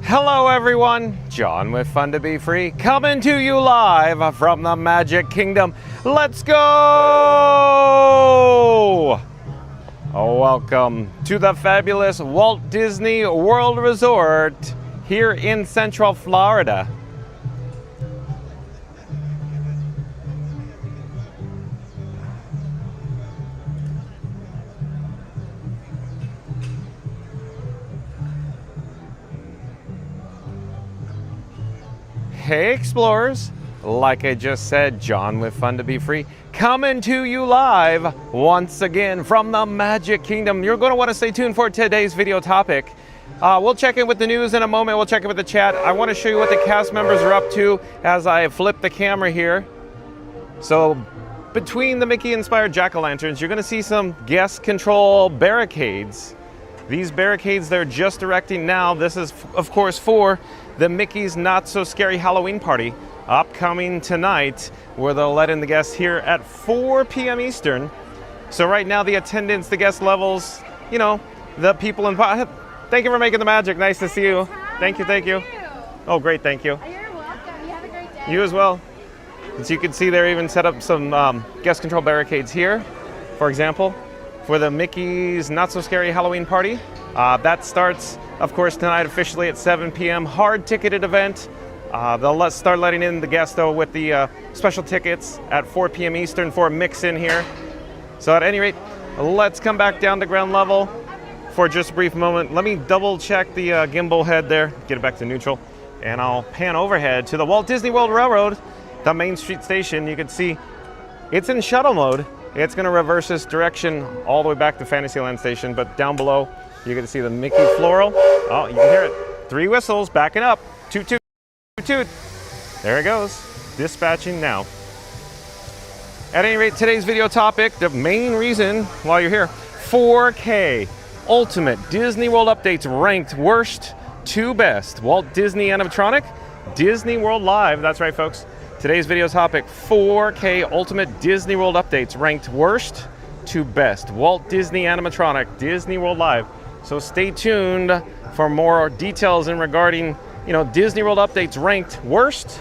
Hello everyone, John with Fun to Be Free, coming to you live from the Magic Kingdom. Let's go! Welcome to the fabulous Walt Disney World Resort here in Central Florida. Hey Explorers, like I just said, John with Fun to Be Free, coming to you live once again from the Magic Kingdom. You're going to want to stay tuned for today's video topic. We'll check in with the news in a moment. We'll check in with the chat. I want to show you what the cast members are up to as I flip the camera here. So between the Mickey-inspired jack-o'-lanterns, you're going to see some guest control barricades. These barricades they're just erecting now. This is, of course, for the Mickey's Not So Scary Halloween Party upcoming tonight, where they'll let in the guests here at 4 p.m. Eastern. So right now the attendance, the guest levels, you know, the people involved. Thank you for making the magic. Nice to see you. Thank you, thank you. Oh, great, thank you. You're welcome. You have a great day. You as well. As you can see, they're even set up some guest control barricades here, for example, for the Mickey's Not So Scary Halloween Party. That starts, of course, tonight officially at 7 p.m. Hard ticketed event. They'll start letting in the guests, though, with the special tickets at 4 p.m. Eastern for a mix-in here. So at any rate, let's come back down to ground level for just a brief moment. Let me double-check the gimbal head there, get it back to neutral, and I'll pan overhead to the Walt Disney World Railroad, the Main Street station. You can see it's in shuttle mode. It's going to reverse this direction all the way back to Fantasyland Station, but down below, you're going to see the Mickey floral. Oh, you can hear it. 3 whistles, backing up. Toot, toot, toot, toot. There it goes. Dispatching now. At any rate, today's video topic, the main reason while you're here, 4K Ultimate Disney World updates ranked worst to best. Walt Disney Animatronic, Disney World Live. That's right, folks. Today's video topic, 4K Ultimate Disney World updates ranked worst to best. Walt Disney Animatronic, Disney World Live. So stay tuned for more details in regarding, Disney World updates ranked worst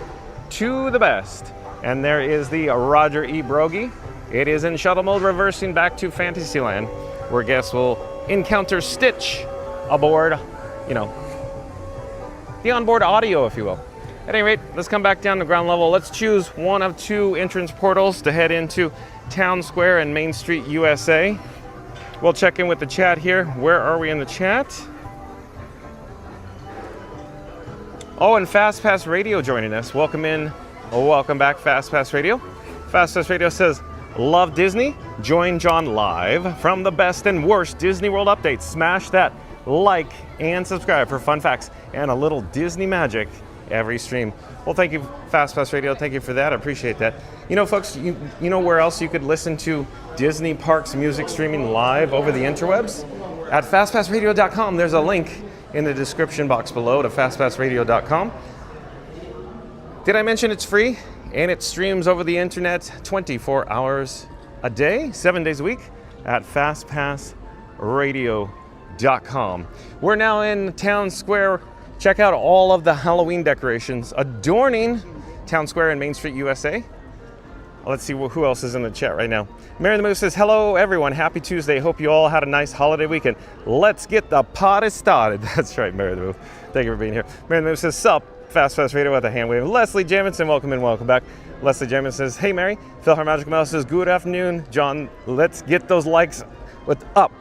to the best. And there is the Roger E. Brogy. It is in shuttle mode, reversing back to Fantasyland, where guests will encounter Stitch aboard, the onboard audio, if you will. At any rate, let's come back down to ground level. Let's choose one of 2 entrance portals to head into Town Square and Main Street, USA. We'll check in with the chat here. Where are we in the chat? Oh, and Fast Pass Radio joining us. Welcome in. Welcome back, Fast Pass Radio. Fast Pass Radio says, love Disney. Join John live from the best and worst Disney World updates. Smash that like and subscribe for fun facts and a little Disney magic every stream. Well, thank you, Fast Pass Radio. Thank you for that. I appreciate that. Folks, you know where else you could listen to Disney Parks music streaming live over the interwebs? At fastpassradio.com. There's a link in the description box below to fastpassradio.com. Did I mention it's free? And it streams over the internet 24 hours a day, 7 days a week at fastpassradio.com. We're now in Town Square. Check out all of the Halloween decorations adorning Town Square and Main Street, USA. Let's see who else is in the chat right now. Mary the Moose says, hello everyone, happy Tuesday. Hope you all had a nice holiday weekend. Let's get the party started. That's right, Mary the Moose. Thank you for being here. Mary the Moose says, sup, Fast Pass Radio with a hand wave. Leslie Jamison, welcome in, welcome back. Leslie Jamison says, hey Mary. Phil Magical Mel says, good afternoon. John, let's get those likes with up.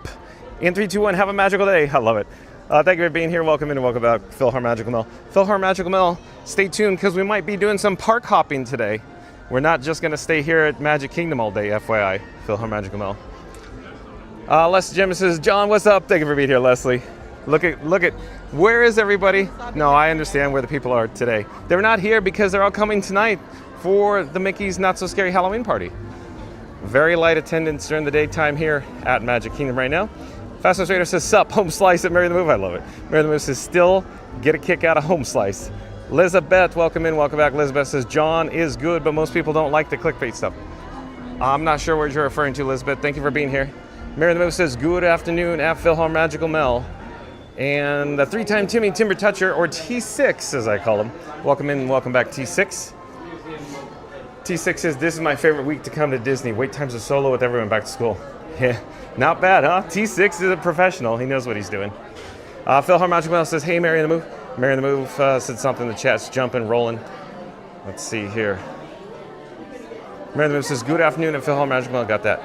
In 3, 2, 1, have a magical day. I love it. Thank you for being here. Welcome in and welcome back, Phil Magical Mel. Phil Magical Mel, stay tuned because we might be doing some park hopping today. We're not just going to stay here at Magic Kingdom all day, FYI, Phil Magical Mel. Leslie Jim says, John, what's up? Thank you for being here, Leslie. Look at, where is everybody? No, I understand where the people are today. They're not here because they're all coming tonight for the Mickey's Not So Scary Halloween Party. Very light attendance during the daytime here at Magic Kingdom right now. Fastest Raider says, sup, home slice at Mary the Move. I love it. Mary the Move says, still get a kick out of home slice. Elizabeth, welcome in, welcome back. Elizabeth says, John is good, but most people don't like the clickbait stuff. I'm not sure what you're referring to, Elizabeth. Thank you for being here. Mary the Move says, good afternoon at Philhar Magical Mel. And the three-time Timmy Timber Toucher, or T6 as I call him. Welcome in, welcome back, T6. T6 says, this is my favorite week to come to Disney. Wait times are solo with everyone back to school. Yeah, not bad, huh? T6 is a professional. He knows what he's doing. Phil Harmagical says, hey, Mary in the Move. Mary in the Move said something in the chat's jumping, rolling. Let's see here. Mary in the Move says, good afternoon, and Phil Harmagical got that.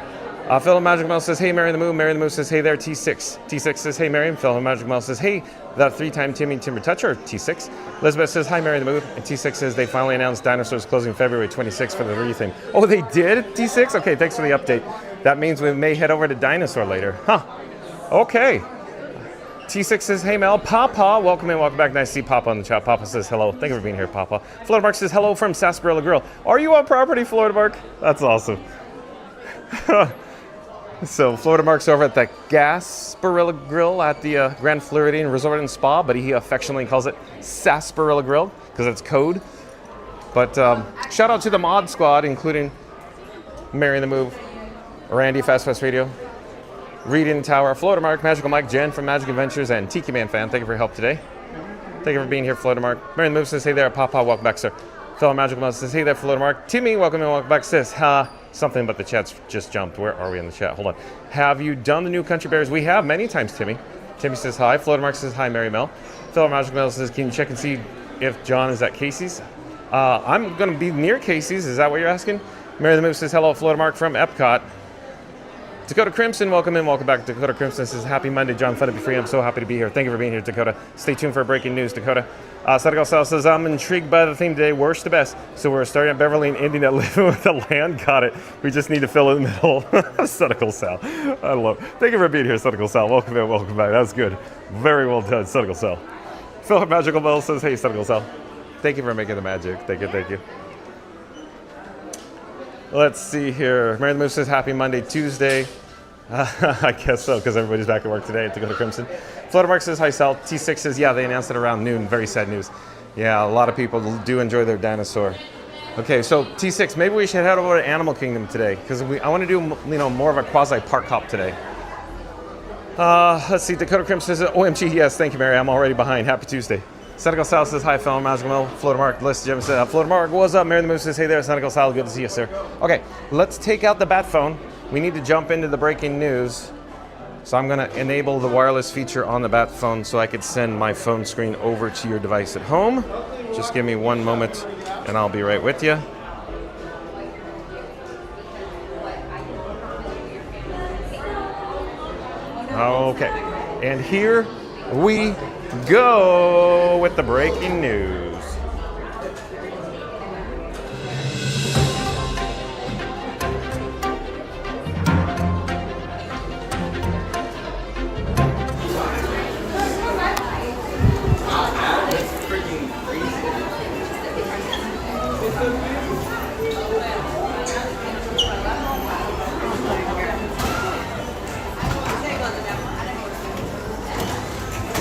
Phil Magic Mouse says, hey, Mary in the Moon. Mary in the Moon says, hey there, T6. T6 says, hey, Mary. And Phil Magic Mouse says, hey, the three-time Timmy Timber Toucher, T6. Elizabeth says, hi, Mary in the Moon. And T6 says, they finally announced Dinosaur's closing February 26th for the re-thing. Oh, they did? T6? Okay, thanks for the update. That means we may head over to Dinosaur later. Huh. Okay. T6 says, hey, Mel. Papa, welcome in, welcome back. Nice to see Papa on the chat. Papa says, hello. Thank you for being here, Papa. Florida Mark says, hello from Sarsaparilla Grill. Are you on property, Florida Mark? That's awesome. So Florida Mark's over at the Gasparilla Grill at the Grand Floridian Resort and Spa, but he affectionately calls it Sarsaparilla Grill because it's code. But shout out to the mod squad, including Mary in the Move, Randy, Fast Radio, Reading Tower, Florida Mark, Magical Mike, Jen from Magic Adventures, and Tiki Man Fan. Thank you for your help today. Thank you for being here, Florida Mark. Mary in the Move says, hey there, Papa, welcome back, sir. Fellow Magical Mouse says, hey there, Florida Mark. Timmy, welcome in, welcome back, sis. Something but the chat's just jumped. Where are we in the chat? Hold on. Have you done the new Country Bears? We have many times, Timmy. Timmy says hi. Florida Mark says hi, Mary Mel. Fellow Magical Mel says, can you check and see if John is at Casey's? I'm going to be near Casey's. Is that what you're asking? Mary the Move says, hello, Florida Mark from Epcot. Dakota Crimson, welcome in, welcome back. Dakota Crimson says, happy Monday, John. Fun to be free. I'm so happy to be here. Thank you for being here, Dakota. Stay tuned for breaking news, Dakota. Senegal Sal says, I'm intrigued by the theme today, worst to best. So we're starting at Beverly and ending at Living with the Land. Got it. We just need to fill in the middle. Senegal Sal. I love it. Thank you for being here, Senegal Sal. Welcome in, welcome back. That was good. Very well done, Senegal Sal. Philip Magical Bell says, hey, Senegal Sal. Thank you for making the magic. Thank you, thank you. Let's see here. Mary the Moose says, happy Monday, Tuesday. I guess so, because everybody's back at work today at Dakota Crimson. Florida Mark says, hi, Sal. T6 says, yeah, they announced it around noon. Very sad news. Yeah, a lot of people do enjoy their dinosaur. Okay, so T6, maybe we should head over to Animal Kingdom today, because I want to do more of a quasi-park hop today. Let's see, Dakota Crimson says, OMG, yes, thank you, Mary. I'm already behind. Happy Tuesday. Senegal Sal says, hi, fellow Magical Mill. Florida Mark, listen, Jim says, Florida Mark, what's up? Mary the Moose says, hey there, Senegal Sal, good to see you, sir. Okay, let's take out the bat phone. We need to jump into the breaking news. So I'm going to enable the wireless feature on the bat phone so I could send my phone screen over to your device at home. Just give me one moment and I'll be right with you. Okay, and here we go with the breaking news.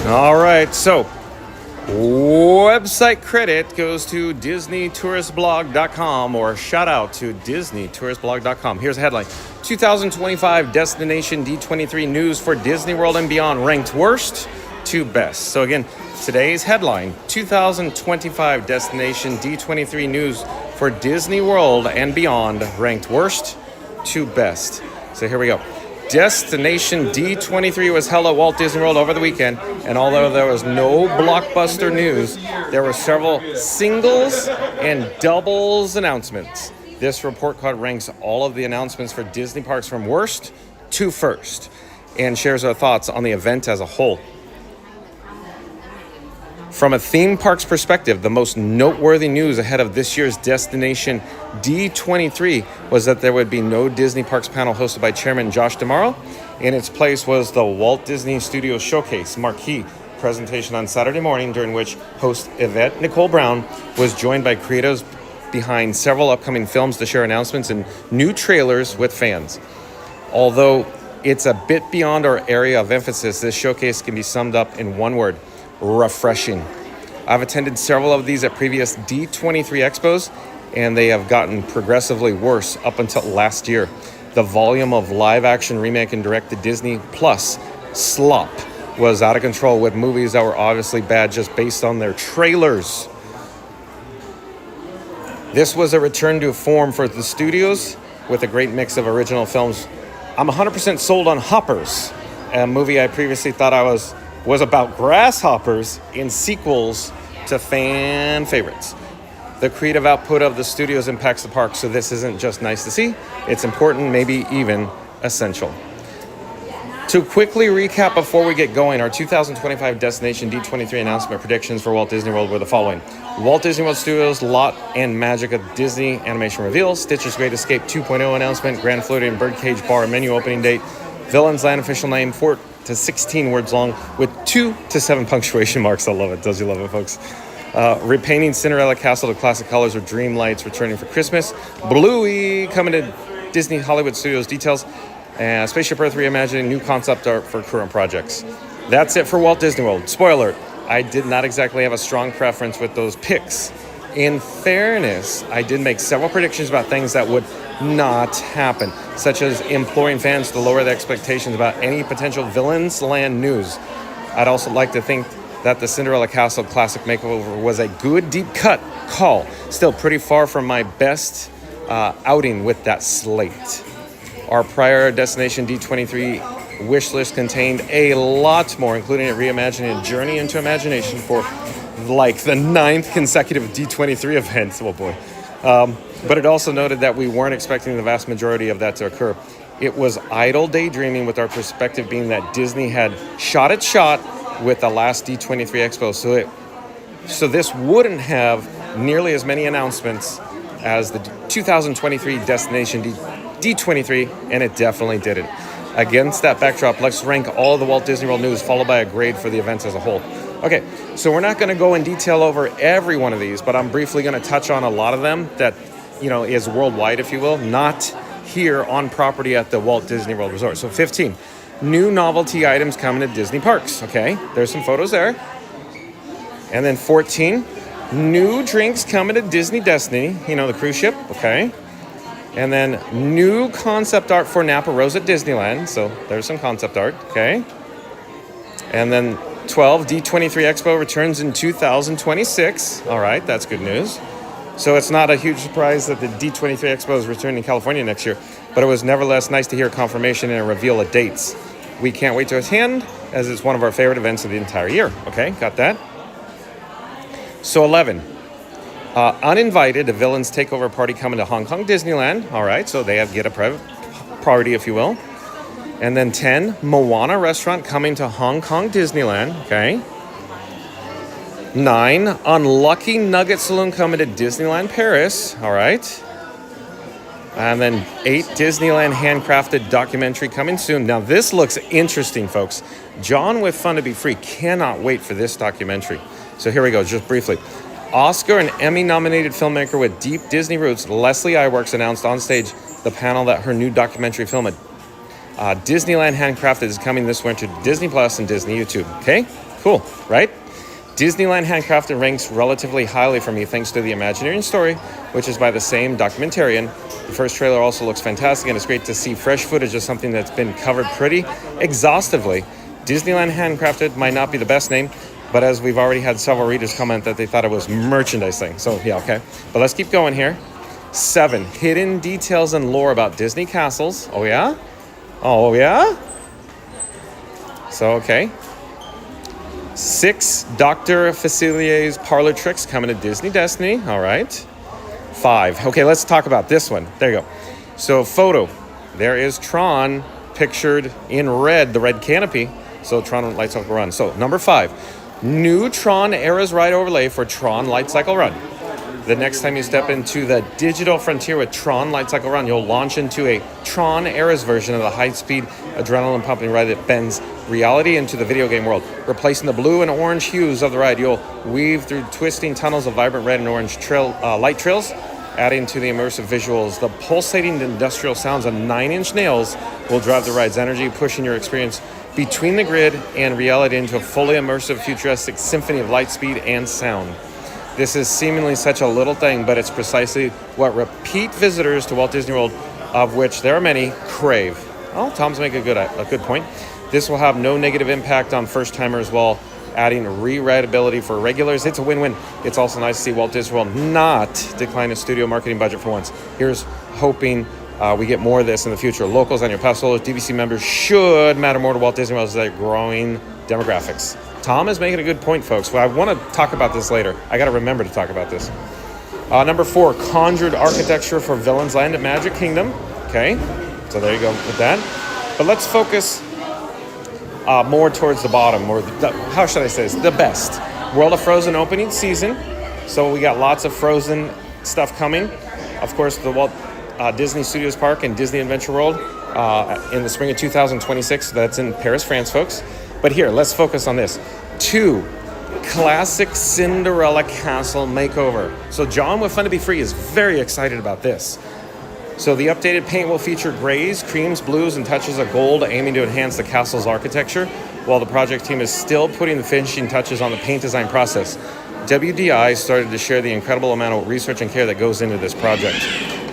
All right, so website credit goes to DisneyTouristBlog.com, or shout out to DisneyTouristBlog.com. Here's a headline. 2025 Destination D23 News for Disney World and Beyond ranked worst to best. So again, today's headline, 2025 Destination D23 News for Disney World and Beyond ranked worst to best. So here we go. Destination D23 was held at Walt Disney World over the weekend, and although there was no blockbuster news, there were several singles and doubles announcements. This report card ranks all of the announcements for Disney parks from worst to first, and shares our thoughts on the event as a whole. From a theme park's perspective, the most noteworthy news ahead of this year's Destination D23 was that there would be no Disney Parks panel hosted by Chairman Josh D'Amaro. In its place was the Walt Disney Studios Showcase marquee presentation on Saturday morning, during which host Yvette Nicole Brown was joined by creatives behind several upcoming films to share announcements and new trailers with fans. Although it's a bit beyond our area of emphasis, this showcase can be summed up in one word: refreshing. I've attended several of these at previous D23 expos, and they have gotten progressively worse up until last year. The volume of live-action remake and direct-to-Disney Plus slop was out of control with movies that were obviously bad just based on their trailers. This was a return to form for the studios with a great mix of original films. I'm 100% sold on Hoppers, a movie I previously thought was about grasshoppers in sequels to fan favorites. The creative output of the studios impacts the park, so this isn't just nice to see, it's important, maybe even essential. To quickly recap before we get going, our 2025 Destination D23 announcement predictions for Walt Disney World were the following. Walt Disney World Studios, Lot and Magic of Disney Animation Reveal, Stitch's Great Escape 2.0 announcement, Grand Floridian Birdcage Bar menu opening date, Villains Land official name, 4 to 16 words long with 2 to 7 punctuation marks. I love it. Does you love it, folks? Repainting Cinderella Castle to classic colors with Dream Lights returning for Christmas. Bluey coming to Disney Hollywood Studios details. And Spaceship Earth reimagining new concept art for current projects. That's it for Walt Disney World. Spoiler, I did not exactly have a strong preference with those picks. In fairness, I did make several predictions about things that would not happen, such as imploring fans to lower their expectations about any potential Villains Land news. I'd also like to think that the Cinderella Castle Classic Makeover was a good deep cut call. Still pretty far from my best outing with that slate. Our prior Destination D23 wish list contained a lot more, including a reimagining a Journey into Imagination for like the 9th consecutive D23 event. Oh boy. But it also noted that we weren't expecting the vast majority of that to occur. It was idle daydreaming, with our perspective being that Disney had shot its shot with the last D23 Expo. So this wouldn't have nearly as many announcements as the 2023 Destination D23, and it definitely didn't. Against that backdrop, let's rank all of the Walt Disney World news, followed by a grade for the events as a whole. Okay, so we're not going to go in detail over every one of these, but I'm briefly going to touch on a lot of them that, is worldwide, if you will, not here on property at the Walt Disney World Resort. So 15, new novelty items coming to Disney parks. Okay, there's some photos there. And then 14, new drinks coming to Disney Destiny, the cruise ship. Okay. And then new concept art for Napa Rose at Disneyland. So there's some concept art. Okay. And then 12, D23 Expo returns in 2026. All right, that's good news. So it's not a huge surprise that the D23 Expo is returning to California next year, but it was nevertheless nice to hear confirmation and a reveal of dates. We can't wait to attend, as it's one of our favorite events of the entire year. Okay, got that? So 11, uninvited, a villains takeover party coming to Hong Kong Disneyland. All right, so they have get a private party, if you will. And then 10, Moana restaurant coming to Hong Kong Disneyland. Okay. 9, Unlucky Nugget Saloon coming to Disneyland Paris. All right. And then 8, Disneyland handcrafted documentary coming soon. Now this looks interesting, folks. John with Fun to Be Free cannot wait for this documentary. So here we go, just briefly. Oscar and Emmy-nominated filmmaker with deep Disney roots, Leslie Iwerks, announced on stage the panel that her new documentary film, Disneyland Handcrafted, is coming this winter to Disney Plus and Disney YouTube. Okay, cool, right? Disneyland Handcrafted ranks relatively highly for me thanks to the Imagineering story, which is by the same documentarian. The first trailer also looks fantastic, and it's great to see fresh footage of something that's been covered pretty exhaustively. Disneyland Handcrafted might not be the best name, but as we've already had several readers comment that they thought it was merchandising. So yeah, okay. But let's keep going here. 7, hidden details and lore about Disney castles. Oh yeah? Oh yeah? So, okay. 6, Dr. Facilier's parlor tricks coming to Disney Destiny. All right. 5. Okay, let's talk about this one. There you go. So, photo. There is Tron pictured in red, the red canopy. So, Tron Light Cycle Run. So, number 5. New Tron Eras Ride overlay for Tron Light Cycle Run. The next time you step into the digital frontier with Tron Light Cycle Run, you'll launch into a Tron Eras version of the high-speed adrenaline-pumping ride that bends reality into the video game world. Replacing the blue and orange hues of the ride, you'll weave through twisting tunnels of vibrant red and orange light trails, adding to the immersive visuals. The pulsating industrial sounds of 9-inch nails will drive the ride's energy, pushing your experience between the grid and reality into a fully immersive, futuristic symphony of light, speed, and sound. This is seemingly such a little thing, but it's precisely what repeat visitors to Walt Disney World, of which there are many, crave. Oh, Tom's making a good point. This will have no negative impact on first-timers while adding re-rideability for regulars. It's a win-win. It's also nice to see Walt Disney World not decline its studio marketing budget for once. Here's hoping we get more of this in the future. Locals and your pass holders, DVC members should matter more to Walt Disney World as they're growing demographics. Tom is making a good point, folks. Well, I want to talk about this later. I got to remember to talk about this. Number 4, conjured architecture for Villains Land at Magic Kingdom. Okay, so there you go with that. But let's focus more towards the bottom, or how should I say this? The best. World of Frozen opening season. So we got lots of Frozen stuff coming. Of course, the Walt Disney Studios Park and Disney Adventure World in the spring of 2026. That's in Paris, France, folks. But here, let's focus on this. 2, classic Cinderella Castle makeover. So John with Fun to Be Free is very excited about this. So the updated paint will feature grays, creams, blues, and touches of gold, aiming to enhance the castle's architecture, while the project team is still putting the finishing touches on the paint design process. WDI started to share the incredible amount of research and care that goes into this project.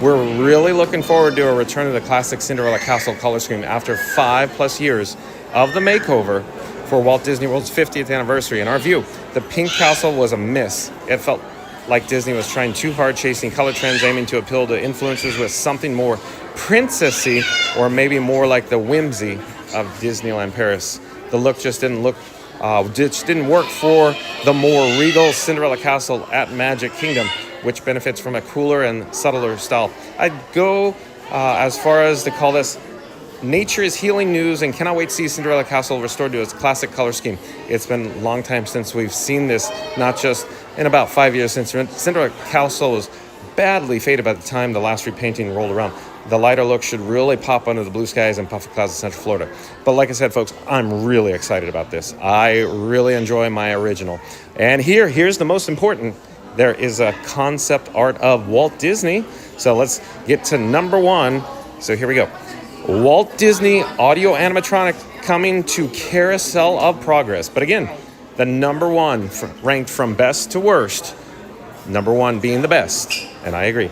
We're really looking forward to a return of the classic Cinderella Castle color scheme after 5+ years of the makeover for Walt Disney World's 50th anniversary. In our view, the pink castle was a miss. It felt like Disney was trying too hard, chasing color trends, aiming to appeal to influencers with something more princessy, or maybe more like the whimsy of Disneyland Paris. The look just didn't work for the more regal Cinderella Castle at Magic Kingdom, which benefits from a cooler and subtler style. I'd go as far as to call this nature is healing news, and cannot wait to see Cinderella Castle restored to its classic color scheme. It's been a long time since we've seen this, not just in about 5 years since Cinderella Castle was badly faded by the time the last repainting rolled around. The lighter look should really pop under the blue skies and puffy clouds of Central Florida. But like I said, folks, I'm really excited about this. I really enjoy my original. And here's the most important. There is a concept art of Walt Disney. So let's get to number 1. So here we go. Walt Disney Audio Animatronic coming to Carousel of Progress. But again, the number 1 ranked from best to worst. Number 1 being the best, and I agree.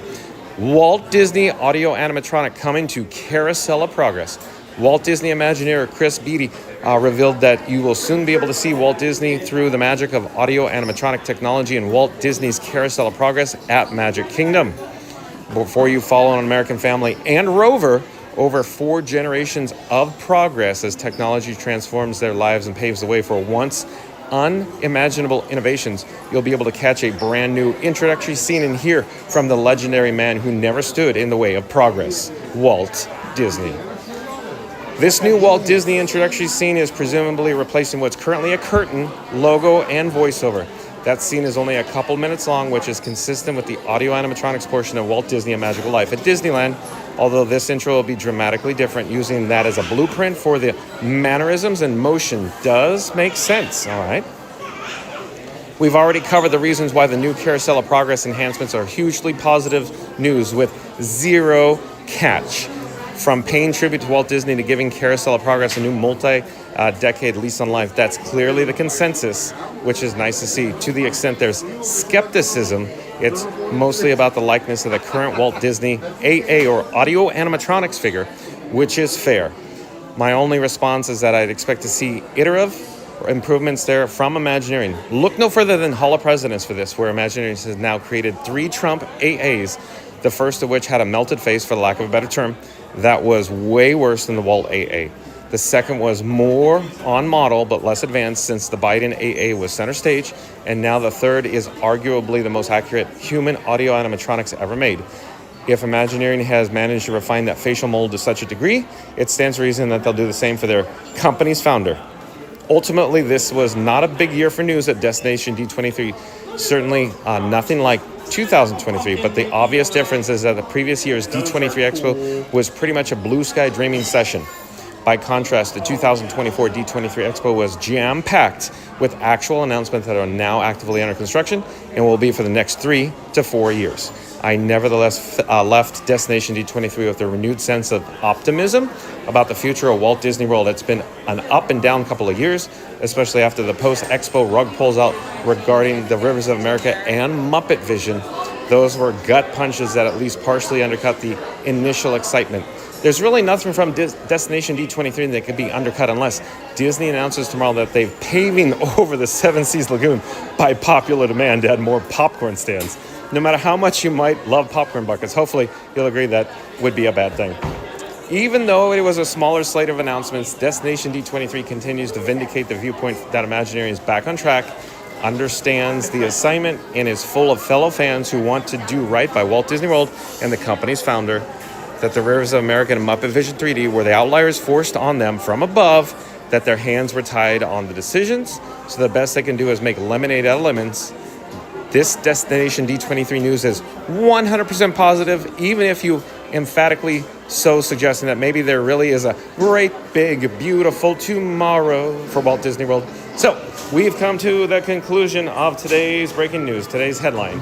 Walt Disney Audio Animatronic coming to Carousel of Progress. Walt Disney Imagineer Chris Beatty revealed that you will soon be able to see Walt Disney through the magic of audio animatronic technology in Walt Disney's Carousel of Progress at Magic Kingdom. Before you follow an American family and Rover over 4 generations of progress as technology transforms their lives and paves the way for once unimaginable innovations, you'll be able to catch a brand new introductory scene and hear from the legendary man who never stood in the way of progress, Walt Disney. This new Walt Disney introductory scene is presumably replacing what's currently a curtain, logo, and voiceover. That scene is only a couple minutes long, which is consistent with the audio animatronics portion of Walt Disney: A Magical Life at Disneyland, although this intro will be dramatically different, using that as a blueprint for the mannerisms and motion. Does make sense, all right? We've already covered the reasons why the new Carousel of Progress enhancements are hugely positive news with zero catch. From paying tribute to Walt Disney to giving Carousel of Progress a new multi-decade lease on life. That's clearly the consensus, which is nice to see. To the extent there's skepticism, it's mostly about the likeness of the current Walt Disney AA or audio animatronics figure, which is fair. My only response is that I'd expect to see iterative improvements there from Imagineering. Look no further than Hall of Presidents for this, where Imagineering has now created 3 Trump AAs, the first of which had a melted face, for the lack of a better term. That was way worse than the Walt AA. The second was more on model but less advanced, since the Biden AA was center stage, and now the third is arguably the most accurate human audio animatronics ever made. If Imagineering has managed to refine that facial mold to such a degree, it stands to reason that they'll do the same for their company's founder. Ultimately, this was not a big year for news at Destination D23. Certainly nothing like 2023, but the obvious difference is that the previous year's D23 Expo was pretty much a blue sky dreaming session. By contrast, the 2024 D23 Expo was jam-packed with actual announcements that are now actively under construction and will be for the next 3 to 4 years. I nevertheless left Destination D23 with a renewed sense of optimism about the future of Walt Disney World. It's been an up and down couple of years, especially after the post-Expo rug pulls out regarding the Rivers of America and Muppet Vision. Those were gut punches that at least partially undercut the initial excitement. there's really nothing from Destination D23 that could be undercut unless Disney announces tomorrow that they're paving over the Seven Seas Lagoon by popular demand to add more popcorn stands. No matter how much you might love popcorn buckets, hopefully you'll agree that would be a bad thing. Even though it was a smaller slate of announcements, Destination D23 continues to vindicate the viewpoint that Imagineering is back on track, understands the assignment, and is full of fellow fans who want to do right by Walt Disney World and the company's founder, that the Rivers of America and Muppet Vision 3D were the outliers forced on them from above, that their hands were tied on the decisions, so the best they can do is make lemonade out of lemons. This Destination D23 news is 100% positive, even if you emphatically so suggesting that maybe there really is a great, big, beautiful tomorrow for Walt Disney World. So, we've come to the conclusion of today's breaking news, today's headline.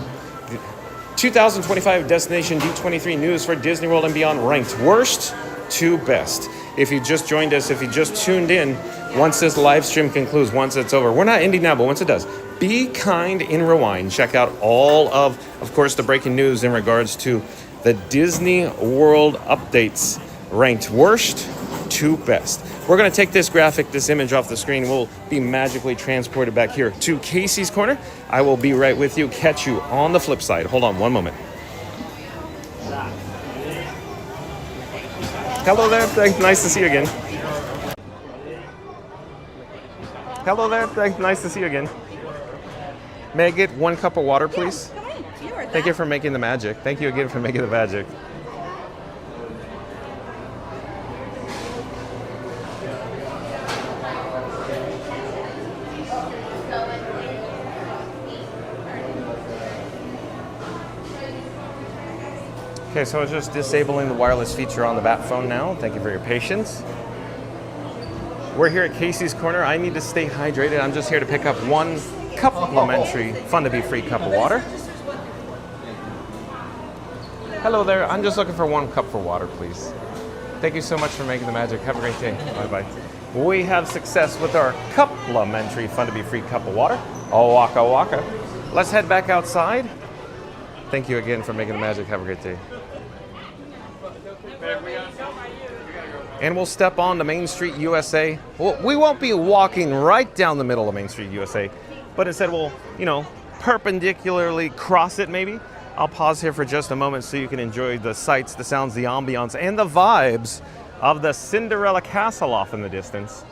2025 Destination D23 news for Disney World and beyond ranked worst to best. If you just joined us, if you just tuned in, once this live stream concludes, once it's over, we're not ending now, but once it does, be kind in rewind. Check out all of course, the breaking news in regards to the Disney World updates ranked worst to best. We're going to take this graphic, this image off the screen. We'll be magically transported back here to Casey's Corner. I will be right with you. Catch you on the flip side. Hold on one moment. Hello there. Thanks. Nice to see you again. Hello there. Thanks. Nice to see you again. May I get 1 cup of water, please? Thank you for making the magic. Thank you again for making the magic. Okay, so I was just disabling the wireless feature on the Bat phone now. Thank you for your patience. We're here at Casey's Corner. I need to stay hydrated. I'm just here to pick up 1 complimentary, fun to be free cup of water. Hello there. I'm just looking for 1 cup for water, please. Thank you so much for making the magic. Have a great day. Bye-bye. We have success with our complimentary, fun to be free cup of water. Oh, waka waka. Let's head back outside. Thank you again for making the magic. Have a great day. And we'll step on to Main Street USA. Well, we won't be walking right down the middle of Main Street USA, but instead we'll, perpendicularly cross it maybe. I'll pause here for just a moment so you can enjoy the sights, the sounds, the ambiance, and the vibes of the Cinderella Castle off in the distance.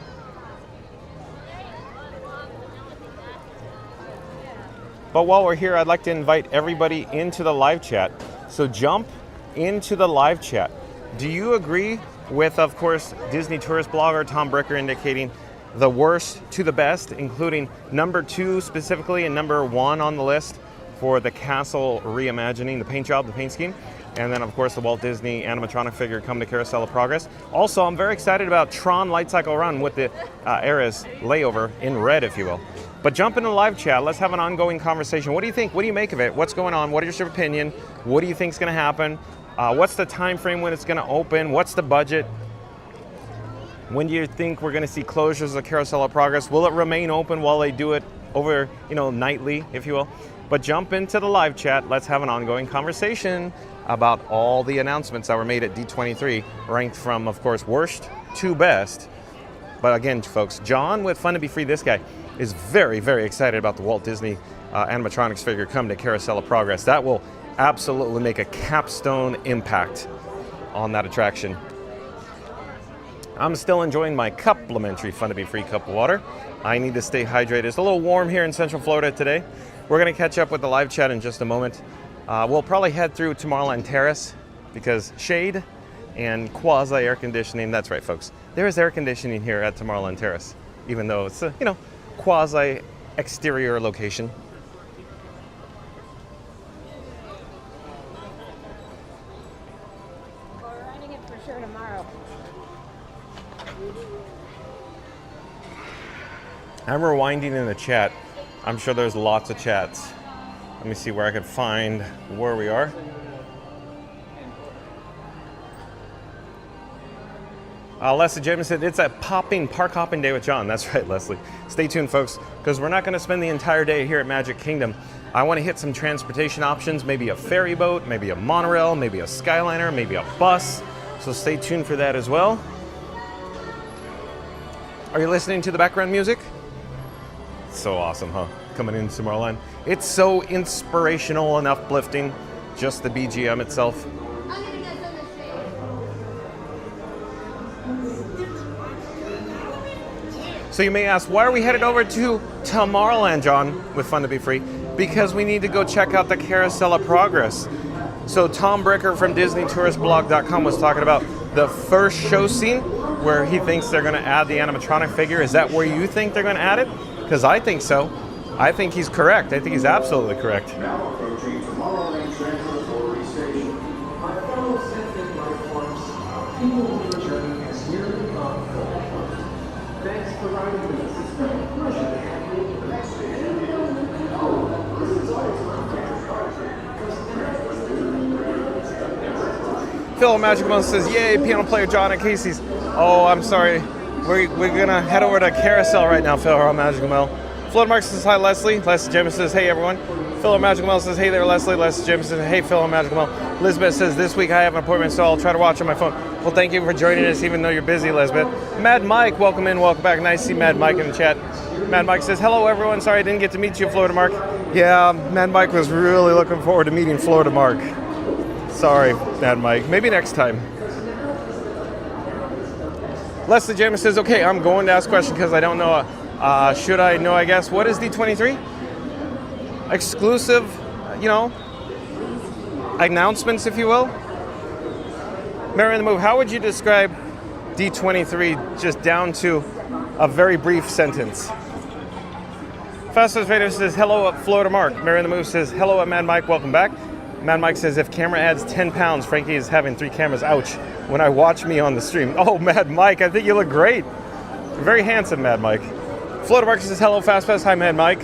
But while we're here, I'd like to invite everybody into the live chat. So jump into the live chat. Do you agree with, of course, Disney tourist blogger Tom Bricker indicating the worst to the best, including number 2 specifically and number 1 on the list for the castle reimagining, the paint job, the paint scheme, and then of course the Walt Disney animatronic figure come to Carousel of Progress. Also, I'm very excited about Tron Light Cycle Run with the Eras layover in red, if you will. But jump into the live chat. Let's have an ongoing conversation. What do you think? What do you make of it? What's going on? What is your opinion? What do you think is going to happen? What's the time frame when it's going to open? What's the budget? When do you think we're going to see closures of Carousel of Progress? Will it remain open while they do it over, nightly, if you will? But jump into the live chat. Let's have an ongoing conversation about all the announcements that were made at D23, ranked from, of course, worst to best. But again, folks, John with Fun to Be Free, this guy, is very, very excited about the Walt Disney animatronics figure come to Carousel of Progress. That will absolutely make a capstone impact on that attraction. I'm still enjoying my complimentary Fun to Be Free cup of water. I need to stay hydrated. It's a little warm here in Central Florida today. We're going to catch up with the live chat in just a moment. We'll probably head through Tomorrowland Terrace because shade and quasi air conditioning. That's right, folks. There is air conditioning here at Tomorrowland Terrace, even though it's a, quasi exterior location. Well, we're running it for sure tomorrow. I'm rewinding in the chat. I'm sure there's lots of chats. Let me see where I can find where we are. Leslie James said it's a park hopping day with John. That's right, Leslie. Stay tuned, folks, because we're not going to spend the entire day here at Magic Kingdom. I want to hit some transportation options, maybe a ferry boat, maybe a monorail, maybe a Skyliner, maybe a bus. So stay tuned for that as well. Are you listening to the background music? So awesome, huh? Coming in Tomorrowland. It's so inspirational and uplifting, just the BGM itself. So you may ask, why are we headed over to Tomorrowland, John, with Fun to Be Free? Because we need to go check out the Carousel of Progress. So Tom Bricker from DisneyTouristBlog.com was talking about the first show scene where he thinks they're going to add the animatronic figure. Is that where you think they're going to add it? Because I think so. I think he's correct. I think he's absolutely correct. Now approaching Tomorrowland Central Authority Station. My fellow sentient life forms, PeopleMover journey has nearly come full. Thanks for riding with us. It's been a pleasure to have you next station. Oh, this is always my favorite. Phil Magic Mouse says, yay, piano player John at Casey's. Oh, I'm sorry. We're going to head over to Carousel right now, Phil or Magic Mel. Flood Mark says, hi, Leslie. Leslie Jim says, hey, everyone. Phil Magical Mel says, hey there, Leslie. Leslie Jim says, hey, Phil Magical Mel. Elizabeth says, this week I have an appointment, so I'll try to watch on my phone. Well, thank you for joining us, even though you're busy, Elizabeth. Mad Mike, welcome in, welcome back. Nice to see Mad Mike in the chat. Mad Mike says, hello, everyone. Sorry I didn't get to meet you, Florida Mark. Yeah, Mad Mike was really looking forward to meeting Florida Mark. Sorry, Mad Mike. Maybe next time. Leslie James says, okay, I'm going to ask a question because I don't know. Should I know, I guess? What is D23? Exclusive, announcements, if you will. Mary in the Move, how would you describe D23 just down to a very brief sentence? Fastest Vader says, hello at Florida Mark. Mary in the Move says, hello at Mad Mike, welcome back. Mad Mike says, if camera adds 10 pounds, Frankie is having 3 cameras, ouch, when I watch me on the stream. Oh, Mad Mike, I think you look great. Very handsome, Mad Mike. Florida Mark says, hello, Fast Pass, hi, Mad Mike.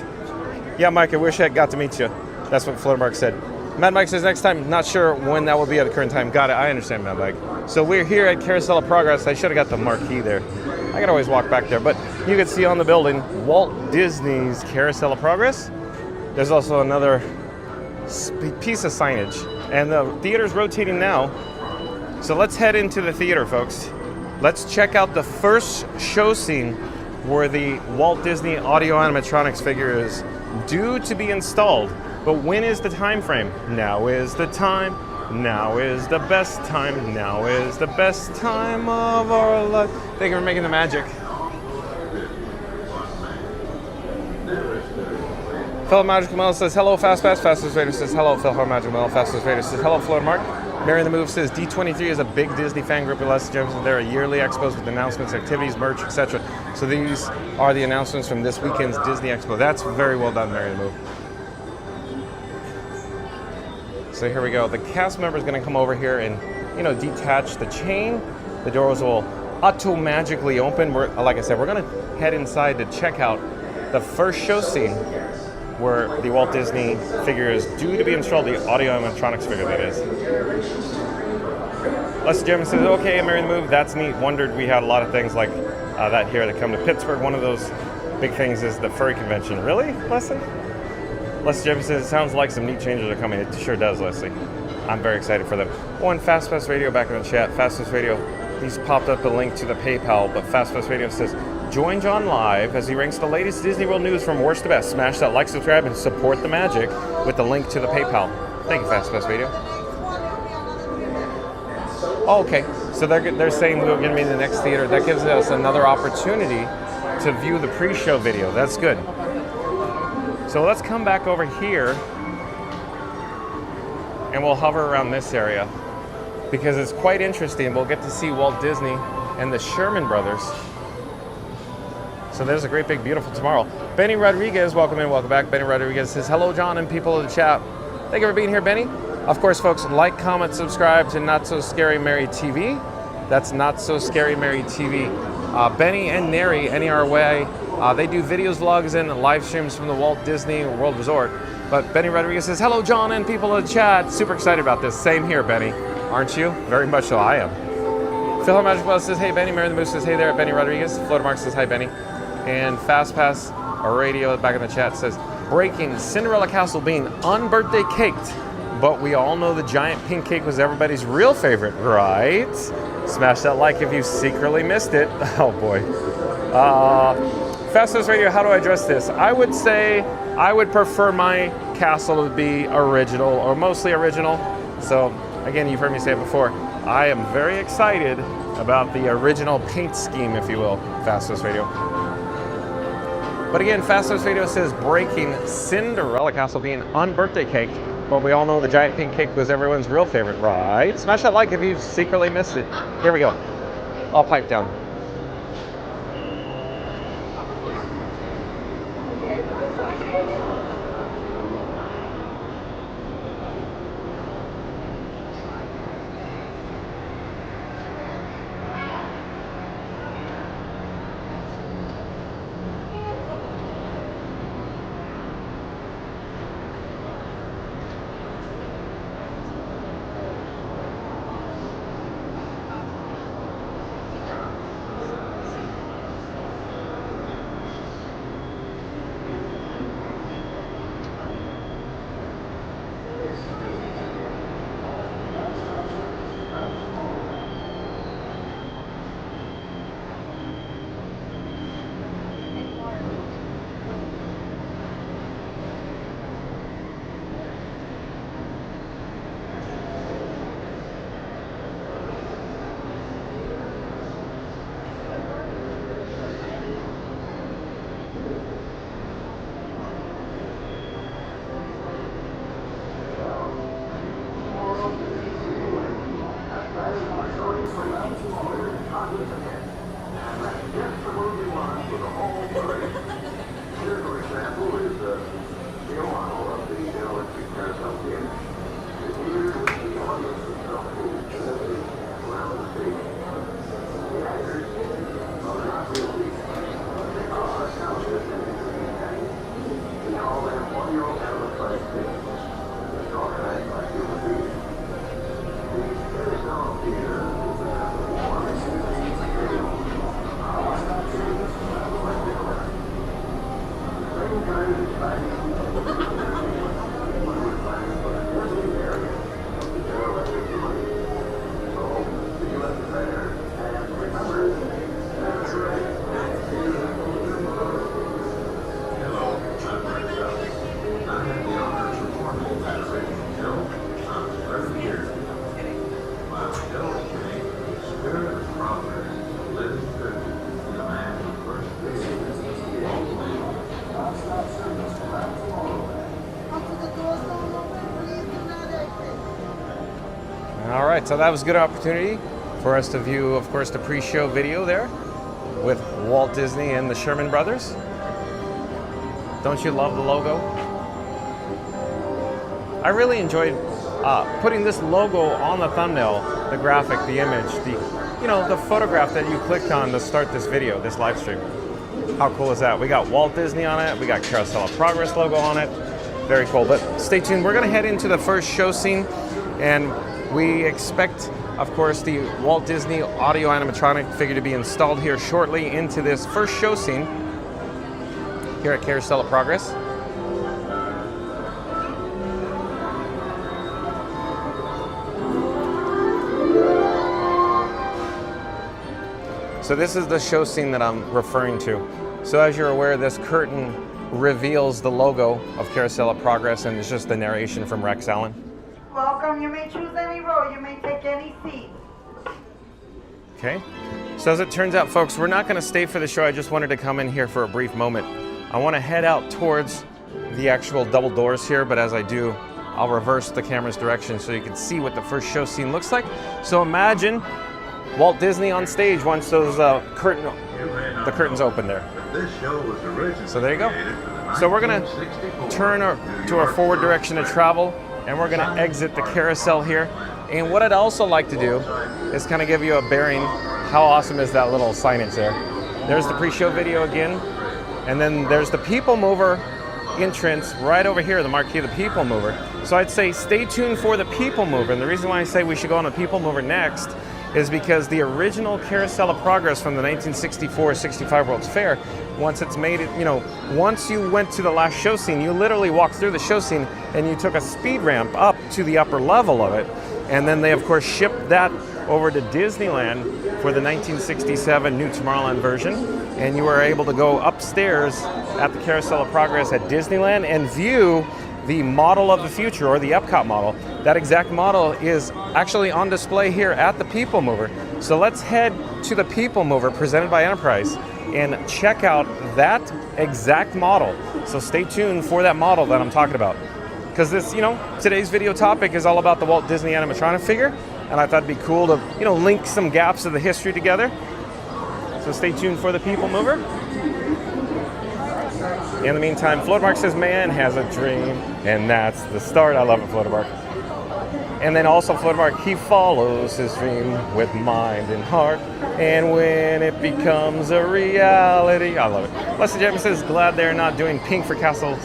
Yeah, Mike, I wish I got to meet you. That's what Florida Mark said. Mad Mike says, next time, not sure when that will be at the current time. Got it, I understand, Mad Mike. So we're here at Carousel of Progress. I should have got the marquee there. I could always walk back there, but you can see on the building, Walt Disney's Carousel of Progress. There's also another piece of signage, and the theater's rotating now. So let's head into the theater, folks. Let's check out the first show scene where the Walt Disney audio animatronics figure is due to be installed. But when is the time frame? Now is the time. Now is the best time. Now is the best time of our life. Thank you for making the magic. Phil Magical Mel says, hello, Fast Pass. Fastest Vader says, hello, Phil Magical Mel. Fastest Vader says, hello, Florida Mark. Mary in the Move says, D23 is a big Disney fan group with Les James, and they're a yearly expos with announcements, activities, merch, etc. So these are the announcements from this weekend's Disney Expo. That's very well done, Mary in the Move. So here we go. The cast member is going to come over here and, detach the chain. The doors will auto-magically open. Like I said, we're going to head inside to check out the first show scene where the Walt Disney figure is due to be installed, the audio animatronics figure, that is. Les Jim says, okay, Mary in the Move, that's neat. Wondered, we had a lot of things like that here that come to Pittsburgh. One of those big things is the Ferry convention. Really, Leslie? Les Jim says, it sounds like some neat changes are coming. It sure does, Leslie. I'm very excited for them. One, Fast Pass Radio back in the chat. Fast Pass Radio, he's popped up a link to the PayPal, but Fast Pass Radio says, join John live as he ranks the latest Disney World news from worst to best. Smash that like, subscribe, and support the magic with the link to the PayPal. Thank you, Fast Pass Radio. Oh, okay. So they're saying we're going to be in the next theater. That gives us another opportunity to view the pre-show video. That's good. So let's come back over here and we'll hover around this area because it's quite interesting. We'll get to see Walt Disney and the Sherman Brothers. So there's a great big beautiful tomorrow. Benny Rodriguez, welcome in, welcome back. Benny Rodriguez says, hello, John and people of the chat. Thank you for being here, Benny. Of course, folks, like, comment, subscribe to Not So Scary Mary TV. That's Not So Scary Mary TV. Benny and Neri, NERY, they do videos, vlogs, and live streams from the Walt Disney World Resort. But Benny Rodriguez says, hello, John and people of the chat. Super excited about this. Same here, Benny. Aren't you? Very much so, I am. Phil Magical says, hey, Benny. Mary the Moose says, hey there, Benny Rodriguez. Florida Mark says, hi, Benny. And Fast Pass Radio back in the chat says, breaking, Cinderella Castle being unbirthday caked but we all know the giant pink cake was everybody's real favorite, right? Smash that like if you secretly missed it. Oh boy. Fastest Radio, how do I address this? I would say I would prefer my castle to be original or mostly original. So again, you've heard me say it before. I am very excited about the original paint scheme, if you will, Fastest Radio. But again, Fastest Radio says breaking Cinderella Castle being on birthday cake. But we all know the giant pink cake was everyone's real favorite, right? Smash that like if you secretly missed it. Here we go. I'll pipe down. All right, so that was a good opportunity for us to view, of course, the pre-show video there with Walt Disney and the Sherman Brothers. Don't you love the logo? I really enjoyed putting this logo on the thumbnail, the graphic, the image, the photograph that you clicked on to start this video, this live stream. How cool is that? We got Walt Disney on it, we got Carousel of Progress logo on it. Very cool, but stay tuned. We're gonna head into the first show scene, and we expect, of course, the Walt Disney audio animatronic figure to be installed here shortly into this first show scene here at Carousel of Progress. So this is the show scene that I'm referring to. So as you're aware, this curtain reveals the logo of Carousel of Progress, and it's just the narration from Rex Allen. Welcome, you may choose any row, you may take any seat. Okay, so as it turns out, folks, we're not going to stay for the show. I just wanted to come in here for a brief moment. I want to head out towards the actual double doors here, but as I do, I'll reverse the camera's direction so you can see what the first show scene looks like. So imagine Walt Disney on stage once those the curtains open there. So there you go. So we're going to turn to our forward direction of travel, and we're going to exit the carousel here. And what I'd also like to do is kind of give you a bearing. How awesome is that little signage there? There's the pre-show video again. And then there's the PeopleMover entrance right over here, the marquee of the PeopleMover. So I'd say stay tuned for the PeopleMover. And the reason why I say we should go on the PeopleMover next is because the original Carousel of Progress from the 1964-65 World's Fair, once it's made it, once you went to the last show scene, you literally walked through the show scene and you took a speed ramp up to the upper level of it. And then they, of course, shipped that over to Disneyland for the 1967 new Tomorrowland version. And you were able to go upstairs at the Carousel of Progress at Disneyland and view the model of the future, or the Epcot model. That exact model is actually on display here at the PeopleMover. So let's head to the PeopleMover presented by Enterprise and check out that exact model. So stay tuned for that model that I'm talking about. Because this, today's video topic is all about the Walt Disney Animatronic figure, and I thought it'd be cool to, link some gaps of the history together. So stay tuned for the PeopleMover. In the meantime, Floatermark says, man has a dream, and that's the start. I love it, Floatermark. And then also Floatermark, he follows his dream with mind and heart, and when it becomes a reality, I love it. Leslie Jackman says, glad they're not doing pink for castles,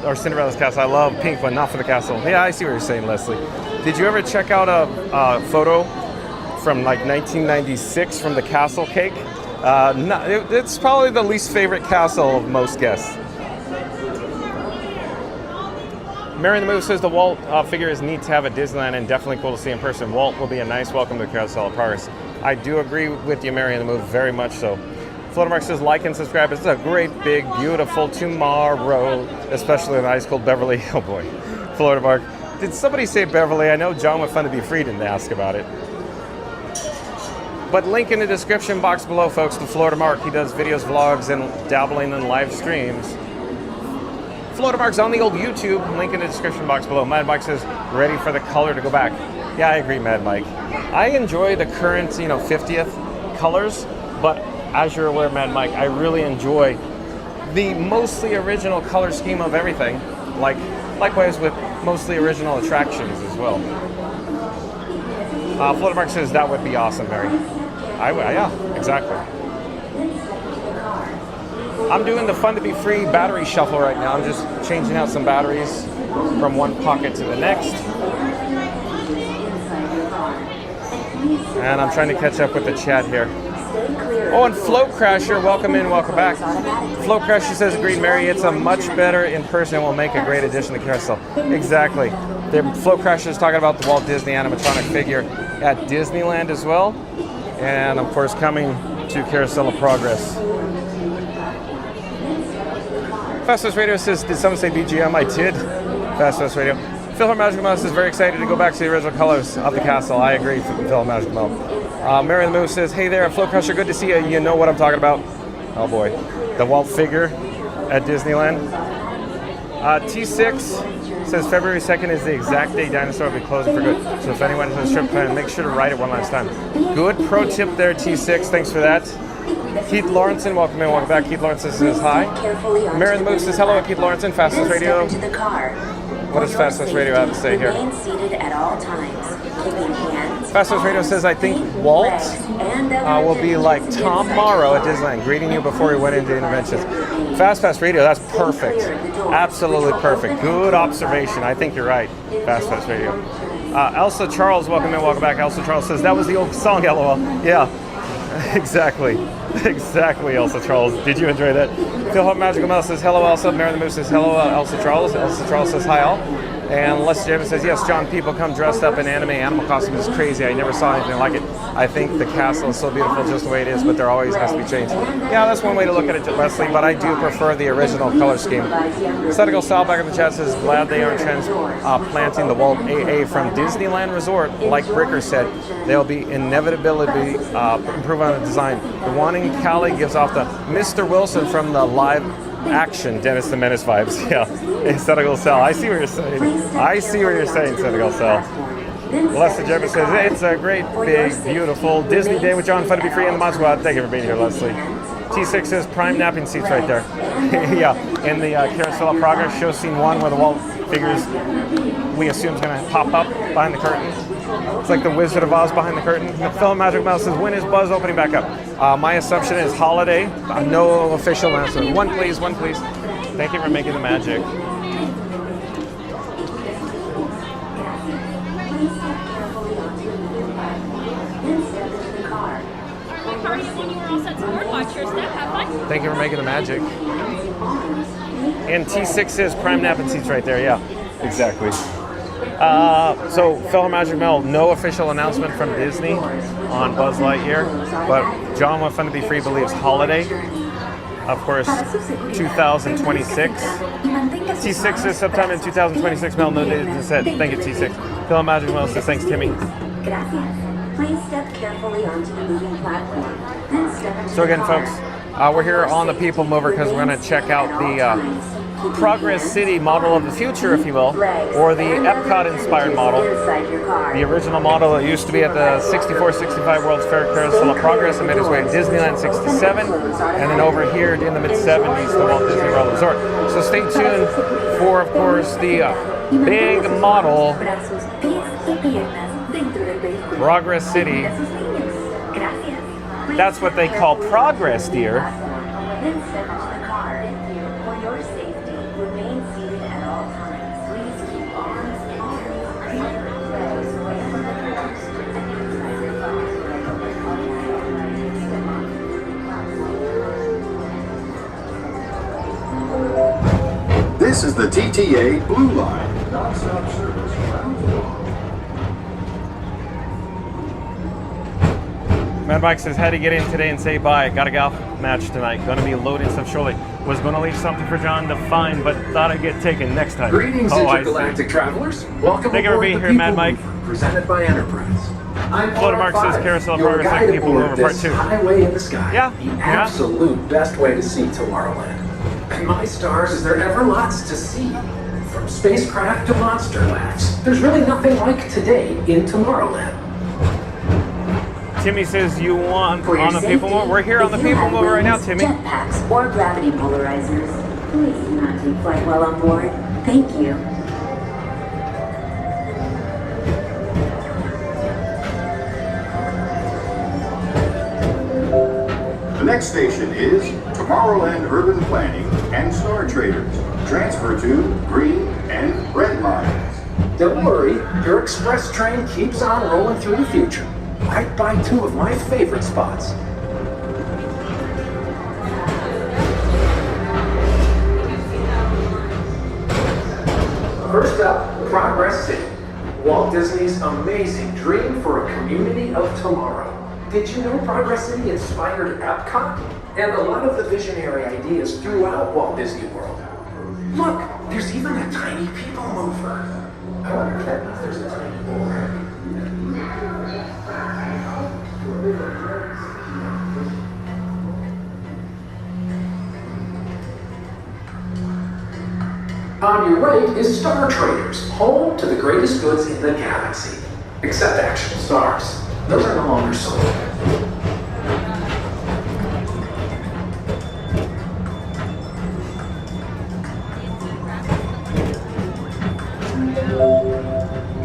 or Cinderella's castle. I love pink, but not for the castle. Yeah, I see what you're saying, Leslie. Did you ever check out a photo from like 1996 from the castle cake? It's probably the least favorite castle of most guests. Mary in the Move says the Walt figure is neat to have at Disneyland and definitely cool to see in person. Walt will be a nice welcome to the Carousel of Progress. I do agree with you, Mary in the Move, very much so. Floatermark says like and subscribe. It's a great, big, beautiful tomorrow, especially in ice cold Beverly. Oh boy, Floatermark. Did somebody say Beverly? I know John with Fun to Be Free didn't ask about it. But link in the description box below, folks, to Floatermark. He does videos, vlogs, and dabbling in live streams. Floatermark's on the old YouTube. Link in the description box below. Mad Mike says, ready for the color to go back. Yeah, I agree, Mad Mike. I enjoy the current, 50th colors, but as you're aware, Mad Mike, I really enjoy the mostly original color scheme of everything. Likewise with mostly original attractions as well. Floatermark says that would be awesome, Mary. Yeah, exactly. I'm doing the Fun to Be Free battery shuffle right now. I'm just changing out some batteries from one pocket to the next. And I'm trying to catch up with the chat here. Oh, and Float Crasher, welcome in, welcome back. Float Crasher says, agreed, Mary, it's a much better in person and will make a great addition to Carousel. Exactly. The Float Crasher is talking about the Walt Disney Animatronic figure at Disneyland as well. And of course, coming to Carousel of Progress. Fast West Radio says, did someone say BGM? I did. Fast West Radio. Phil Magic Mouse is very excited to go back to the original colors of the castle. I agree, Phil Magic Mouse. Mary the Moose says, hey there, Flow Crusher, good to see you. You know what I'm talking about. Oh boy. The Walt figure at Disneyland. T6 says February 2nd is the exact day Dinosaur will be closing for good. So if anyone has a trip plan, make sure to write it one last time. Good pro tip there, T6. Thanks for that. Keith Lawrenson, welcome in, welcome back. Keith Lawrenson says hi. Mary the Moose says hello, Keith Lawrenson, Fastest Radio. What does Fastest Radio have to say here? Fastest Radio says, I think Walt will be like Tom Morrow at Disneyland, greeting you before he went into interventions. Fast Radio, that's perfect. Absolutely perfect. Good observation. I think you're right, Fast Radio. Elsa Charles, welcome in, welcome back. Elsa Charles says, that was the old song, LOL. Yeah. Exactly, Elsa Charles. Did you enjoy that? Phil Hop Magical Mouse says hello, Elsa. Mary the Moose says hello, Elsa Charles. Elsa Charles says hi, all. And Les James says yes, John. People come dressed up in anime animal costumes. It's crazy. I never saw anything like it. I think the castle is so beautiful just the way it is, but there always has to be change. Yeah, that's one way to look at it, Leslie. But I do prefer the original color scheme. Statical Sal back in the chat says glad they aren't transplanting the Walt AA from Disneyland Resort, like Bricker said. They'll be inevitably improve on the design. The one in Cali gives off the Mr. Wilson from the live action Dennis the Menace vibes. Yeah, Statical Sal. I see what you're saying. Statical Sal. Leslie Jeffers says it's a great, big, beautiful Disney day with John. Fun to be free in the Mod Squad. Thank you for being here, Leslie. T6 says prime napping seats right there. Yeah, in the Carousel of Progress show scene 1 where the Walt figures we assume is going to pop up behind the curtain. It's like the Wizard of Oz behind the curtain. The Film Magic Mouse says, when is Buzz opening back up? My assumption is holiday. No official announcement. One please. Thank you for making the magic. Sure stuff. Have fun. Thank you for making the magic. And T6 is prime napping seats right there, yeah. Exactly. So, fellow Magic Mel, no official announcement from Disney on Buzz Lightyear, but John Want Fun to Be Free believes holiday, of course, 2026. T6 is sometime in 2026. Mel, no date is said. Thank you, T6. Fellow Magic Mel says thanks, Timmy. Please step carefully onto the moving platform. Then step into So again, the car. folks, we're here on the PeopleMover because we're going to check out the Progress City model of the future, if you will, or the Epcot-inspired model. The original model that used to be at the 64-65 World's Fair Carousel of Progress and made its way to Disneyland 67, and then over here in the mid-70s, the Walt Disney World Resort. So stay tuned for, of course, the big model Progress City. That's what they call Progress, dear. Then step into the car. For your safety, remain seated at all times. Please keep arms and legs away from the doors and This is the TTA Blue Line. Non-stop service around the clock. Mad Mike says, had to get in today and say bye. Got a golf match tonight. Gonna be loading stuff shortly. Was gonna leave something for John to find, but thought I'd get taken next time. Greetings, I see. intergalactic travelers. Welcome Thank you for aboard being the here, Mad Mike. PeopleMover, presented by Enterprise. I'm Florida Mark says R5, Carousel of your Progress, guide like PeopleMover aboard Part this 2. highway in the sky. Yeah, The yeah. absolute best way to see Tomorrowland. And my stars, is there ever lots to see? From spacecraft to monster labs. There's really nothing like today in Tomorrowland. Timmy says you want For your on the safety, PeopleMover. We're here on the if you have PeopleMover right now, wings, Timmy. Jetpacks or gravity polarizers. Please do not take flight while on board. Thank you. The next station is Tomorrowland Urban Planning and Star Traders. Transfer to green and red lines. Don't worry, your express train keeps on rolling through the future. Right by two of my favorite spots. First up, Progress City. Walt Disney's amazing dream for a community of tomorrow. Did you know Progress City inspired Epcot? And a lot of the visionary ideas throughout Walt Disney World. Look, there's even a tiny PeopleMover. I wonder if that means there's a tiny board. On your right is Star Traders, home to the greatest goods in the galaxy. Except actual stars. Those are no longer sold.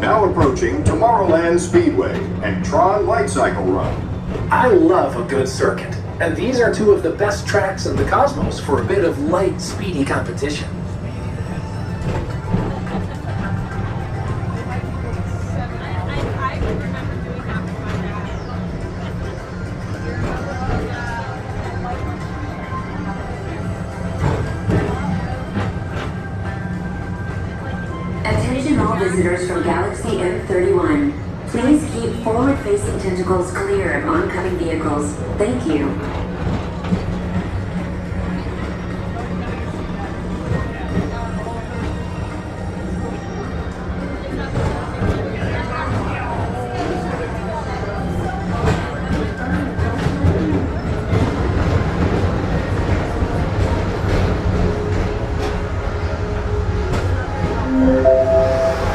Now approaching Tomorrowland Speedway and Tron Light Cycle Run. I love a good circuit, and these are two of the best tracks in the cosmos for a bit of light, speedy competition. Attention all visitors from Galaxy M31. Please keep forward-facing tentacles clear of oncoming vehicles. Thank you.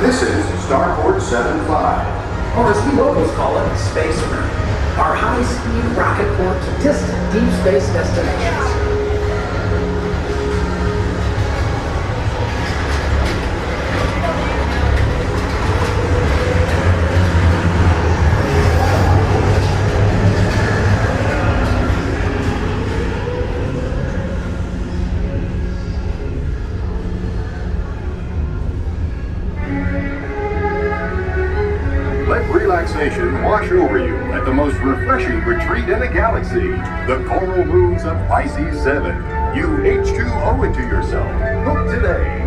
This is Starport 75. Or as we locals call it, Space Room. Our high-speed rocket port to distant deep space destinations. relaxation wash over you at the most refreshing retreat in the galaxy, the Coral Moons of Pisces 7. You H2O it to yourself. Book today.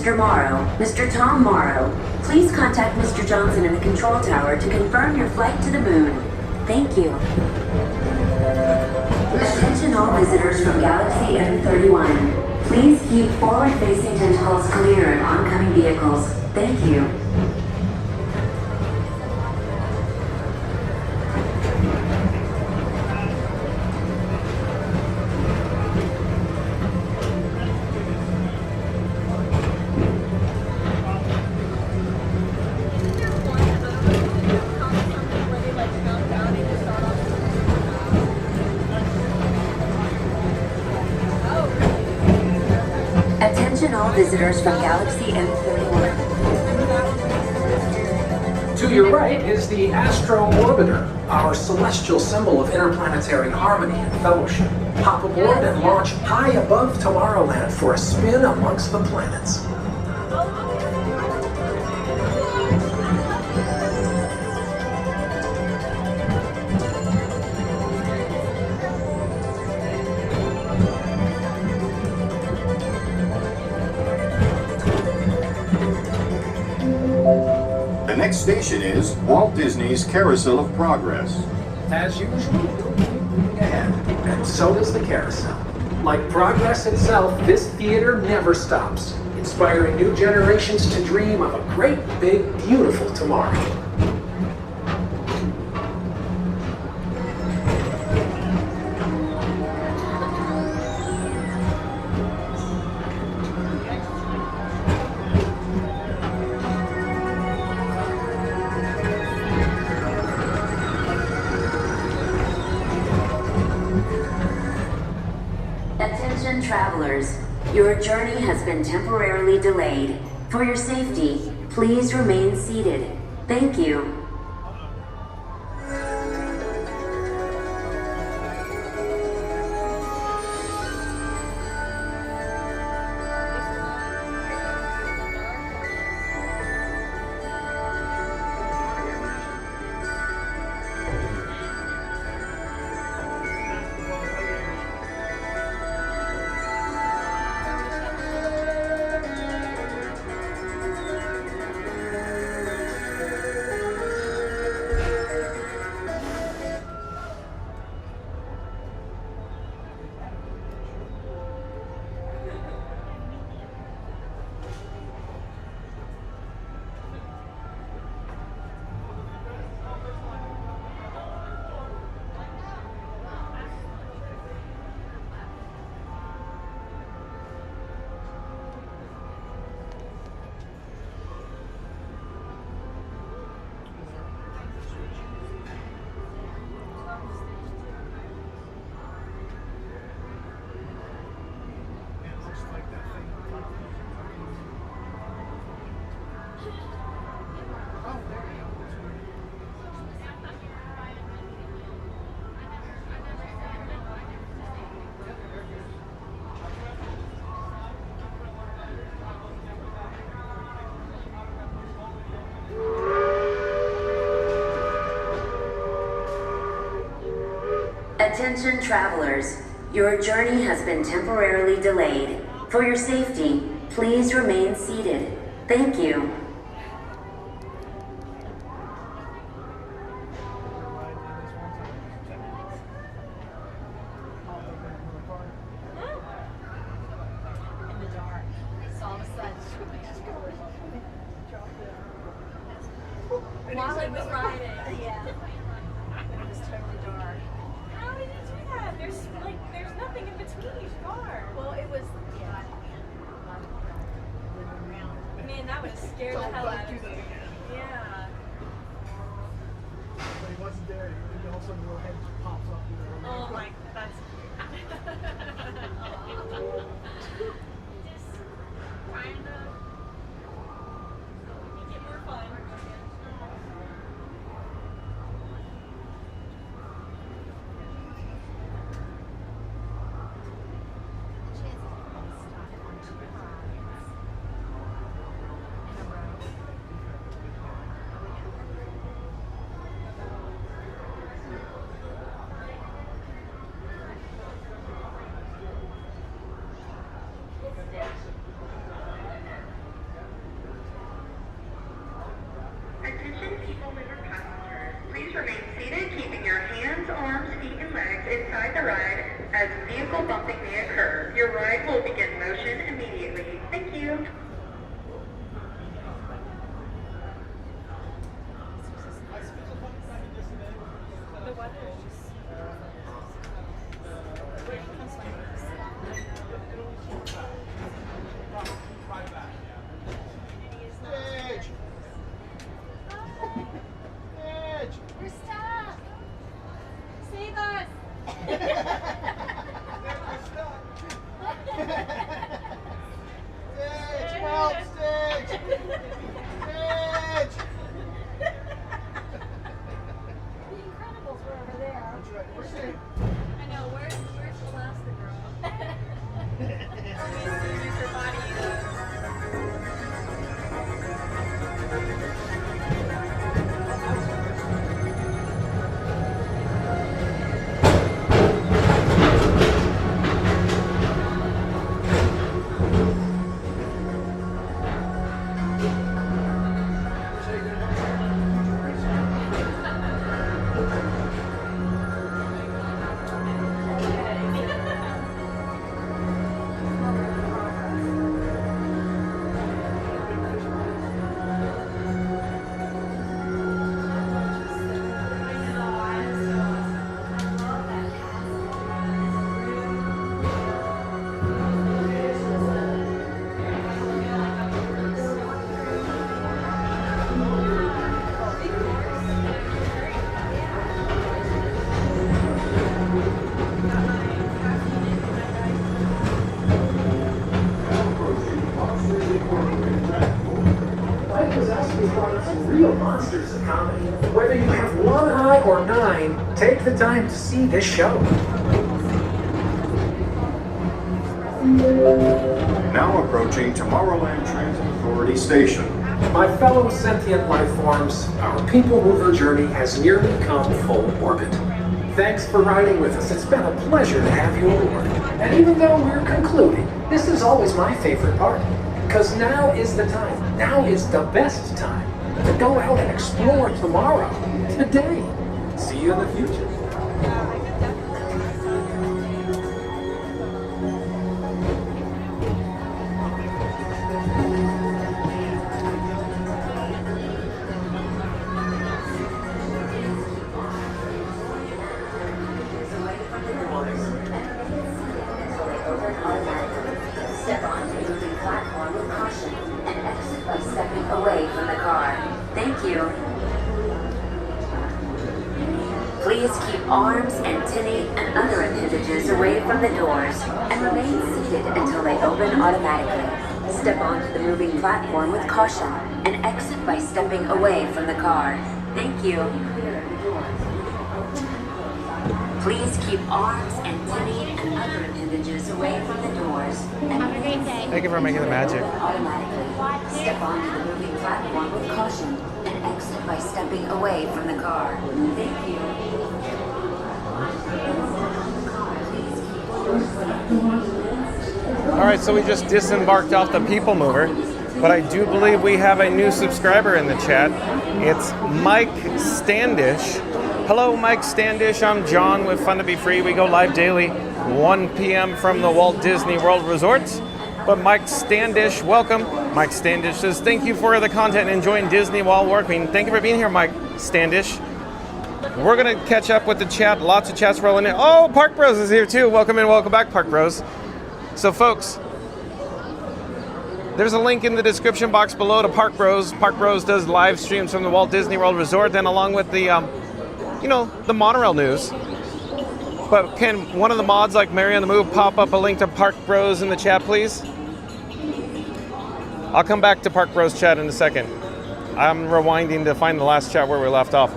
Mr. Morrow, Mr. Tom Morrow, please contact Mr. Johnson in the control tower to confirm your flight to the moon. Thank you. Attention all visitors from Galaxy M31. Please keep forward-facing tentacles clear of oncoming vehicles. Thank you. Attention all visitors from Galaxy M31. To your right is the Astro Orbiter, our celestial symbol of interplanetary harmony and fellowship. Hop aboard and launch high above Tomorrowland for a spin amongst the planets. The next station is Walt Disney's Carousel of Progress. As usual, moving ahead, and so does the carousel. Like progress itself, this theater never stops, inspiring new generations to dream of a great, big, beautiful tomorrow. Attention travelers, your journey has been temporarily delayed. For your safety, please remain seated. Thank you. Attention travelers, your journey has been temporarily delayed. For your safety, please remain seated. Thank you. While it was riding. Yeah. It was totally dark. How did you do that? There's nothing in between each car. Well, it was, yeah. Man, that would have scared the hell out of me. Yeah. But he wasn't there. And all of a sudden, the little head just pops up. Oh my, that's just trying to make it more fun. Attention PeopleMover passengers, please remain seated, keeping your hands, arms, feet, and legs inside the ride as vehicle bumping may occur. Your ride will begin motion immediately. Thank you. The weather is just Edge! Edge! We're stuck. Save us. Edge! Help! Edge! Edge! The Incredibles were over there. That's right. We're safe. I know. Where's Elastigirl? Use her body. Life was actually brought some real monsters of comedy. Whether you have one eye or nine, take the time to see this show. Now approaching Tomorrowland Transit Authority Station. My fellow sentient life forms, our PeopleMover journey has nearly come full orbit. Thanks for riding with us. It's been a pleasure to have you aboard. And even though we're concluding, this is always my favorite part. Because now is the time, now is the best time to go out and explore tomorrow, today. See you in the future. Step onto the moving platform with caution and exit by stepping away from the car. Thank you. Please keep arms, antennae, and other appendages away from the doors and remain seated until they open automatically. Step onto the moving platform with caution and exit by stepping away from the car. Thank you. Please keep arms, antennae, and other appendages away from the doors. Have a great day. Thank you for making the magic. Automatically. Step onto the moving platform with caution and exit by stepping away from the car. Thank you. All right, so we just disembarked off the PeopleMover, but I do believe we have a new subscriber in the chat. It's Mike Standish. Hello, Mike Standish. I'm John with Fun to Be Free. We go live daily, 1 p.m. from the Walt Disney World Resorts. But Mike Standish, welcome. Mike Standish says, thank you for the content and enjoying Disney while working. Thank you for being here, Mike Standish. We're going to catch up with the chat. Lots of chats rolling in. Oh, Park Bros is here too. Welcome in, welcome back, Park Bros. So, folks, there's a link in the description box below to Park Bros. Park Bros does live streams from the Walt Disney World Resort, and along with the, the Monorail news. But can one of the mods, like Mary on the Move, pop up a link to Park Bros in the chat, please? I'll come back to Park Bros chat in a second. I'm rewinding to find the last chat where we left off.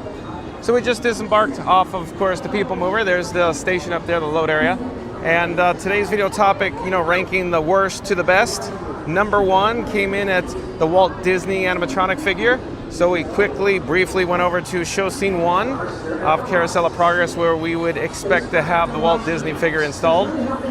So we just disembarked off, of course, the PeopleMover. There's the station up there, the load area. And today's video topic, ranking the worst to the best. Number 1 came in at the Walt Disney Animatronic figure. So we briefly went over to show scene 1 of Carousel of Progress, where we would expect to have the Walt Disney figure installed.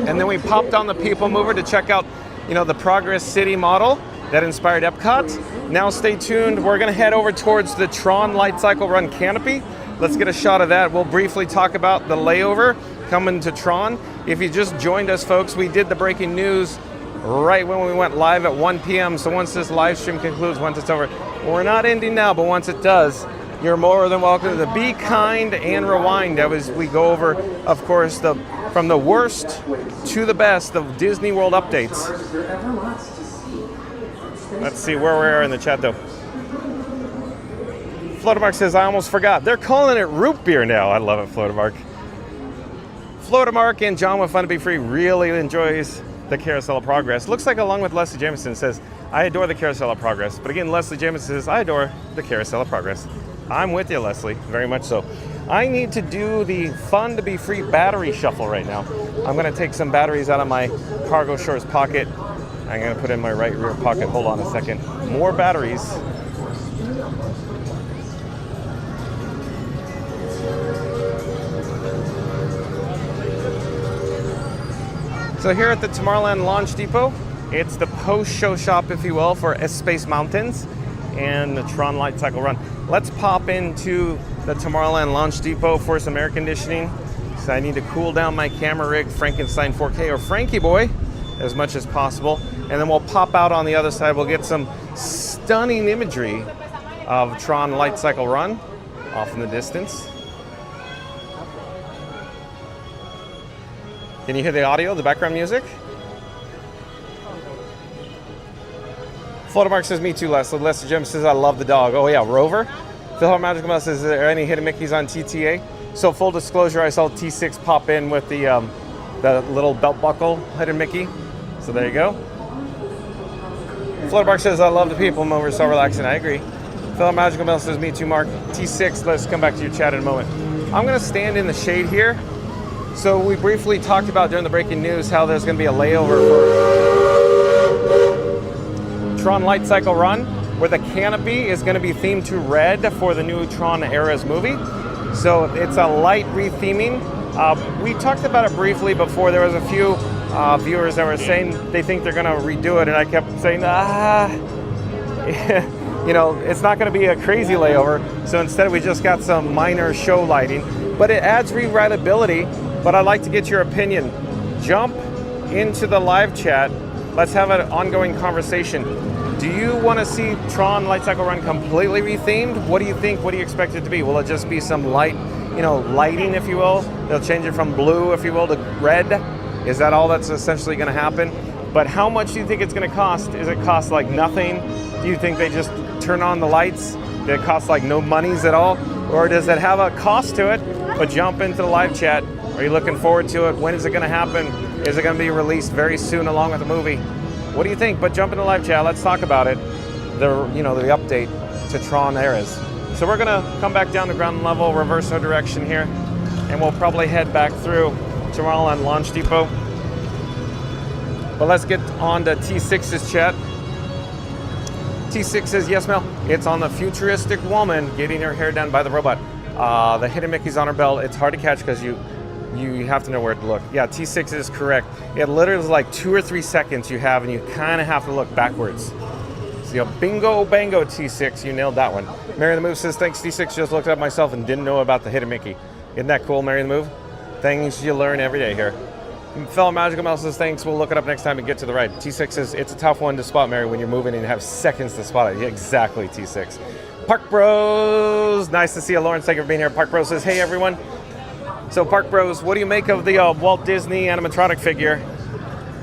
And then we popped on the PeopleMover to check out, the Progress City model that inspired Epcot. Now stay tuned. We're going to head over towards the Tron Light Cycle Run canopy. Let's get a shot of that. We'll briefly talk about the layover coming to Tron. If you just joined us, folks, we did the breaking news right when we went live at 1 p.m. So once this live stream concludes, once it's over, we're not ending now, but once it does, you're more than welcome to be kind and rewind as we go over, of course, from the worst to the best of Disney World updates. Let's see where we are in the chat, though. Floatermark says, I almost forgot. They're calling it root beer now. I love it, Floatermark. Floatermark and John with Fun to Be Free really enjoys the Carousel of Progress. Looks like, along with Leslie Jameson, says, I adore the Carousel of Progress. But again, Leslie Jameson says, I adore the Carousel of Progress. I'm with you, Leslie, very much so. I need to do the Fun to Be Free battery shuffle right now. I'm going to take some batteries out of my cargo shorts pocket. I'm going to put in my right rear pocket. Hold on a second. More batteries. So here at the Tomorrowland Launch Depot, it's the post-show shop, if you will, for Space Mountains and the Tron Light Cycle Run. Let's pop into the Tomorrowland Launch Depot for some air conditioning. So I need to cool down my camera rig, Frankenstein 4K or Frankie Boy, as much as possible. And then we'll pop out on the other side. We'll get some stunning imagery of Tron Light Cycle Run off in the distance. Can you hear the audio, the background music? Floatermark says, me too, Leslie. Leslie Jim says, I love the dog. Oh yeah, Rover. Philhar Magical Mouse says, is there any hidden Mickeys on TTA? So full disclosure, I saw T6 pop in with the little belt buckle hidden Mickey. So there you go. Floatermark says, I love the PeopleMover, so relaxing. I agree. Philhar Magical Mouse says, me too, Mark. T6, let's come back to your chat in a moment. I'm gonna stand in the shade here. So we briefly talked about during the breaking news how there's going to be a layover for Tron Light Cycle Run, where the canopy is going to be themed to red for the new Tron Eras movie. So it's a light retheming. We talked about it briefly before. There was a few viewers that were saying they think they're going to redo it, and I kept saying, it's not going to be a crazy layover. So instead we just got some minor show lighting, but it adds rewritability. But I'd like to get your opinion. Jump into the live chat. Let's have an ongoing conversation. Do you want to see Tron Light Cycle Run completely rethemed? What do you think? What do you expect it to be? Will it just be some light, lighting, if you will? They'll change it from blue, if you will, to red. Is that all that's essentially going to happen? But how much do you think it's going to cost? Is it cost like nothing? Do you think they just turn on the lights? Did it cost like no monies at all? Or does it have a cost to it? But jump into the live chat. Are you looking forward to it? When is it going to happen? Is it going to be released very soon along with the movie? What do you think? But jump into the live chat. Let's talk about it. The update to Tron Eras. So we're going to come back down to ground level, reverse our direction here, and we'll probably head back through Tomorrowland Launch Depot. But let's get on to T6's chat. T6 says, yes, Mel, it's on the futuristic woman getting her hair done by the robot. The hidden Mickey's on her belt. It's hard to catch because you you have to know where to look. Yeah, T6 is correct. It literally is like 2 or 3 seconds you have, and you kind of have to look backwards. So bingo, bango, T6, you nailed that one. Mary the Move says, thanks, T6, just looked it up myself and didn't know about the hidden Mickey. Isn't that cool, Mary the Move? Things you learn every day here. Fellow Magical Mouse says, thanks, we'll look it up next time and get to the ride. T6 says, it's a tough one to spot, Mary, when you're moving and have seconds to spot it. Yeah, exactly, T6. Park Bros, nice to see you, Lawrence. Thank you for being here. Park Bros says, hey, everyone. So, Park Bros, what do you make of the Walt Disney Animatronic figure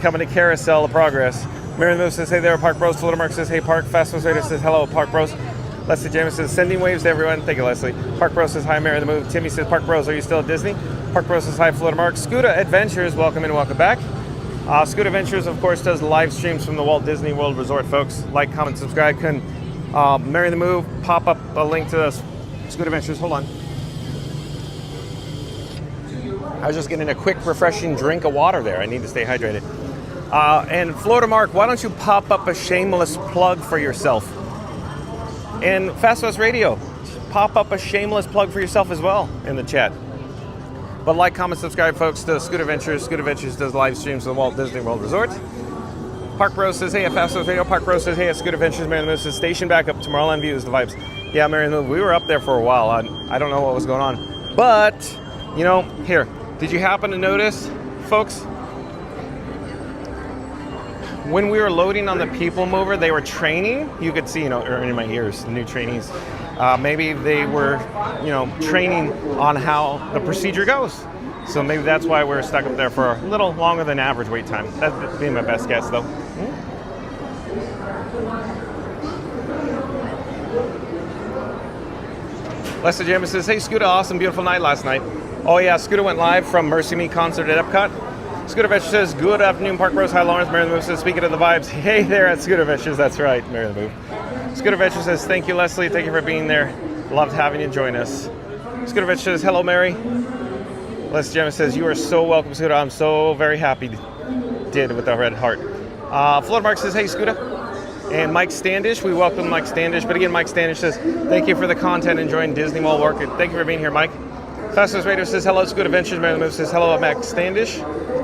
coming to Carousel of Progress? Mary the Move says, hey there, Park Bros. Florida Mark says, hey, Park. Fastest Raider says, hello, Park Bros. Leslie James says, sending waves to everyone. Thank you, Leslie. Park Bros says, hi, Mary the Move. Timmy says, Park Bros, are you still at Disney? Park Bros says, hi, Florida Mark. Scooter Adventures, welcome in, welcome back. Scooter Adventures, of course, does live streams from the Walt Disney World Resort, folks. Like, comment, subscribe. Can Mary the Move pop up a link to Scooter Adventures? Hold on. I was just getting a quick, refreshing drink of water there. I need to stay hydrated. And Florida Mark, why don't you pop up a shameless plug for yourself? And Fast West Radio, pop up a shameless plug for yourself as well in the chat. But like, comment, subscribe, folks, to Scooter Adventures. Scooter Adventures does live streams to the Walt Disney World Resort. Park Bros says, hey, at Fast West Radio. Park Bros says, hey, at Scooter Adventures. Mary the Move says, station back up. Tomorrowland views, the vibes. Yeah, Mary the Move, we were up there for a while. I don't know what was going on. But, you know, here, did you happen to notice, folks? When we were loading on the PeopleMover, they were training. You could see, you know, in my ears, the new trainees. Maybe they were, you know, training on how the procedure goes. So maybe that's why we're stuck up there for a little longer than average wait time. That'd be my best guess, though. Lester James says, hey, Scooter, awesome, beautiful night last night. Oh, yeah, Scooter went live from Mercy Me concert at Epcot. Scooter Ventures says, good afternoon, Park Bros. Hi, Lawrence. Mary the Move says, speaking of the vibes, hey there at Scooter Ventures. That's right, Mary the Move. Scooter Ventures says, thank you, Leslie. Thank you for being there. Loved having you join us. Scooter Ventures says, hello, Mary. Les Gemma says, you are so welcome, Scooter. I'm so very happy did with the red heart. Florida Mark says, hey, Scooter. And Mike Standish, we welcome Mike Standish. But again, Mike Standish says, thank you for the content, enjoying Disney while working. Thank you for being here, Mike. Fastest Radio says, hello, Scooter Adventures. Mary the Move says, hello, Mike Standish.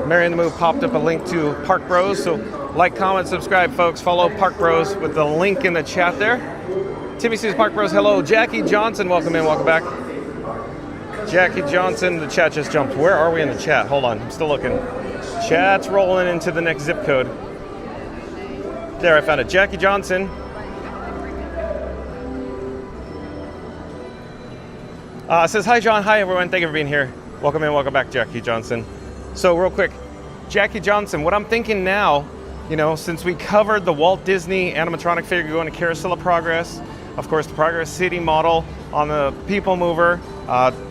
Mary the Move popped up a link to Park Bros. So like, comment, subscribe, folks. Follow Park Bros with the link in the chat there. Timmy says, Park Bros, hello. Jackie Johnson, welcome in, welcome back. Jackie Johnson, the chat just jumped. Where are we in the chat? Hold on, I'm still looking. Chat's rolling into the next zip code. There, I found it. Jackie Johnson. Says, hi, John. Hi, everyone. Thank you for being here. Welcome in, welcome back, Jackie Johnson. So real quick, Jackie Johnson, what I'm thinking now, you know, since we covered the Walt Disney Animatronic figure going to Carousel of Progress, of course, the Progress City model on the PeopleMover,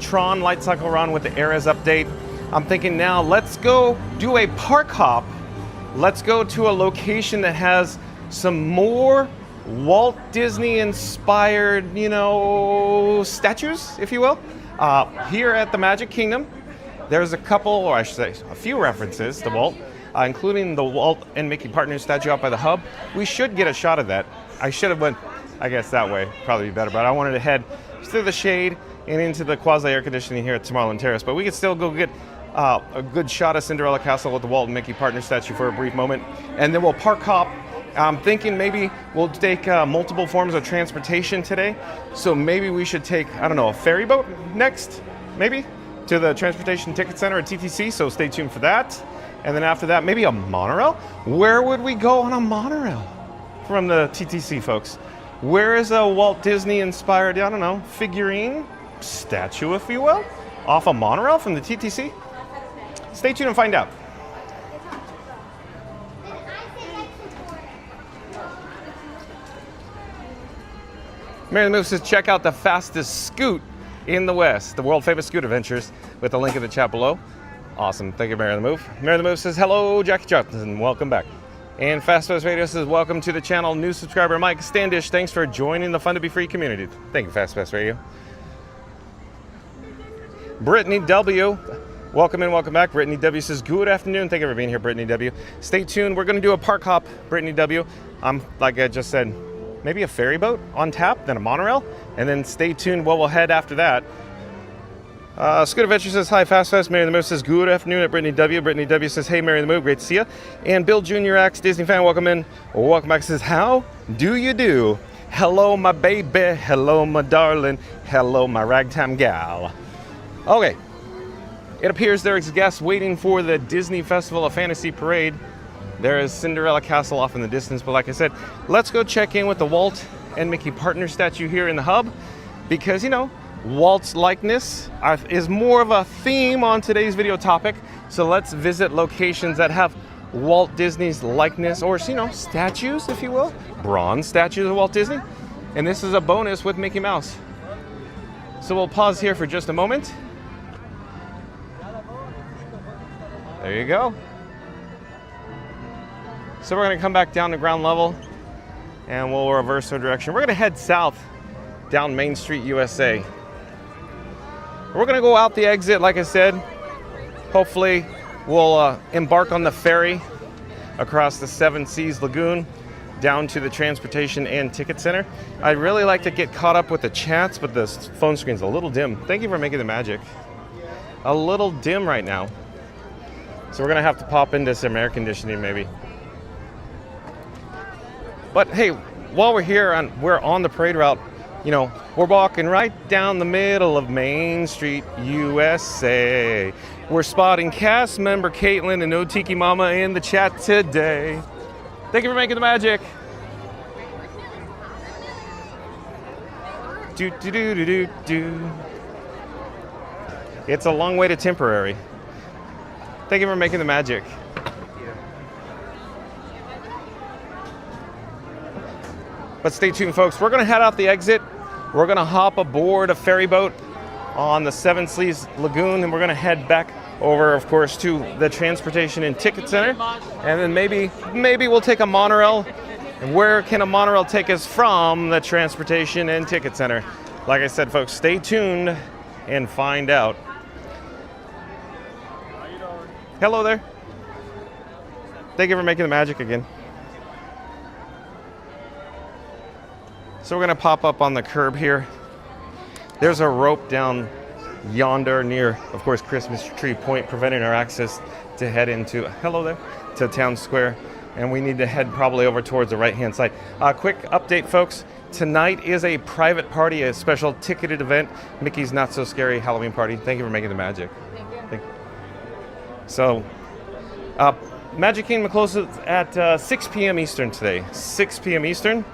Tron Light Cycle Run with the Eras update. I'm thinking now, let's go do a park hop. Let's go to a location that has some more Walt Disney inspired, you know, statues, if you will. Here at the Magic Kingdom, there's a couple, or I should say, a few references to Walt, including the Walt and Mickey Partners statue out by the hub. We should get a shot of that. I should have went, I guess, that way, probably be better, but I wanted to head through the shade and into the quasi-air conditioning here at Tomorrowland Terrace. But we could still go get a good shot of Cinderella Castle with the Walt and Mickey Partners statue for a brief moment, and then we'll park hop. I'm thinking maybe we'll take multiple forms of transportation today, so maybe we should take, I don't know, a ferry boat next, maybe, to the Transportation Ticket Center at TTC, so stay tuned for that. And then after that, maybe a monorail? Where would we go on a monorail from the TTC, folks? Where is a Walt Disney inspired, I don't know, figurine, statue, if you will, off a monorail from the TTC? Stay tuned and find out. Mary the Move says, check out the fastest scoot in the West, the world famous Scoot Adventures, with the link in the chat below. Awesome, thank you, Mary the Move. Mary the Move says, hello, Jackie Johnson, welcome back. And Fast West Radio says, welcome to the channel, new subscriber Mike Standish. Thanks for joining the Fun to Be Free community. Thank you, Fast West Radio. Brittany W, welcome in, welcome back. Brittany W says, good afternoon. Thank you for being here, Brittany W. Stay tuned, we're gonna do a park hop, Brittany W. Like I just said, maybe a ferry boat on tap, then a monorail, and then stay tuned where we'll head after that. Scooter Adventure says, hi, Fast. Mary the Move says, good afternoon at Brittany W. Brittany W. says, hey, Mary the Move, great to see you. And Bill Jr. X, Disney fan, welcome in. Welcome back, says, how do you do? Hello, my baby. Hello, my darling. Hello, my ragtime gal. Okay. It appears there is guests waiting for the Disney Festival of Fantasy Parade. There is Cinderella Castle off in the distance, but like I said, let's go check in with the Walt and Mickey partner statue here in the hub, because, you know, Walt's likeness is more of a theme on today's video topic. So let's visit locations that have Walt Disney's likeness, or, you know, statues, if you will, bronze statues of Walt Disney. And this is a bonus with Mickey Mouse. So we'll pause here for just a moment. There you go. So we're going to come back down to ground level and we'll reverse our direction. We're going to head south down Main Street, USA. We're going to go out the exit, like I said. Hopefully we'll embark on the ferry across the Seven Seas Lagoon down to the Transportation and Ticket Center. I'd really like to get caught up with the chats, but the phone screen's a little dim. Thank you for making the magic. A little dim right now. So we're going to have to pop into some air conditioning maybe. But hey, while we're here, we're on the parade route, you know, we're walking right down the middle of Main Street, USA. We're spotting cast member Caitlin and Otiki Mama in the chat today. Thank you for making the magic. Do, do, do, do, do, do. It's a long way to temporary. Thank you for making the magic. But stay tuned, folks. We're going to head out the exit. We're going to hop aboard a ferry boat on the Seven Seas Lagoon, and we're going to head back over, of course, to the Transportation and Ticket Center. And then maybe we'll take a monorail. And where can a monorail take us from the Transportation and Ticket Center? Like I said, folks, stay tuned and find out. Hello there. Thank you for making the magic again. So we're going to pop up on the curb here. There's a rope down yonder near, of course, Christmas Tree Point, preventing our access to head into, hello there, to Town Square. And we need to head probably over towards the right-hand side. Quick update, folks. Tonight is a private party, a special ticketed event, Mickey's Not So Scary Halloween Party. Thank you for making the magic. Thank you. So, Magic Kingdom closes at 6 p.m. Eastern today. 6 p.m. Eastern.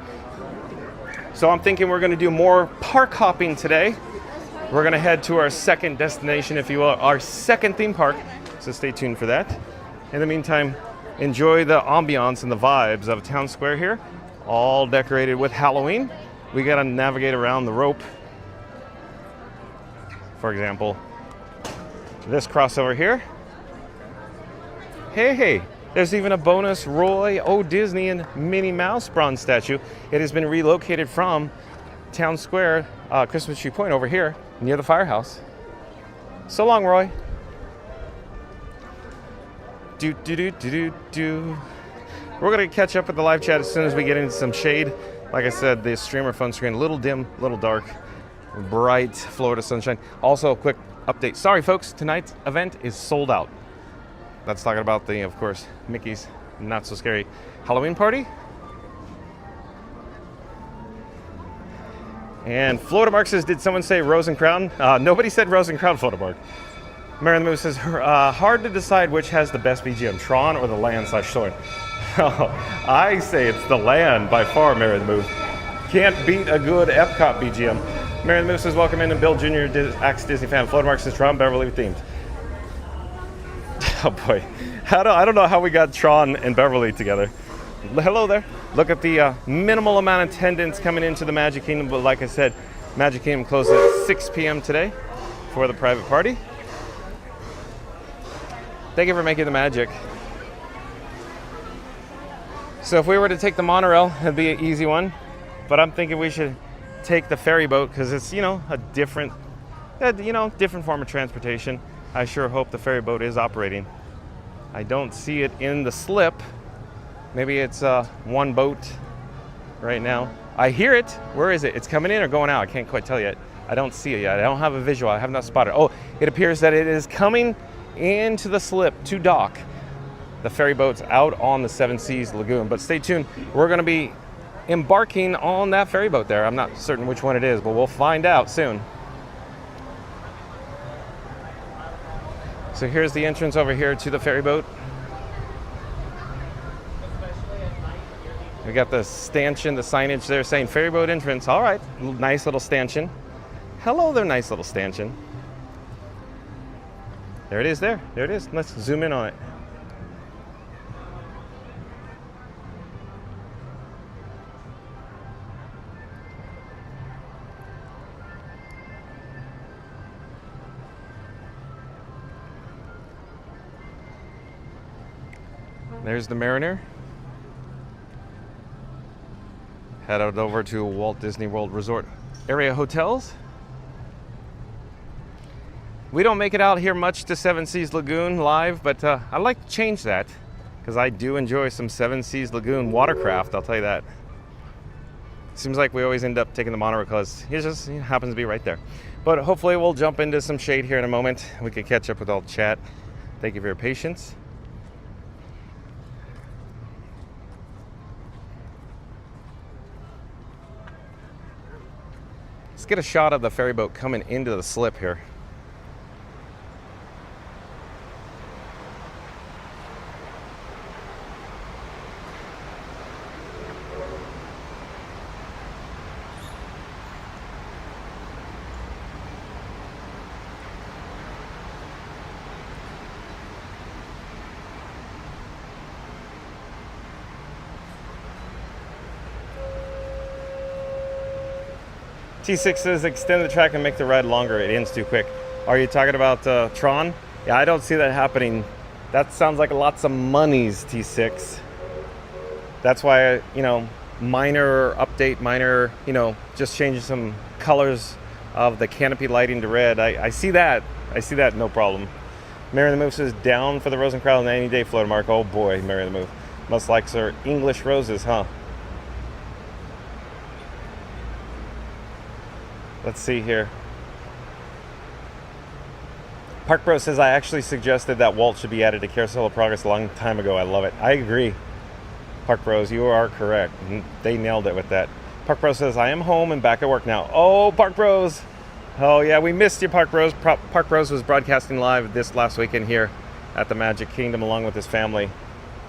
So I'm thinking we're going to do more park hopping today. We're going to head to our second destination, if you will, our second theme park. So stay tuned for that. In the meantime, enjoy the ambiance and the vibes of Town Square here, all decorated with Halloween. We got to navigate around the rope. For example, this crossover here. Hey, there's even a bonus Roy O. Disney and Minnie Mouse bronze statue. It has been relocated from Town Square, Christmas Tree Point over here, near the firehouse. So long, Roy. We're gonna catch up with the live chat as soon as we get into some shade. Like I said, the streamer phone screen, a little dim, a little dark, bright Florida sunshine. Also, a quick update. Sorry, folks, tonight's event is sold out. That's talking about the, of course, Mickey's Not So Scary Halloween Party. And Florida Mark says, did someone say Rose and Crown? Nobody said Rose and Crown, Florida Mark. Mary the Moose says, hard to decide which has the best BGM, Tron or the Land / Soarin'. I say it's the Land by far, Mary the Moose. Can't beat a good Epcot BGM. Mary the Moose says, welcome in, and Bill Jr. Axe Disney fan. Florida Mark says, Tron Beverly themed. Oh boy, I don't know how we got Tron and Beverly together. Hello there. Look at the minimal amount of attendance coming into the Magic Kingdom, but like I said, Magic Kingdom closes at 6 p.m. today for the private party. Thank you for making the magic. So if we were to take the monorail, it'd be an easy one, but I'm thinking we should take the ferry boat because it's, you know, a different form of transportation. I sure hope the ferry boat is operating. I don't see it in the slip. Maybe it's one boat right now. I hear it. Where is it? It's coming in or going out? I can't quite tell yet. I don't see it yet. I don't have a visual. I have not spotted it. Oh, it appears that it is coming into the slip to dock. The ferry boat's out on the Seven Seas Lagoon. But stay tuned. We're going to be embarking on that ferry boat there. I'm not certain which one it is, but we'll find out soon. So here's the entrance over here to the ferry boat. We got the stanchion, the signage there saying ferry boat entrance. All right, nice little stanchion. Hello there, nice little stanchion. There it is there. There it is. Let's zoom in on it. There's the Mariner. Headed over to Walt Disney World Resort area hotels. We don't make it out here much to Seven Seas Lagoon live, but I'd like to change that because I do enjoy some Seven Seas Lagoon watercraft, I'll tell you that. Seems like we always end up taking the monorail because it just happens to be right there. But hopefully we'll jump into some shade here in a moment. We can catch up with all the chat. Thank you for your patience. Let's get a shot of the ferry boat coming into the slip here. T6 says extend the track and make the ride longer. It ends too quick. Are you talking about Tron? Yeah, I don't see that happening. That sounds like lots of monies, T6. That's why, minor update, just changing some colors of the canopy lighting to red. I see that. I see that, no problem. Mary the Move says down for the Rose and Crown 90-day float mark. Oh boy, Mary the Move. Must like her English roses, huh? Let's see here. Park Bro says, I actually suggested that Walt should be added to Carousel of Progress a long time ago. I love it. I agree. Park Bros, you are correct. They nailed it with that. Park Bro says, I am home and back at work now. Oh, Park Bros. Oh, yeah, we missed you, Park Bros. Park Bros was broadcasting live this last weekend here at the Magic Kingdom along with his family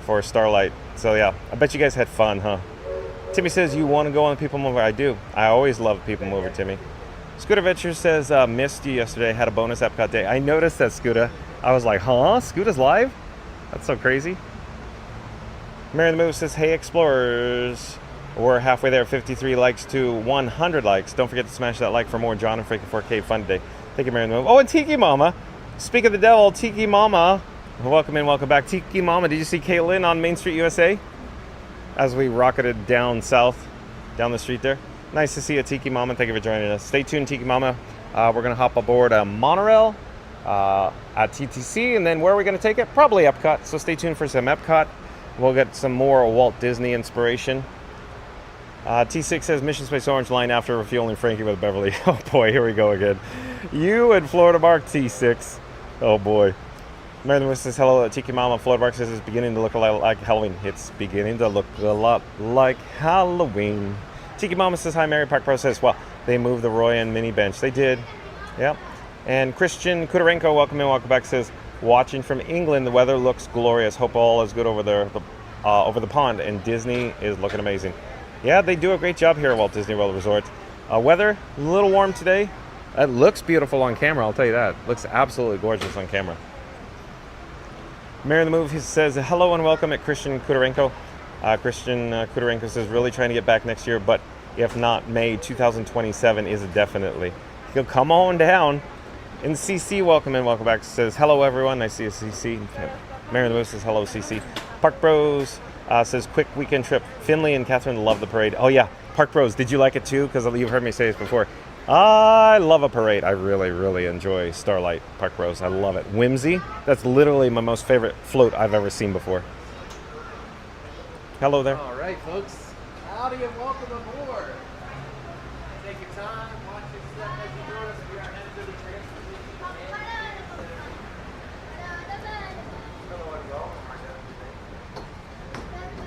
for Starlight. So, yeah, I bet you guys had fun, huh? Timmy says, you want to go on the PeopleMover? I do. I always love PeopleMover, Timmy. Scooter Venture says, missed you yesterday, had a bonus Epcot day. I noticed that, Scooter. I was like, huh? Scooter's live? That's so crazy. Mary the Move says, hey, Explorers. We're halfway there, 53 likes to 100 likes. Don't forget to smash that like for more John and Frankie 4K fun today. Thank you, Mary the Move. Oh, and Tiki Mama. Speak of the devil, Tiki Mama. Welcome in, welcome back. Tiki Mama, did you see Caitlin on Main Street, USA? As we rocketed down south, down the street there. Nice to see you, Tiki Mama. Thank you for joining us. Stay tuned, Tiki Mama. We're going to hop aboard a monorail at TTC, and then where are we going to take it? Probably Epcot. So stay tuned for some Epcot. We'll get some more Walt Disney inspiration. T6 says Mission Space Orange line after refueling Frankie with Beverly. Oh boy, here we go again. You and Florida Mark T6. Oh boy. Mary the Moose says hello. Tiki Mama. Florida Mark says it's beginning to look a lot like Halloween. It's beginning to look a lot like Halloween. Tiki Mama says, hi, Mary. Park Pro says, well, they moved the Roy and mini bench. They did. Yep. And Christian Kudarenko, welcome in, welcome back, says, watching from England, the weather looks glorious. Hope all is good over there, over the pond, and Disney is looking amazing. Yeah, they do a great job here at Walt Disney World Resort. Weather, a little warm today. It looks beautiful on camera, I'll tell you that. Looks absolutely gorgeous on camera. Mary the Move says, hello and welcome at Christian Kudarenko. Christian Kudarenko says, really trying to get back next year, but if not, May 2027 is a definitely. He'll come on down. And CC, welcome in, welcome back, says, hello everyone. I see a CC. Mary the Moose says, hello CC. Park Bros says, quick weekend trip. Finley and Catherine love the parade. Oh yeah, Park Bros, did you like it too? Because you've heard me say this before. I love a parade. I really, really enjoy Starlight Park Bros. I love it. Whimsy, that's literally my most favorite float I've ever seen before. Hello there. All right, folks. Howdy and welcome aboard.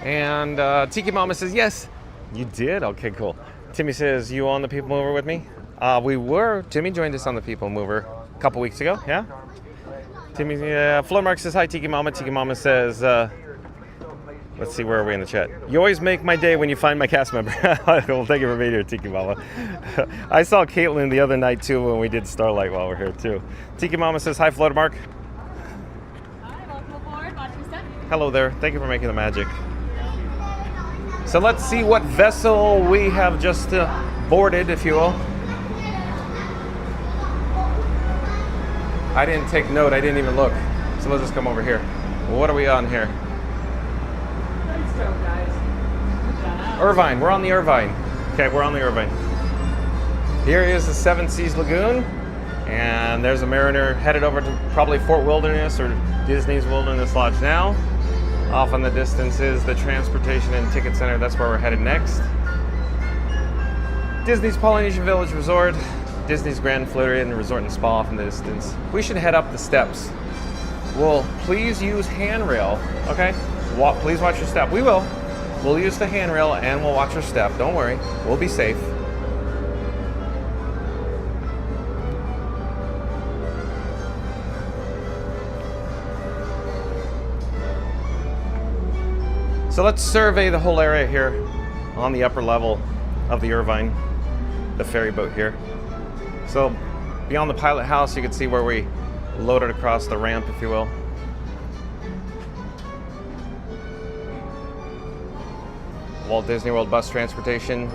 And Tiki Mama says, yes, you did? Okay, cool. Timmy says, you on the People Mover with me? We were. Timmy joined us on the People Mover a couple weeks ago, yeah? Timmy, Flo Mark says, hi, Tiki Mama. Tiki Mama says, let's see, where are we in the chat? You always make my day when you find my cast member. Well, thank you for being here, Tiki Mama. I saw Caitlin the other night, too, when we did Starlight while we're here, too. Tiki Mama says, hi, Flo Mark. Hi, welcome aboard. Watch your step. Hello there. Thank you for making the magic. So let's see what vessel we have just boarded, if you will. I didn't take note. I didn't even look. So let's just come over here. What are we on here? Let's go, guys. Irvine. We're on the Irvine. Okay, we're on the Irvine. Here is the Seven Seas Lagoon. And there's a mariner headed over to probably Fort Wilderness or Disney's Wilderness Lodge now. Off in the distance is the Transportation and Ticket Center. That's where we're headed next. Disney's Polynesian Village Resort. Disney's Grand Floridian Resort and Spa off in the distance. We should head up the steps. Well, please use handrail, okay? Please watch your step. We will. We'll use the handrail and we'll watch our step. Don't worry. We'll be safe. So let's survey the whole area here on the upper level of the Irvine, the ferry boat here. So beyond the pilot house, you can see where we loaded across the ramp, if you will. Walt Disney World bus transportation.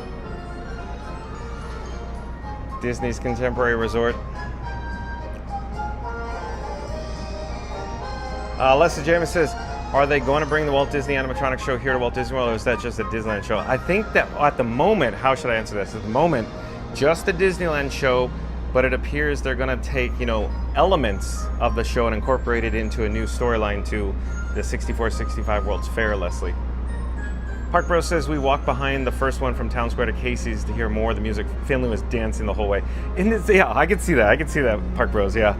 Disney's Contemporary Resort. Leslie James says, are they going to bring the Walt Disney Animatronic show here to Walt Disney World, or is that just a Disneyland show? I think that at the moment, how should I answer this? At the moment, just a Disneyland show, but it appears they're going to take, elements of the show and incorporate it into a new storyline to the 64-65 World's Fair, Leslie. Park Bros says we walked behind the first one from Town Square to Casey's to hear more of the music. Finley was dancing the whole way. Yeah, I can see that. I can see that, Park Bros, yeah.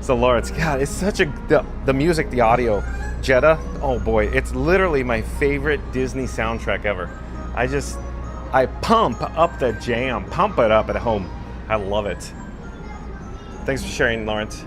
So Lawrence, God, it's such the music, the audio. Jeddah, oh boy, it's literally my favorite Disney soundtrack ever. I pump up the jam, pump it up at home. I love it. Thanks for sharing, Lawrence.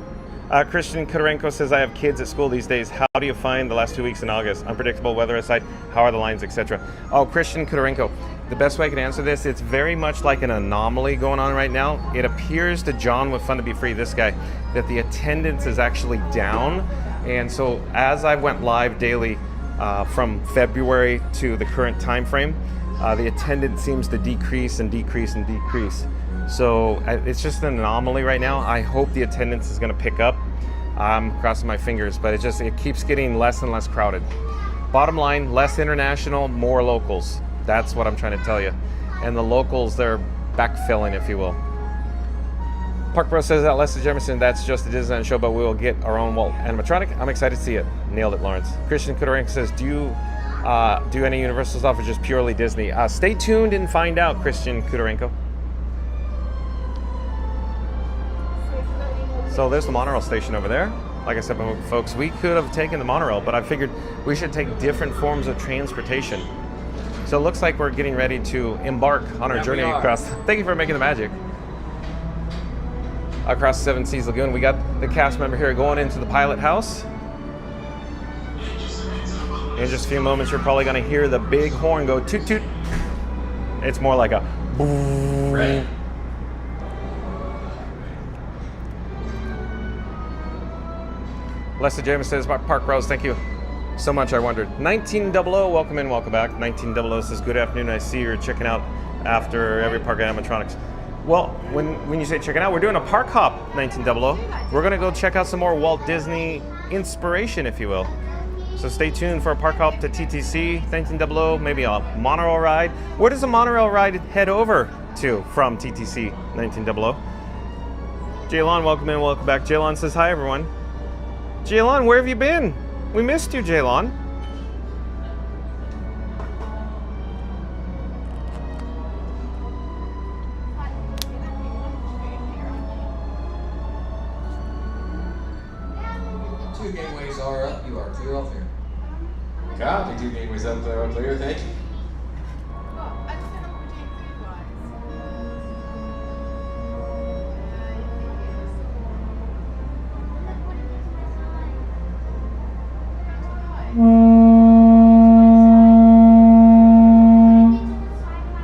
Christian Kudarenko says, I have kids at school these days. How do you find the last 2 weeks in August? Unpredictable weather aside, how are the lines, etc.? Oh, Christian Kudarenko, the best way I can answer this, it's very much like an anomaly going on right now. It appears to John with Fun to Be Free, this guy, that the attendance is actually down. And so as I went live daily from February to the current time frame, the attendance seems to decrease and decrease and decrease. So it's just an anomaly right now. I hope the attendance is going to pick up. I'm crossing my fingers, but it keeps getting less and less crowded. Bottom line, less international, more locals. That's what I'm trying to tell you. And the locals, they're backfilling, if you will. Park Bro says that Leslie Jemison, that's just a Disneyland show, but we will get our own Walt animatronic. I'm excited to see it. Nailed it, Lawrence. Christian Kudarenko says, do you do any Universal stuff or just purely Disney? Stay tuned and find out, Christian Kudarenko. So there's the monorail station over there. Like I said, folks, we could have taken the monorail, but I figured we should take different forms of transportation. So it looks like we're getting ready to embark on our journey across. Thank you for making the magic. Across Seven Seas Lagoon. We got the cast member here going into the pilot house. In just a few moments, you're probably going to hear the big horn go toot toot. It's more like a boom. Right. Leslie James says, Park Bros, thank you so much. I wondered. 1900, welcome in, welcome back. 1900 says, good afternoon. I see you're checking out after every park animatronics. Well, when you say checking out, we're doing a park hop, 1900. We're going to go check out some more Walt Disney inspiration, if you will. So stay tuned for a park hop to TTC, 1900, maybe a monorail ride. Where does a monorail ride head over to from TTC, 1900? Jaylon, welcome in, welcome back. Jaylon says, hi, everyone. Jaylon, where have you been? We missed you, Jaylon. Two gateways are up. You are clear off here. Copy, 2 gateway 7 clear, all clear, thank you.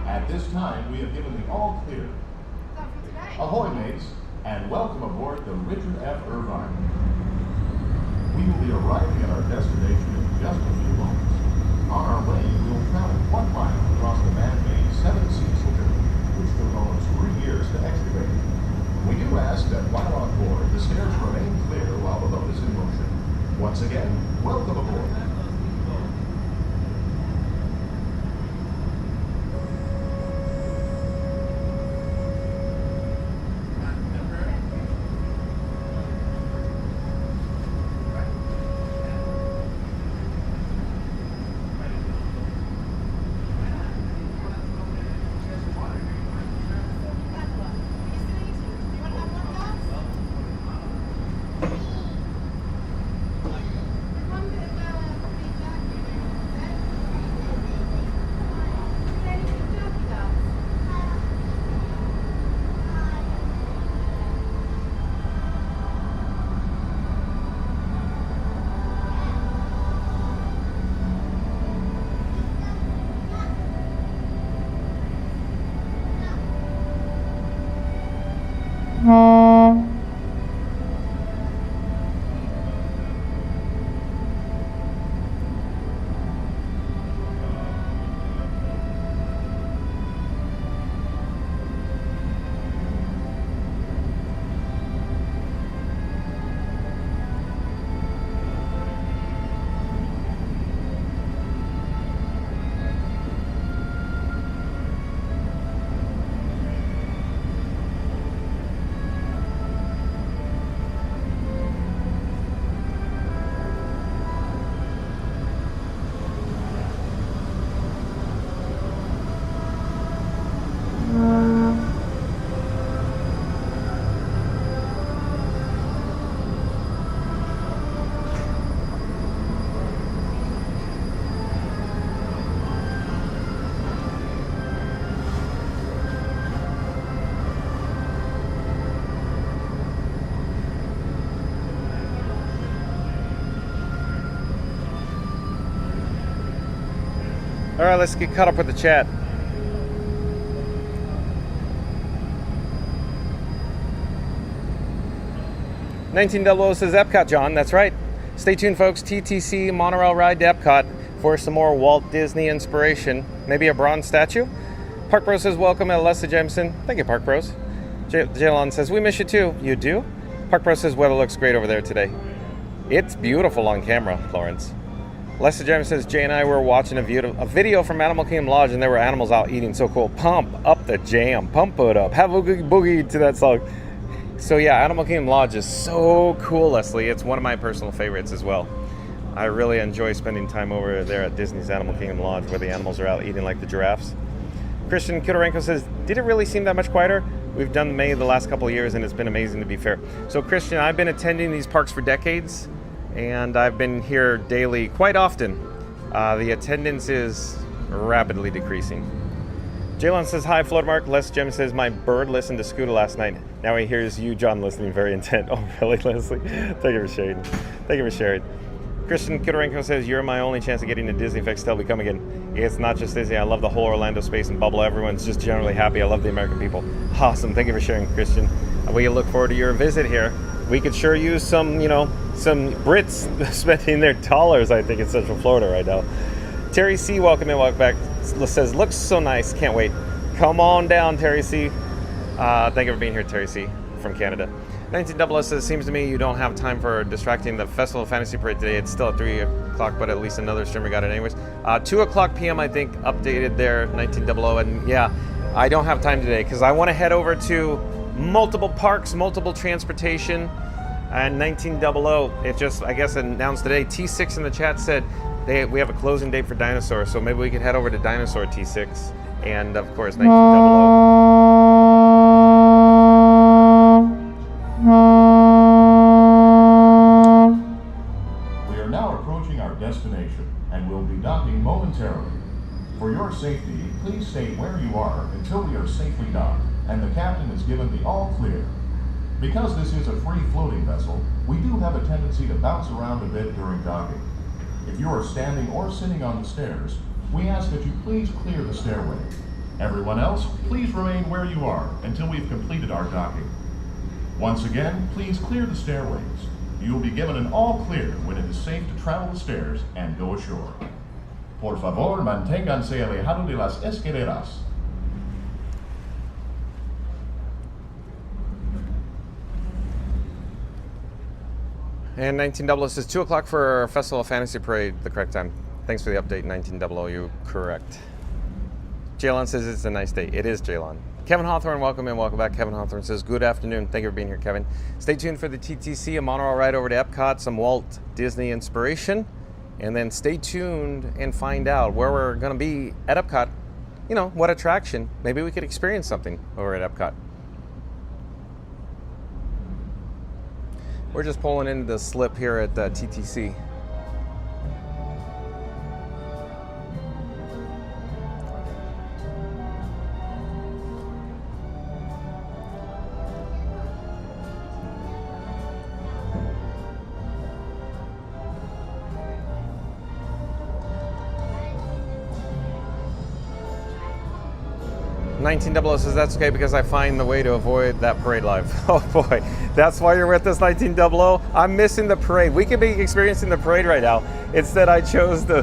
At this time, we have given the all clear. Ahoy, mates, and welcome aboard the Richard F. Irvine. We will be arriving at our destination in just a few moments. On our way, we will travel 1 mile across the man-made 7-seat slitter, which took almost 3 years to excavate. We do ask that while on board, the stairs remain clear while the boat is in motion. Once again, welcome aboard. All right, let's get caught up with the chat. $1900 says Epcot, John. That's right. Stay tuned, folks. TTC Monorail ride to Epcot for some more Walt Disney inspiration. Maybe a bronze statue. Park Bros says welcome, Alessa Jameson. Thank you, Park Bros. Jalon says we miss you too. You do? Park Bros says weather looks great over there today. It's beautiful on camera, Lawrence. Lester James says, Jay and I were watching a video from Animal Kingdom Lodge and there were animals out eating. So cool. Pump up the jam. Pump it up. Have a boogie to that song. So yeah, Animal Kingdom Lodge is so cool, Leslie. It's one of my personal favorites as well. I really enjoy spending time over there at Disney's Animal Kingdom Lodge where the animals are out eating like the giraffes. Christian Kidorenko says, did it really seem that much quieter? We've done May the last couple of years and it's been amazing, to be fair. So Christian, I've been attending these parks for decades. And I've been here daily quite often. The attendance is rapidly decreasing. Jalen says, hi, Floodmark. Les Gem says, my bird listened to Scooter last night. Now he hears you, John, listening very intent. Oh, really, Leslie? Thank you for sharing. Thank you for sharing. Christian Kidorenko says, you're my only chance of getting to Disney Fix till we come again. It's not just Disney. I love the whole Orlando space and bubble. Everyone's just generally happy. I love the American people. Awesome. Thank you for sharing, Christian. We look forward to your visit here. We could sure use some, some Brits spending their dollars, I think, in Central Florida right now. Terry C, welcome in, welcome back. Says, looks so nice, can't wait. Come on down, Terry C. Thank you for being here, Terry C from Canada. 1900 says, seems to me you don't have time for distracting the Festival of Fantasy Parade today. It's still at 3 o'clock, but at least another streamer got it anyways. 2 o'clock p.m., I think, updated there, 1900. And yeah, I don't have time today because I want to head over to multiple parks, multiple transportation, and 1900. It just, I guess, announced today. T6 in the chat said we have a closing date for Dinosaur, so maybe we could head over to Dinosaur T6, and of course 1900. We are now approaching our destination, and will be docking momentarily. For your safety, please stay where you are until we are safely docked and the captain has given the all clear. Because this is a free floating vessel, we do have a tendency to bounce around a bit during docking. If you are standing or sitting on the stairs, we ask that you please clear the stairway. Everyone else, please remain where you are until we've completed our docking. Once again, please clear the stairways. You will be given an all clear when it is safe to travel the stairs and go ashore. Por favor, manténganse alejado de las escaleras. And 1900 says 2 o'clock for Festival of Fantasy Parade, the correct time. Thanks for the update, 1900, you correct. Jaylon says it's a nice day. It is, Jaylon. Kevin Hawthorne, welcome in, welcome back. Kevin Hawthorne says, good afternoon. Thank you for being here, Kevin. Stay tuned for the TTC, a monorail ride over to Epcot, some Walt Disney inspiration, and then stay tuned and find out where we're going to be at Epcot. You know, what attraction. Maybe we could experience something over at Epcot. We're just pulling into the slip here at the TTC. $1900 says that's okay because I find the way to avoid that parade live. Oh boy, that's why you're with us, $1900. I'm missing the parade. We could be experiencing the parade right now. Instead, I chose to,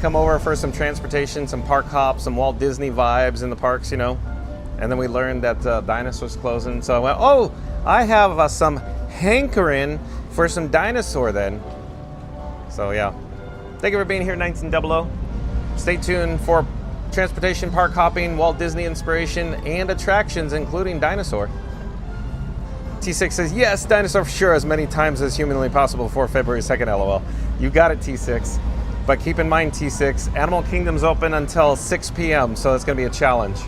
come over for some transportation, some park hops, some Walt Disney vibes in the parks, And then we learned that Dinosaur's closing. So I went, oh, I have some hankering for some Dinosaur then. So yeah, thank you for being here, $1900. Stay tuned for transportation, park hopping, Walt Disney inspiration, and attractions, including Dinosaur. T6 says, yes, Dinosaur for sure, as many times as humanly possible before February 2nd, LOL. You got it, T6. But keep in mind, T6, Animal Kingdom's open until 6 p.m., so it's going to be a challenge.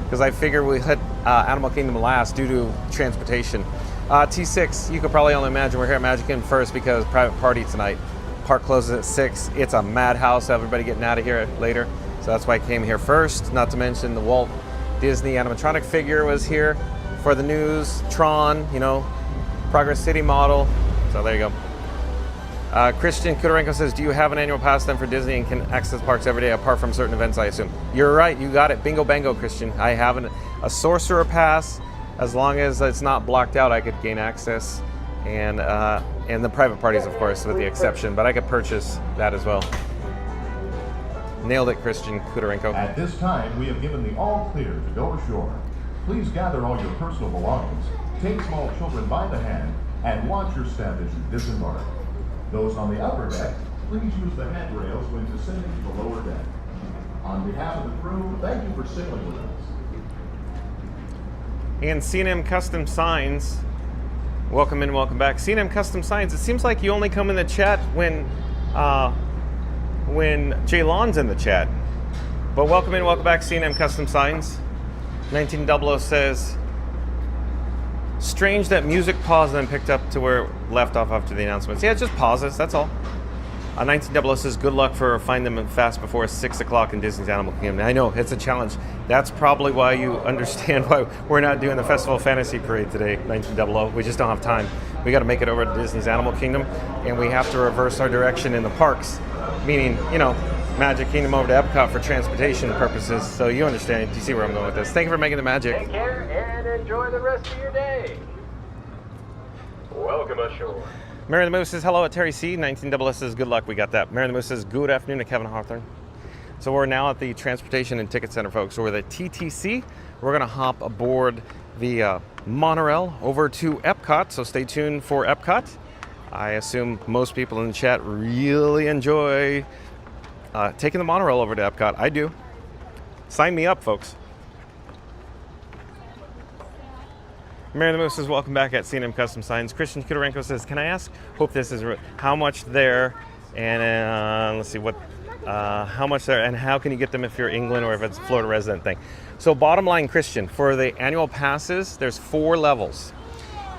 Because I figure we hit Animal Kingdom last due to transportation. T6, you could probably only imagine we're here at Magic Kingdom first because private party tonight. Park closes at 6. It's a madhouse, everybody getting out of here later. So that's why I came here first, not to mention the Walt Disney Animatronic figure was here for the news, Tron, Progress City model. So there you go. Christian Kudorenko says, do you have an annual pass then for Disney and can access parks every day apart from certain events, I assume? You're right, you got it. Bingo bango, Christian. I have a sorcerer pass. As long as it's not blocked out, I could gain access. And the private parties, of course, with the exception, but I could purchase that as well. Nailed it, Christian Kudorenko. At this time, we have given the all clear to go ashore. Please gather all your personal belongings, take small children by the hand, and watch your step as you disembark. Those on the upper deck, please use the handrails when descending to the lower deck. On behalf of the crew, thank you for sailing with us. And C&M Custom Signs, welcome in, welcome back. C&M Custom Signs, it seems like you only come in the chat when Jaylon's in the chat. But welcome in, welcome back, C&M Custom Signs. 1900 says, strange that music paused and then picked up to where it left off after the announcements. Yeah, it just pauses, that's all. 1900 says, good luck for finding them fast before 6 o'clock in Disney's Animal Kingdom. I know, it's a challenge. That's probably why you understand why we're not doing the Festival of Fantasy Parade today, 1900. We just don't have time. We got to make it over to Disney's Animal Kingdom, and we have to reverse our direction in the parks, meaning, Magic Kingdom over to Epcot for transportation purposes. So you understand, you see where I'm going with this. Thank you for making the magic. Take care and enjoy the rest of your day. Welcome ashore. Mary the Moose says hello at Terry C. 1900 says good luck, we got that. Mary the Moose says good afternoon to Kevin Hawthorne. So we're now at the Transportation and Ticket Center, folks. So we're at the TTC. We're gonna hop aboard the monorail over to Epcot, so stay tuned for Epcot. I assume most people in the chat really enjoy taking the monorail over to Epcot. I do. Sign me up, folks. Mary the Moose says, welcome back at C&M Custom Signs. Christian Kudorenko says, can I ask, hope this is how much there, and let's see, how much there, and how can you get them if you're England or if it's a Florida resident thing? So bottom line, Christian, for the annual passes, there's 4 levels.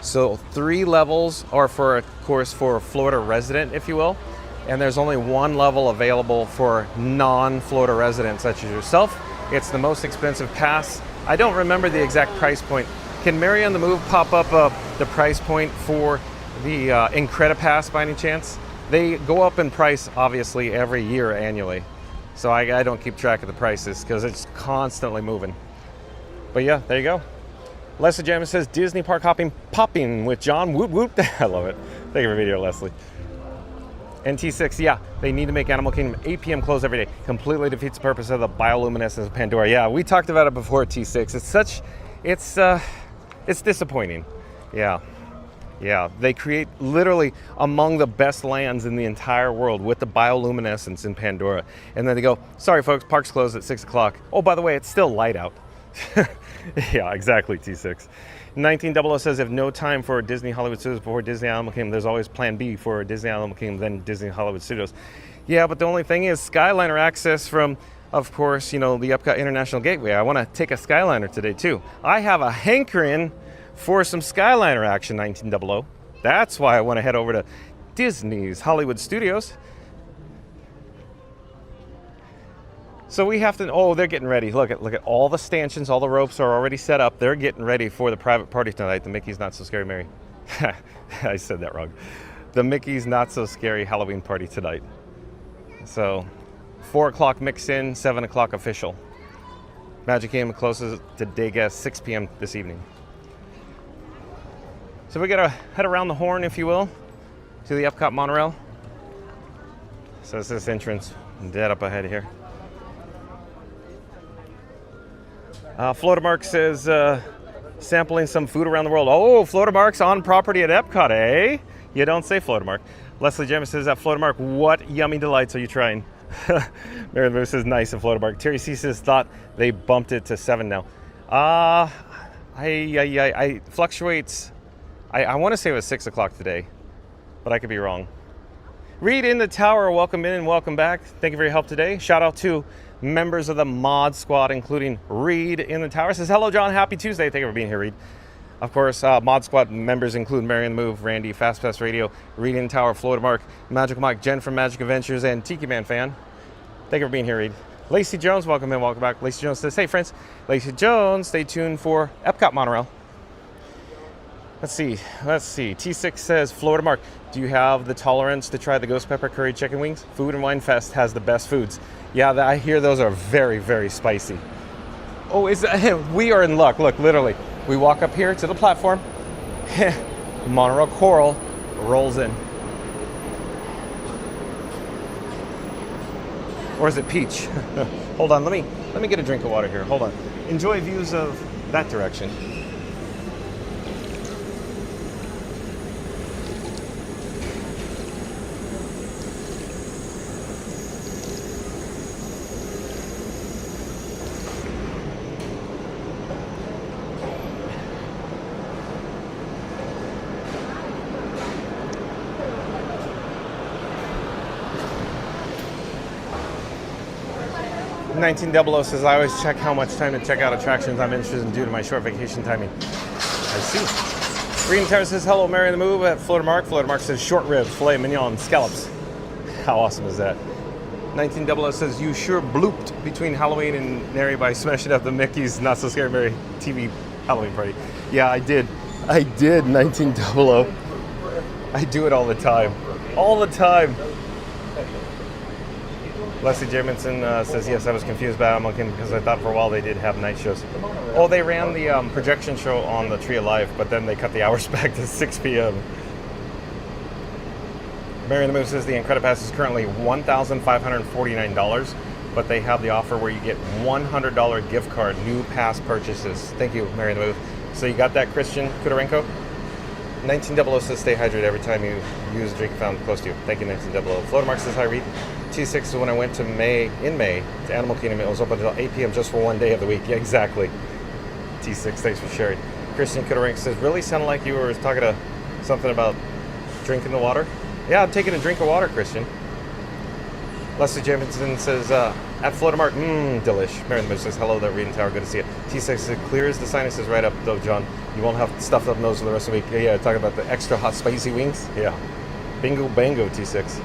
So 3 levels are for, of course, for a Florida resident, if you will. and there's only one level available for non-Florida residents such as yourself. It's the most expensive pass. I don't remember the exact price point. Can Mary on the Move pop up the price point for the Incredipass by any chance? They go up in price obviously every year annually. So I don't keep track of the prices because it's constantly moving. But yeah, there you go. Leslie Jammer says Disney park hopping popping with John. Woot woot. I love it. Thank you for the video, Leslie. NT6, yeah, they need to make Animal Kingdom 8 p.m. close every day. Completely defeats the purpose of the bioluminescence of Pandora. Yeah, we talked about it before, T6. It's disappointing. Yeah. Yeah, they create literally among the best lands in the entire world with the bioluminescence in Pandora. And then they go, sorry folks, park's closed at 6 o'clock. Oh, by the way, it's still light out. Yeah, exactly, T6. 1900 says, if no time for Disney Hollywood Studios before Disney Animal Kingdom, there's always plan B for Disney Animal Kingdom, then Disney Hollywood Studios. Yeah, but the only thing is Skyliner access from, of course, you know, the Epcot International Gateway. I want to take a Skyliner today too. I have a hankering for some Skyliner action, 1900. That's why I want to head over to Disney's Hollywood Studios. So we have to, oh, they're getting ready. Look at all the stanchions, all the ropes are already set up. They're getting ready for the private party tonight, the Mickey's Not So Scary Mary. I said that wrong. The Mickey's Not So Scary Halloween party tonight. So 4 o'clock mix in, 7 o'clock official. Magic Kingdom closes to day guest 6 p.m. this evening. So we gotta head around the horn, if you will, to the Epcot Monorail. So it's this entrance dead up ahead here. Florida Mark says, sampling some food around the world. Oh, Florida Mark's on property at Epcot, eh? You don't say, Florida Mark. Leslie Gemma says, at Florida Mark, what yummy delights are you trying? Mary Lou says, nice at Florida Mark. Terry C says, thought they bumped it to 7 now. I fluctuates. I want to say it was 6 o'clock today, but I could be wrong. Reed in the tower, welcome in and welcome back. Thank you for your help today. Shout out to members of the mod squad, including Reed in the tower. Says, hello, John. Happy Tuesday. Thank you for being here, Reed. Of course, mod squad members include Mary on the Move, Randy, Fast Pass Radio, Reed in the tower, Florida Mark, Magical Mike, Jen from Magic Adventures, and Tiki Man Fan. Thank you for being here, Reed. Lacey Jones, welcome in, welcome back. Lacey Jones says, hey, friends. Lacey Jones, stay tuned for Epcot Monorail. Let's see. T6 says, Florida Mark, do you have the tolerance to try the ghost pepper curry chicken wings? Food and Wine Fest has the best foods. Yeah, I hear those are very, very spicy. Oh, we are in luck. Look, literally, we walk up here to the platform. Monorail Coral rolls in. Or is it Peach? Hold on, let me get a drink of water here. Hold on. Enjoy views of that direction. $1900 says, I always check how much time to check out attractions I'm interested in due to my short vacation timing. I see. Green Tower says, hello, Mary on the Move at Florida Mark. Florida Mark says, short ribs, filet mignon, scallops. How awesome is that? 1900 says, you sure blooped between Halloween and Mary by smashing up the Mickey's Not So Scary Mary TV Halloween party. Yeah, I did. 1900. I do it all the time. All the time. Leslie Jamison says, yes, I was confused about Animal Kingdom because I thought for a while they did have night shows. Oh, they ran the projection show on the Tree of Life, but then they cut the hours back to 6 p.m. Mary on the Move says the Incredipass is currently $1,549, but they have the offer where you get $100 gift card, new pass purchases. Thank you, Mary on the Move. So you got that, Christian Kudarenko? 1900 says stay hydrated every time you use a drink found close to you. Thank you, 1900. Florida Mark says, hi, Reed. T6 is when I went in May to Animal Kingdom. It was open until 8 p.m. just for one day of the week. Yeah, exactly. T6, thanks for sharing. Christian Kudarenko says, really sounded like you were talking to something about drinking the water. Yeah, I'm taking a drink of water, Christian. Leslie Jamison says, at Florida Mark, delish. Mary the Moose says, hello there, Reed and Tower, good to see you. T6 says, clear as the sinuses right up, though, John. You won't have stuffed up nose for the rest of the week. Yeah, talking about the extra hot, spicy wings. Yeah. Bingo, bango, T6.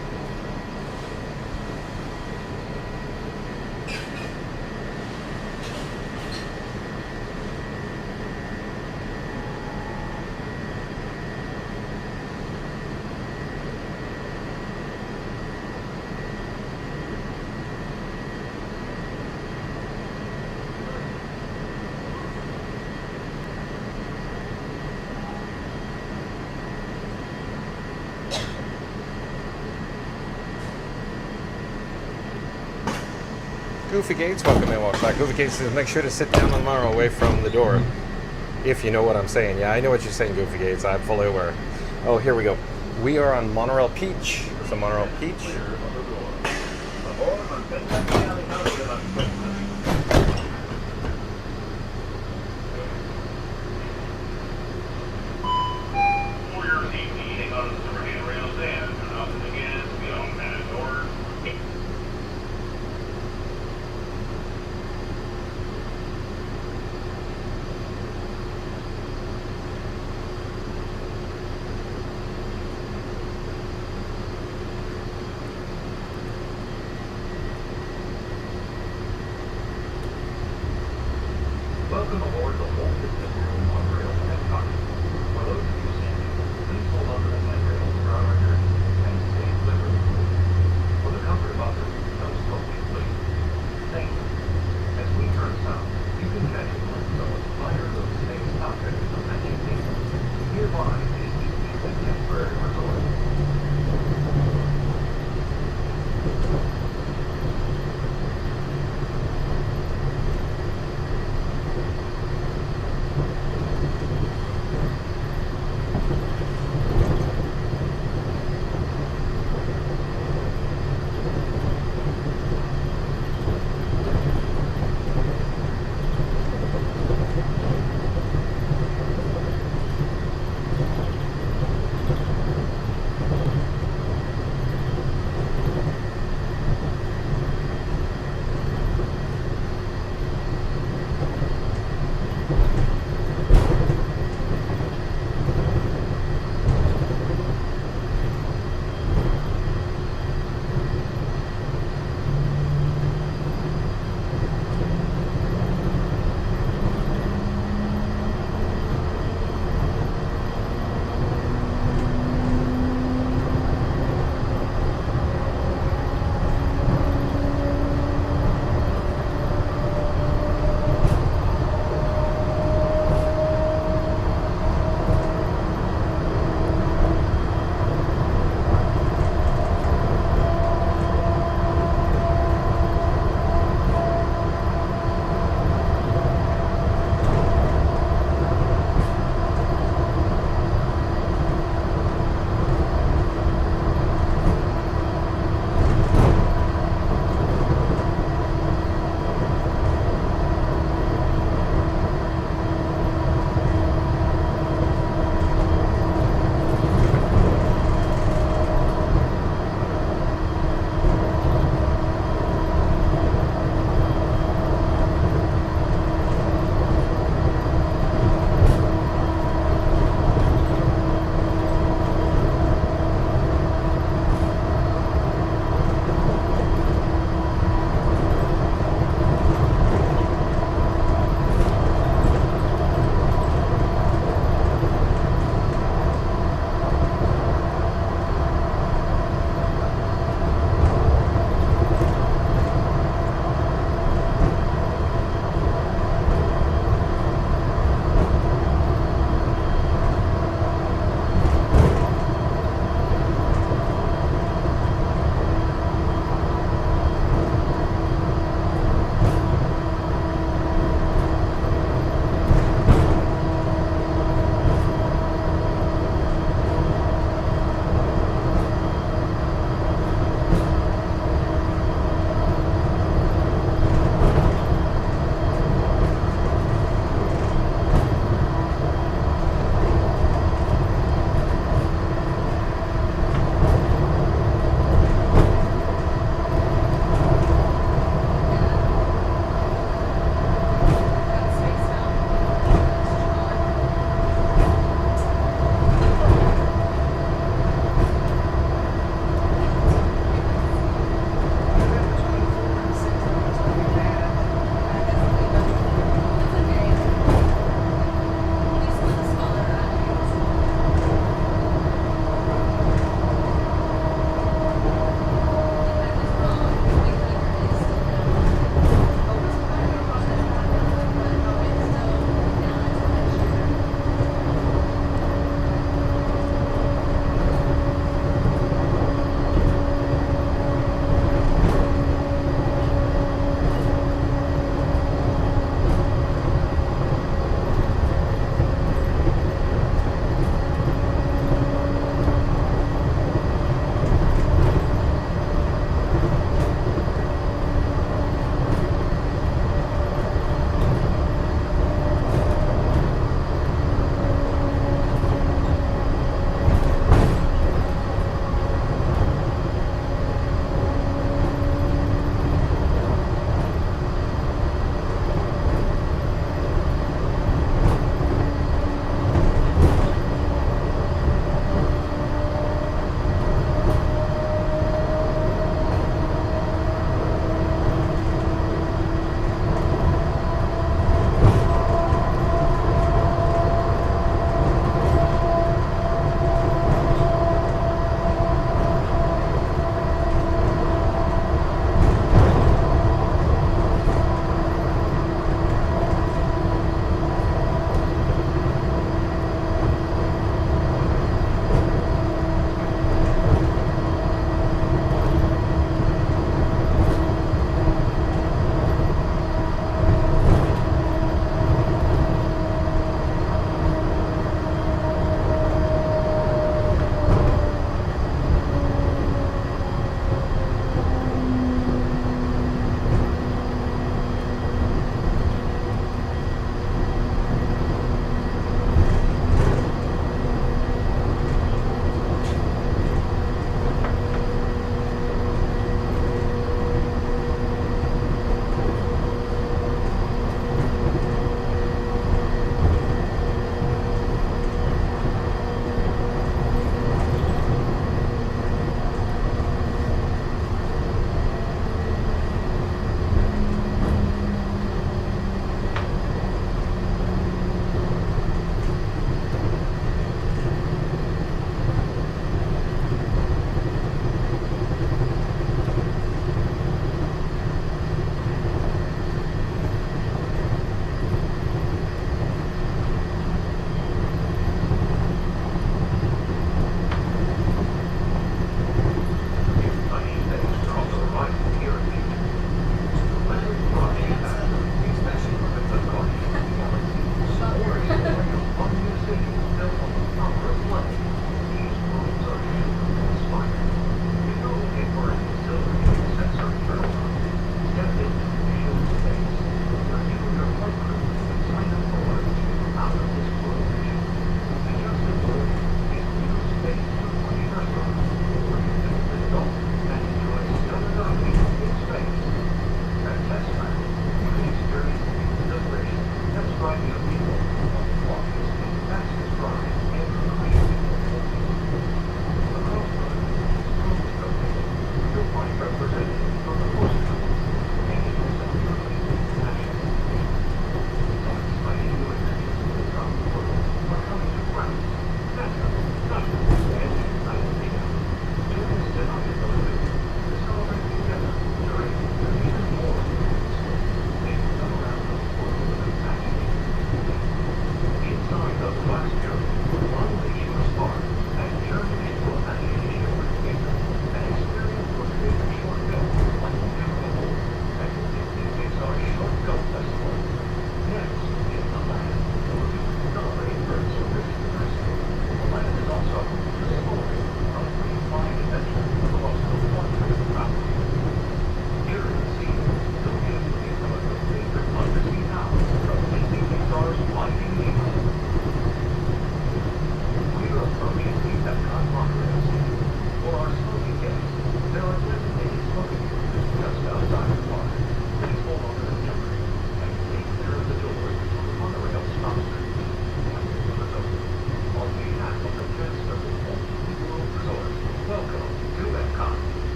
Goofy Gates. Welcome in, welcome back. Goofy Gates says make sure to sit down on the Monorail away from the door. If you know what I'm saying. Yeah, I know what you're saying, Goofy Gates. I'm fully aware. Oh, here we go. We are on Monorail Peach. So Monorail Peach.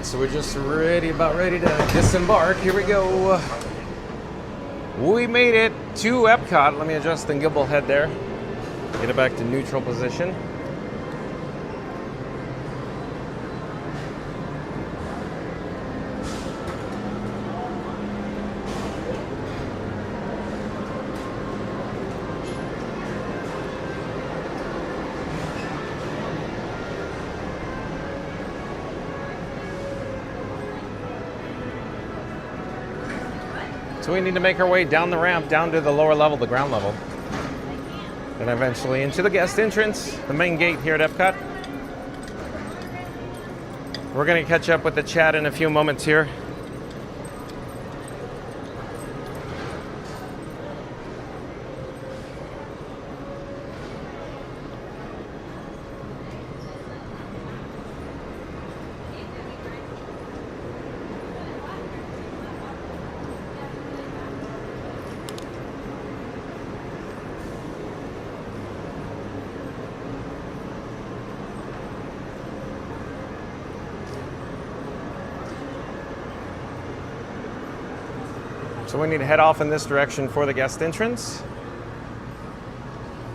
so we're just about ready to disembark. Here we go. We made it to Epcot. Let me adjust the gimbal head there. Get it back to neutral position. So we need to make our way down the ramp, down to the lower level, the ground level. And eventually into the guest entrance, the main gate here at Epcot. We're going to catch up with the chat in a few moments here. So we need to head off in this direction for the guest entrance.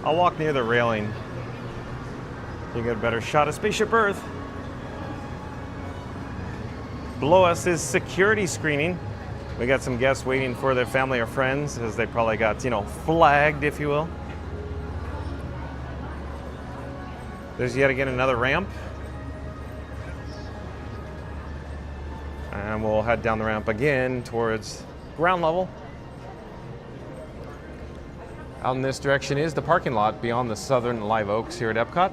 I'll walk near the railing. You get a better shot of Spaceship Earth. Below us is security screening. We got some guests waiting for their family or friends, as they probably got, flagged, if you will. There's yet again another ramp. And we'll head down the ramp again towards ground level. Out in this direction is the parking lot beyond the Southern Live Oaks here at Epcot.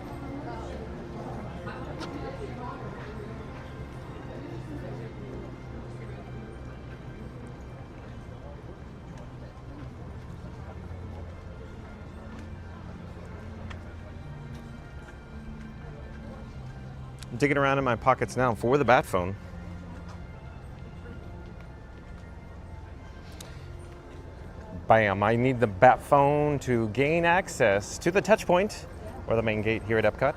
I'm digging around in my pockets now for the bat phone. Bam, I need the bat phone to gain access to the touch point, or the main gate here at Epcot.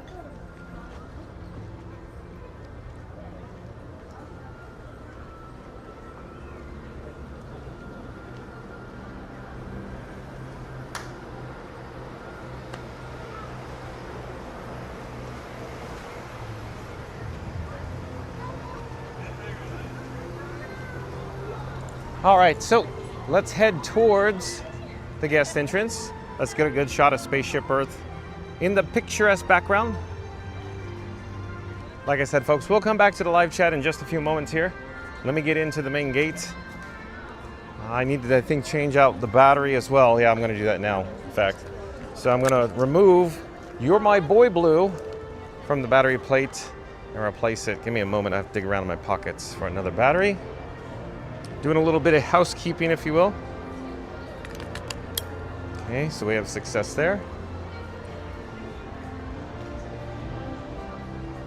All right, so let's head towards the guest entrance. Let's get a good shot of Spaceship Earth in the picturesque background. Like I said, folks, we'll come back to the live chat in just a few moments here. Let me get into the main gate. I need to, I think, change out the battery as well. Yeah, I'm going to do that now, in fact. So I'm going to remove You're My Boy Blue from the battery plate and replace it. Give me a moment. I have to dig around in my pockets for another battery. Doing a little bit of housekeeping, if you will. Okay, so we have success there.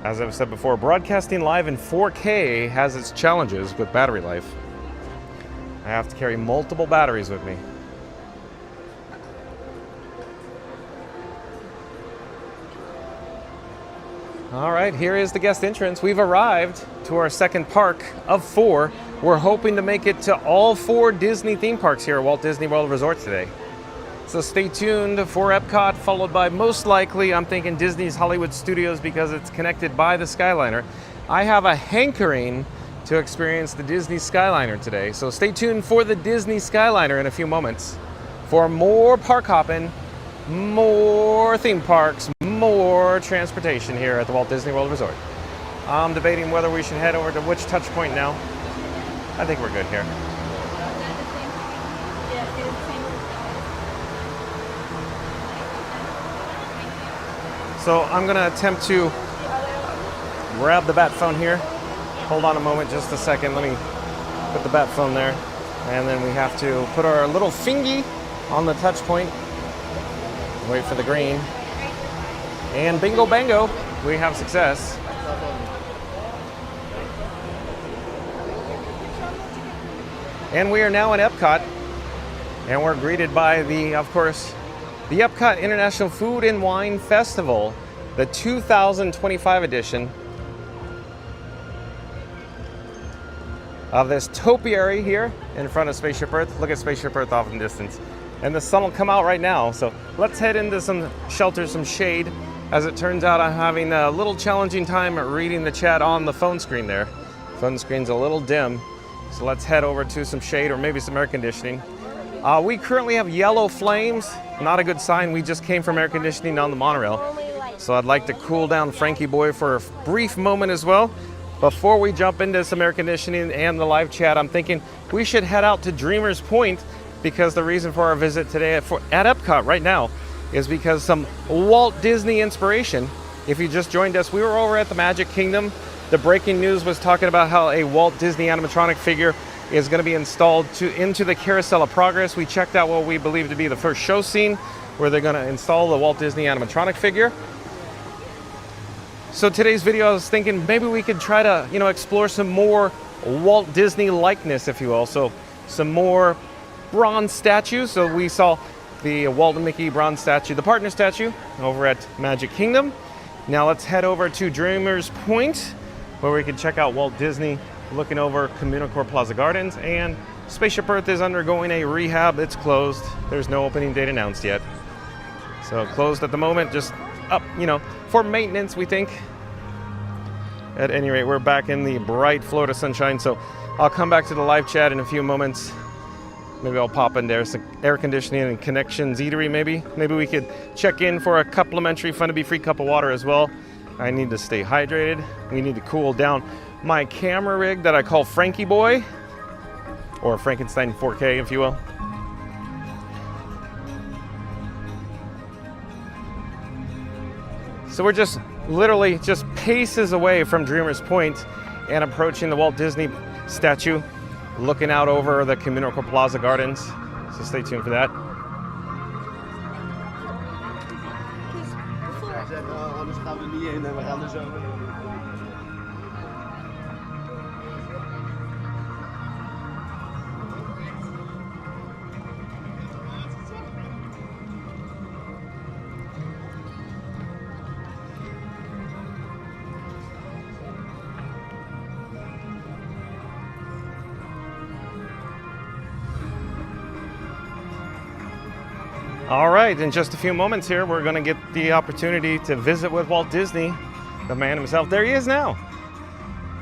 As I've said before, broadcasting live in 4K has its challenges with battery life. I have to carry multiple batteries with me. All right, here is the guest entrance. We've arrived to our second park of 4. We're hoping to make it to all 4 Disney theme parks here at Walt Disney World Resort today. So stay tuned for Epcot, followed by, most likely, I'm thinking Disney's Hollywood Studios, because it's connected by the Skyliner. I have a hankering to experience the Disney Skyliner today. So stay tuned for the Disney Skyliner in a few moments for more park hopping, more theme parks, more transportation here at the Walt Disney World Resort. I'm debating whether we should head over to which touch point now. I think we're good here. So I'm going to attempt to grab the bat phone here. Hold on a moment, just a second. Let me put the bat phone there. And then we have to put our little fingy on the touch point. Wait for the green. And bingo bango, we have success. And we are now in Epcot, and we're greeted by the, of course, the Epcot International Food and Wine Festival, the 2025 edition. of this topiary here in front of Spaceship Earth. Look at Spaceship Earth off in the distance. And the sun will come out right now, so let's head into some shelter, some shade. As it turns out, I'm having a little challenging time reading the chat on the phone screen there. Phone screen's a little dim, so let's head over to some shade or maybe some air conditioning. We currently have yellow flames, not a good sign. We just came from air conditioning on the monorail. So I'd like to cool down Frankie Boy for a brief moment as well. Before we jump into some air conditioning and the live chat, I'm thinking we should head out to Dreamer's Point, because the reason for our visit today at Epcot right now is because some Walt Disney inspiration. If you just joined us, we were over at the Magic Kingdom. The breaking news was talking about how a Walt Disney Animatronic figure is going to be installed into the Carousel of Progress. We checked out what we believe to be the first show scene where they're going to install the Walt Disney Animatronic figure. So today's video, I was thinking maybe we could try to, explore some more Walt Disney likeness, if you will. So some more bronze statues. So we saw the Walt and Mickey bronze statue, the partner statue, over at Magic Kingdom. Now let's head over to Dreamer's Point, where we can check out Walt Disney looking over Communicore Plaza Gardens. And Spaceship Earth is undergoing a rehab. It's closed. There's no opening date announced yet. So closed at the moment, just up, for maintenance, we think. At any rate, we're back in the bright Florida sunshine. So I'll come back to the live chat in a few moments. Maybe I'll pop in there, some air conditioning and Connections Eatery maybe. Maybe we could check in for a complimentary Fun to Be Free cup of water as well. I need to stay hydrated. We need to cool down my camera rig that I call Frankie Boy, or Frankenstein 4K, if you will. So we're just literally just paces away from Dreamer's Point and approaching the Walt Disney statue, looking out over the Communicore Plaza Gardens. So stay tuned for that. Anders gaan we er niet heen en we gaan er zo heen. All right, in just a few moments here, we're going to get the opportunity to visit with Walt Disney, the man himself. There he is now,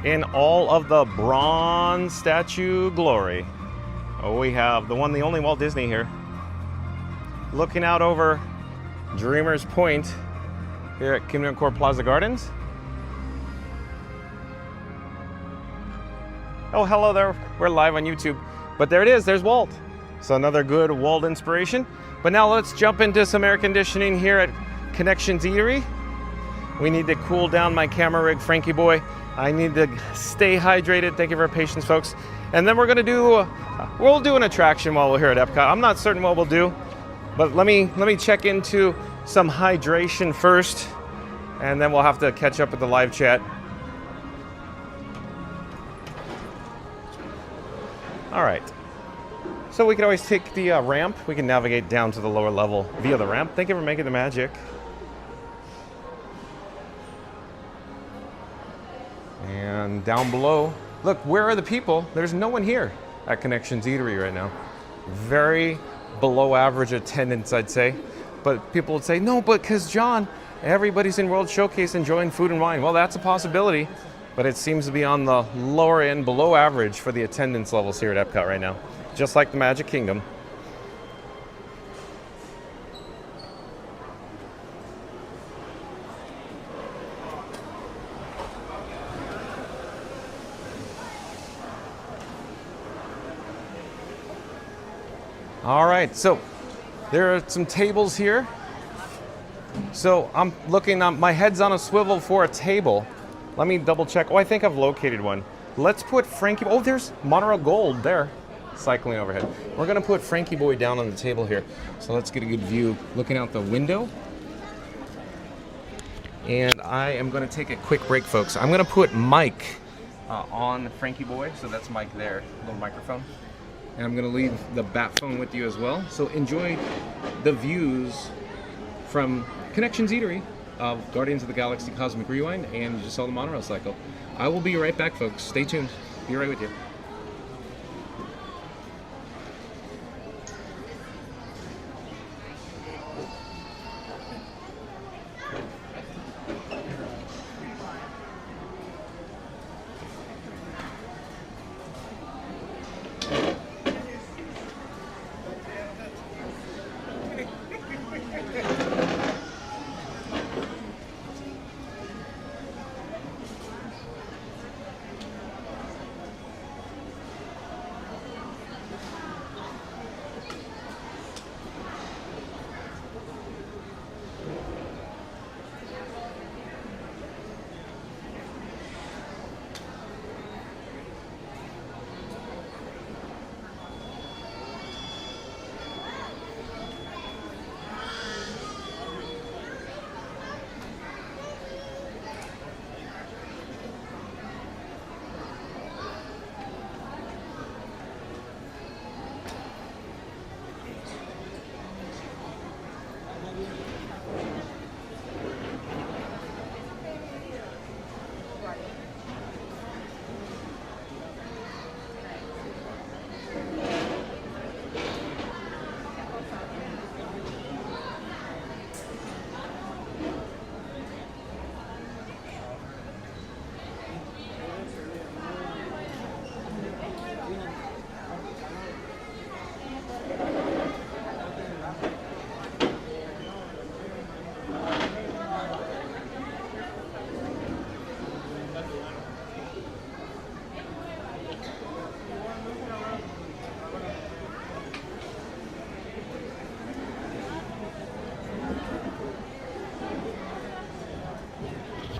in all of the bronze statue glory. Oh, we have the one, the only Walt Disney here, looking out over Dreamer's Point here at Communicore Plaza Gardens. Oh, hello there. We're live on YouTube. But there it is. There's Walt. So another good Walt inspiration. But now let's jump into some air conditioning here at Connections Eatery. We need to cool down my camera rig, Frankie Boy. I need to stay hydrated. Thank you for your patience, folks. And then we're going to we'll do an attraction while we're here at Epcot. I'm not certain what we'll do, but let me check into some hydration first, and then we'll have to catch up with the live chat. All right. So we can always take the ramp. We can navigate down to the lower level via the ramp. Thank you for making the magic. And down below, look, where are the people? There's no one here at Connections Eatery right now. Very below average attendance, I'd say. But people would say, no, but because John, everybody's in World Showcase enjoying food and wine. Well, that's a possibility, but it seems to be on the lower end, below average for the attendance levels here at Epcot right now. Just like the Magic Kingdom. All right, so there are some tables here. So I'm looking, my head's on a swivel for a table. Let me double check. Oh, I think I've located one. Let's put Frankie, oh, there's Monorail Gold there, cycling overhead. We're gonna put Frankie Boy down on the table here. So let's get a good view looking out the window. And I am gonna take a quick break, folks. I'm gonna put Mike on Frankie Boy. So that's Mike there, little microphone. And I'm gonna leave the bat phone with you as well. So enjoy the views from Connections Eatery of Guardians of the Galaxy Cosmic Rewind, and you just saw the monorail cycle. I will be right back, folks. Stay tuned. Be right with you.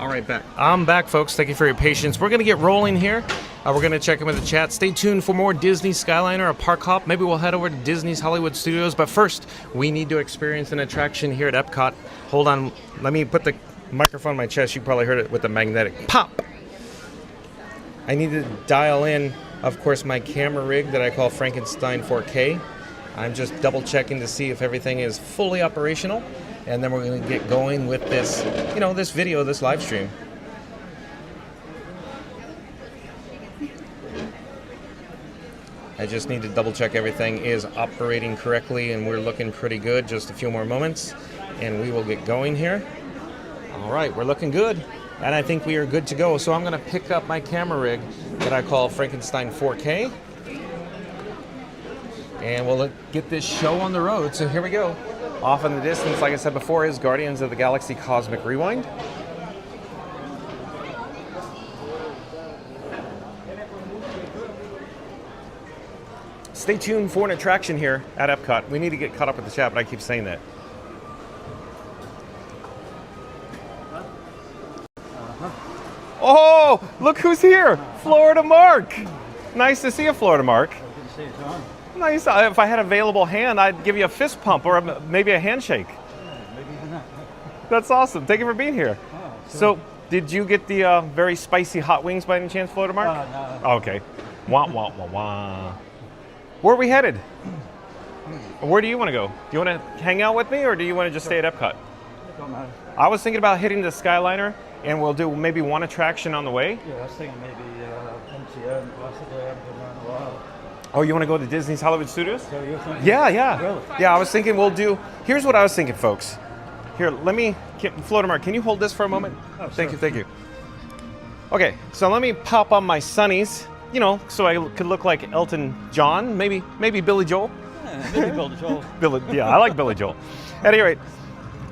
All right, back. I'm back, folks. Thank you for your patience. We're going to get rolling here. We're going to check in with the chat. Stay tuned for more Disney Skyliner, a park hop. Maybe we'll head over to Disney's Hollywood Studios. But first, we need to experience an attraction here at Epcot. Hold on. Let me put the microphone on my chest. You probably heard it with the magnetic pop. I need to dial in, of course, my camera rig that I call Frankenstein 4K. I'm just double checking to see if everything is fully operational. And then we're going to get going with this, this video, this live stream. I just need to double check everything is operating correctly, and we're looking pretty good. Just a few more moments, and we will get going here. All right, we're looking good, and I think we are good to go. So I'm going to pick up my camera rig that I call Frankenstein 4K, and we'll get this show on the road. So here we go. Off in the distance, like I said before, is Guardians of the Galaxy Cosmic Rewind. Stay tuned for an attraction here at Epcot. We need to get caught up with the chat, but I keep saying that. Oh, look who's here! Florida Mark! Nice to see you, Florida Mark. Good to see you, John. Nice. If I had a available hand, I'd give you a fist pump or maybe a handshake. Maybe even that. That's awesome. Thank you for being here. Oh, sure. So, did you get the very spicy hot wings by any chance, Florida Mark? No. Oh, okay. Wah, wah, wah, wah. Where are we headed? Where do you want to go? Do you want to hang out with me, or do you want to just stay at Epcot? Don't matter. I was thinking about hitting the Skyliner, and we'll do maybe one attraction on the way. Yeah, I was thinking maybe MTM, possibly. I haven't been around a while. Oh, you want to go to Disney's Hollywood Studios? So you're thinking? Yeah. Really? Yeah, I was thinking we'll do... Here's what I was thinking, folks. Here, Florida Mark, can you hold this for a moment? Oh, Thank sure. you. Okay, so let me pop on my sunnies, so I could look like Elton John, maybe Billy Joel. Yeah, maybe Billy Joel. Yeah, I like Billy Joel. At any rate,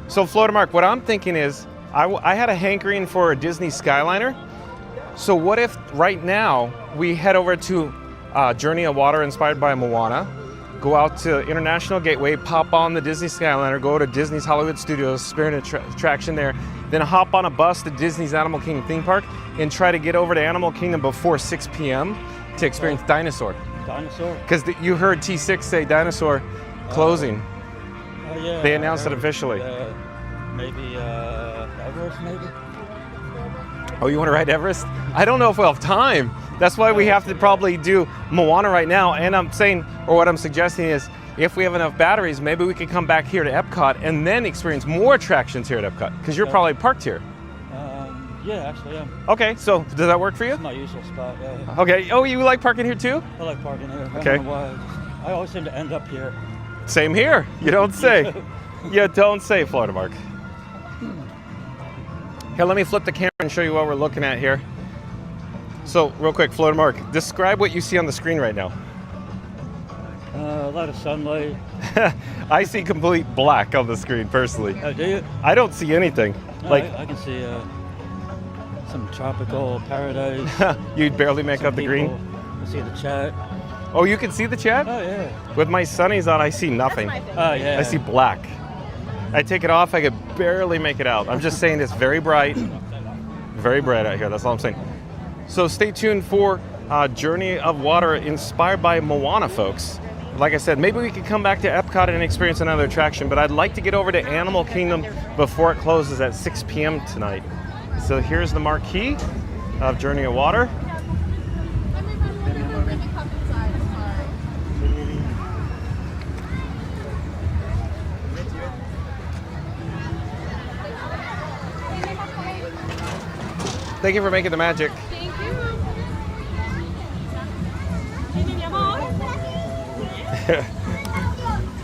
so Florida Mark, what I'm thinking is, I had a hankering for a Disney Skyliner. So what if right now we head over to Journey of Water inspired by Moana, go out to International Gateway, pop on the Disney Skyliner, go to Disney's Hollywood Studios, Spirit attraction there, then hop on a bus to Disney's Animal Kingdom theme park and try to get over to Animal Kingdom before 6 p.m. to experience Dinosaur. Dinosaur? Because you heard T6 say Dinosaur closing. Oh, yeah. They announced it officially. Maybe Everest, maybe? Oh, you want to ride Everest? I don't know if we'll have time. That's why we have to probably do Moana right now. And I'm saying, or what I'm suggesting is, if we have enough batteries, maybe we could come back here to Epcot and then experience more attractions here at Epcot, because you're probably parked here. Yeah, actually, I am. Okay, so does that work for you? It's my usual spot, yeah. Okay, oh, you like parking here too? I like parking here. Okay. I don't know why. I always seem to end up here. Same here. You don't say. You don't say, Florida Mark. Here, let me flip the camera and show you what we're looking at here. So, real quick, Florida Mark, describe what you see on the screen right now. A lot of sunlight. I see complete black on the screen, personally. Oh, do you? I don't see anything. No, like I can see some tropical paradise. You'd barely make out the green. I see the chat. Oh, you can see the chat? Oh, yeah. With my sunnies on, I see nothing. Oh, yeah. I see black. I take it off, I could barely make it out. I'm just saying it's very bright out here. That's all I'm saying. So stay tuned for Journey of Water inspired by Moana, folks. Like I said, maybe we could come back to Epcot and experience another attraction, but I'd like to get over to Animal Kingdom before it closes at 6 p.m. tonight. So here's the marquee of Journey of Water. Thank you for making the magic. Thank you.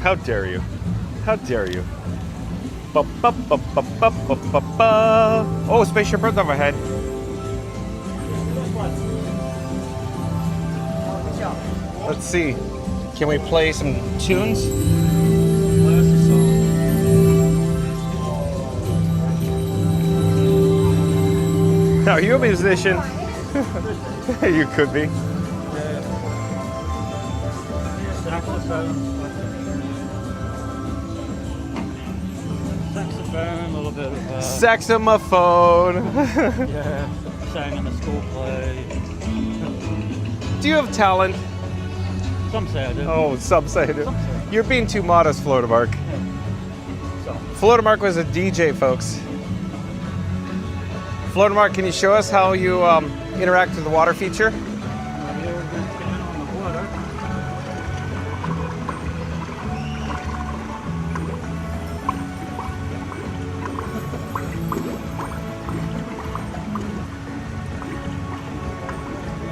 How dare you? How dare you? Ba, ba, ba, ba, ba, ba, ba, ba. Oh, Spaceship Earth overhead. Let's see. Can we play some tunes? Are you a musician? You could be. Saxophone, a little bit of saxophone. yeah, sang in the school play. Do you have talent? Some say I do. Oh, some say I do. Some say. You're being too modest, Florida Mark. So. Florida Mark was a DJ, folks. Florida Mark, can you show us how you interact with the water feature? Here we're going to stand on the water.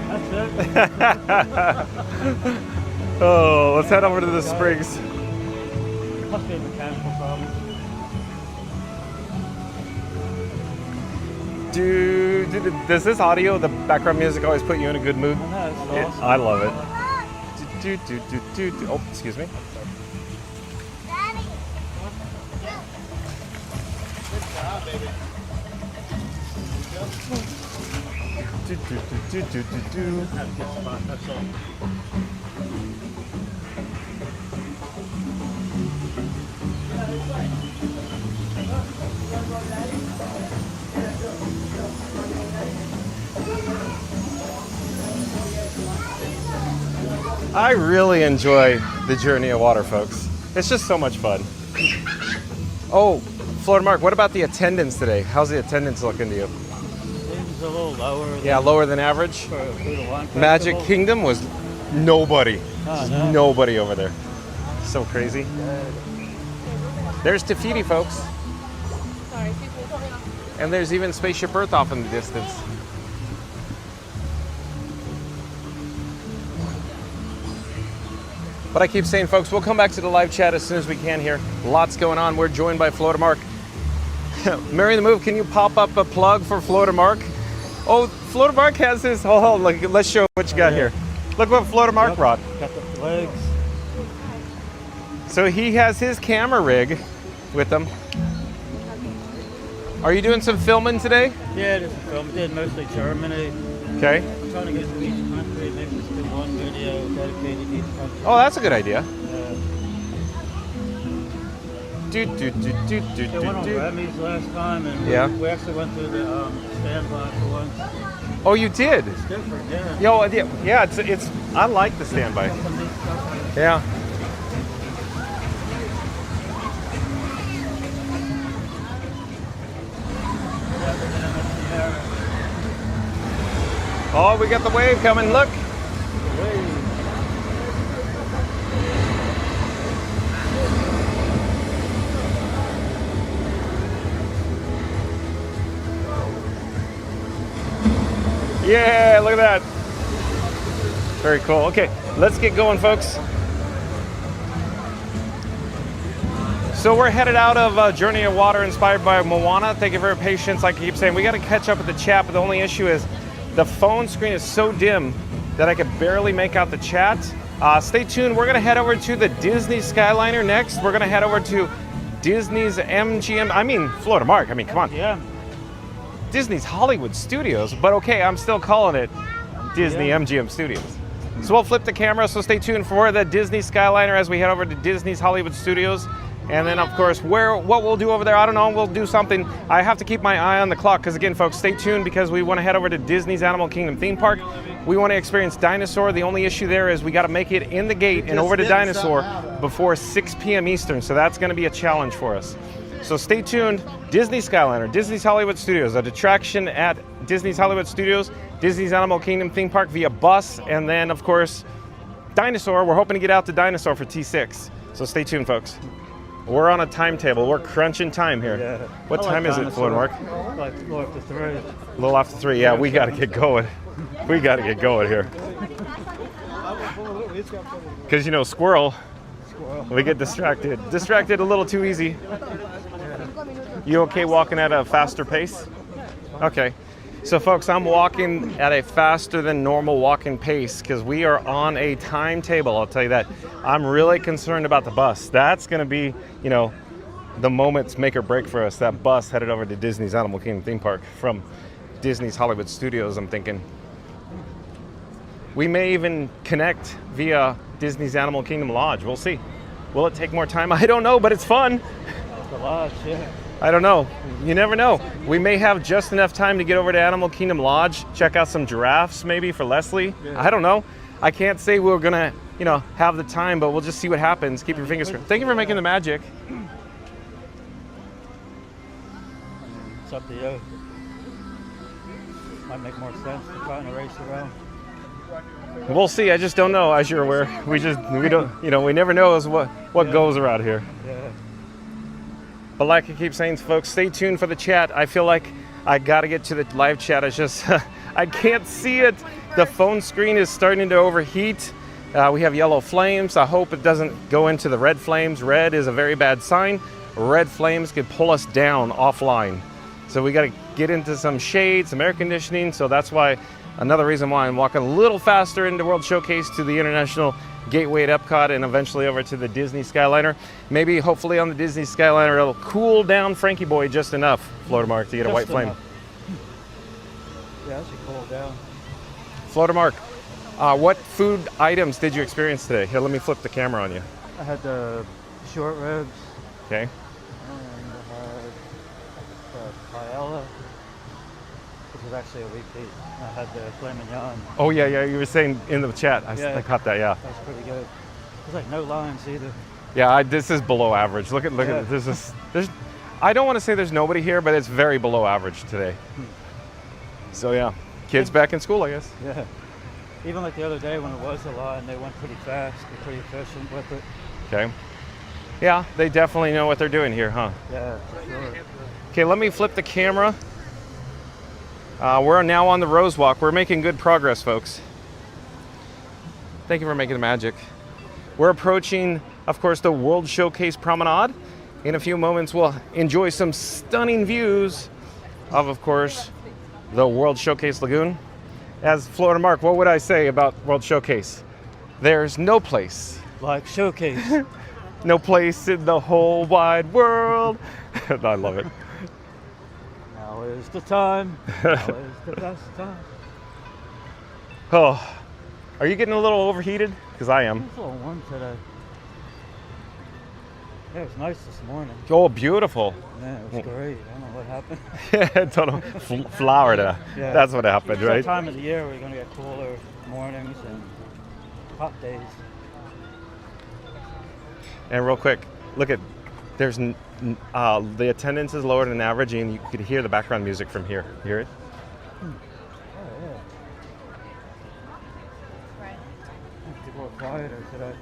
That's it. Oh, let's head over to the springs. Must be a mechanical problem. Does this audio, the background music, always put you in a good mood? I know, it's awesome. I love it. Oh, excuse me. That's all. I really enjoy the journey of water, folks. It's just so much fun. Oh, Florida Mark, what about the attendance today? How's the attendance looking to you? Seems a little lower. Yeah, lower than average. For the wine Magic festival. Kingdom was nobody. Oh, no. Nobody over there. So crazy. There's Tafiti, folks. And there's even Spaceship Earth off in the distance. But I keep saying, folks, we'll come back to the live chat as soon as we can here. Lots going on. We're joined by Florida Mark. Mary the Move, can you pop up a plug for Florida Mark? Oh, Florida Mark has his, oh, look, let's show what you got here. Look what Florida Mark brought. Got the legs. So he has his camera rig with him. Are you doing some filming today? Yeah, just a film. Did mostly Germany. Okay. I'm trying to get to each country. Maybe just do one video dedicated to each country. Oh, that's a good idea. They went on Grammys last time, and Yeah. we actually went through the standby for once. Oh, you did? It's different, yeah. Yeah, it's. I like the standby. Yeah. Oh, we got the wave coming. Look. Yeah, look at that. Very cool. Okay, let's get going, folks. So we're headed out of Journey of Water inspired by Moana. Thank you for your patience. Like I keep saying, we got to catch up with the chat, but the only issue is the phone screen is so dim that I could barely make out the chat. Stay tuned. We're going to head over to the Disney Skyliner next. We're going to head over to Disney's MGM. I mean, Florida Mark. I mean, come on. Yeah. Disney's Hollywood Studios, but okay, I'm still calling it Disney MGM Studios. So we'll flip the camera, so stay tuned for the Disney Skyliner as we head over to Disney's Hollywood Studios. And then, of course, what we'll do over there, I don't know, we'll do something. I have to keep my eye on the clock, because again, folks, stay tuned, because we want to head over to Disney's Animal Kingdom theme park. We want to experience Dinosaur. The only issue there is we got to make it in the gate and over to Dinosaur before 6 p.m. Eastern, so that's going to be a challenge for us. So stay tuned. Disney Skyliner, Disney's Hollywood Studios, an attraction at Disney's Hollywood Studios, Disney's Animal Kingdom theme park via bus, and then, of course, Dinosaur. We're hoping to get out to Dinosaur for T6. So stay tuned, folks. We're on a timetable. We're crunching time here. Yeah. What time is it, Florida Mark? Like a little after 3. A little after 3. Yeah, we got to get going. We got to get going here. Because, you know, squirrel, we get distracted. Distracted a little too easy. You okay walking at a faster pace? Okay. So folks, I'm walking at a faster than normal walking pace because we are on a timetable, I'll tell you that. I'm really concerned about the bus. That's going to be, you know, the moment's make or break for us. That bus headed over to Disney's Animal Kingdom theme park from Disney's Hollywood Studios, I'm thinking. We may even connect via Disney's Animal Kingdom Lodge. We'll see. Will it take more time? I don't know, but it's fun. The lodge, yeah. I don't know. You never know. We may have just enough time to get over to Animal Kingdom Lodge, check out some giraffes maybe for Leslie. Yeah. I don't know. I can't say we're gonna, have the time, but we'll just see what happens. Keep your fingers crossed. Thank you for making the magic. It's up to you. Might make more sense to try and race around. We'll see. I just don't know. As you're aware, we don't. We never know what goes around here. Yeah. But like I keep saying, folks, stay tuned for the chat. I feel like I gotta get to the live chat. It's just I can't see it. The phone screen is starting to overheat. We have yellow flames. I hope it doesn't go into the red flames. Red is a very bad sign. Red flames could pull us down offline. So we got to get into some shade, some air conditioning. So that's why, another reason why I'm walking a little faster into World Showcase to the International Gateway at Epcot and eventually over to the Disney Skyliner. Maybe, hopefully on the Disney Skyliner, it'll cool down Frankie Boy just enough, Florida Mark, to get a white flame. Yeah, it should cool down. Florida Mark, what food items did you experience today? Here, let me flip the camera on you. I had the short ribs. Okay. And I had the paella, which was actually a repeat. I had the filet mignon. Oh yeah, you were saying in the chat. I caught that, yeah. That was pretty good. There's like no lines either. Yeah, this is below average. Look at this. I don't want to say there's nobody here, but it's very below average today. So yeah, kids back in school, I guess. Yeah. Even like the other day when it was a line, they went pretty fast. They're pretty efficient with it. Okay. Yeah, they definitely know what they're doing here, huh? Yeah, for sure. Okay, let me flip the camera. We're now on the Rose Walk. We're making good progress, folks. Thank you for making the magic. We're approaching, of course, the World Showcase Promenade. In a few moments, we'll enjoy some stunning views of course, the World Showcase Lagoon. As Florida Mark, what would I say about World Showcase? There's no place like Showcase. No place in the whole wide world. I love it. Now is the time. Now is the best time. Oh, are you getting a little overheated? Because I am. It's a little warm today. Yeah, it was nice this morning. Oh, beautiful. Yeah, it was great. I don't know what happened. I don't know. Florida. Yeah. That's what happened, It's right? that time of the year we're going to get cooler mornings and hot days. And real quick, look at, there's the attendance is lower than average, and you could hear the background music from here. You hear it? Oh, yeah. Right. People are quieter today.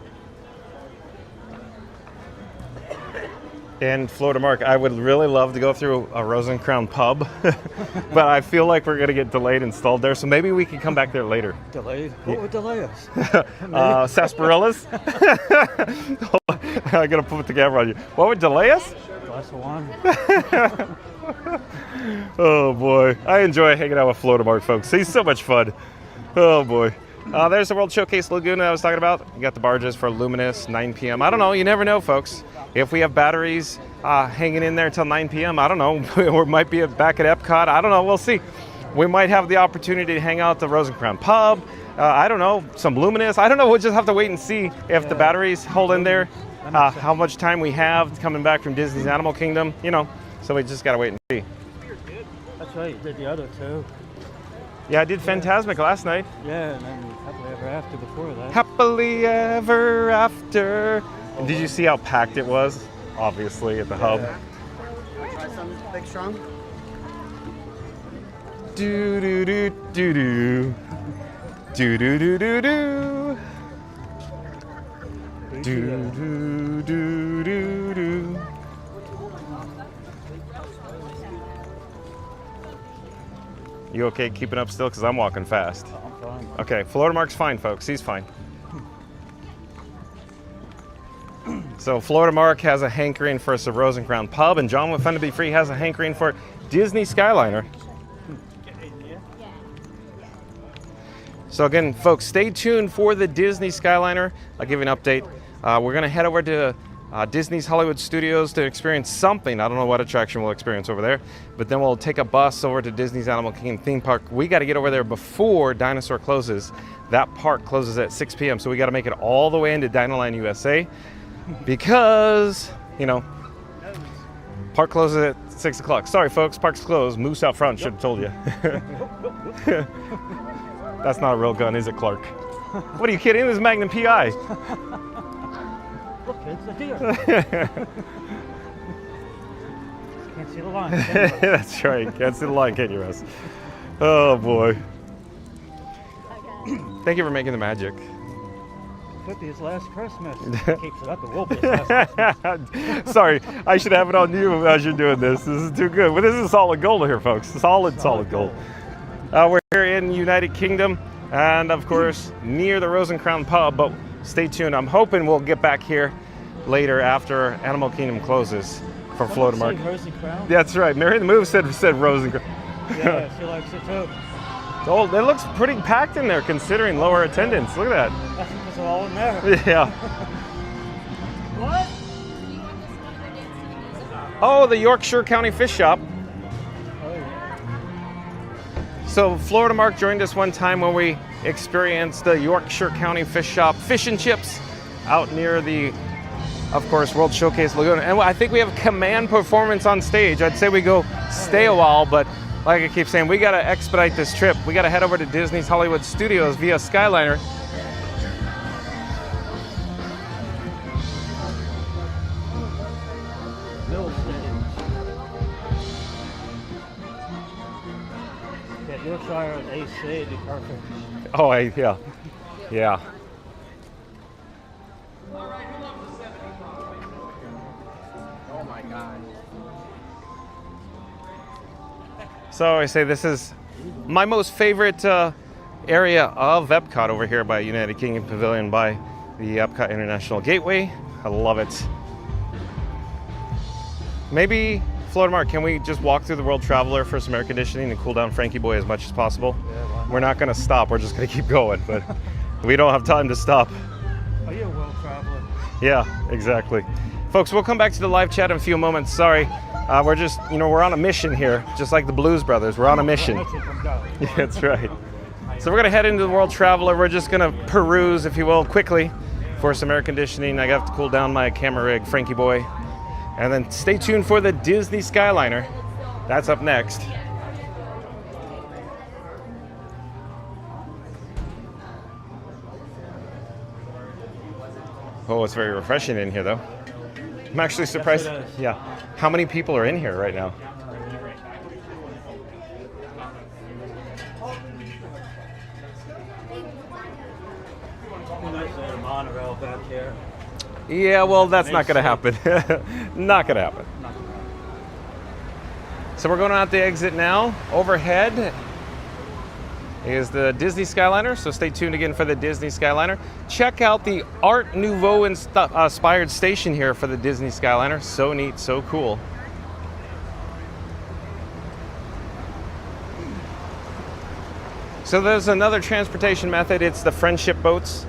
And Florida Mark, I would really love to go through a Rose and Crown pub, but I feel like we're going to get delayed and stalled there, so maybe we can come back there later. Delayed? What would delay us? Sarsaparillas? I got to put the camera on you. What would delay us? Glass of wine. Oh boy, I enjoy hanging out with Florida Mark, folks. He's so much fun. Oh boy. There's the World Showcase Lagoon I was talking about. You got the barges for Luminous, 9 p.m. I don't know. You never know, folks. If we have batteries hanging in there until 9 p.m., I don't know. Or might be back at Epcot. I don't know. We'll see. We might have the opportunity to hang out at the Rose and Crown Pub. I don't know. Some Luminous. I don't know. We'll just have to wait and see if the batteries hold in there. How much time we have coming back from Disney's Animal Kingdom. You know. So we just got to wait and see. That's right. You did the other two. Yeah, I did Fantasmic last night. Yeah, and then Happily Ever After before that. Happily Ever After. And did you see how packed it was? Obviously, at the hub. Try some Big Strong. Do do do do do. Do do do do do. Do do do do do. You okay keeping up still? Because I'm walking fast. I'm fine. Okay, Florida Mark's fine, folks. He's fine. So Florida Mark has a hankering for a Rose and Crown Pub, and John with Fun to Be Free has a hankering for Disney Skyliner. So again, folks, stay tuned for the Disney Skyliner. I'll give you an update. We're going to head over to Disney's Hollywood Studios to experience something. I don't know what attraction we'll experience over there, but then we'll take a bus over to Disney's Animal Kingdom theme park. We got to get over there before Dinosaur closes. That park closes at 6 p.m., so we got to make it all the way into Dinoland USA because, you know, Park closes at 6 o'clock. Sorry, folks, park's closed. Moose out front, should have told you. That's not a real gun, is it, Clark? What are you kidding? This is Magnum PI. Look, it's a deer. Can't see the line. That's right. Can't see the line, can you, Russ? Oh, boy. Thank you for making the magic. Could be his last Christmas. Keeps it up, it will be his last Christmas. Sorry, I should have it on you as you're doing this. This is too good. Well, this is solid gold here, folks. Solid gold. We're here in United Kingdom, and of course, near the Rose and Crown pub, but stay tuned. I'm hoping we'll get back here later after Animal Kingdom closes for Florida Mark. Rose and Crown? That's right. Mary the Move said Rose and Crown. Yeah, she likes it too. Oh, it looks pretty packed in there considering lower attendance. Look at that. That's because they're all in there. Yeah. What? Oh, the Yorkshire County Fish Shop. Oh, yeah. So Florida Mark joined us one time when we experienced the Yorkshire County Fish Shop fish and chips out near the, of course, World Showcase Lagoon. And I think we have a command performance on stage. I'd say we go stay a while, but like I keep saying, we got to expedite this trip. We got to head over to Disney's Hollywood Studios via Skyliner. Yeah, Yorkshire and AC would be perfect. Oh, yeah. Yeah. Oh my God. So I say this is my most favorite area of Epcot over here by United Kingdom Pavilion by the Epcot International Gateway. I love it. Maybe, Florida Mark, can we just walk through the World Traveler for some air conditioning and cool down Frankie Boy as much as possible? Yeah, we're not going to stop. We're just going to keep going, but we don't have time to stop. Are you a world traveler? Yeah, exactly. Folks, we'll come back to the live chat in a few moments. Sorry. We're just, we're on a mission here, just like the Blues Brothers. We're on a mission. Yeah, that's right. So we're going to head into the World Traveler. We're just going to peruse, if you will, quickly for some air conditioning. I got to cool down my camera rig, Frankie Boy. And then stay tuned for the Disney Skyliner. That's up next. Oh, it's very refreshing in here, though. I'm actually surprised. Yes, it is. Yeah. How many people are in here right now? There's a monorail back here. Yeah, well, that's not going to happen. Not going to happen. So we're going out the exit now. Overhead is the Disney Skyliner, so stay tuned again for the Disney Skyliner. Check out the Art Nouveau inspired station here for the Disney Skyliner. So neat, so cool. So there's another transportation method. It's the friendship boats.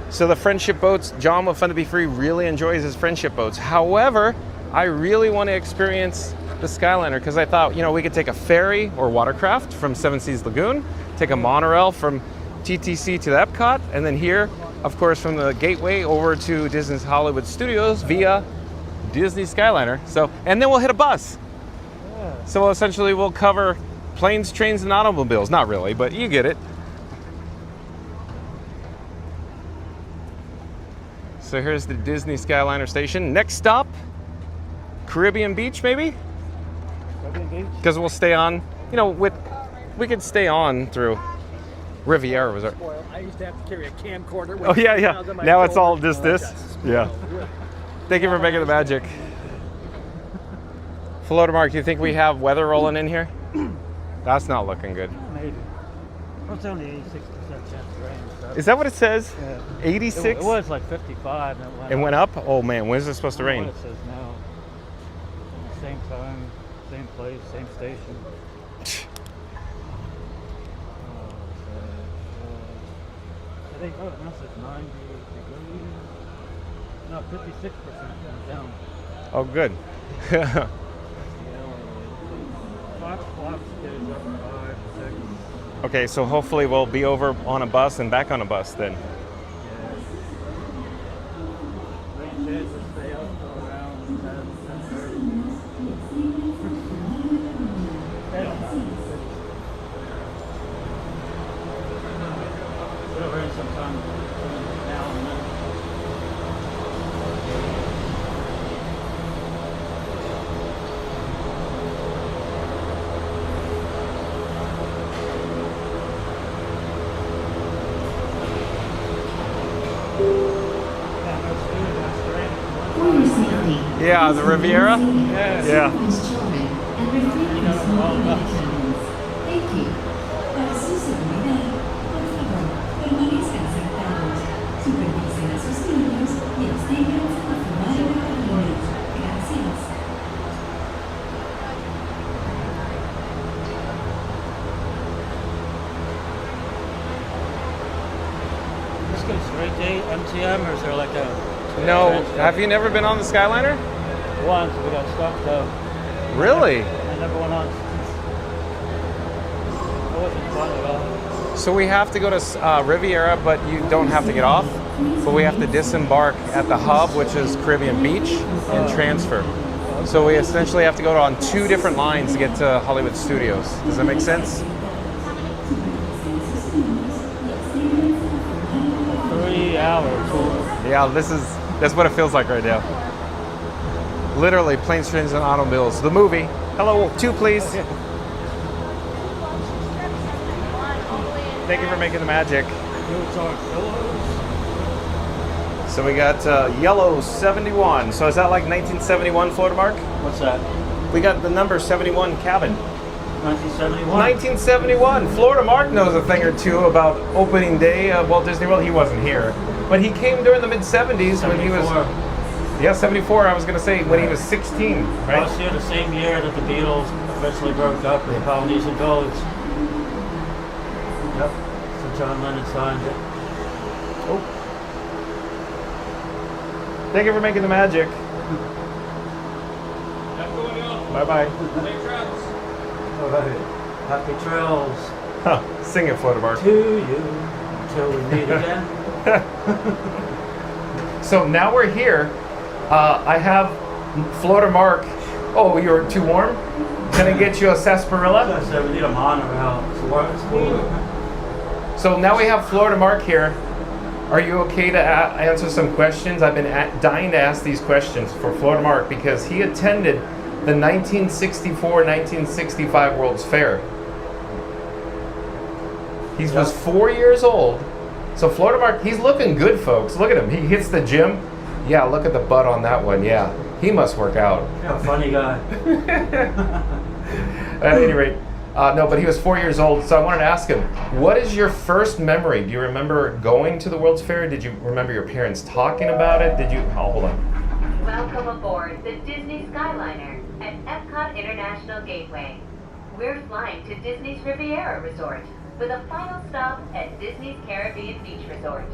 So the friendship boats, John with Fun to Be Free really enjoys his friendship boats. However, I really want to experience the Skyliner because I thought, we could take a ferry or watercraft from Seven Seas Lagoon, take a monorail from TTC to the Epcot, and then here, of course, from the Gateway over to Disney's Hollywood Studios via Disney Skyliner. So, and then we'll hit a bus. Yeah. So essentially we'll cover planes, trains, and automobiles. Not really, but you get it. So here's the Disney Skyliner station. Next stop, Caribbean Beach, maybe? Caribbean Beach? Because we'll stay on, we could stay on through Riviera. Was I used to have to carry a camcorder. Oh, yeah. Now it's all just this? Yeah. Thank you for making the magic. Florida Mark, you think we have weather rolling in here? That's not looking good. Maybe. It's only 86% chance of rain. So. Is that what it says? Yeah. 86? It was like 55 and it went up. Oh man, when is it supposed to rain? What it says now. Same time, same place, same station. I think, it says 90 degrees. No, 56% down. Oh, good. Fox goes up 5, 6. Okay, so hopefully we'll be over on a bus and back on a bus then. Rain shades will stay up till around 10, 10:30. Whatever in some time between now and then. Yeah, the Riviera? Yes. Yeah. You know what all about. Thank you. Para su seguridad, por favor, permanezcan sentados, supervisen a sus niños y absténganse de fumar en la cabina. Gracias. This goes straight to MTM, or is there like a... No, have you never been on the Skyliner? Once, we got stuck though. Really? I never went on. It wasn't fun at all. So we have to go to Riviera, but you don't have to get off. But we have to disembark at the hub, which is Caribbean Beach, and transfer. So we essentially have to go on 2 different lines to get to Hollywood Studios. Does that make sense? 3 hours. Yeah, that's what it feels like right now. Literally, planes, trains, and automobiles. The movie. Hello, 2 please. Thank you for making the magic. So we got yellow 71. So is that like 1971 Florida Mark? What's that? We got the number 71 cabin. 1971? 1971. Florida Mark knows a thing or two about opening day of Walt Disney World. He wasn't here. But he came during the mid-70s when he was... Yeah, 74, I was going to say, when he was 16, right? I was here the same year that the Beatles officially broke up with the Polynesian Village. Yep. So John Lennon signed it. Oh. Thank you for making the magic. Bye-bye. All right. Happy trails. Huh. Sing it, Florida Mark. To you until we meet again. So now we're here. I have Florida Mark. Oh, you're too warm? Can I get you a sarsaparilla? I said we need a monorail. It's cool. So now we have Florida Mark here. Are you okay to answer some questions? I've been dying to ask these questions for Florida Mark because he attended the 1964-1965 World's Fair. He was 4 years old. So Florida Mark, he's looking good, folks. Look at him. He hits the gym. Yeah, look at the butt on that one. Yeah, he must work out. Yeah, funny guy. At any rate, no, but he was 4 years old. So I wanted to ask him, what is your first memory? Do you remember going to the World's Fair? Did you remember your parents talking about it? Did you? Oh, hold on. Welcome aboard the Disney Skyliner at Epcot International Gateway. We're flying to Disney's Riviera Resort with a final stop at Disney's Caribbean Beach Resort.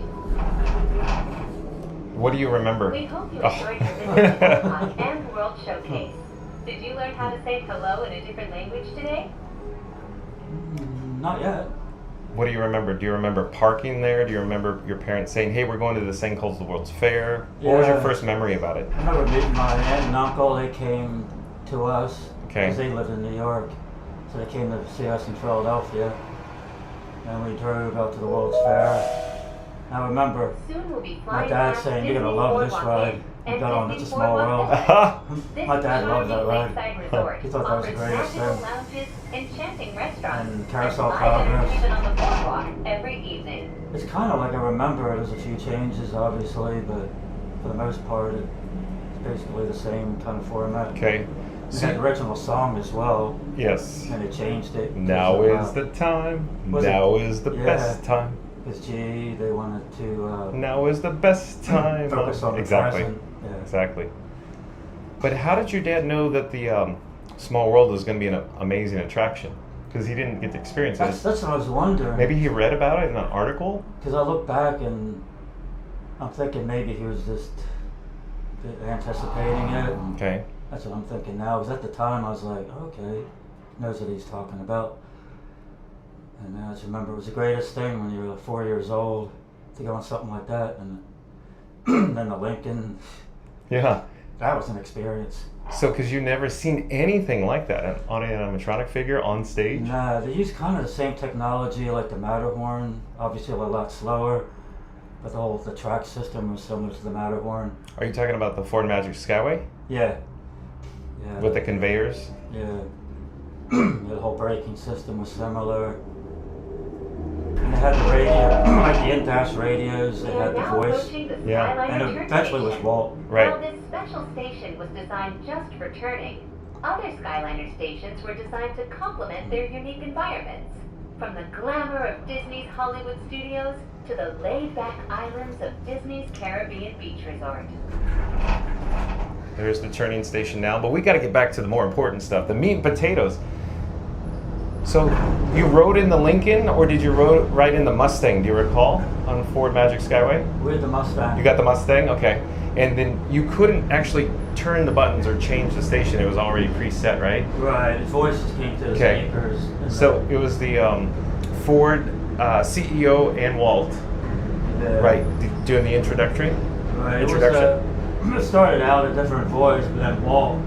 What do you remember? We hope you enjoyed your visit to Epcot and World Showcase. Did you learn how to say hello in a different language today? Not yet. What do you remember? Do you remember parking there? Do you remember your parents saying, hey, we're going to this thing called the World's Fair? Yeah. What was your first memory about it? I remember meeting my aunt and uncle. They came to us because Okay. they lived in New York. So they came to see us in Philadelphia. And we drove out to the World's Fair. I remember Soon we'll be my flying dad past saying, you're Disney going to love this Boardwalk ride. Inn We and got on Disney It's a Small Boardwalk World. This My dad loved that ride. lakeside resort He thought that was the offers greatest magical thing. lounges, enchanting restaurants, And Carousel of live Progress. entertainment on the boardwalk every evening. It's kind of like I remember. There's a few changes, obviously, but for the most part, it's basically the same kind of format. Okay. We had the original song as well. Yes. And they changed it. Now is the time. Now is the best time. Because G, they wanted to Now is the best time. focus on the Exactly. present. Yeah. Exactly. But how did your dad know that the Small World was going to be an amazing attraction? Because he didn't get to experience it. That's what I was wondering. Maybe he read about it in an article? Because I look back and I'm thinking maybe he was just anticipating it. Okay. That's what I'm thinking now. Because at the time I was like, okay, knows what he's talking about. And I just remember it was the greatest thing when you were 4 years old to go on something like that. And then the Lincoln. Yeah. that was an experience. So, because you've never seen anything like that on an animatronic figure on stage? Nah, they use kind of the same technology like the Matterhorn, obviously a lot slower, but the track system was similar to the Matterhorn. Are you talking about the Ford Magic Skyway? Yeah. With the conveyors? Yeah. The whole braking system was similar. And they had the radio, like the in-dash radios, they had the voice. Yeah. And eventually it was Walt. Right. While this special station was designed just for turning, other Skyliner stations were designed to complement their unique environments. From the glamour of Disney's Hollywood studios to the laid-back islands of Disney's Caribbean beach resort. There's the turning station now, but we got to get back to the more important stuff, the meat and potatoes. So you rode in the Lincoln, or did you ride in the Mustang? Do you recall on Ford Magic Skyway? We had the Mustang. You got the Mustang, okay. And then you couldn't actually turn the buttons or change the station; it was already preset, right? Right. The voices came to the speakers. So it was the Ford CEO and Walt, right, doing the introductory. Right. Introduction. It started out a different voice, but then Walt,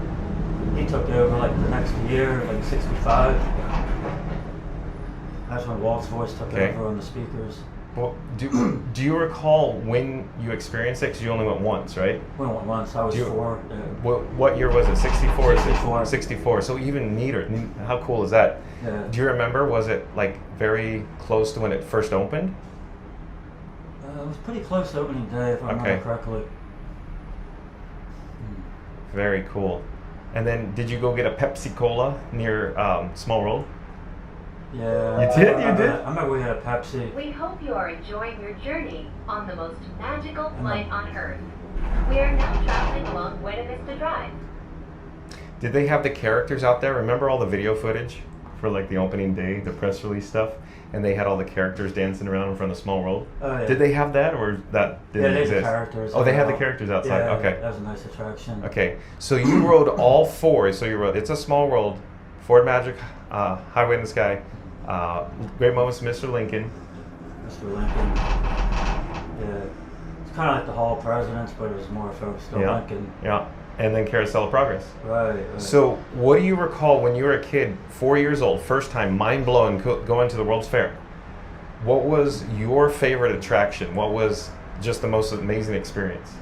he took over like the next year, like 65. That's when Walt's voice took over on the speakers. Well, do you recall when you experienced it? Because you only went once, right? We went once. I was 4. Yeah. What year was it? 64? 64. 64. So even neater. How cool is that? Yeah. Do you remember? Was it like very close to when it first opened? It was pretty close to opening day, if I remember correctly. Very cool. And then, did you go get a Pepsi Cola near Small World? Yeah. You did? You did? I remember we had a Pepsi. We hope you are enjoying your journey on the most magical flight on Earth. We are now traveling along Buena Vista Drive. Did they have the characters out there? Remember all the video footage for like the opening day, the press release stuff? And they had all the characters dancing around in front of Small World? Oh, yeah. Did they have that, or that didn't exist? Yeah, they had the characters. Oh, they had the characters outside. Yeah, okay. That was a nice attraction. Okay, so you rode all 4. So you rode It's a Small World, Ford Magic, Highway in the Sky, Great Moments, Mr. Lincoln. Mr. Lincoln. Yeah. It's kind of like the Hall of Presidents, but it was more focused on Lincoln. Yeah. And then Carousel of Progress. Right. So, what do you recall when you were a kid, 4 years old, first time, mind blowing, going to the World's Fair? What was your favorite attraction? What was just the most amazing experience?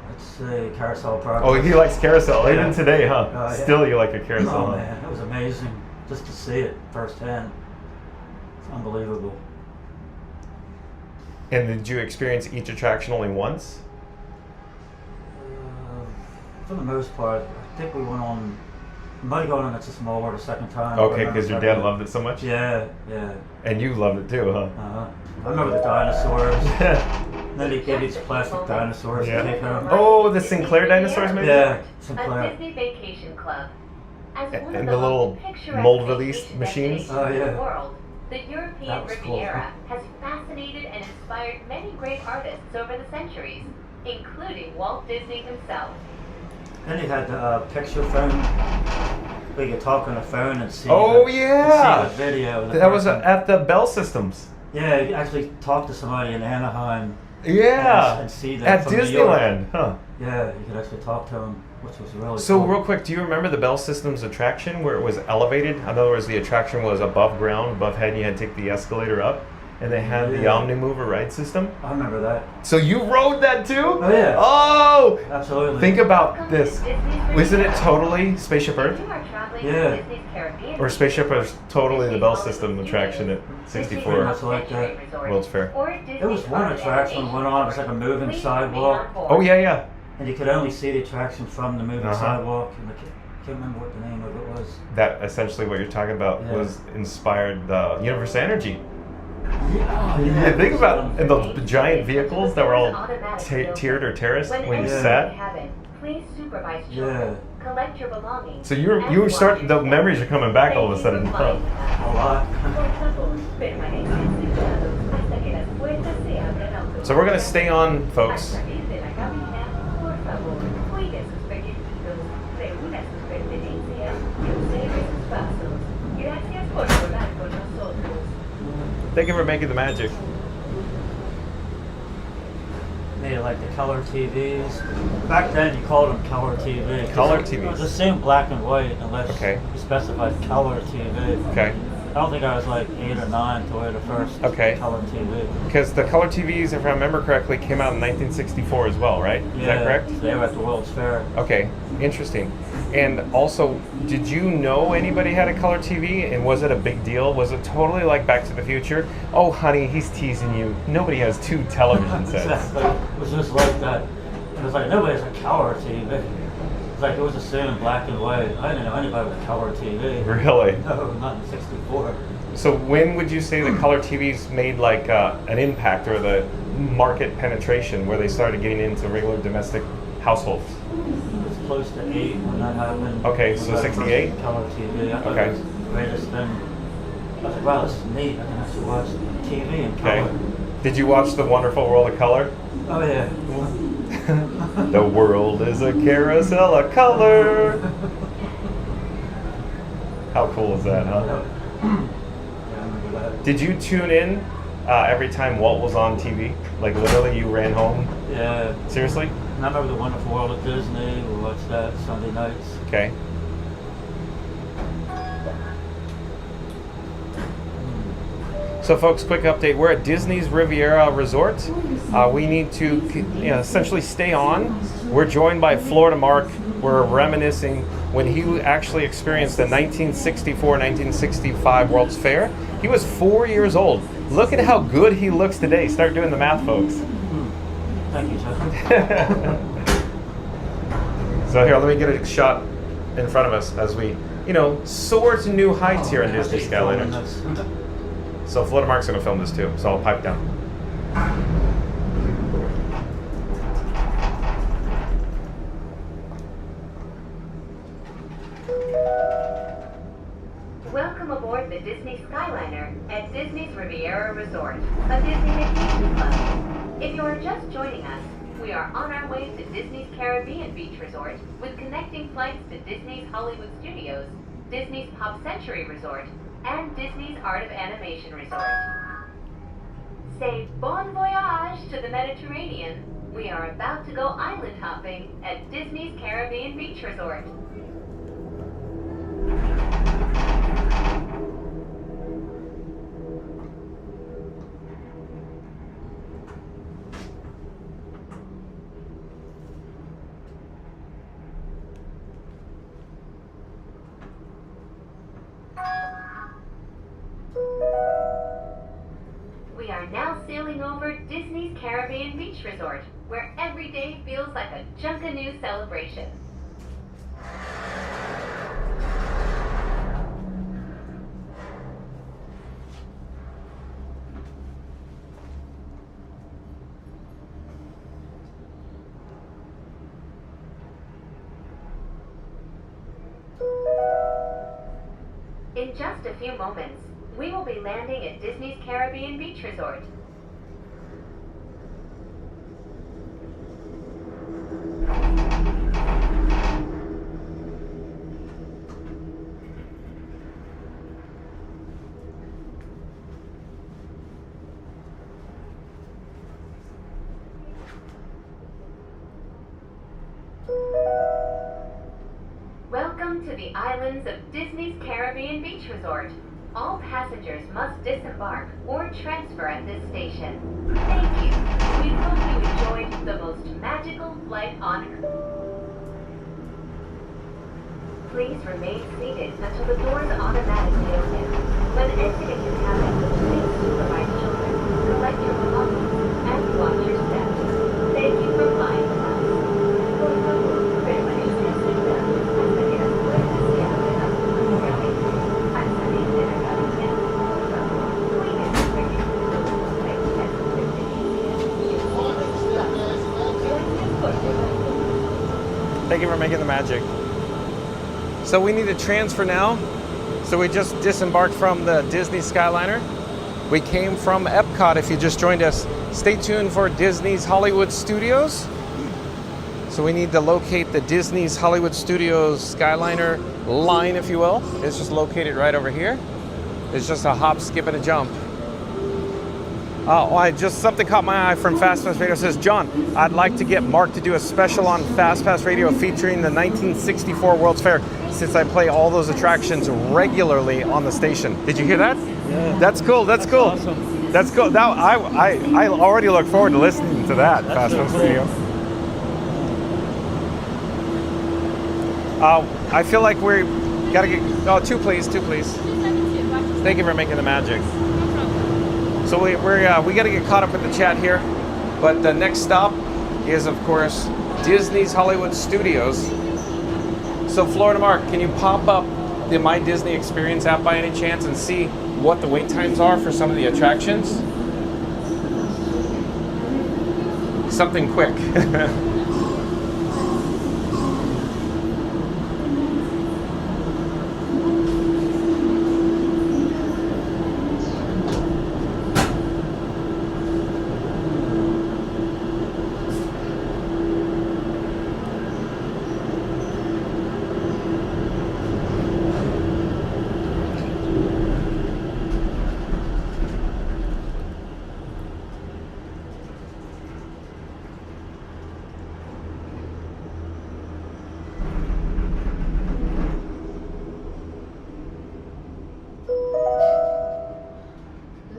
Let's say Carousel of Progress. Oh, he likes Carousel. Yeah. Even today, huh? Yeah. Still, you like a Carousel. Oh man, it was amazing just to see it firsthand. It's unbelievable. And did you experience each attraction only once? For the most part, I think we went on. Might have gone on It's a Small World a second time. Okay, because your dad loved it so much? Yeah, yeah. And you loved it too, huh? I remember the dinosaurs. Then they gave these plastic dinosaurs to take home. Oh, the Sinclair dinosaurs, maybe? Yeah, A Sinclair. Disney Vacation Club. As one And of the little most picturesque mold release vacation machines? destinations in the world, the European That was cool. Riviera has fascinated and inspired many great artists over the centuries, including Walt Disney himself. Then he had the picture phone. Where you could talk on the phone and see. Oh, see yeah! the video. Of the That was person. at the Bell Systems. Yeah, you could actually talk to somebody in Anaheim. Yeah! And see them At from New York. Disneyland, huh? Yeah, you could actually talk to them, which was really So cool. real quick, do you remember the Bell Systems attraction where it was elevated? In other words, the attraction was above ground, above head, and you had to take the escalator up, and they had the OmniMover ride system? I remember that. So you rode that too? Oh yeah. Oh! Absolutely. Think about this. Wasn't it totally Spaceship Earth? Yeah. Or Spaceship was totally the Bell System attraction at 64 Much like that. World's Fair. There was one attraction that went on, it was like a moving sidewalk. Oh yeah, yeah. And you could only see the attraction from the moving sidewalk. And I can't remember what the name of it was. That essentially what you're talking about was inspired the Universe Energy. Yeah, think about and the giant vehicles that were all tiered or terraced when you sat. Please supervise children. Collect your belongings. So you start the memories are coming back all of a sudden. Huh? A lot. So we're gonna stay on, folks. Thank you for making the magic. Made a like the color TVs. Back then, you called them color TV. Color It was TVs. the same black and white unless Okay. you specified color TV. Okay. I don't think I was like 8 or 9 to wear the first Okay. color TV. Because the color TVs, if I remember correctly, came out in 1964 as well, right? Is that correct? They were at the World's Fair. Okay, interesting. And also, did you know anybody had a color TV, and was it a big deal? Was it totally like Back to the Future? Oh, honey, he's teasing you. Nobody has 2 television sets. Exactly. It was just like that. It was like nobody has a color TV. It's like it was the same in black and white. I didn't know anybody with a color TV. Really? No, not in '64. So when would you say the color TVs made like an impact, or the market penetration where they started getting into regular domestic households? It was close to 8 when that happened. Okay, so 68? Color TV. I thought Okay. it was the greatest thing. I was like, wow, this is neat. I can actually watch TV in color. Okay. Did you watch The Wonderful World of Color? Oh yeah. The world is a carousel of color. How cool is that, huh? Yeah, I remember that. Did you tune in every time Walt was on TV? Like literally you ran home? Yeah. Seriously? And I remember The Wonderful World of Disney. We watched that Sunday nights. Okay. So folks, quick update. We're at Disney's Riviera Resort. We need to essentially stay on. We're joined by Florida Mark. We're reminiscing when he actually experienced the 1964-1965 World's Fair. He was 4 years old. Look at how good he looks today. Start doing the math, folks. Thank you, Chuck. So here, let me get a shot in front of us as we, soar to new heights here in Disney Skyliner. So Florida Mark's going to film this too, so I'll pipe down. Welcome aboard the Disney Skyliner at Disney's Riviera Resort, a Disney vacation club. If you are just joining us, we are on our way to Disney's Caribbean Beach Resort with connecting flights to Disney's Hollywood Studios, Disney's Pop Century Resort, and Disney's Art of Animation Resort. Say bon voyage to the Mediterranean. We are about to go island hopping at Disney's Caribbean Beach Resort. We are now sailing over Disney's Caribbean Beach Resort, where every day feels like a Junkanoo celebration. In just a few moments, we will be landing at Disney's Caribbean Beach Resort. Welcome to the islands of Disney's Caribbean Beach Resort. All passengers must disembark or transfer at this station. Thank you. We hope you enjoyed the most magical flight on Earth. Please remain seated until the doors automatically open. When exiting the cabin, please supervise children, collect your belongings, and watch your steps. Thank you for flying with us. Por favor, permanezca sentado hasta que las puertas se abran automáticamente. Al salir de la cabina, por favor, cuide sus pequeños, respeta sus pertenencias y use sus zapatos. Gracias por llevarnos. Thank you for making the magic. So we need to transfer now. So we just disembarked from the Disney Skyliner. We came from Epcot. If you just joined us, stay tuned for Disney's Hollywood Studios. So we need to locate the Disney's Hollywood Studios Skyliner line, if you will. It's just located right over here. It's just a hop, skip, and a jump. Something caught my eye from Fast Pass Radio. It says, John, I'd like to get Mark to do a special on Fast Pass Radio featuring the 1964 World's Fair, since I play all those attractions regularly on the station. Did you hear that? Yeah. That's cool. That's cool. Awesome. That's cool. Now I already look forward to listening to that. Fast Pass Radio. I feel like we gotta get. Two please. Thank you for making the magic. So we got to get caught up with the chat here, but the next stop is, of course, Disney's Hollywood Studios. So Florida Mark, can you pop up the My Disney Experience app by any chance and see what the wait times are for some of the attractions? Something quick.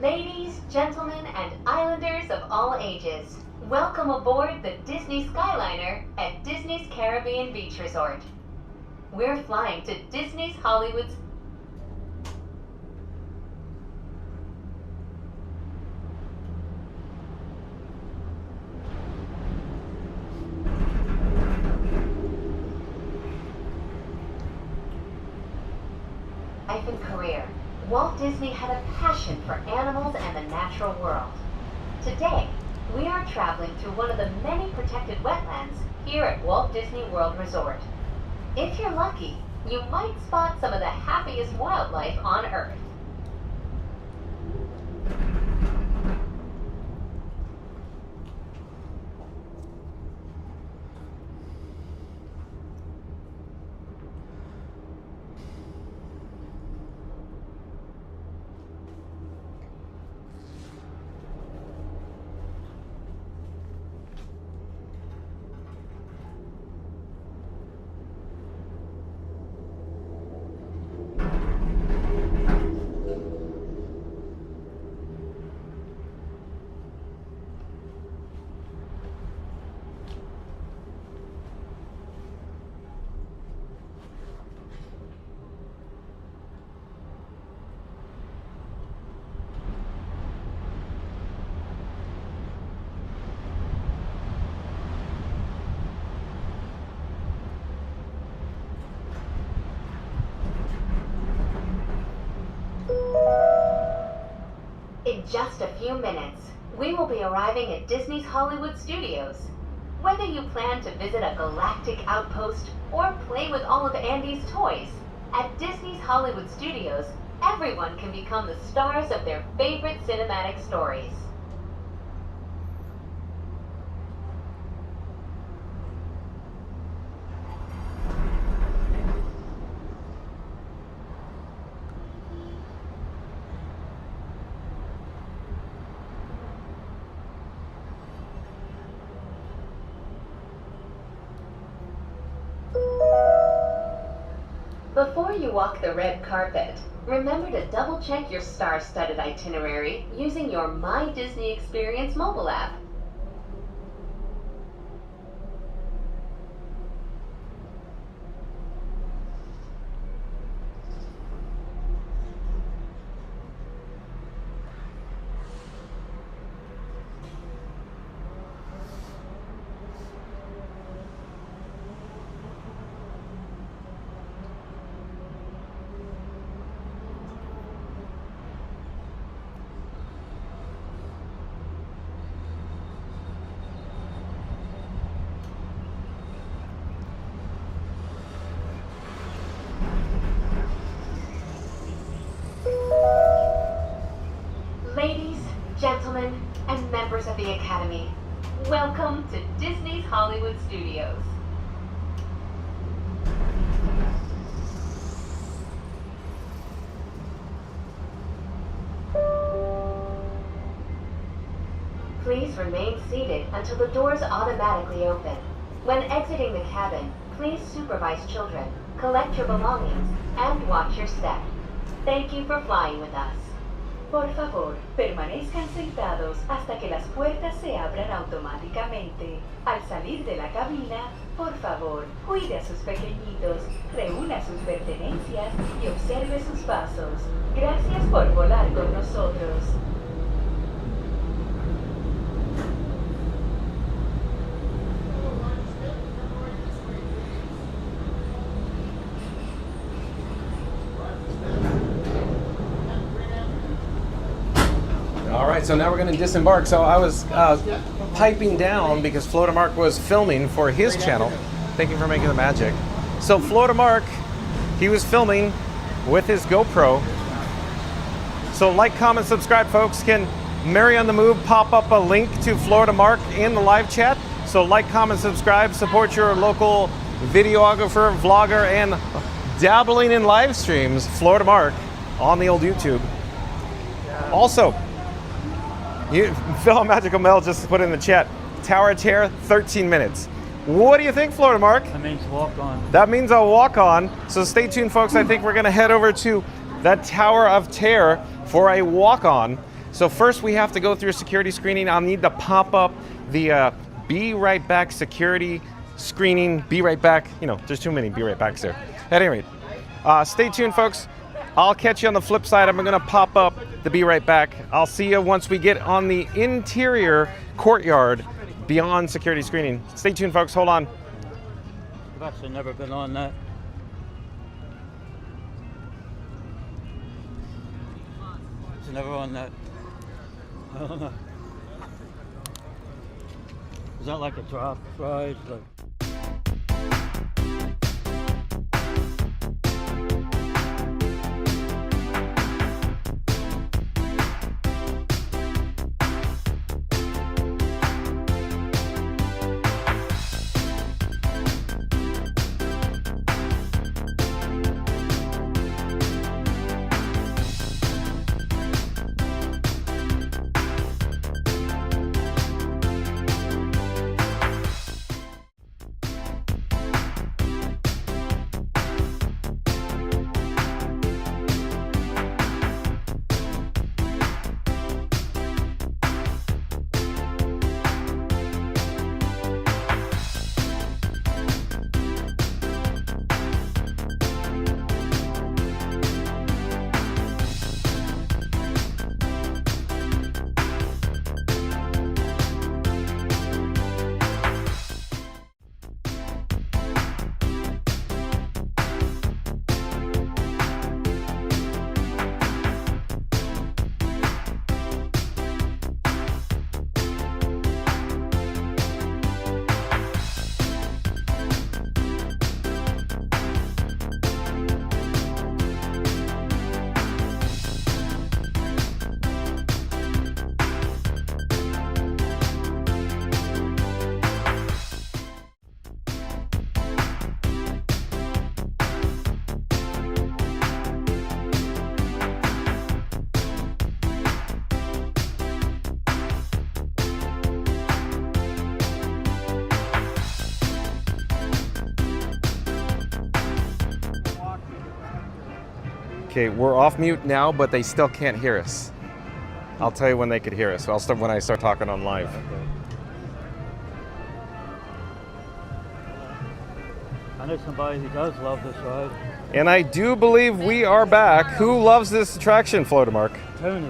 Ladies, gentlemen, and islanders of all ages, welcome aboard the Disney Skyliner at Disney's Caribbean Beach Resort. We're flying to Disney's Hollywood. Life and career. Walt Disney had a passion for animals and the natural world. Today, we are traveling through one of the many protected wetlands here at Walt Disney World Resort. If you're lucky, you might spot some of the happiest wildlife on Earth. In just a few minutes, we will be arriving at Disney's Hollywood Studios. Whether you plan to visit a galactic outpost or play with all of Andy's toys, at Disney's Hollywood Studios, everyone can become the stars of their favorite cinematic stories. Before you walk the red carpet, remember to double-check your star-studded itinerary using your My Disney Experience mobile app. Ladies, gentlemen, and members of the Academy, welcome to Disney's Hollywood Studios. please remain seated until the doors automatically open. When exiting the cabin, please supervise children, collect your belongings, and watch your step. Thank you for flying with us. Por favor, permanezcan sentados hasta que las puertas se abran automáticamente. Al salir de la cabina, por favor, cuide a sus pequeñitos, reúna sus pertenencias y observe sus pasos. Gracias por volar con nosotros. All right, so now we're going to disembark. So I was piping down because Flotamark was filming for his channel. Thank you for making the magic. So Flotamark, he was filming with his GoPro. So like, comment, subscribe, folks. Can Mary on the Move pop up a link to Flotamark in the live chat? So like, comment, subscribe, support your local videographer, vlogger, and dabbling in live streams, Flotamark, on the old YouTube. Also, Phil Magical Mel just put in the chat, Tower of Terror, 13 minutes. What do you think, Flotamark? That means walk on. That means I'll walk on. So stay tuned, folks. I think we're going to head over to that Tower of Terror for a walk on. So first we have to go through a security screening. I'll need to pop up the Be Right Back security screening. Be Right Back. You know, there's too many Be Right Backs there. At any rate, stay tuned, folks. I'll catch you on the flip side. I'm going to pop up the Be Right Back. I'll see you once we get on the interior courtyard beyond security screening. Stay tuned, folks. Hold on. I've actually never been on that. It's never on that. I don't know. Is that like a drop ride? Like... Okay, we're off mute now, but they still can't hear us. I'll tell you when they could hear us. I'll start when I start talking on live. Okay. I know somebody who does love this ride. And I do believe we are back. Who loves this attraction, Flotamark? Tony.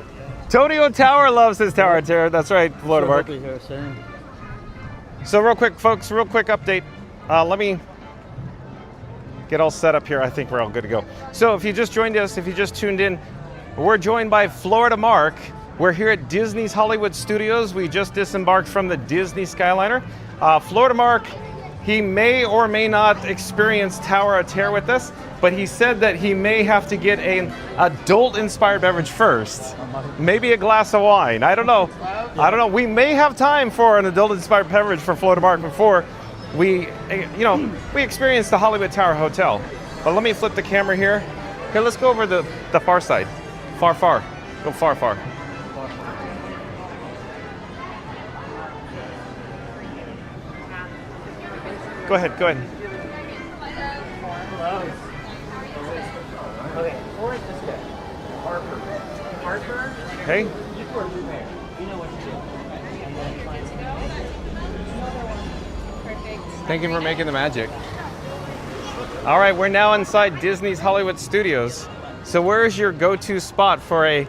Tony O'Tower loves his Tower of Terror. That's right, Flotamark. Sure, he'll be here soon. So real quick, folks, real quick update. Let me get all set up here. I think we're all good to go. So if you just joined us, if you just tuned in, we're joined by Flotamark. We're here at Disney's Hollywood Studios. We just disembarked from the Disney Skyliner. Flotamark, he may or may not experience Tower of Terror with us, but he said that he may have to get an adult-inspired beverage first. Maybe a glass of wine. I don't know. I don't know. We may have time for an adult-inspired beverage for Flotamark before we experience the Hollywood Tower Hotel. But let me flip the camera here. Here, let's go over the far side. Far. Go far. Go ahead, go ahead. Okay, or is this guy? Harper. Harper? Okay. You work there. You know what to do. And then Perfect. Thank you for making the magic. All right, we're now inside Disney's Hollywood Studios. So where is your go-to spot for a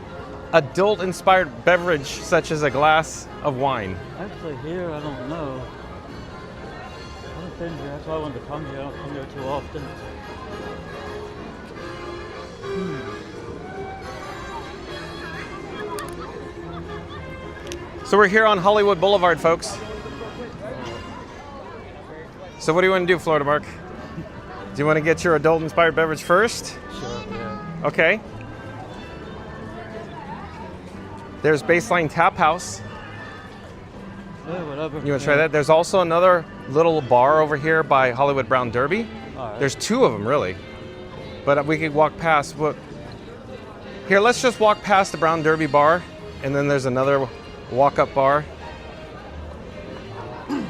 adult-inspired beverage such as a glass of wine? Actually, here, I don't know. I haven't been here. That's why I wanted to come here. I don't come here too often. So we're here on Hollywood Boulevard, folks. So what do you want to do, Florida Mark? Do you want to get your adult-inspired beverage first? Sure, yeah. Okay. There's Baseline Tap House. Yeah, whatever. You want to try that? There's also another little bar over here by Hollywood Brown Derby. All right. There's two of them, really. But we could walk past. Here, let's just walk past the Brown Derby bar, and then there's another walk-up bar. I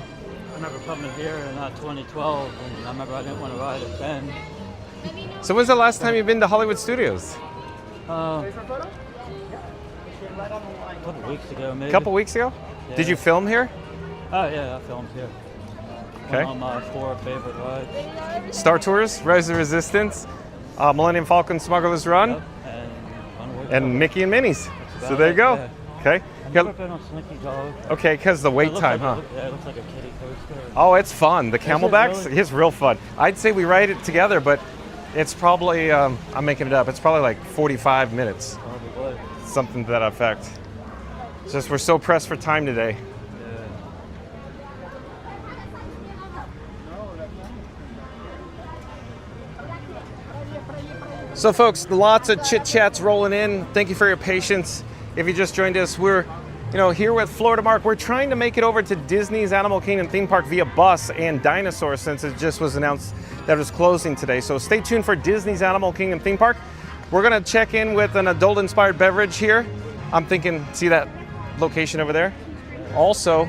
remember coming here in 2012, and I remember I didn't want to ride it then. So when's the last time you've been to Hollywood Studios? A couple weeks ago, maybe. A couple weeks ago? Yeah. Did you film here? Oh, yeah, I filmed here. Okay. One of my 4 favorite rides. Star Tours, Rise of the Resistance, Millennium Falcon Smuggler's Run, Yep, and Mickey and Minnie's. about So there you it, go. yeah. Okay. I've never been on Slinky Dog. Okay, because the wait It looks time, like huh? Yeah, it looks like a kiddie coaster. Oh, it's fun. The Camelbacks, really? it's real fun. I'd say we ride it together, but it's probably, I'm making it up, it's probably like 45 minutes. Probably. Something to that effect. It's just we're so pressed for time today. So folks, lots of chit chats rolling in. Thank you for your patience. If you just joined us, we're here with Florida Mark. We're trying to make it over to Disney's Animal Kingdom theme park via bus and Dinosaur since it just was announced that it was closing today. So stay tuned for Disney's Animal Kingdom theme park. We're gonna check in with an adult inspired beverage here. I'm thinking, see that location over there? Also,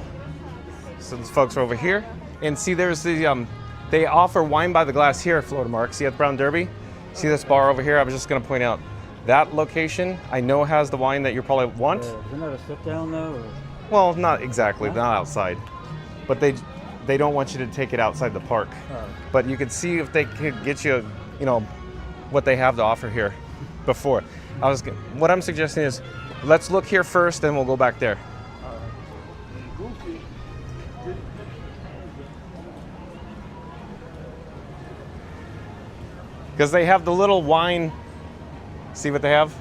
since folks are over here, and see there's the, they offer wine by the glass here at Florida Mark. See at Brown Derby? See this bar over here? I was just gonna point out that location I know has the wine that you probably want. Isn't that a sit down though? Or? Well, not exactly, not outside. But they don't want you to take it outside the park. Oh. But you could see if they could get you, what they have to offer here before. What I'm suggesting is let's look here first, then we'll go back there. Because they have the little wine. See what they have?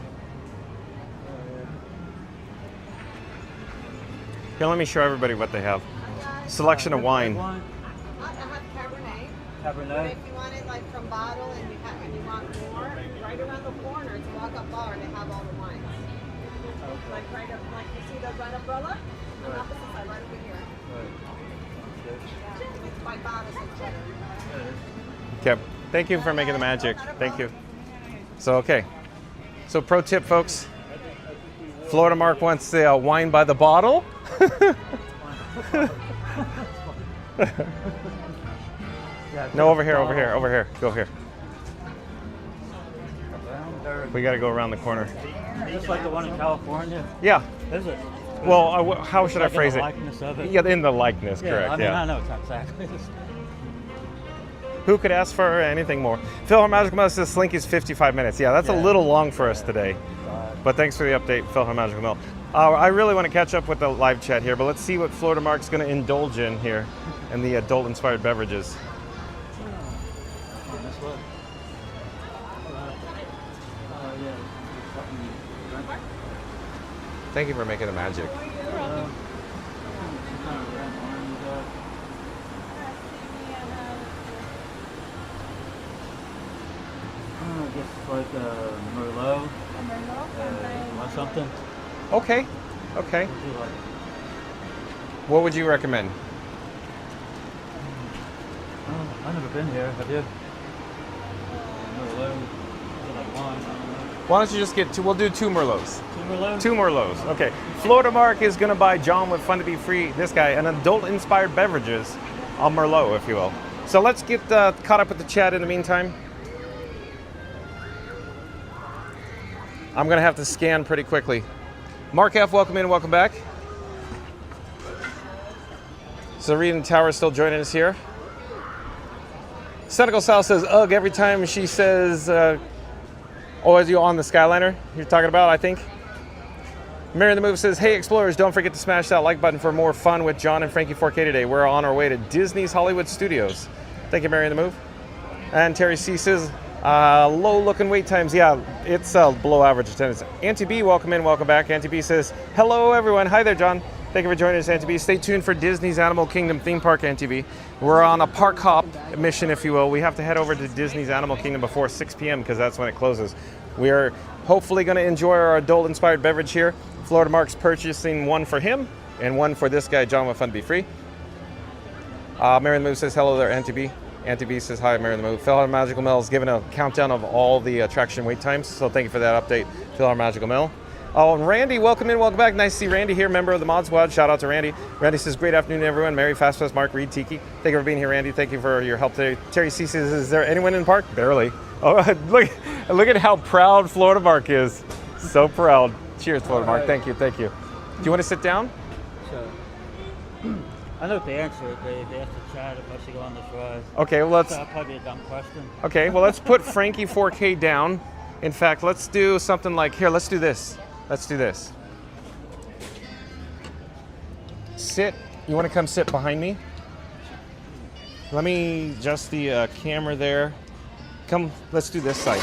Here, let me show everybody what they have. Selection of wine. I have Cabernet. But Cabernet. if you want it like from bottle and you want more, right around the corner, it's a walk-up bar and they have all the wines. Like right up, like you see the red umbrella? On the opposite side, right over here. Yeah, by bottles and check. Okay. Thank you for making the magic. Thank you. So, okay. So, pro tip, folks. Florida Mark wants the wine by the bottle. No, over here, over here, over here. Go here. We got to go around the corner. Just like the one in California? Yeah. Is it? Well, how should I phrase in it? the likeness of it? Yeah, in the likeness, correct. I mean, yeah. I know it's not exactly. Who could ask for anything more? Phil Magical Mill says Slinky's 55 minutes. Yeah, that's a little long for us today. But thanks for the update, Phil Magical Mill. I really want to catch up with the live chat here, but let's see what Florida Mark's going to indulge in here and the adult-inspired beverages. Thank you for making the magic. Just like Merlot. Want something? Okay. Okay. What do you like? What would you recommend? I've never been here. Have you? Merlot. Like wine. Why don't you just get two? We'll do 2 Merlots. 2 Merlots? 2 Merlots. Okay. Florida Mark is going to buy John with Fun to Be Free, this guy, an adult-inspired beverages, a Merlot, if you will. So let's get caught up with the chat in the meantime. I'm going to have to scan pretty quickly. Mark F., welcome in, welcome back. Serene Tower is still joining us here. Senegal Sal says, ugh, every time she says, oh, is you on the Skyliner you're talking about, I think. Mary the Move says, hey, explorers, don't forget to smash that like button for more fun with John and Frankie 4K today. We're on our way to Disney's Hollywood Studios. Thank you, Mary the Move. And Terry C says, low-looking wait times. Yeah, it's below average attendance. Auntie B, welcome in, welcome back. Auntie B says, hello, everyone. Hi there, John. Thank you for joining us, Auntie B. Stay tuned for Disney's Animal Kingdom theme park, Auntie B. We're on a park hop mission, if you will. We have to head over to Disney's Animal Kingdom before 6 p.m. because that's when it closes. We are hopefully going to enjoy our adult-inspired beverage here. Florida Mark's purchasing one for him and one for this guy, John, with Fun to Be Free. Mary the Move says, hello there, Auntie B. Auntie B says, hi, Mary the Move. Philhar Magical Mill is giving a countdown of all the attraction wait times, so thank you for that update, Philhar Magical Mill. Oh, and Randy, welcome in, welcome back. Nice to see Randy here, member of the Mod Squad. Shout out to Randy. Randy says, great afternoon, everyone. Mary, Fast Pass, Mark, Reed, Tiki. Thank you for being here, Randy. Thank you for your help today. Terry C says, is there anyone in the park? Barely. Oh, look at how proud Florida Mark is. So proud. Cheers, Florida Mark. Thank you, thank you. Do you want to sit down? So, I know the answer. They asked the chat if I should go on this ride. Okay, well, let's... That'll probably be a dumb question. Okay, well, let's put Frankie 4K down. In fact, let's do something like, here, let's do this. Let's do this. Sit. You want to come sit behind me? Let me adjust the camera there. Come, let's do this side.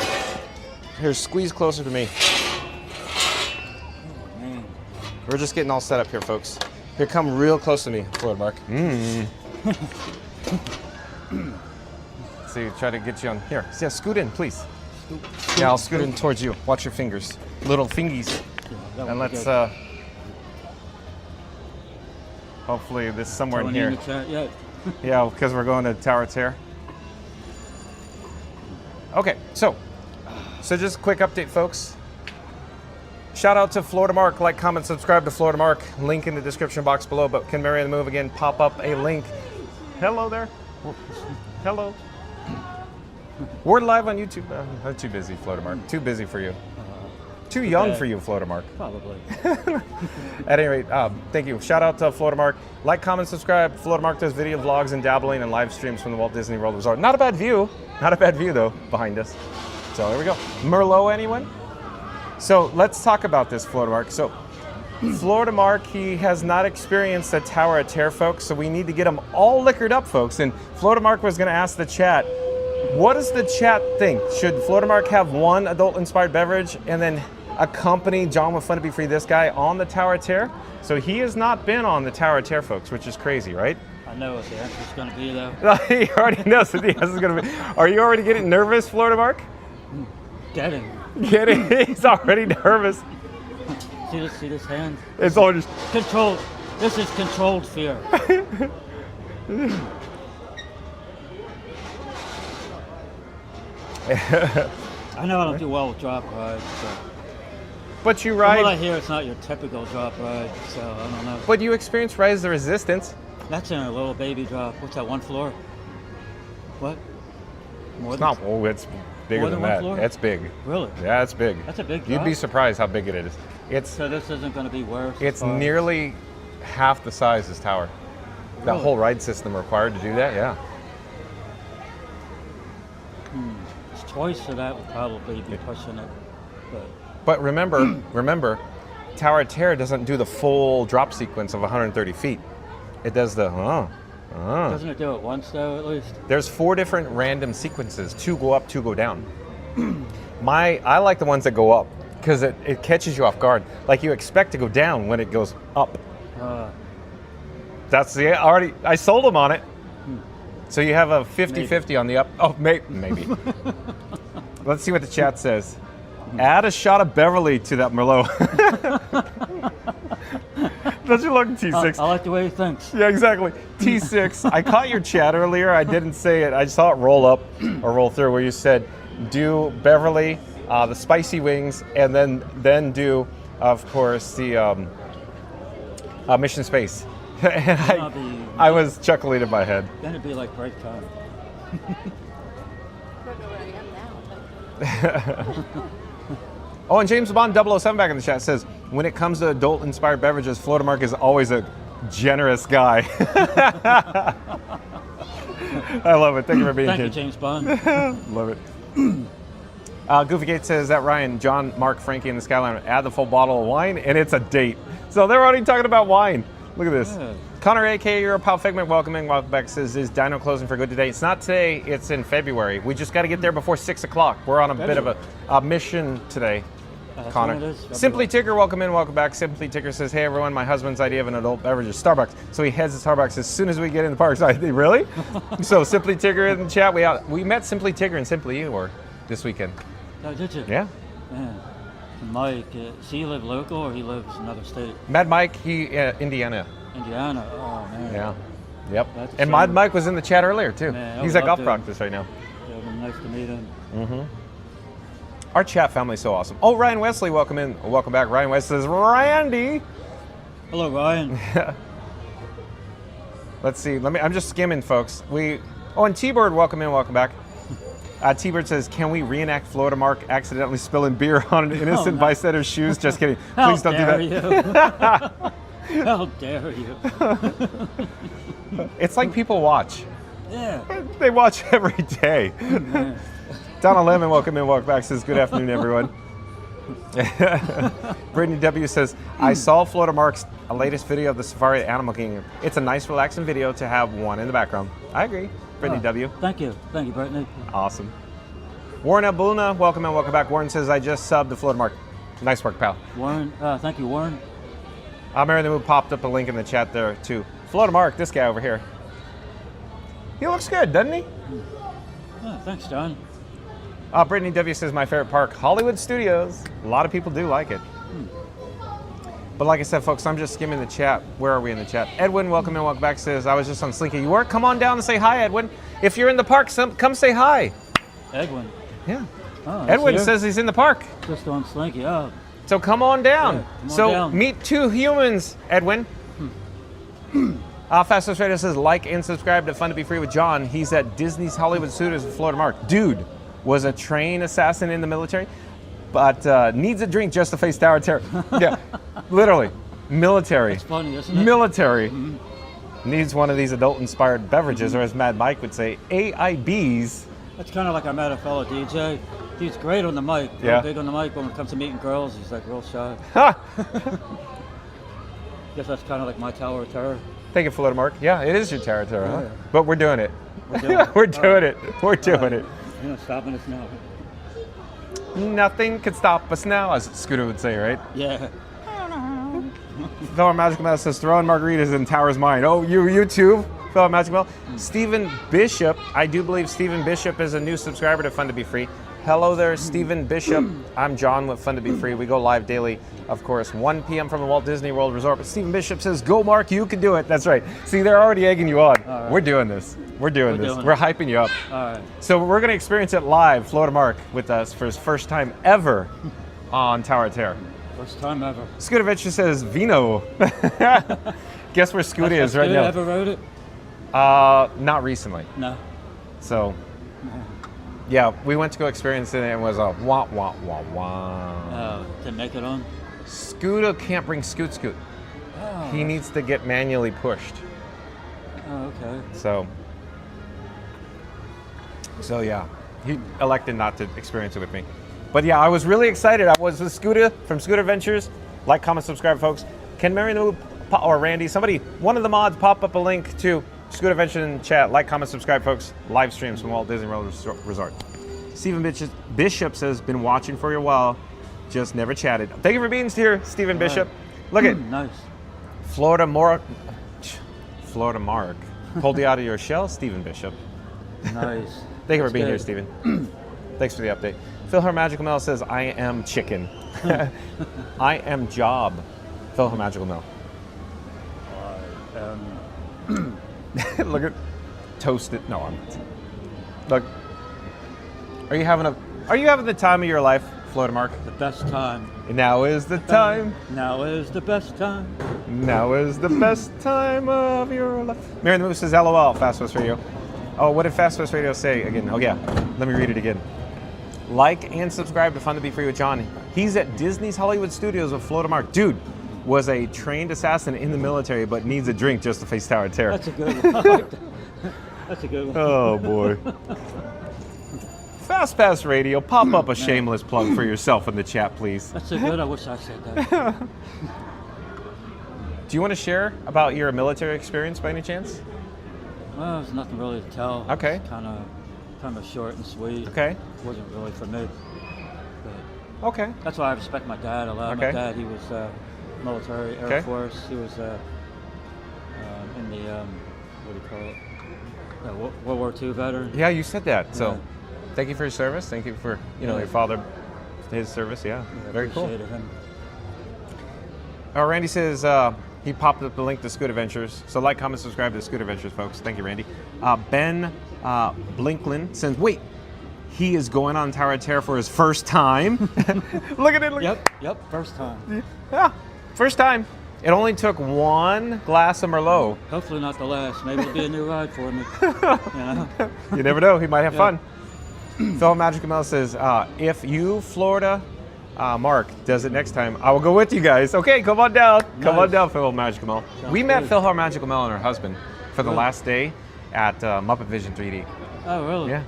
Here, squeeze closer to me. We're just getting all set up here, folks. Here, come real close to me, Florida Mark. See, try to get you on. Here, yeah, scoot in, please. Yeah, I'll scoot in towards you. Watch your fingers. Little fingies. And let's, hopefully this is somewhere in here. Yeah, because we're going to Tower Terror. Okay, so just a quick update, folks. Shout out to Florida Mark. Like, comment, subscribe to Florida Mark. Link in the description box below. But can Mary the Move again pop up a link? Hello there. Hello. We're live on YouTube. I'm too busy, Florida Mark. Too busy for you. Too young for you, Florida Mark. Probably. At any rate, thank you. Shout out to Florida Mark. Like, comment, subscribe. Florida Mark does video vlogs and dabbling and live streams from the Walt Disney World Resort. Not a bad view. Not a bad view, though, behind us. So there we go. Merlot, anyone? So let's talk about this, Florida Mark. So Florida Mark, he has not experienced a Tower of Terror, folks, so we need to get him all liquored up, folks. And Florida Mark was going to ask the chat, what does the chat think? Should Florida Mark have one adult-inspired beverage and then accompany John with Fun to Be Free, this guy, on the Tower of Terror? So he has not been on the Tower of Terror, folks, which is crazy, right? I know what the answer is going to be, though. He already knows what the answer is going to be. Are you already getting nervous, Florida Mark? Getting. He's already nervous. See this hand? It's all just... Controlled. This is controlled fear. I know I don't do well with drop rides, but you ride... From what I hear, it's not your typical drop ride, so I don't know. But you experience Rise of the Resistance. That's in a little baby drop. What's that, one floor? What? More than... Oh, it's bigger than that. Floor? It's big. Really? Yeah, it's big. That's a big drop? You'd be surprised how big it is. So this isn't going to be worse? It's nearly half the size as Tower. Really? That whole ride system required to do that, yeah. Twice of that would probably be pushing it. But remember, Tower of Terror doesn't do the full drop sequence of 130 feet. It does the, Doesn't it do it once, though, at least? There's 4 different random sequences. 2 go up, 2 go down. I like the ones that go up, because it catches you off guard. Like, you expect to go down when it goes up. That's I sold them on it. So you have a 50-50 on the up. Oh, maybe. Let's see what the chat says. Add a shot of Beverly to that Merlot. Don't you look, T6? I like the way he thinks. Yeah, exactly. T6, I caught your chat earlier. I didn't say it. I saw it roll up or roll through where you said, do Beverly, the spicy wings, and then do, of course, the Mission Space. And I was chuckling in my head. Then it'd be like break time. don't know where I am now, but Oh, and James Bond 007 back in the chat says, when it comes to adult-inspired beverages, Florida Mark is always a generous guy. I love it. Thank you for being here. Thank you, James Bond. Love it. Goofy Gate says that Ryan, John, Mark, Frankie, and the Skyliner add the full bottle of wine, and it's a date. So they're already talking about wine. Look at this. Yeah. Connor, a.k.a. Your Pal Figment, welcome back, says, is Dino closing for good today? It's not today. It's in February. We just got to get there before 6 o'clock. We're on a bit of a mission today. Connor. Simply Tigger, welcome back. Simply Tigger says, hey everyone, my husband's idea of an adult beverage is Starbucks. So he heads to Starbucks as soon as we get in the park. So really? So Simply Tigger in the chat. We met Simply Tigger and Simply Eeyore this weekend. Oh, did you? Yeah. Yeah. Mike, does he live local or he lives in another state? Mad Mike, he Indiana. Indiana. Oh man. Yeah. Yep. That's And Mad Mike was in the chat earlier too. Man, He's at golf practice right now. Yeah, it was nice to meet him. Mm-hmm. Our chat family's so awesome. Oh, Ryan Wesley, welcome back. Ryan Wesley says, Randy. Hello, Ryan. Let's see. I'm just skimming, folks. And T-Bird, welcome back. T-Bird says, can we reenact Florida Mark accidentally spilling beer on an innocent bystander's shoes? Just kidding. Please don't do that. How dare you? It's like people watch. Yeah. They watch every day. Donna Lemon, welcome back, says, good afternoon, everyone. Brittany W says, I saw Florida Mark's latest video of the Safari at Animal Kingdom. It's a nice, relaxing video to have one in the background. I agree. Brittany W. Thank you, Brittany. Awesome. Warren Abulna, welcome back. Warren says, I just subbed to Florida Mark. Nice work, pal. Warren, thank you, Warren. Mary the Moon popped up a link in the chat there, too. Florida Mark, this guy over here. He looks good, doesn't he? Oh, thanks, John. Brittany W says, my favorite park, Hollywood Studios. A lot of people do like it. But like I said, folks, I'm just skimming the chat. Where are we in the chat? Edwin, welcome back, says, I was just on Slinky. You were? Come on down and say hi, Edwin. If you're in the park, come say hi. Edwin. Yeah. Oh, Edwin says he's in the park. Just on Slinky, oh. So come on down. Yeah, come on down. Meet two humans, Edwin. Fastest Radio says, like and subscribe to Fun to Be Free with John. He's at Disney's Hollywood Studios in Florida Mark. Dude was a trained assassin in the military, but needs a drink just to face Tower of Terror. Yeah, literally. Military. That's funny, isn't it? Military. Needs one of these adult-inspired beverages, or as Mad Mike would say, AIBs. That's kind of like I met a fellow DJ. He's great on the mic. Yeah. Big on the mic, but when it comes to meeting girls, he's like real shy. Guess that's kind of like my Tower of Terror. Thank you, Florida Mark. Yeah, it is your Tower of Terror, huh? Yeah. But we're doing it. We're doing it. We're doing it. We're doing it. You're not stopping us now. Nothing can stop us now, as Scooter would say, right? Yeah. Fellow Magical Mouse says, throwing margaritas in Tower's mind. Oh, you too, fellow Magical Mouse. Stephen Bishop, I do believe Stephen Bishop is a new subscriber to Fun to Be Free. Hello there, Stephen Bishop. I'm John with Fun to Be Free. We go live daily, of course, 1 p.m. from the Walt Disney World Resort. But Stephen Bishop says, go Mark, you can do it. That's right. See, they're already egging you on. Right. We're doing this. We're doing this. We're hyping you up. All right. So we're going to experience it live, Florida Mark, with us for his first time ever on Tower of Terror. First time ever. Scooter Venture says, Vino. Guess where Scooter is right now? Ever rode it? Not recently. No. So, yeah, we went to go experience it and it was a wah, wah, wah, wah. Didn't make it on? Scooter can't bring Scoot. Oh. He needs to get manually pushed. Oh, okay. So yeah, he elected not to experience it with me. But yeah, I was really excited. I was with Scooter from Scooter Ventures. Like, comment, subscribe, folks. Can Mary Lou or Randy, somebody, one of the mods, pop up a link to Scooter Ventures in chat. Like, comment, subscribe, folks. Live streams from Walt Disney World Resort. Stephen Bishop says, been watching for a while, just never chatted. Thank you for being here, Stephen Bishop. Look at nice. Florida Mark pulled you out of your shell, Stephen Bishop. Nice. Thank you for being here, Stephen. Thanks for the update. Phil Her Magical Mel says, I am chicken. I am job. Phil Her Magical Mel. Look at toasted. No, I'm not. Look. Are you having the time of your life, Florida Mark? The best time. Now is the time. Now is the best time. Now is the best time of your life. Mary the Moose says, LOL, fast was for you. Oh, what did Fast Pass Radio say again? Oh yeah, let me read it again. Like and subscribe to Fun to Be Free with John. He's at Disney's Hollywood Studios with Florida Mark. Dude was a trained assassin in the military, but needs a drink just to face Tower of Terror. That's a good one. I like that. That's a good one. Oh boy. Fast Pass Radio, pop up a shameless plug for yourself in the chat, please. That's so good. I wish I said that. Do you want to share about your military experience by any chance? Well, there's nothing really to tell. Okay. It's kind of short and sweet. Okay. It wasn't really for me. But okay. That's why I respect my dad a lot. Okay. My dad, he was military, Air Force. He was in the, what do you call it? World War II veteran. Yeah, you said that. So Yeah. thank you for your service. Thank you for, your father, his service. Yeah, very cool. Appreciated him. Randy says he popped up the link to Scoot Adventures. So like, comment, subscribe to Scoot Adventures, folks. Thank you, Randy. Ben Blinklin says, wait, he is going on Tower of Terror for his first time. Look at it. Look. Yep, first time. Yeah, first time. It only took one glass of Merlot. Hopefully not the last. Maybe it'll be a new ride for me. You never know. He might have fun. Phil Magic Mel says, if you, Florida, Mark, does it next time, I will go with you guys. Okay, come on down. Come on down, Phil Magic Mel. We met Phil Magic Mel and her husband for the last day at Muppet Vision 3D. Oh, really? Yeah.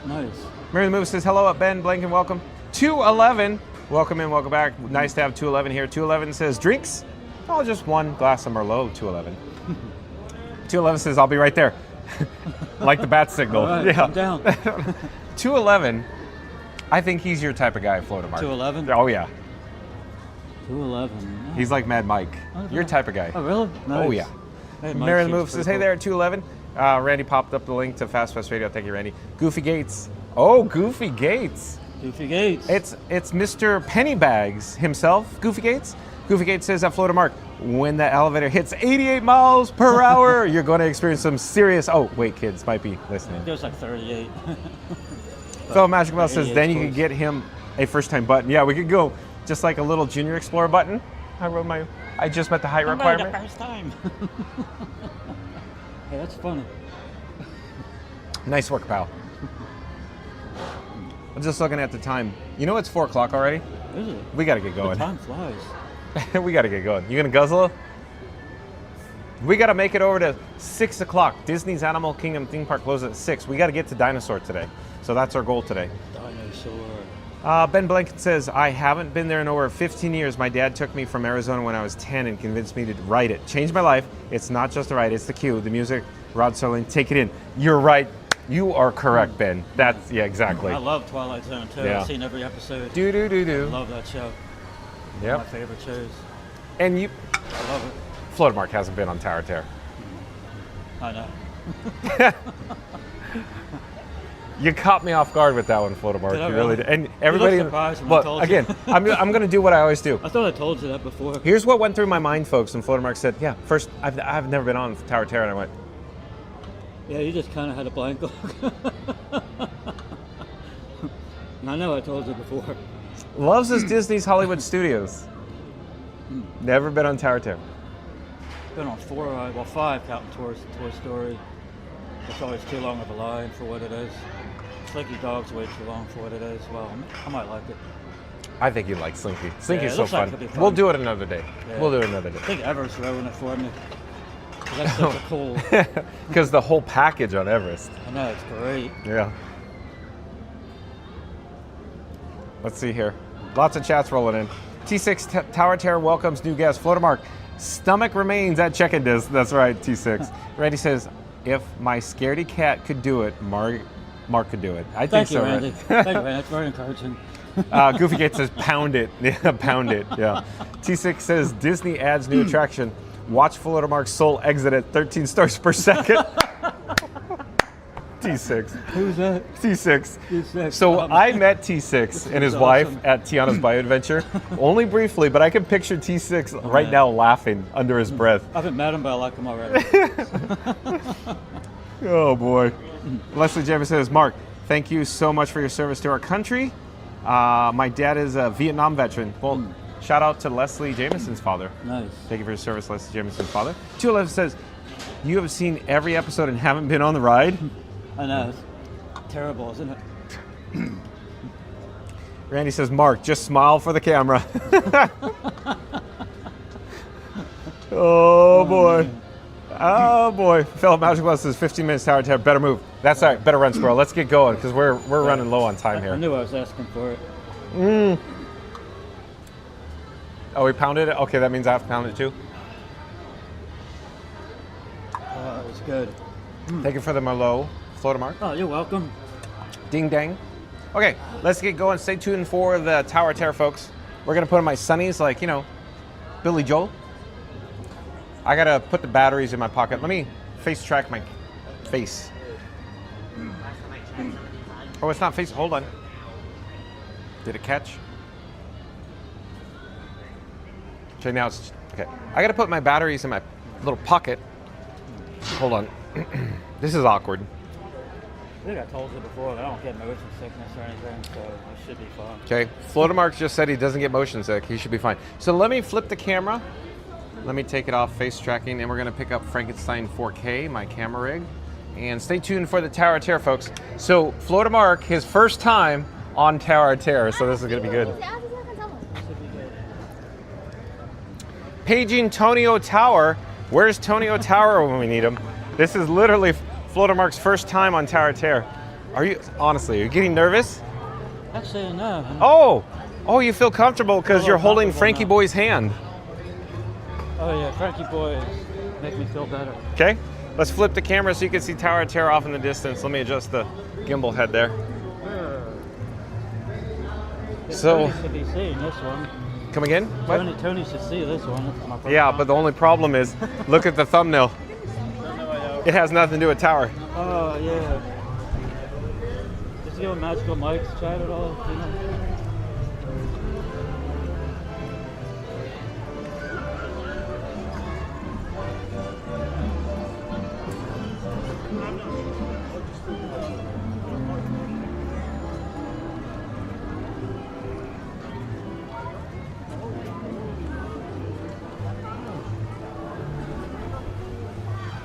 Nice. Mary the Move says, hello up, Ben Blanken, welcome. 211, welcome in, welcome back. Nice to have 211 here. 211 says, drinks? Oh, just one glass of Merlot, 211. 211 says, I'll be right there. Like the bat signal. All right, yeah. I'm down. 211, I think he's your type of guy, Florida Mark. 211? Oh, yeah. 211. He's like Mad Mike. Your type of guy. Oh, really? Nice. Oh, yeah. Hey, Mary the Move says, hey there, 211. Randy popped up the link to Fast Pass Radio. Thank you, Randy. Goofy Gates. Oh, Goofy Gates. Goofy Gates. It's Mr. Pennybags himself, Goofy Gates. Goofy Gates says at Florida Mark, when the elevator hits 88 miles per hour, you're going to experience some serious... Oh, wait, kids might be listening. It goes like 38. Phil Magic Mouse says, then you can get him a first-time button. Yeah, we could go just like a little Junior Explorer button. I just met the height requirement. The first time. Hey, that's funny. Nice work, pal. I'm just looking at the time. You know it's 4 o'clock already? Is it? We got to get going. The time flies. We got to get going. You going to guzzle? We got to make it over to 6 o'clock. Disney's Animal Kingdom theme park closes at 6. We got to get to Dinosaur today. So that's our goal today. Dinosaur. Ben Blanken says, I haven't been there in over 15 years. My dad took me from Arizona when I was 10 and convinced me to ride it. Changed my life. It's not just a ride, it's the queue, the music, Rod Serling, take it in. You're right. You are correct, Ben. That's, yeah, exactly. I love Twilight Zone too. Yeah. I've seen every episode. Do. I love that show. Yep. One of my favorite shows. And you, I love it. Florida Mark hasn't been on Tower of Terror. I know. You caught me off guard with that one, Florida Mark. Did I You really really? did. And everybody. You look surprised when I told you. Again, I'm going to do what I always do. I thought I told you that before. Here's what went through my mind, folks. And Florida Mark said, "Yeah, first, I've never been on Tower of Terror," and I went, Yeah, you just kind of had a blank look. I know I told you before. "Loves his Disney's Hollywood Studios. Never been on Tower of Terror." Been on 4, well 5 counting Toy Story. It's always too long of a line for what it is. Slinky Dog's way too long for what it is. Well, I might like it. I think you'd like Slinky. Slinky's Yeah, it so looks like fun. it'll be fun. We'll do it another day. Yeah. We'll do it another day. I think Everest ruined it for me. 'Cause that's such a cool. Because the whole package on Everest. I know, it's great. Yeah. Let's see here. Lots of chats rolling in. T6 Tower Terror welcomes new guest. Florida Mark. Stomach remains at check-in desk. That's right, T6. Randy says, if my scaredy cat could do it, Mark could do it. I think Thank you, so, Randy. right? Thank you, Randy. That's very encouraging. Goofy Gates says, pound it. Yeah, pound it. Yeah. T6 says, Disney adds new attraction. Watch Florida Mark's soul exit at 13 stars per second. T6. Who's that? T6. T6. So I met T6 and his wife at Tiana's Bio Adventure, only briefly, but I can picture T6 right now laughing under his breath. I haven't met him, but I like him already. Oh boy. Leslie James says, Mark, thank you so much for your service to our country. My dad is a Vietnam veteran. Well, shout out to Leslie Jameson's father. Nice. Thank you for your service, Leslie Jameson's father. 211 says, you have seen every episode and haven't been on the ride? I know. It's terrible, isn't it? Randy says, Mark, just smile for the camera. Oh boy. Oh boy. Fellow Magical Bus says 15 minutes tower terror. Better move. That's all right. Better run, squirrel. Let's get going because we're running low on time here. I knew I was asking for it. Oh, we pounded it? Okay, that means I have to pound it too. Oh, it was good. Thank you for the Merlot, Florida Mark. Oh, you're welcome. Ding dang. Okay, let's get going. Stay tuned for the Tower of Terror, folks. We're gonna put in my sunnies like, you know, Billy Joel. I gotta put the batteries in my pocket. Let me face track my face. Oh, it's not face, hold on. Did it catch? Okay, now it's, okay. I gotta put my batteries in my little pocket. Hold on. This is awkward. I think I told you before that I don't get motion sickness or anything, so I should be fine. Okay, Florida Mark just said he doesn't get motion sick. He should be fine. So let me flip the camera. Let me take it off face tracking, and we're gonna pick up Frankenstein 4K, my camera rig. And stay tuned for the Tower of Terror, folks. So Florida Mark, his first time on Tower of Terror, so this is gonna be good. Paging Tonio Tower. Where's Tonio Tower when we need him? This is literally Florida Mark's first time on Tower of Terror. Are you, honestly, are you getting nervous? Actually, no. Oh, you feel comfortable because you're holding Frankie Boy's hand. Oh yeah, Frankie Boy make me feel better. Okay, let's flip the camera so you can see Tower of Terror off in the distance. Let me adjust the gimbal head there. So, Tony should be seeing this one. Come again? What? Tony should see this one. It's my first Yeah, time. but the only problem is, look at the thumbnail. It has nothing to do with Tower. Oh yeah. Does he have magical mics chat at all? You know?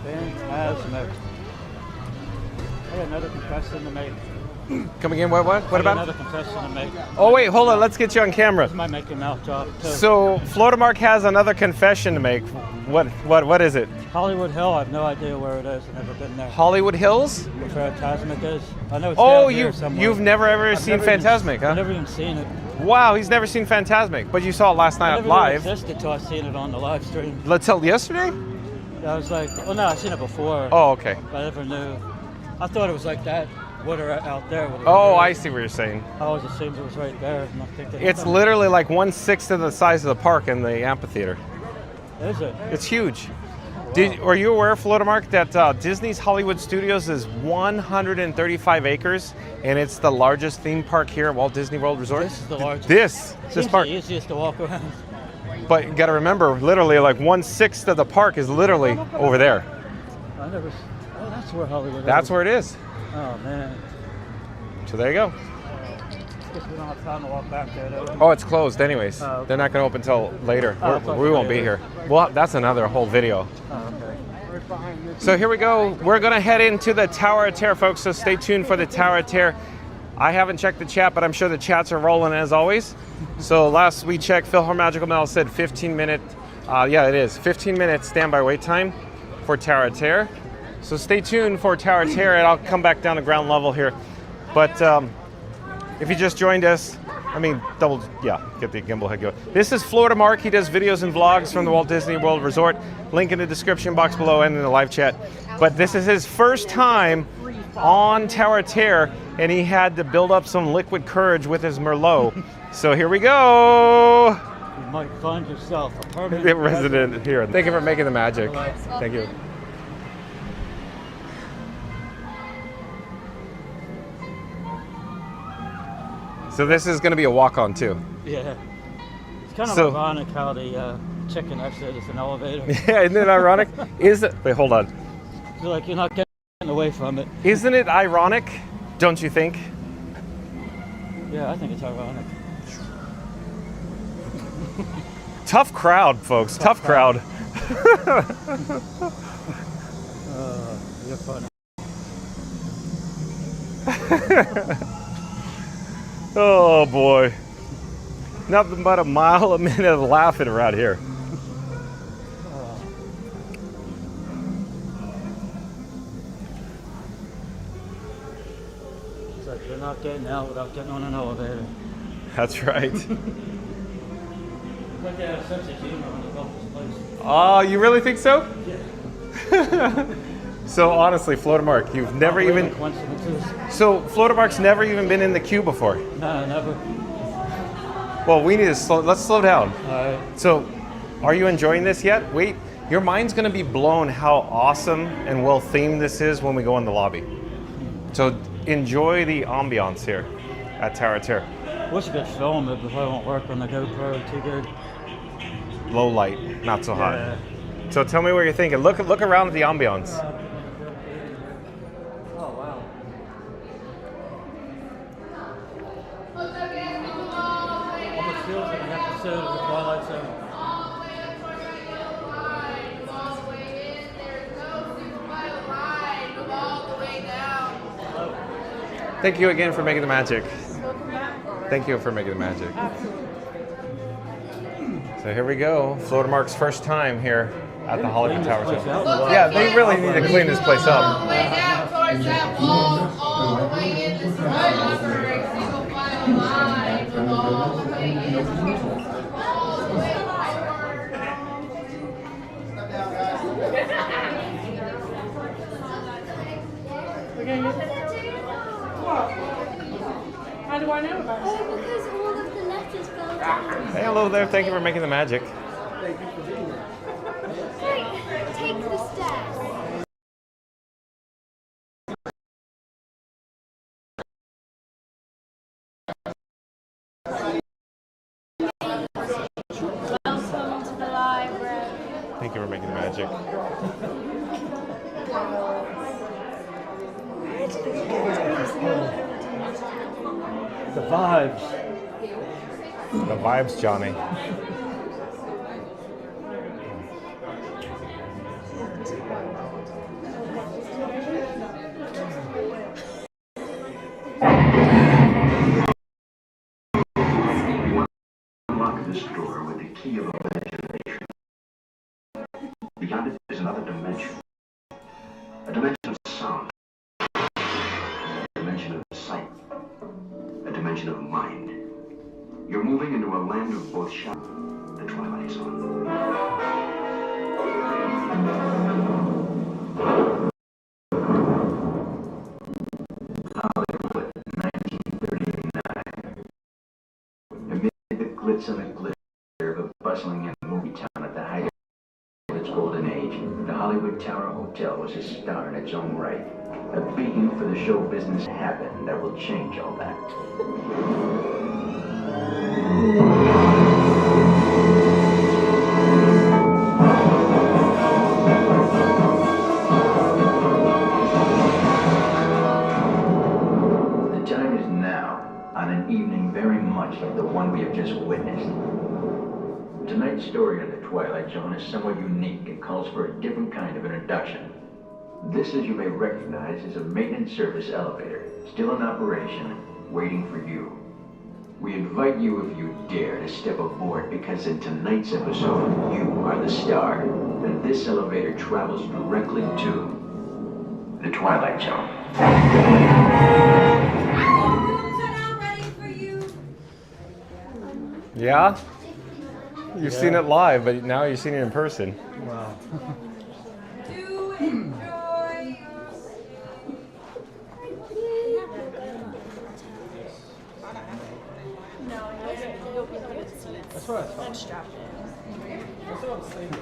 Fantastic. I got another confession to make. Come again, what about another confession to make. Oh wait, hold on, let's get you on camera. This might make your mouth drop too. So, Florida Mark has another confession to make. What is it? Hollywood Hill, I have no idea where it is. I've never been there. Hollywood Hills? Where Fantasmic is. I know it's Oh, down here somewhere. you've never ever seen Fantasmic, huh? I've never even seen it. Wow, he's never seen Fantasmic, but you saw it last night I never live. It existed until I seen it on the live stream. Until yesterday? I was like, oh no, I've seen it before. Oh, okay. But I never knew. I thought it was like that water out there. Oh, I see what you're saying. I always assumed it was right there. And I'm thinking, It's literally like 1/6 of the size of the park in the amphitheater. Is it? It's huge. Are you aware, Florida Mark, that Disney's Hollywood Studios is 135 acres, and it's the largest theme park here at Walt Disney World Resort? This is the largest. This park. The easiest to walk around. But you got to remember, literally, like 1/6 of the park is literally over there. I never. Oh, that's where Hollywood is. That's where it is. Oh man. So there you go. Guess we don't have time to walk back there, though. Oh, it's closed anyways. Oh, okay. They're not going to open until later. Oh, it's We won't be later. here. Well, that's another whole video. Oh, okay. So here we go. We're going to head into the Tower of Terror, folks, so stay tuned for the Tower of Terror. I haven't checked the chat, but I'm sure the chats are rolling as always. So last we checked, Phil Magical Mel said 15-minute, yeah, it is, 15-minute standby wait time for Tower of Terror. So stay tuned for Tower of Terror, and I'll come back down to ground level here. But if you just joined us, get the gimbal head going. This is Florida Mark. He does videos and vlogs from the Walt Disney World Resort. Link in the description box below and in the live chat. But this is his first time on Tower of Terror, and he had to build up some liquid courage with his Merlot. So here we go. You might find yourself a permanent resident here. Thank you for making the magic. Thank you. So this is going to be a walk-on too. Yeah. It's kind of ironic how the chicken actually is an elevator. Yeah, isn't it ironic? Wait, hold on. It's like you're not getting away from it. Isn't it ironic? Don't you think? Yeah, I think it's ironic. Tough crowd, folks. Tough crowd. You're funny. Oh boy. Nothing but a mile a minute of laughing around here. It's like you're not getting out without getting on an elevator. That's right. Like they have a sense of humor when they built this place. Oh, you really think so? Yeah. So honestly, Floatermark, you've never even... Coincidences. So Floatermark's never even been in the queue before? No, never. Well, we need to let's slow down. All right. So, are you enjoying this yet? Wait, your mind's gonna be blown how awesome and well themed this is when we go in the lobby. So enjoy the ambiance here at Tower of Terror. Wish I could film it, but I won't work on the GoPro too good. Low light, not so hot. Yeah. So tell me what you're thinking. Look around at the ambiance. Oh wow. Almost feels like an episode of the Twilight Zone. Thank you again for making the magic. Thank you for making the magic. So here we go. Floatermark's first time here at the Hollywood Tower Show. Yeah, they really need to clean this place up. How do I know about it? Oh, because all of the letters fell down. Hey, hello there. Thank you for making the magic. Thank you for being here. Take the stairs. Welcome to the library. Thank you for making the magic. The vibes. The vibes, Johnny. Unlock this door with the key of imagination. Beyond it is another dimension. A dimension of sound. A dimension of sight. A dimension of mind. You're moving into a land of both shadow, the Twilight Zone. Hollywood, 1939. Amid the glitz and the glitter of a bustling movie town at the height of its golden age, the Hollywood Tower Hotel was a star in its own right. A beacon for the show business to happen that will change all that. The time is now, on an evening very much like the one we have just witnessed. Tonight's story on the Twilight Zone is somewhat unique and calls for a different kind of introduction. This, as you may recognize, is a maintenance service elevator, still in operation, waiting for you. We invite you, if you dare, to step aboard, because in tonight's episode, you are the star, and this elevator travels directly to the Twilight Zone. Yeah? You've seen it live, but now you've seen it in person. Wow. Do enjoy That's what I thought. and strapped in. That's what I was thinking.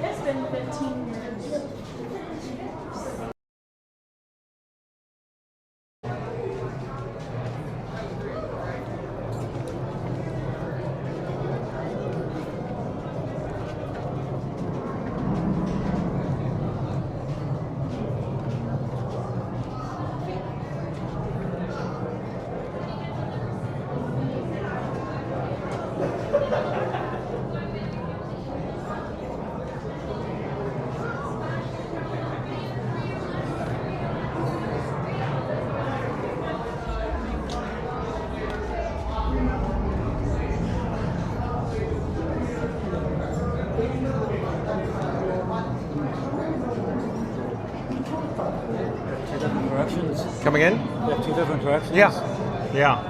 It's been 15 years. Coming in? They have two different directions? Yeah. Yeah.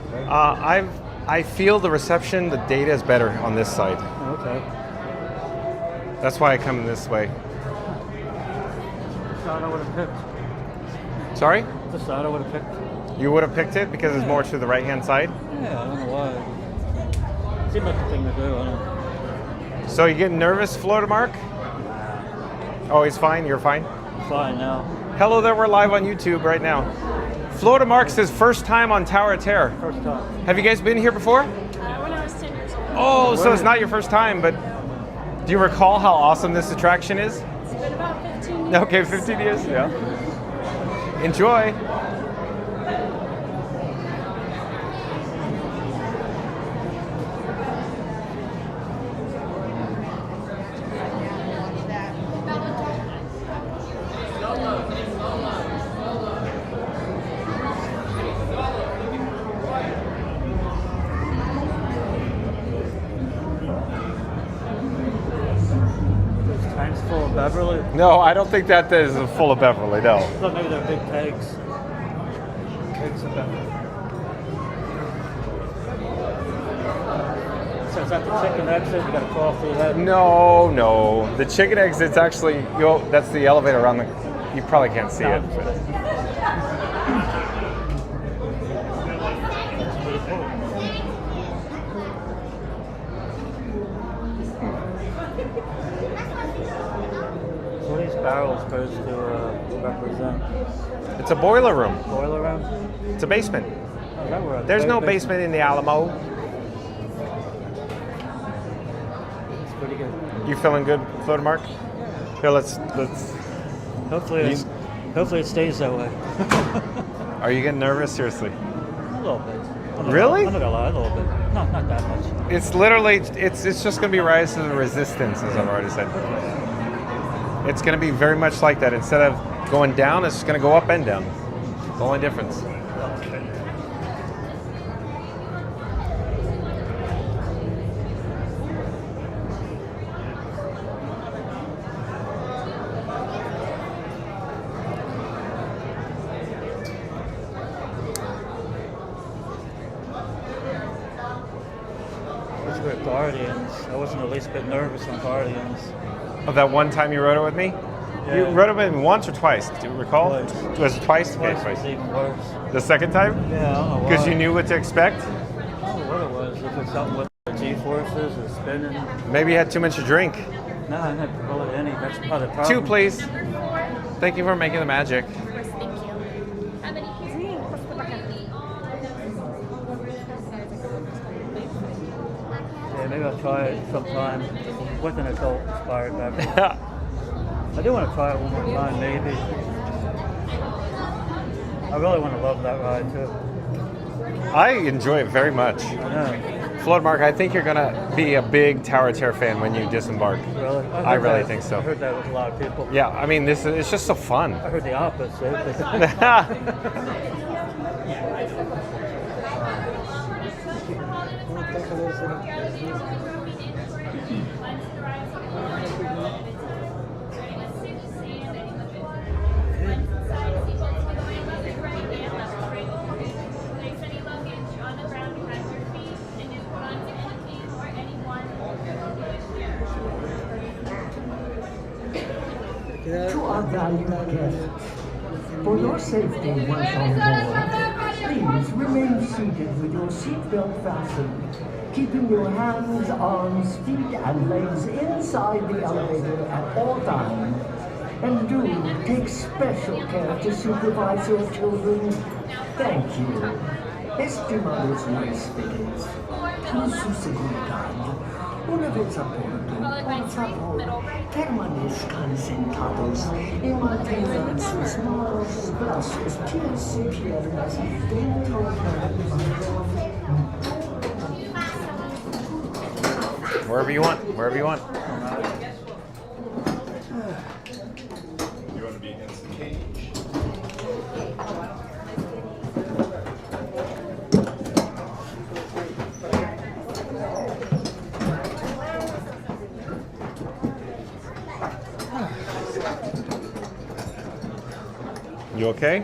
Okay. I feel the reception, the data is better on this side. Okay. That's why I come this way. Side I would have picked. Sorry? The side I would have picked. You would have picked it because it's more to the right-hand side? Yeah, I don't know why. Seemed like the thing to do, I don't know. So you getting nervous, Florida Mark? Oh, he's fine? You're fine? I'm fine now. Hello there, we're live on YouTube right now. Florida Mark's his first time on Tower of Terror. First time. Have you guys been here before? When I was 10 years old. Oh, so it's not your first time, but do you recall how awesome this attraction is? It's been about 15 years. Okay, 15 years, yeah. Enjoy. Tanks full of Beverly. No, I don't think that is full of Beverly, no. I thought maybe they're big kegs. Kegs of Beverly. So is that the chicken exit? You gotta crawl through that? No. The chicken exit's actually, that's the elevator around the, you probably can't see it. But. What are these barrels supposed to represent? It's a boiler room. Boiler room? It's a basement. Oh, is that where There's no basement in the Alamo. It's pretty good. You feeling good, Florida Mark? Here, let's. Hopefully it stays that way. Are you getting nervous? Seriously? A little bit. Really? I'm not gonna lie, a little bit. No, not that much. It's literally, it's just going to be Rise to the Resistance, as I've already said. It's going to be very much like that. Instead of going down, it's going to go up and down. It's the only difference. Let's go Guardians. I wasn't the least bit nervous on Guardians. Oh, that one time you rode it with me? Yeah. You rode it with me once or twice? Do you recall? Twice. Was it twice? Okay, Twice was even worse. The second time? Yeah, I don't know why. Because you knew what to expect? I don't know what it was. If it's something with the G-forces or spinning. Maybe you had too much to drink. No, I didn't pull it any. That's part of the problem. 2, please. Thank you for making the magic. Of course, thank you. How many pieces? Yeah, maybe I'll try it sometime with an adult inspired beverage. I do want to try it one more time, maybe. I really want to love that ride too. I enjoy it very much. I know. Florida Mark, I think you're going to be a big Tower of Terror fan when you disembark. Really? I really think so. I heard that with a lot of people. Yeah, I mean, it's just so fun. I heard the opposite. To our valued guests, for your safety once on board, please remain seated with your seatbelt fastened, keeping your hands, arms, feet, and legs inside the elevator at all times. And do take special care to supervise your children. Thank you. Estimados huéspedes, por su seguridad, una vez a bordo, por favor, permanezcan sentados y mantengan sus manos, brazos, pies y piernas dentro Wherever you want, wherever you want. You want to be against the cage? You okay?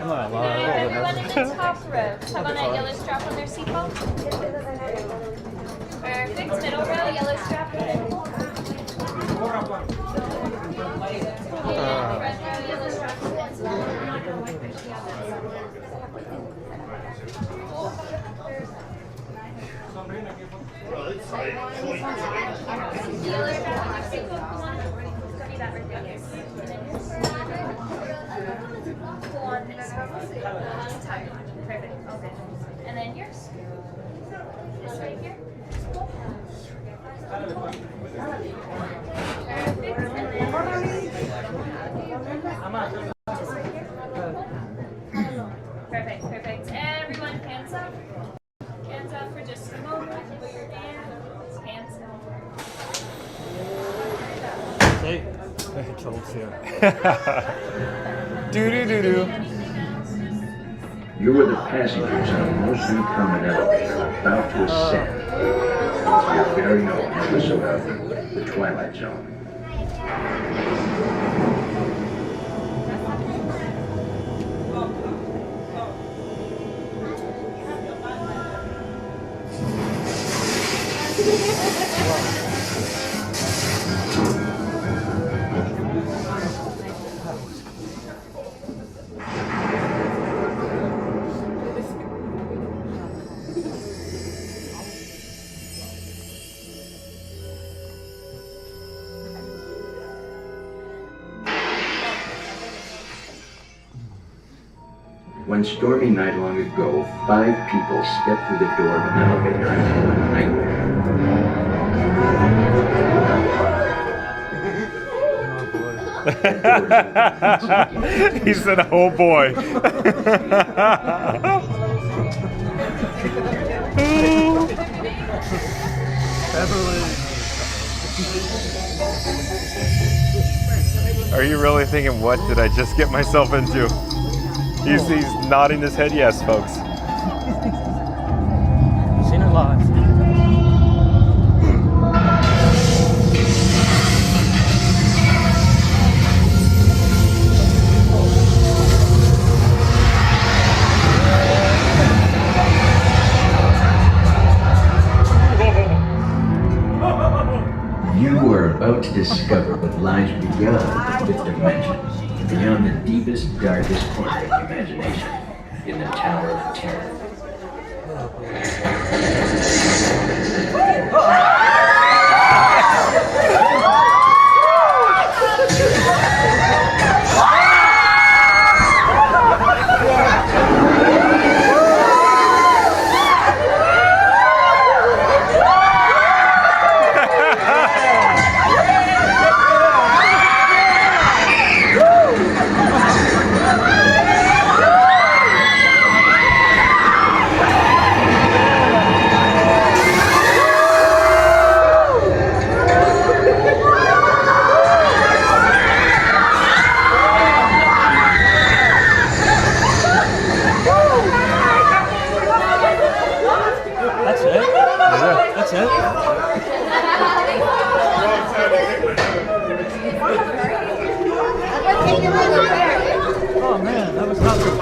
I'm not Now lying. everyone in the top row. Tug on that yellow strap on their seatbelt. Perfect. Middle row, yellow strap. Red row, yellow strap. Yellow strap on your seatbelt. Come on. Copy that right there. Pull on this. Tight. Perfect. Okay. And then yours. This right here. Perfect, perfect. Everyone, hands up. Hands up for just a moment. Put your hands up. See? Controls here. Do-do-do-do. You were the passengers on a most uncommon elevator about to ascend into your very own episode of The Twilight Zone. One stormy night long ago, 5 people stepped through the door of an elevator into a nightmare. He said, "Oh boy." Are you really thinking, what did I just get myself into? He's nodding his head yes, folks. Seen it live. You are about to discover what lies beyond the 5th dimension, beyond the deepest, darkest corner of imagination, in the Tower of Terror. Oh man, that was not good.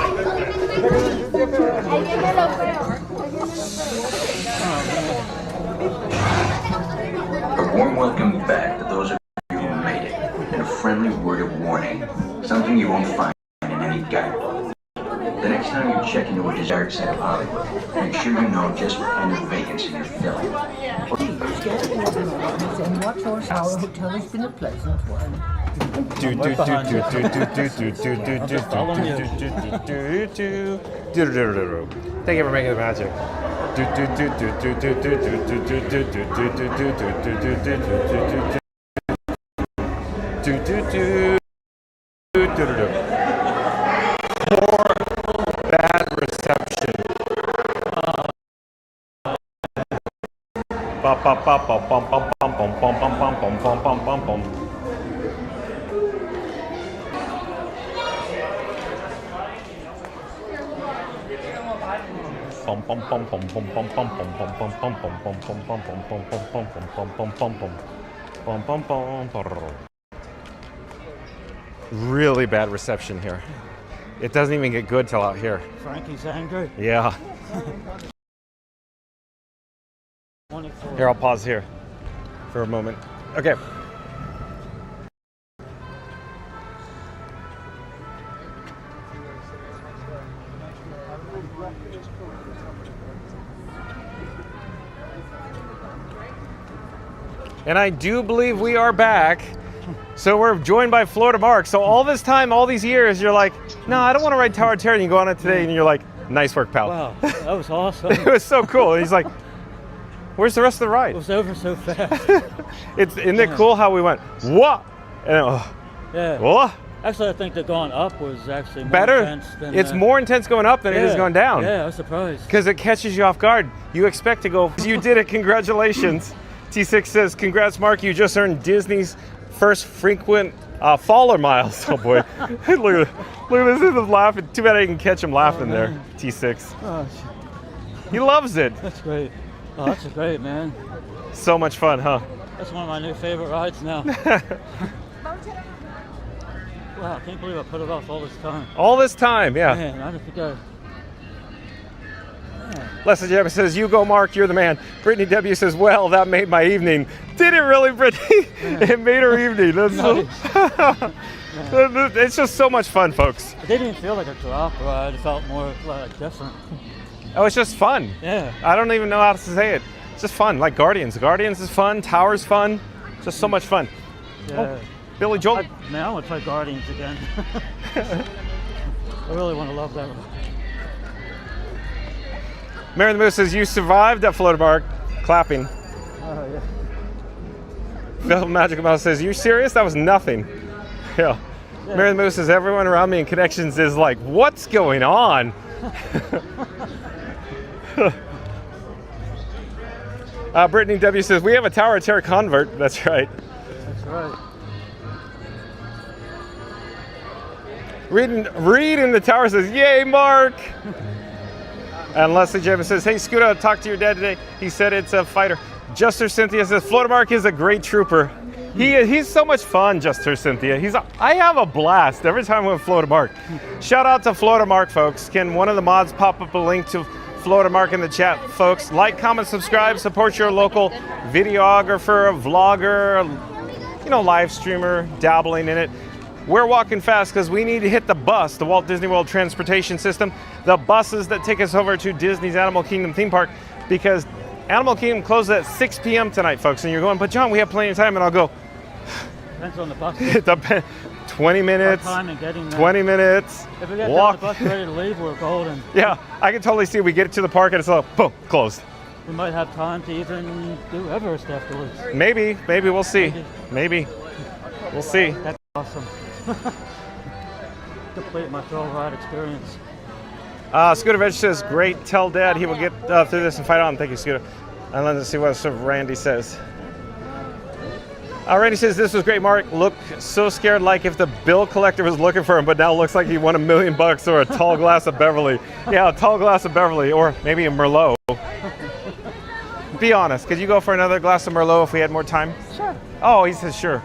A warm welcome back to those of you who made it, and a friendly word of warning, something you won't find in any guidebook. The next time you check into a desired set of Hollywood, make sure you know just what kind of vacancy you're filling. Please get organized and watch our hotel has been a pleasant one. Thank you for making the magic. Poor bad reception. really bad reception here. It doesn't even get good till out here. Frankie's angry. Yeah. Here, I'll pause here for a moment. Okay. And I do believe we are back. So we're joined by Florida Mark. So all this time, all these years, you're like, no, I don't want to ride Tower of Terror. And you go on it today and you're like, nice work, pal. Wow, that was awesome. It was so cool. And he's like, where's the rest of the ride? It was over so fast. Isn't it cool how we went, what? And yeah. What? Actually, I think the going up was actually more better. intense than It's more intense going up than it is going down. Yeah, I was surprised. Because it catches you off guard. You expect to go, you did it, congratulations. T6 says, congrats, Mark, you just earned Disney's first frequent faller miles. Oh boy, look at this, he's laughing. Too bad I didn't catch him laughing there, T6. Oh, he loves it. That's great. Oh, that's great, man. So much fun, huh? That's one of my new favorite rides now. Wow, I can't believe I put it off all this time. All this time, yeah. Man, I don't think I... Leslie Jabba says, you go, Mark, you're the man. Brittany W says, well, that made my evening. Did it really, Brittany? It made her evening. That's it's just so much fun, folks. It didn't even feel like a drop ride. It felt more like different. Oh, it's just fun. Yeah. I don't even know how to say it. It's just fun, like Guardians. Guardians is fun. Tower's fun. Just so much fun. Yeah. Oh, Billy Joel. Now I want to try Guardians again. I really want to love that one. Mary the Moose says, you survived at Florida Mark. Clapping. Oh, yeah. Phil Magic Mouse says, you serious? That was nothing. Yeah. Mary the Moose says, everyone around me in Connections is like, what's going on? Brittany W says, we have a Tower of Terror convert. That's right. That's right. Reed in the tower says, yay, Mark. And Leslie James says, hey, Scooter, talked to your dad today. He said it's a fighter. Juster Cynthia says, Florida Mark is a great trooper. He's so much fun, Juster Cynthia. I have a blast every time we're at Florida Mark. Shout out to Florida Mark, folks. Can one of the mods pop up a link to Florida Mark in the chat, folks? Like, comment, subscribe, support your local videographer, vlogger, live streamer, dabbling in it. We're walking fast because we need to hit the bus, the Walt Disney World transportation system, the buses that take us over to Disney's Animal Kingdom theme park, because Animal Kingdom closes at 6 p.m. tonight, folks. And you're going, but John, we have plenty of time. And I'll go, depends on the bus. It depends. 20 minutes, time and getting there. 20 minutes. If we get walk. the bus ready to leave, we're golden. Yeah, I can totally see we get to the park and it's like, boom, closed. We might have time to even do Everest afterwards. Maybe we'll see. Maybe. We'll see. That's awesome. Complete my thrill ride experience. Scooter Veg says, great, tell Dad he will get through this and fight on. Thank you, Scooter. And let's see what Randy says. Randy says, this was great, Mark. Look so scared, like if the bill collector was looking for him, but now looks like he won $1 million or a tall glass of Beverly. Yeah, a tall glass of Beverly, or maybe a Merlot. Be honest, could you go for another glass of Merlot if we had more time? Sure. Oh, he says sure.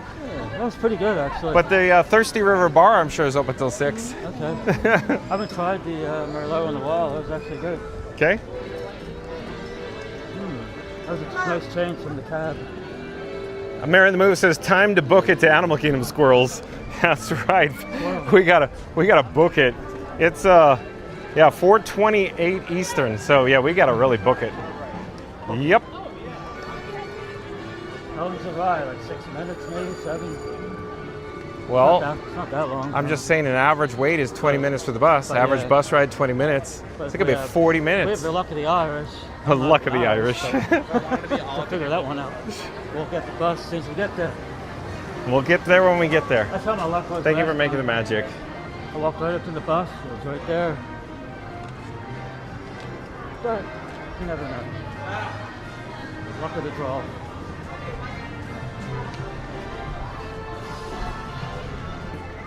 That was pretty good, actually. But the Thirsty River Bar, I'm sure, is open until 6. Okay. I haven't tried the Merlot on the wall. That was actually good. Okay. That was a nice change from the cab. Mary the Move says, time to book it to Animal Kingdom, squirrels. That's right. Wow. We gotta book it. It's 4:28 Eastern. So yeah, we gotta really book it. Yep. How long's the ride? Like 6 minutes, maybe 7? Well, it's not that long. I'm just saying an average wait is 20 minutes for the bus. Average bus ride, 20 minutes. It's going to be 40 minutes. We have the luck of the Irish. The luck of the Irish. So we'll figure that one out. We'll get the bus as soon as we get there. We'll get there when we get there. That's how my luck was. Thank you for making the magic. I walked right up to the bus. It was right there. But you never know. Luck of the draw.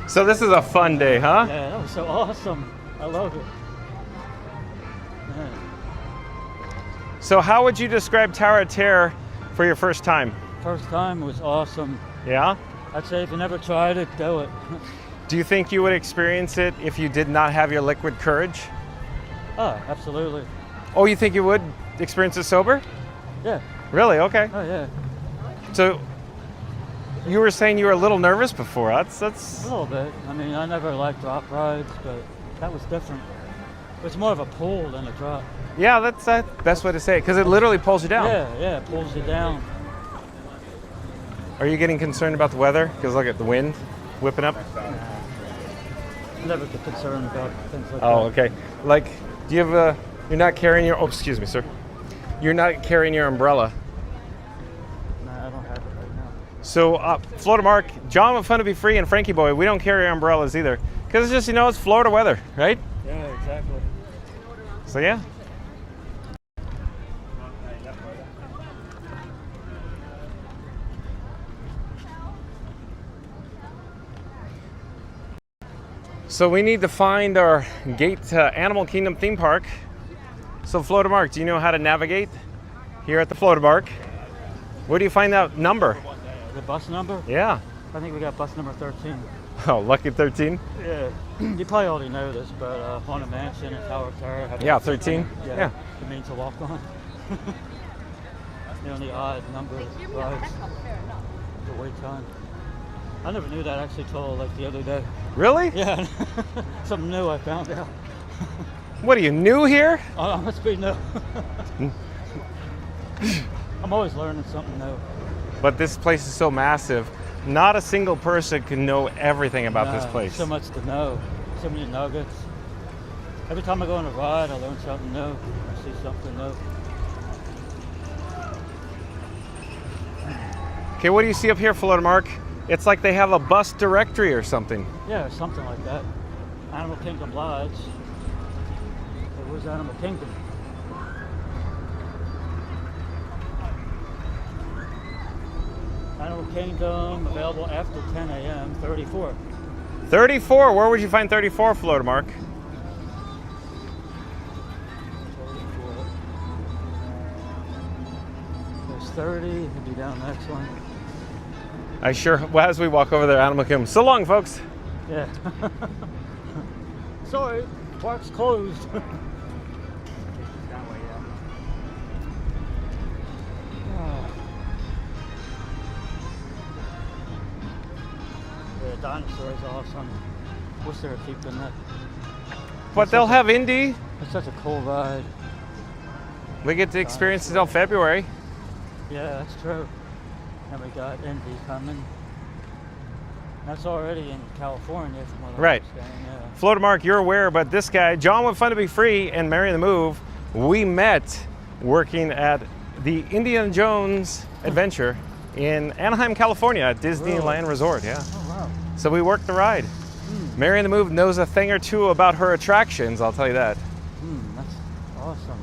So this is a fun day, huh? Yeah, that was so awesome. I love it. Man. So how would you describe Tower of Terror for your first time? First time was awesome. Yeah? I'd say if you never tried it, do it. Do you think you would experience it if you did not have your liquid courage? Oh, absolutely. Oh, you think you would experience it sober? Yeah. Really? Okay. Oh, yeah. So you were saying you were a little nervous before. That's A little bit. I mean, I never liked drop rides, but that was different. It was more of a pull than a drop. Yeah, that's the best way to say it, because it literally pulls you down. Yeah, it pulls you down. Are you getting concerned about the weather? Because look at the wind whipping up. I never get concerned about things like that. Oh, okay. Like, do you have you're not carrying your, oh, excuse me, sir. You're not carrying your umbrella. No, I don't have it right now. So, Florida Mark, John with Fun to Be Free, and Frankie Boy, we don't carry umbrellas either. Because it's just, it's Florida weather, right? Yeah, exactly. So, yeah. So we need to find our gate to Animal Kingdom theme park. So Florida Mark, do you know how to navigate here at the Florida Mark? Where do you find that number? The bus number? Yeah. I think we got bus number 13. Oh, lucky 13? Yeah. You probably already know this, but Haunted Mansion and Tower of Terror have... Yeah, 13? Yeah. It means to walk on. The only odd number of rides. The wait time. I never knew that actually till like the other day. Really? Yeah. Something new I found out. What are you, new here? Oh, I must be new. I'm always learning something new. But this place is so massive. Not a single person can know everything about this place. So much to know. So many nuggets. Every time I go on a ride, I learn something new. I see something new. Okay, what do you see up here, Florida Mark? It's like they have a bus directory or something. Yeah, something like that. Animal Kingdom Lodge. Where's Animal Kingdom? Animal Kingdom available after 10 a.m. 34. 34? Where would you find 34, Florida Mark? 34. There's 30. It'll be down the next one. Well, as we walk over there, Animal Kingdom. So long, folks. Yeah. Sorry, park's closed. Yeah, Dinosaur is awesome. Wish they were keeping that. But they'll have Indy. It's such a cool ride. We get to experience it until February. Yeah, that's true. And we got Indy coming. That's already in California from what I understand. Yeah. Florida Mark, you're aware, but this guy, John with Fun to Be Free and Mary the Move, we met working at the Indiana Jones adventure in Anaheim, California at Disneyland Resort. Yeah. Oh, wow. So we worked the ride. Mary the Move knows a thing or two about her attractions, I'll tell you that. That's awesome.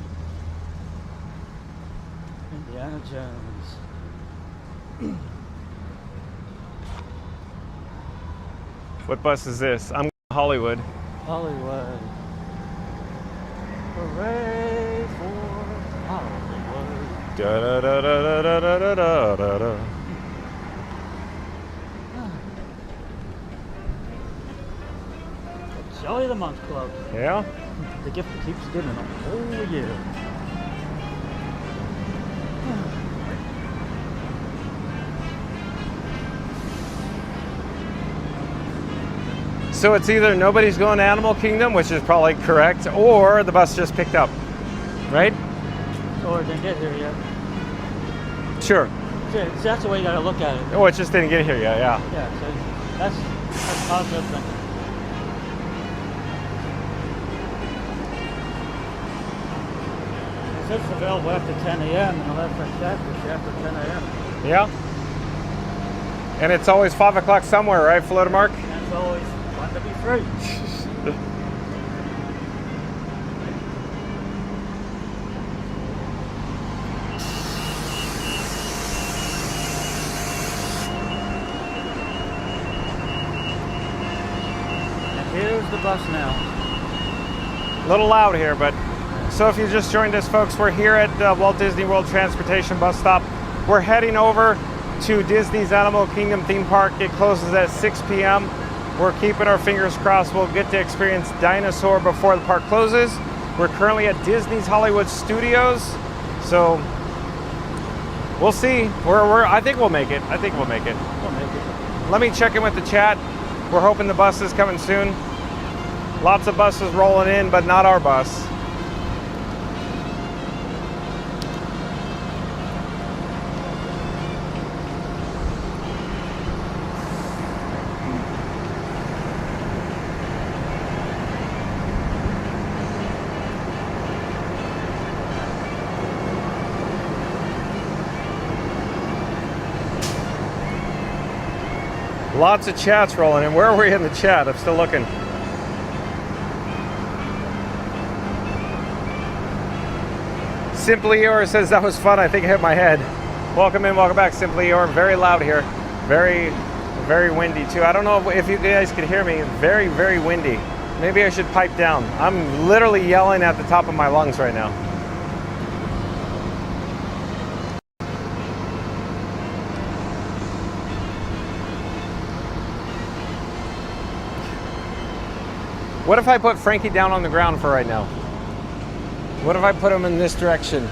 Indiana Jones. What bus is this? I'm going to Hollywood. Hollywood. Hooray for Hollywood. Da da da da da da da da da. Jolly the Month Club. Yeah? The gift that keeps giving a whole year. So it's either nobody's going to Animal Kingdom, which is probably correct, or the bus just picked up, right? Or it didn't get here yet. Sure. So that's the way you got to look at it. Oh, it just didn't get here yet, yeah. Yeah, so that's positive thinking. It's available after 10 a.m. and 11 after 10 a.m. Yeah. And it's always 5 o'clock somewhere, right, Florida Mark? And it's always fun to be free. And here's the bus now. A little loud here, but so if you just joined us, folks, we're here at Walt Disney World Transportation Bus Stop. We're heading over to Disney's Animal Kingdom theme park. It closes at 6 p.m. We're keeping our fingers crossed we'll get to experience Dinosaur before the park closes. We're currently at Disney's Hollywood Studios, so we'll see. I think we'll make it. I think we'll make it. We'll make it. Let me check in with the chat. We're hoping the bus is coming soon. Lots of buses rolling in, but not our bus. Lots of chats rolling in. Where are we in the chat? I'm still looking. Simply Eeyore says that was fun. I think I hit my head. Welcome in, welcome back, Simply Eeyore. Very loud here. Very, very windy too. I don't know if you guys can hear me. Very, very windy. Maybe I should pipe down. I'm literally yelling at the top of my lungs right now. What if I put Frankie down on the ground for right now? What if I put him in this direction?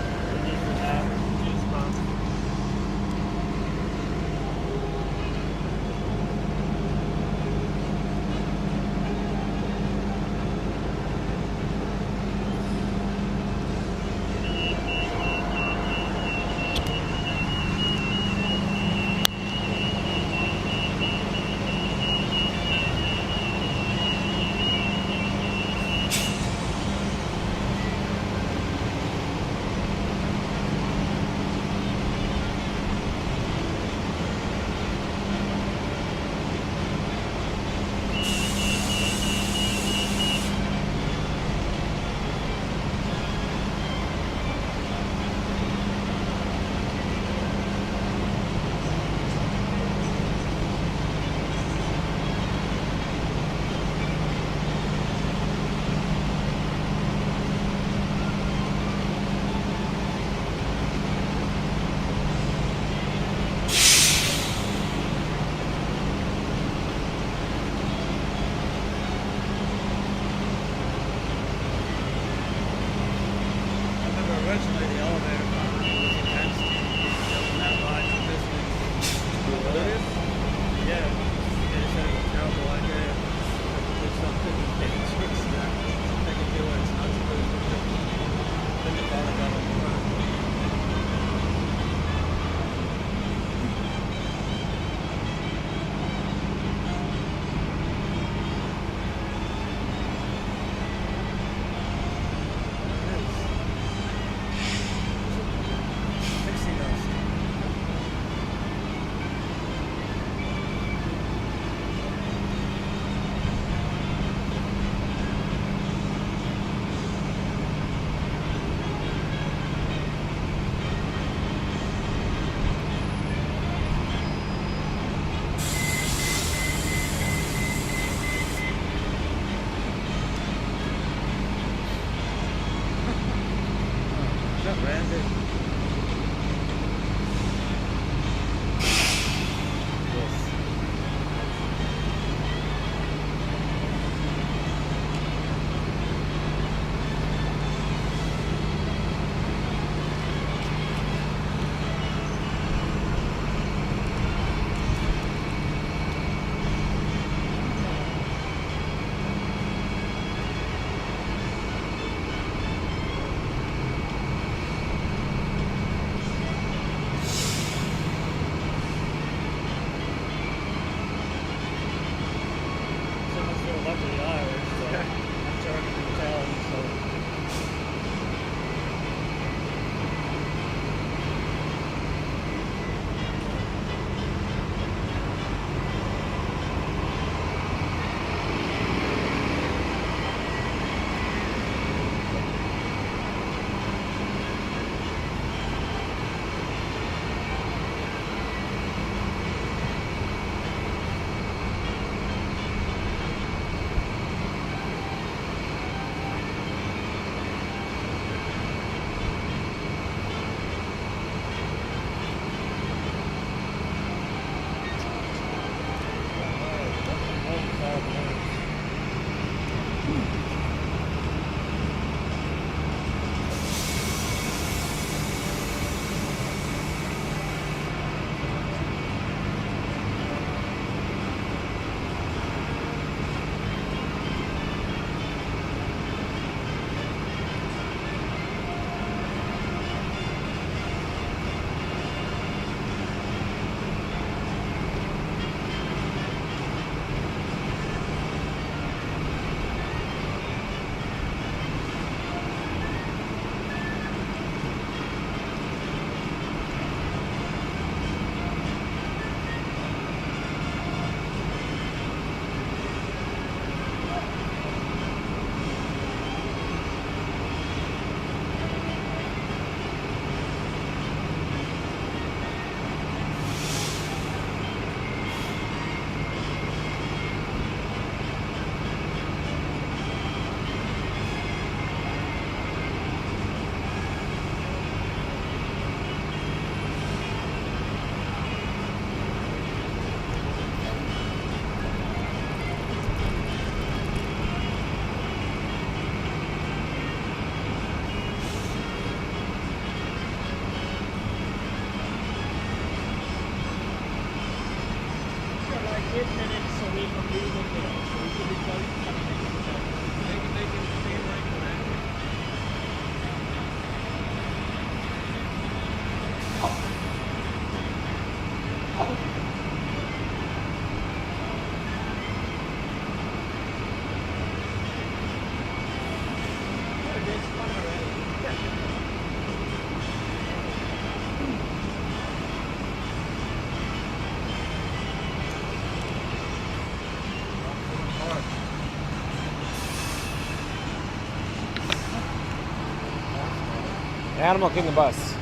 Animal Kingdom bus.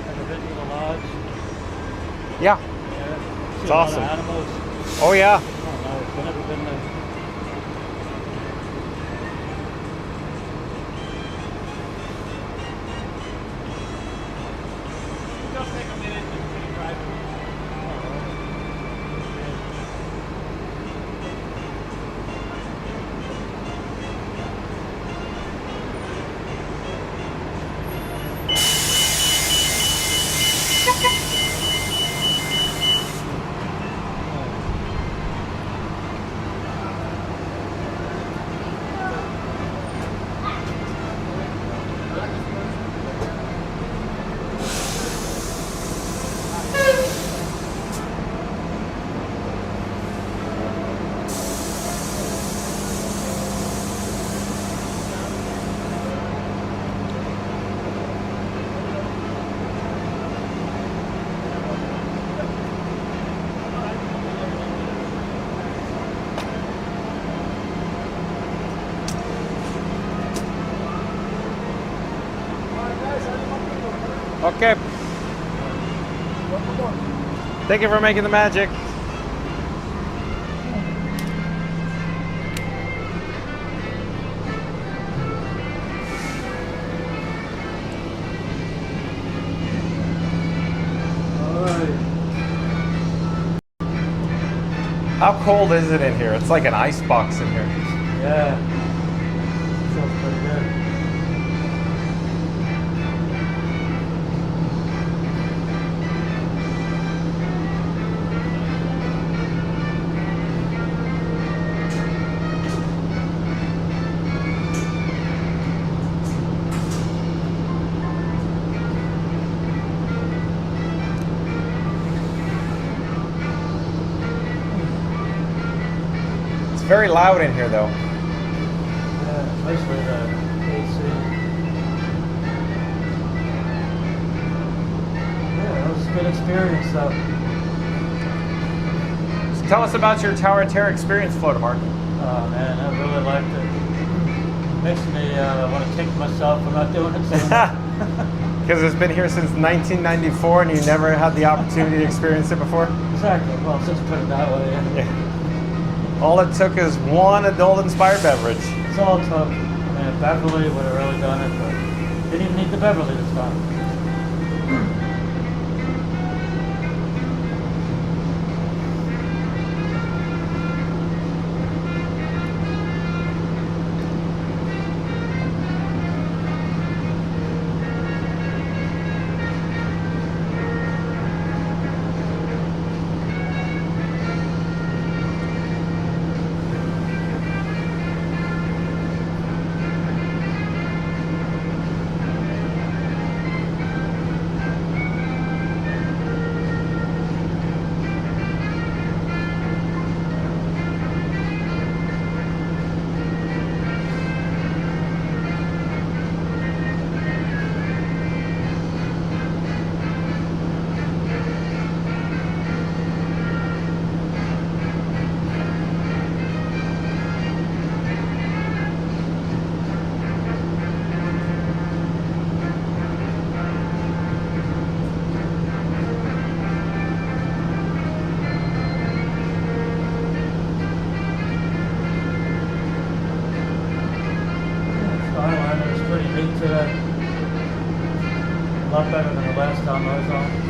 Ever been to the lodge? Yeah. Yeah. It's See a lot of awesome. animals. Oh yeah. Oh, nice. I've never been there. Just take a minute to drive. Okay. Thank you for making the magic. How cold is it in here? It's like an ice box in here. Yeah. Feels pretty good. It's very loud in here though. Yeah, especially the AC. Yeah, it was a good experience though. So tell us about your Tower of Terror experience, Florida Mark. Oh man, I really liked it. Makes me want to kick myself for not doing it sooner. Because it's been here since 1994 and you never had the opportunity to experience it before? Exactly. Well, since put it that way. Yeah. All it took is one adult-inspired beverage. It's all it took. I mean, if Beverly would have really done it, but didn't even need the Beverly this time. Skyliner was pretty neat today. A lot better than the last time I was on.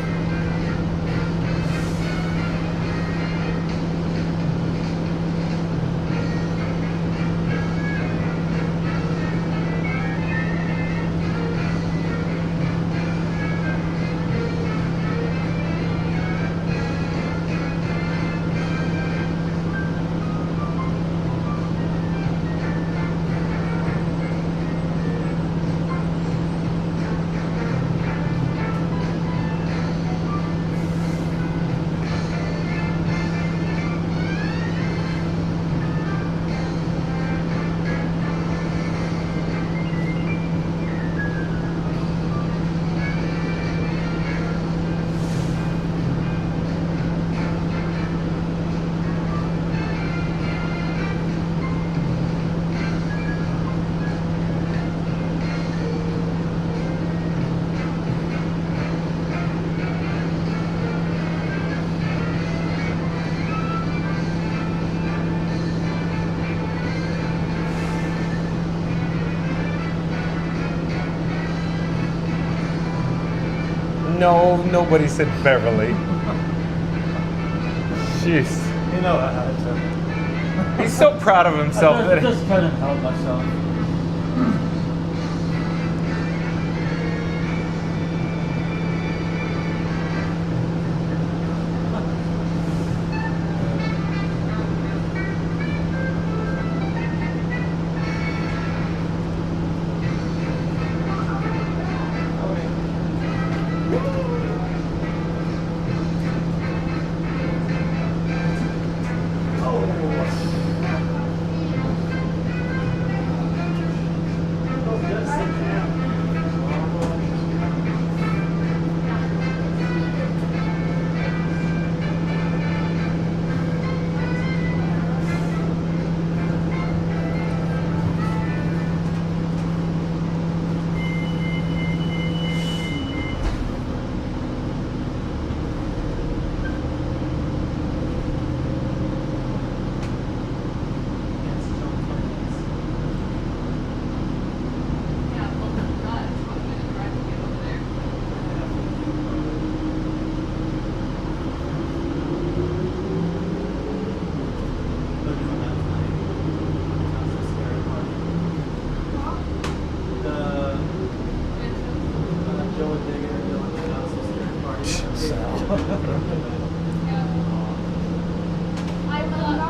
No, nobody said Beverly. Jeez. You know I had to. He's so proud of himself. I just couldn't help myself.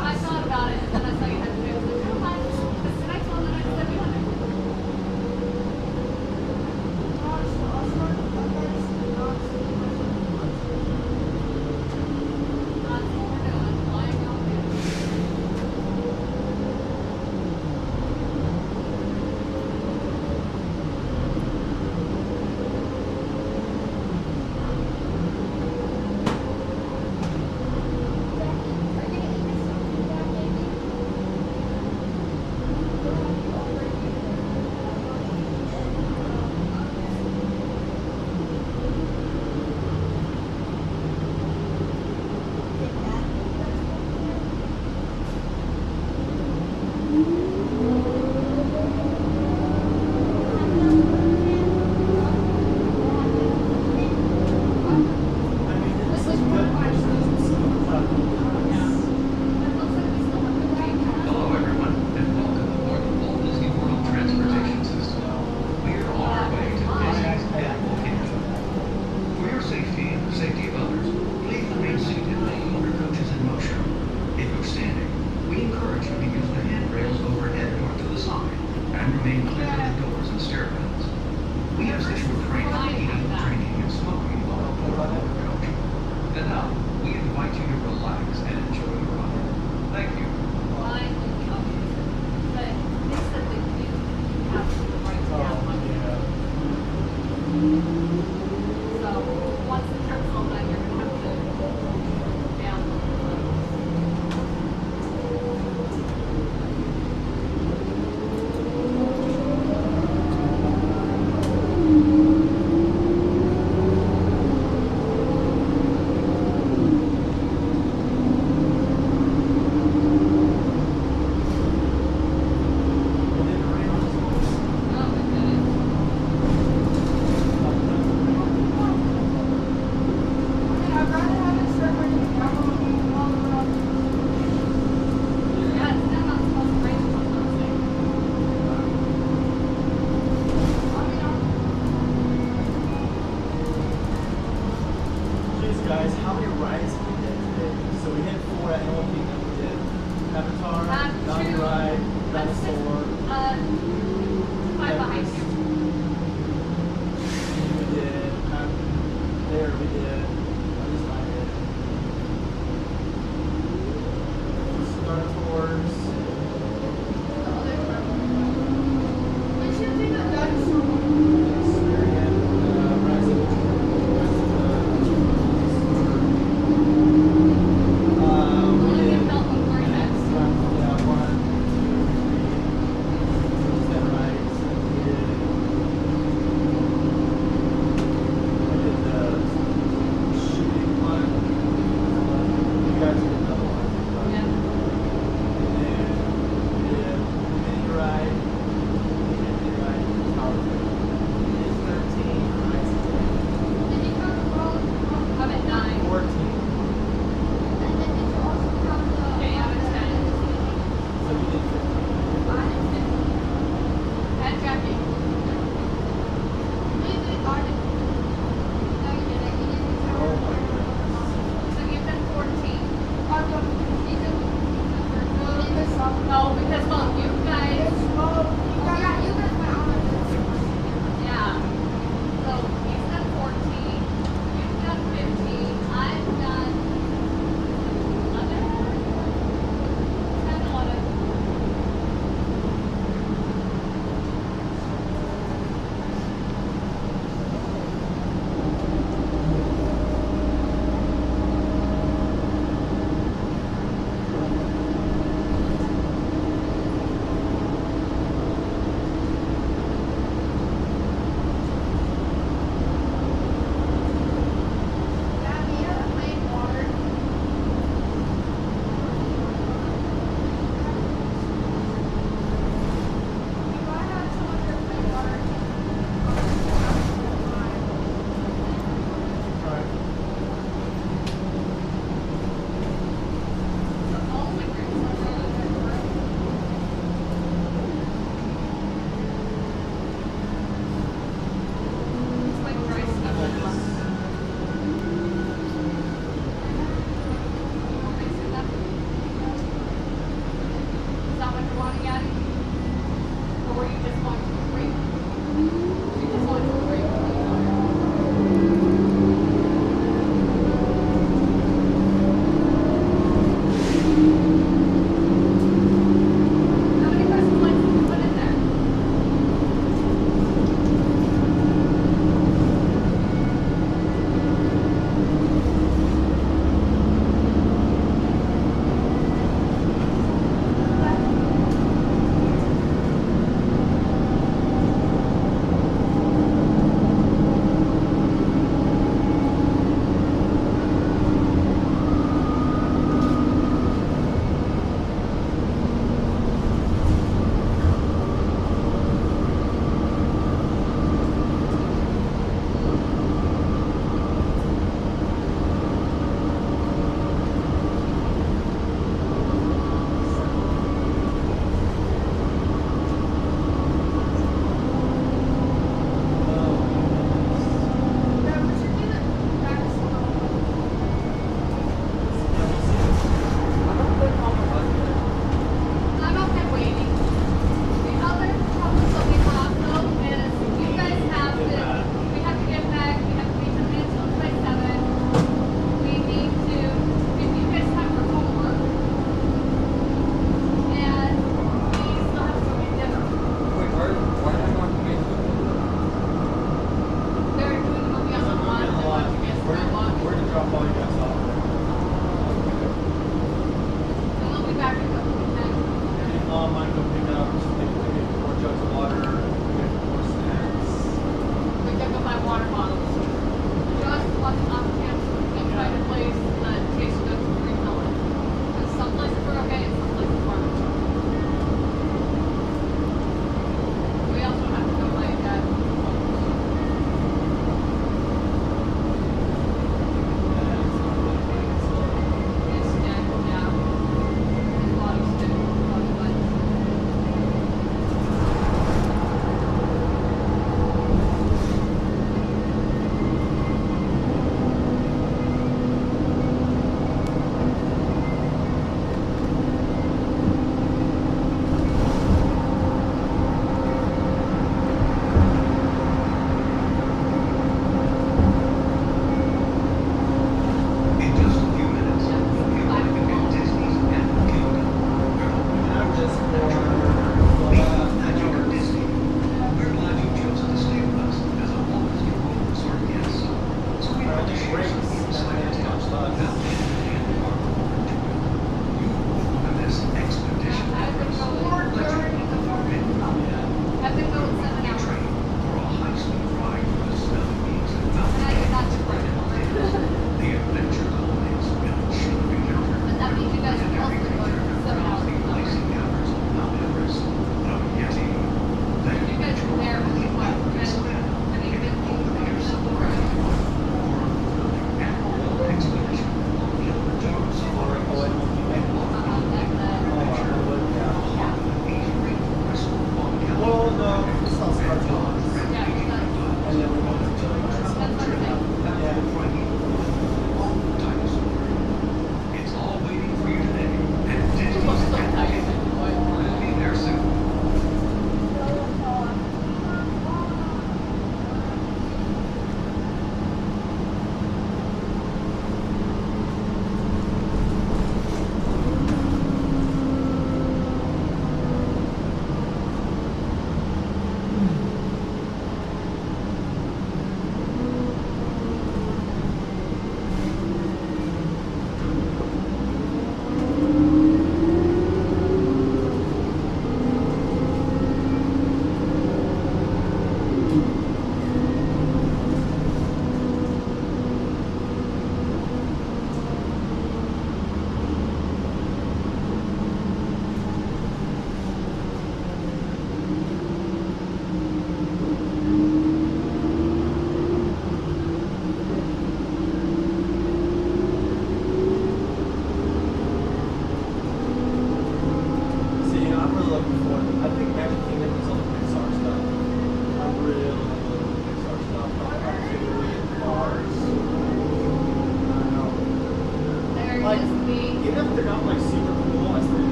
I thought about it, and then I saw you had to do it. I was like, oh, fine. This next one, the next 700.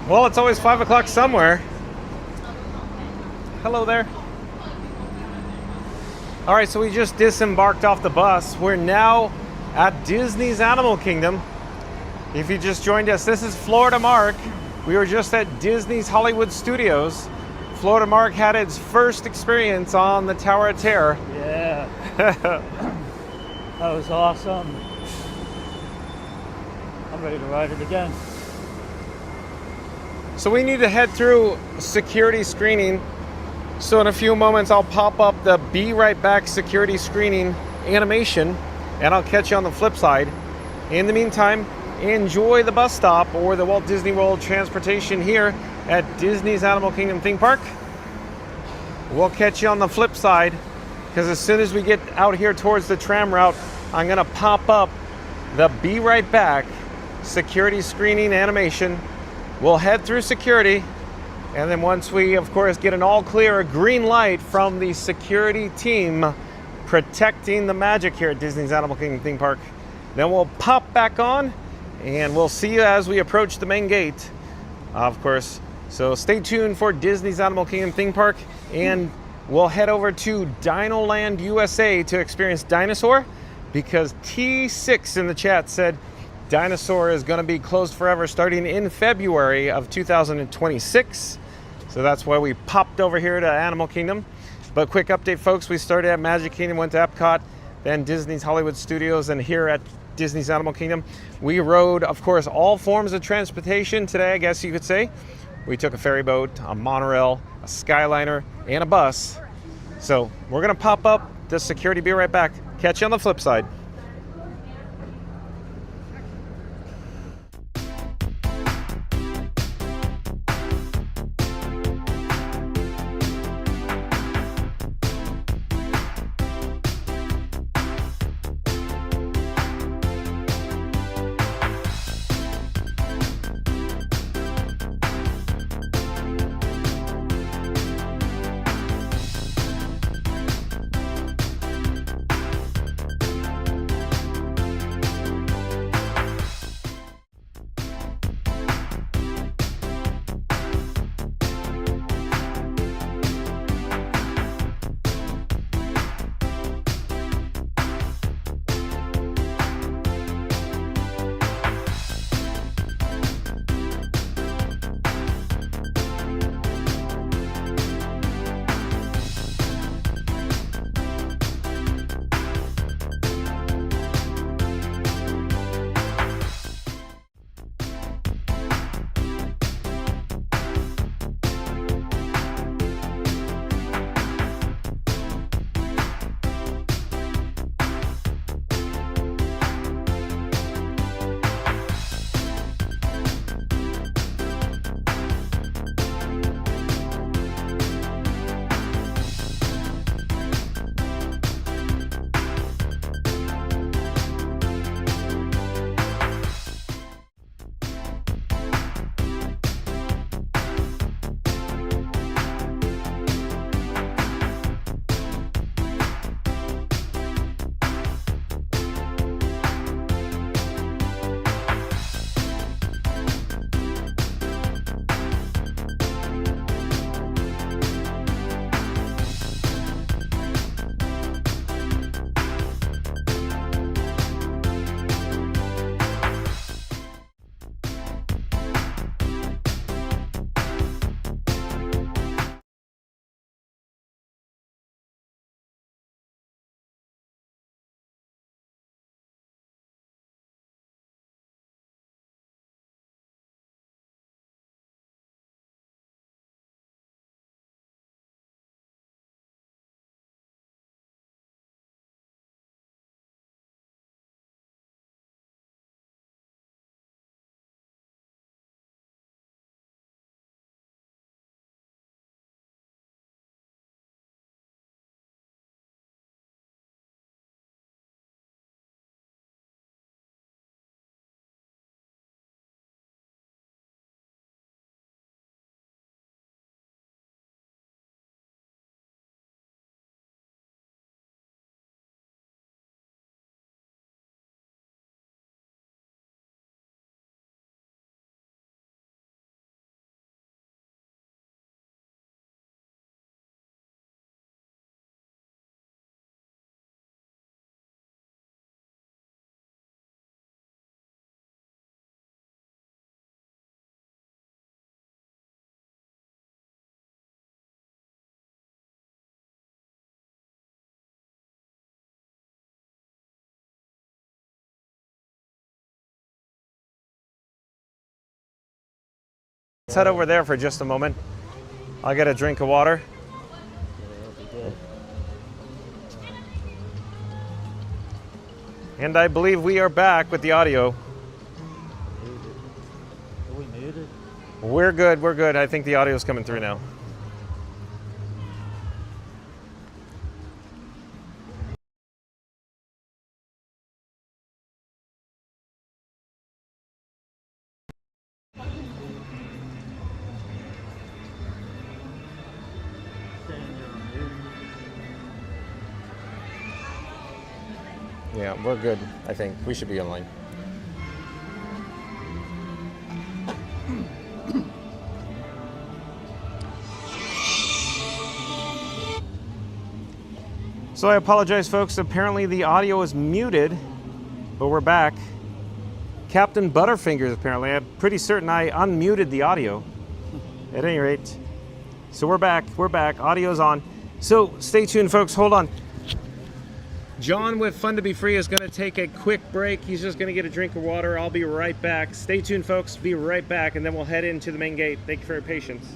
Well, it's always 5 o'clock somewhere. Hello there. All right, so we just disembarked off the bus. We're now at Disney's Animal Kingdom. If you just joined us, this is Florida Mark. We were just at Disney's Hollywood Studios. Florida Mark had its first experience on the Tower of Terror. Yeah. That was awesome. I'm ready to ride it again. So we need to head through security screening. So in a few moments, I'll pop up the Be Right Back security screening animation, and I'll catch you on the flip side. In the meantime, enjoy the bus stop or the Walt Disney World transportation here at Disney's Animal Kingdom theme park. We'll catch you on the flip side, because as soon as we get out here towards the tram route, I'm gonna pop up the Be Right Back security screening animation. We'll head through security, and then once we, of course, get an all clear, a green light from the security team protecting the magic here at Disney's Animal Kingdom theme park, then we'll pop back on, and we'll see you as we approach the main gate, of course. So stay tuned for Disney's Animal Kingdom theme park, and we'll head over to Dinoland USA to experience Dinosaur, because T6 in the chat said Dinosaur is going to be closed forever starting in February of 2026. So that's why we popped over here to Animal Kingdom. But quick update, folks, we started at Magic Kingdom, went to Epcot, then Disney's Hollywood Studios, and here at Disney's Animal Kingdom, we rode, of course, all forms of transportation today, I guess you could say. We took a ferry boat, a monorail, a Skyliner, and a bus. So we're going to pop up the security. Be right back. Catch you on the flip side. Let's head over there for just a moment. I'll get a drink of water. And I believe we are back with the audio. We're good, we're good. I think the audio is coming through now. Yeah, we're good. I think we should be online. So I apologize, folks. Apparently the audio is muted, but we're back. Captain Butterfingers, apparently. I'm pretty certain I unmuted the audio. At any rate. So we're back. We're back. Audio's on. So stay tuned, folks. Hold on. John with Fun to Be Free is going to take a quick break. He's just going to get a drink of water. I'll be right back. Stay tuned, folks. Be right back, and then we'll head into the main gate. Thank you for your patience.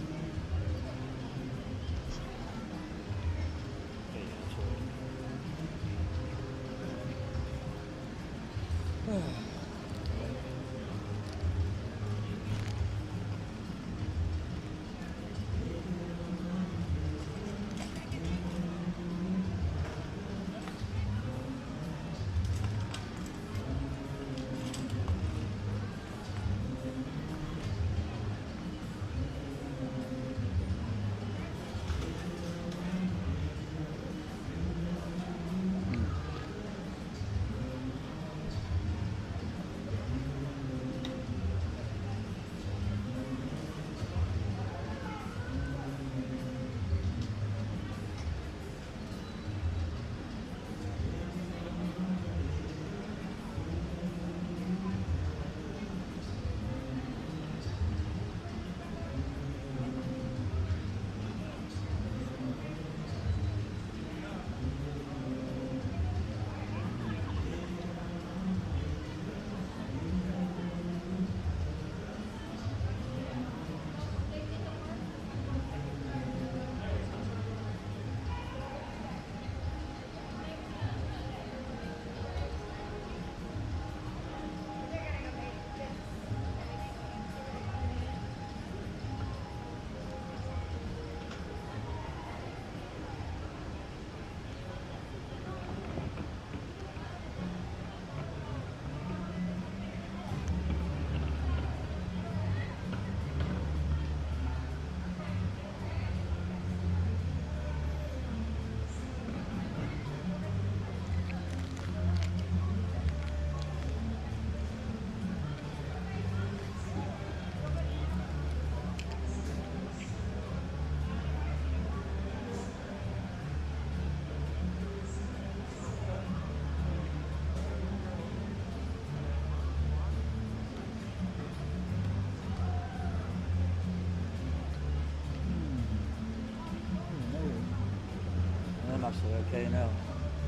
Okay, now.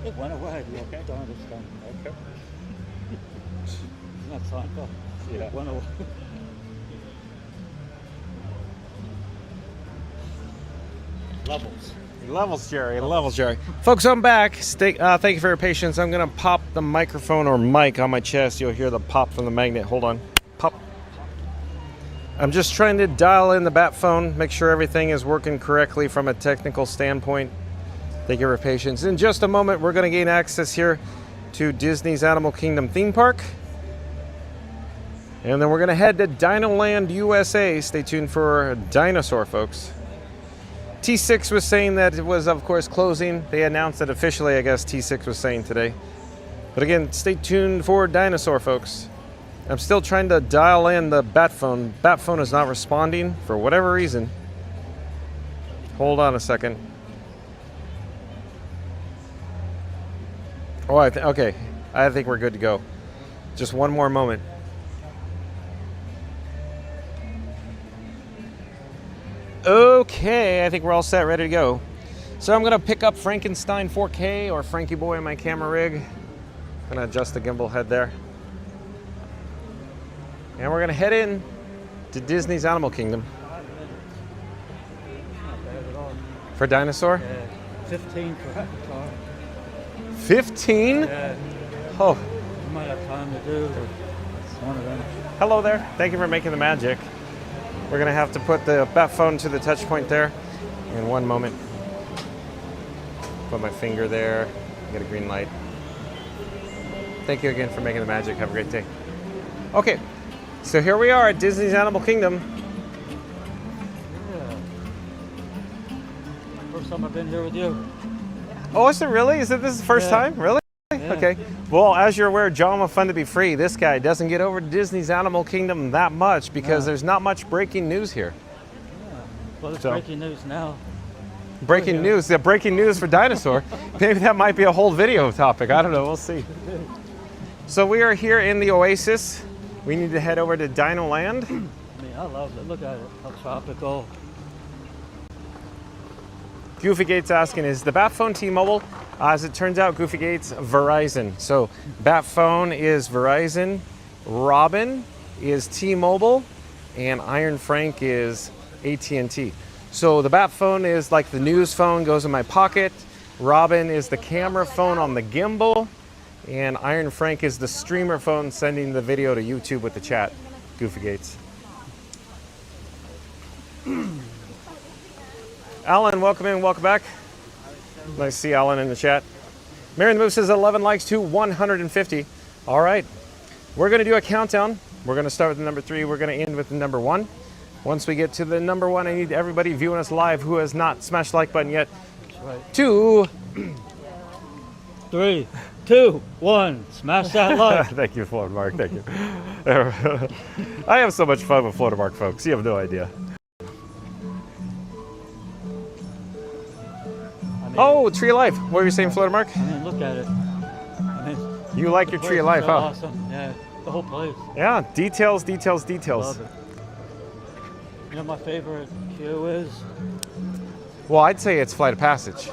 It went away. You okay? Don't understand. Okay. It's not signed off. Yeah. It went away. Levels. Levels, Jerry. Levels, Jerry. Folks, I'm back. Thank you for your patience. I'm going to pop the microphone or mic on my chest. You'll hear the pop from the magnet. Hold on. Pop. I'm just trying to dial in the bat phone, make sure everything is working correctly from a technical standpoint. Thank you for your patience. In just a moment, we're going to gain access here to Disney's Animal Kingdom theme park. And then we're going to head to Dinoland, USA. Stay tuned for Dinosaur, folks. T6 was saying that it was, of course, closing. They announced it officially, I guess T6 was saying today. But again, stay tuned for Dinosaur, folks. I'm still trying to dial in the bat phone. Bat phone is not responding for whatever reason. Hold on a second. Oh, okay. I think we're good to go. Just one more moment. Okay, I think we're all set, ready to go. So I'm gonna pick up Frankenstein 4K or Frankie Boy in my camera rig. Gonna adjust the gimbal head there. And we're gonna head in to Disney's Animal Kingdom. Not bad at all. For Dinosaur? Yeah, 15 for Avatar. 15? Yeah. Oh. You might have time to do, but it's one of them. Hello there. Thank you for making the magic. We're going to have to put the bat phone to the touch point there in one moment. Put my finger there, get a green light. Thank you again for making the magic. Have a great day. Okay, so here we are at Disney's Animal Kingdom. Yeah. First time I've been here with you. Oh, is it really? Is it this the first time? Really? Yeah. Okay. Well, as you're aware, John with Fun to Be Free, this guy doesn't get over to Disney's Animal Kingdom that much because there's not much breaking news here. Yeah. Well, it's So- breaking news now. Breaking news, yeah, breaking news for Dinosaur. Maybe that might be a whole video topic. I don't know, we'll see. So we are here in the Oasis. We need to head over to Dinoland. I mean, I love it. Look at it. How tropical. Goofy Gates asking, is the Bat Phone T-Mobile? As it turns out, Goofy Gates, Verizon. So Bat Phone is Verizon, Robin is T-Mobile, and Iron Frank is AT&T. So the Bat Phone is like the news phone, goes in my pocket. Robin is the camera phone on the gimbal. And Iron Frank is the streamer phone sending the video to YouTube with the chat. Goofy Gates. Alan, welcome in, welcome back. Nice to see Alan in the chat. Marion the Move says 11 likes to 150. All right, we're gonna do a countdown. We're gonna start with the number 3. We're gonna end with the number 1. Once we get to the number 1, I need everybody viewing us live who has not smashed the like button yet. Right. 2, 3, 2, 1. Smash that like. Thank you, Florida Mark. Thank you. I have so much fun with Florida Mark, folks. You have no idea. Oh, Tree of Life. What were you saying, Florida Mark? I mean, look at it. I mean, You like your Tree of Life, so huh? Awesome. Yeah, the whole place. Yeah, details, details, details. Love it. You know, my favorite queue is. Well, I'd say it's Flight of Passage.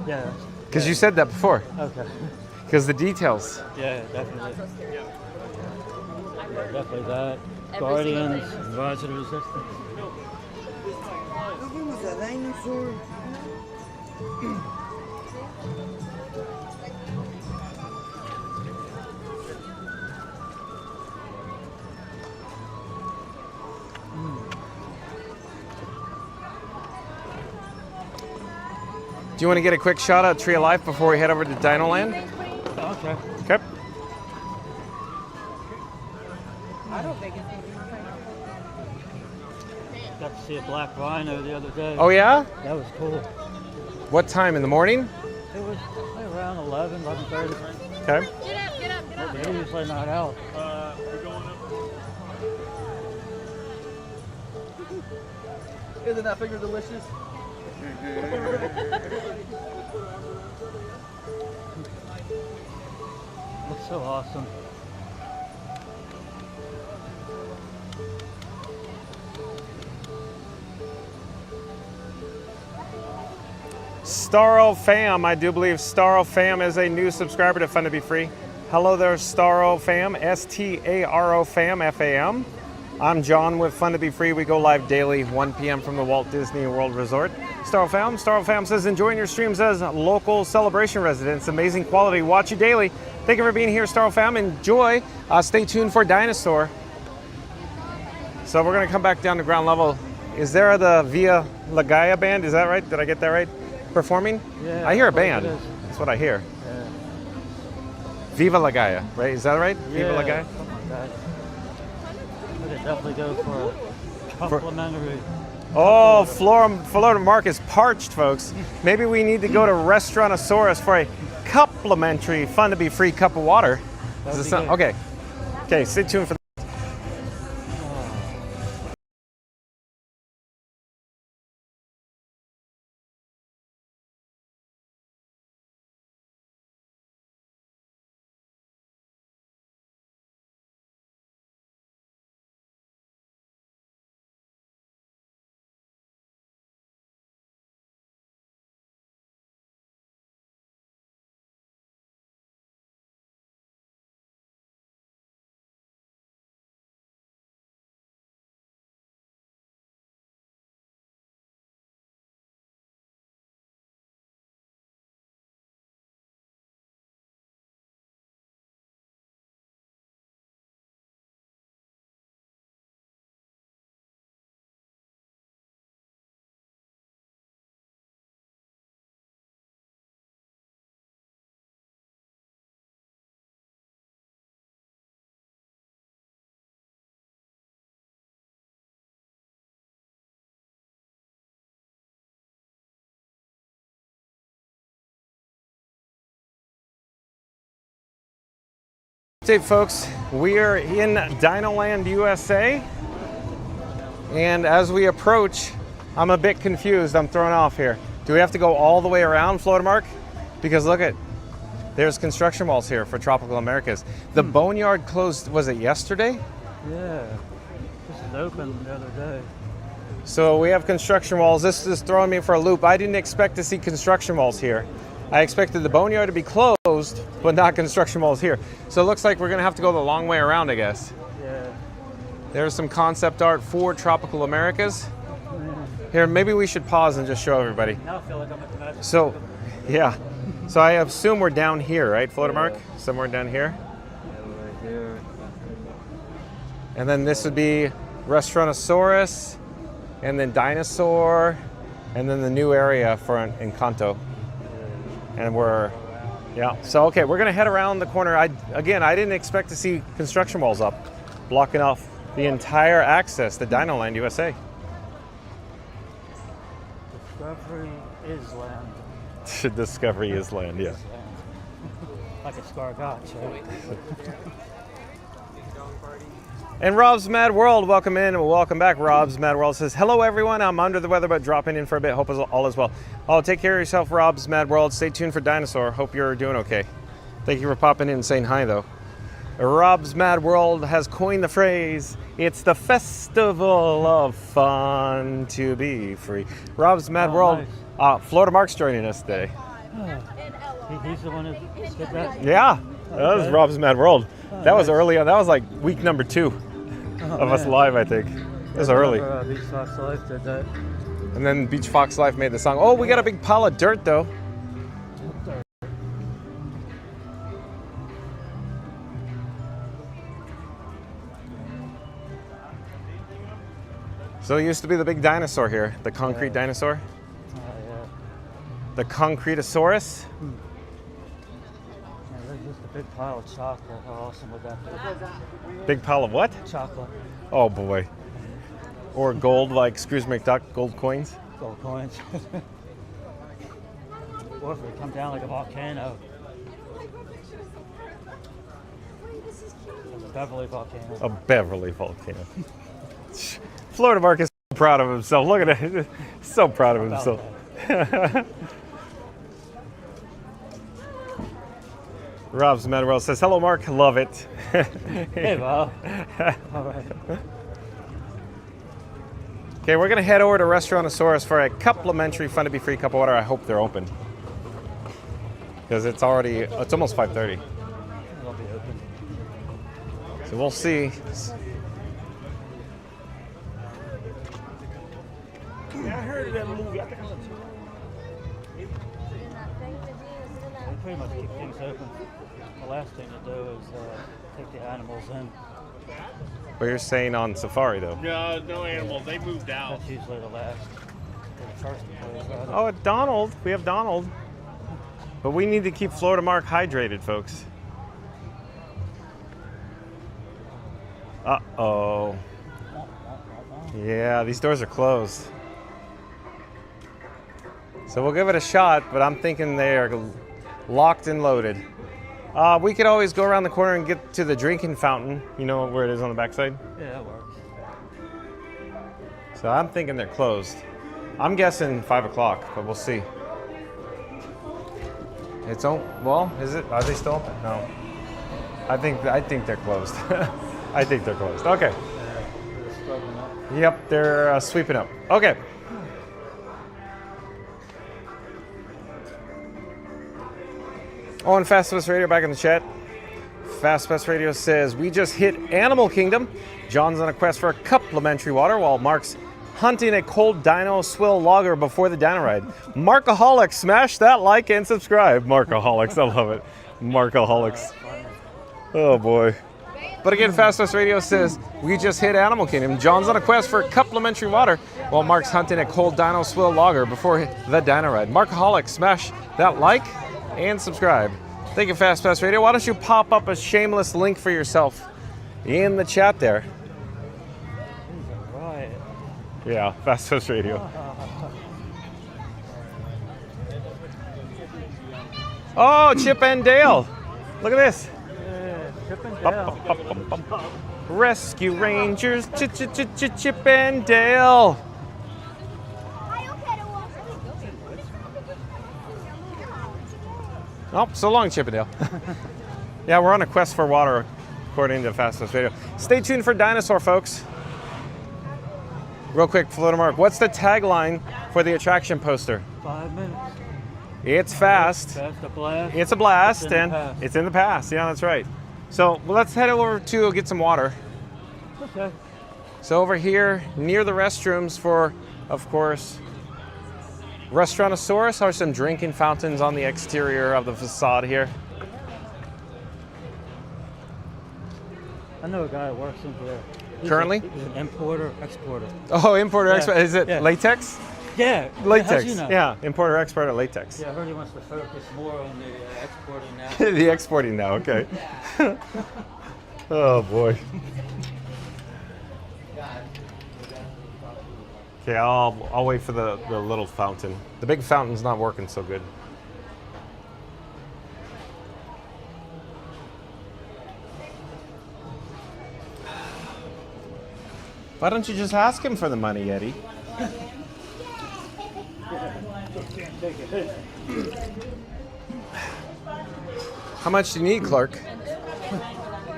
Yeah. Because you said that before. Okay. Because the details. Yeah, definitely. Definitely that. Guardians, Rise of the Resistance. Who was a dinosaur? Do you want to get a quick shot at Tree of Life before we head over to Dinoland? Okay. Okay. I don't think it's Got to see a black rhino the other day. Oh, yeah? That was cool. What time in the morning? It was around 11, 11:30. Okay. They're usually not out. Isn't that finger delicious? Looks so awesome. Starro Fam, I do believe Starro Fam is a new subscriber to Fun to Be Free. Hello there, Starro Fam, S-T-A-R-O Fam, F-A-M. I'm John with Fun to Be Free. We go live daily, 1 p.m. from the Walt Disney World Resort. Starro Fam says, enjoying your streams as local celebration residents. Amazing quality. Watch you daily. Thank you for being here, Starro Fam. Enjoy. Stay tuned for Dinosaur. So we're going to come back down to ground level. Is there the Via La Gaia band? Is that right? Did I get that right? Performing? Yeah. I hear a I believe band. it is. That's what I hear. Yeah. Viva La Gaia, right? Is that right? Yeah, Viva La Gaia? something like that. I could definitely go for a complimentary. Oh, Florida Mark is parched, folks. Maybe we need to go to Restaurantosaurus for a complimentary, Fun to Be Free cup of water. That would be Okay. good. Okay, stay tuned for that. Update, folks. We are in Dinoland, USA. And as we approach, I'm a bit confused. I'm thrown off here. Do we have to go all the way around, Florida Mark? Because look at, there's construction walls here for Tropical Americas. The Boneyard closed, was it yesterday? Yeah, this is open the other day. So we have construction walls. This is throwing me for a loop. I didn't expect to see construction walls here. I expected the Boneyard to be closed, but not construction walls here. So it looks like we're gonna have to go the long way around, I guess. Yeah. There's some concept art for Tropical Americas. Here, maybe we should pause and just show everybody. Now I feel like I'm at the Magic So, Kingdom. yeah. So I assume we're down here, right, Florida Mark? Somewhere down here. Yeah, right here. And then this would be Restaurantosaurus, and then Dinosaur, and then the new area for Encanto. And we're, yeah. So, okay, we're gonna head around the corner. I didn't expect to see construction walls up, blocking off the entire access to Dinoland, USA. Discovery is land. Discovery is land, yeah. Like a Scargotch, right? And Rob's Mad World, welcome in and welcome back. Rob's Mad World says, hello everyone, I'm under the weather but dropping in for a bit. Hope all is well. Oh, take care of yourself, Rob's Mad World. Stay tuned for Dinosaur. Hope you're doing okay. Thank you for popping in and saying hi though. Rob's Mad World has coined the phrase, it's the festival of fun to be free. Rob's Mad World, nice. Florida Mark's joining us today. He's the one who did that? Yeah, that was Rob's Mad World. That was early on, that was like week number 2 of us live, I think. It was early. Beach Fox Life did that. And then Beach Fox Life made the song. Oh, we got a big pile of dirt though. So it used to be the big dinosaur here, the concrete dinosaur. Yeah. The Concretosaurus. Yeah, there's just a big pile of chocolate. How awesome would that be? Big pile of what? Chocolate. Oh boy. Or gold, like Scrooge McDuck, gold coins. Gold coins. Or if it come down like a volcano. Like a Beverly volcano. A Beverly volcano. Florida Mark is so proud of himself. Look at it. So proud of himself. Rob's Mad World says, hello Mark, love it. Hey, Bob. All right. Okay, we're gonna head over to Restaurantosaurus for a complimentary Fun to Be Free cup of water. I hope they're open. Because it's almost 5:30. They'll be open. So we'll see. Yeah, I heard of that movie. I think I saw They pretty much keep things open. The last thing to do is take the animals in. But you're saying on safari though? No, no animals. They moved out. That's usually the last. Or the first to close, rather. Oh, Donald. We have Donald. But we need to keep Florida Mark hydrated, folks. Uh-oh. Yeah, these doors are closed. So we'll give it a shot, but I'm thinking they are locked and loaded. We could always go around the corner and get to the drinking fountain. You know where it is on the backside? Yeah, that works. So I'm thinking they're closed. I'm guessing 5 o'clock, but we'll see. It's open. Well, is it? Are they still open? No. I think they're closed. I think they're closed. Okay. Yep, they're sweeping up. Okay. Oh, and Fast Bus Radio back in the chat. Fast Bus Radio says, we just hit Animal Kingdom. John's on a quest for a complimentary water while Mark's hunting a cold dino swill lager before the dino ride. Markaholics, smash that like and subscribe. Markaholics, I love it. Markaholics. Oh boy. But again, Fast Bus Radio says, we just hit Animal Kingdom. John's on a quest for complimentary water while Mark's hunting a cold dino swill lager before the dino ride. Markaholics, smash that like and subscribe. Thank you, Fast Pass Radio. Why don't you pop up a shameless link for yourself in the chat there? Right. Yeah, Fast Pass Radio. Oh, Chip and Dale. Look at this. Yeah, Chip and Bum, Dale. bum, bum, bum, bum. Rescue Rangers, Chip and Dale. Oh, so long, Chip and Dale. Yeah, we're on a quest for water, according to Fastest Video. Stay tuned for Dinosaur, folks. Real quick, Floater Mark, what's the tagline for the attraction poster? 5 minutes. It's fast. Fast, a blast. It's a blast, It's in the and past. it's in the past. Yeah, that's right. So let's head over to get some water. Okay. So over here, near the restrooms for, of course, Restaurantosaurus are some drinking fountains on the exterior of the facade here. I know a guy that works in there. Currently? He's an importer, exporter. Oh, importer, Yeah, expert. Is it yeah. latex? Yeah. Latex. How'd you know? Yeah, importer, expert at latex. Yeah, I heard he wants to focus more on the exporting now. The exporting now, okay. Oh boy. Okay, I'll wait for the little fountain. The big fountain's not working so good. Why don't you just ask him for the money, Eddie? How much do you need, Clark?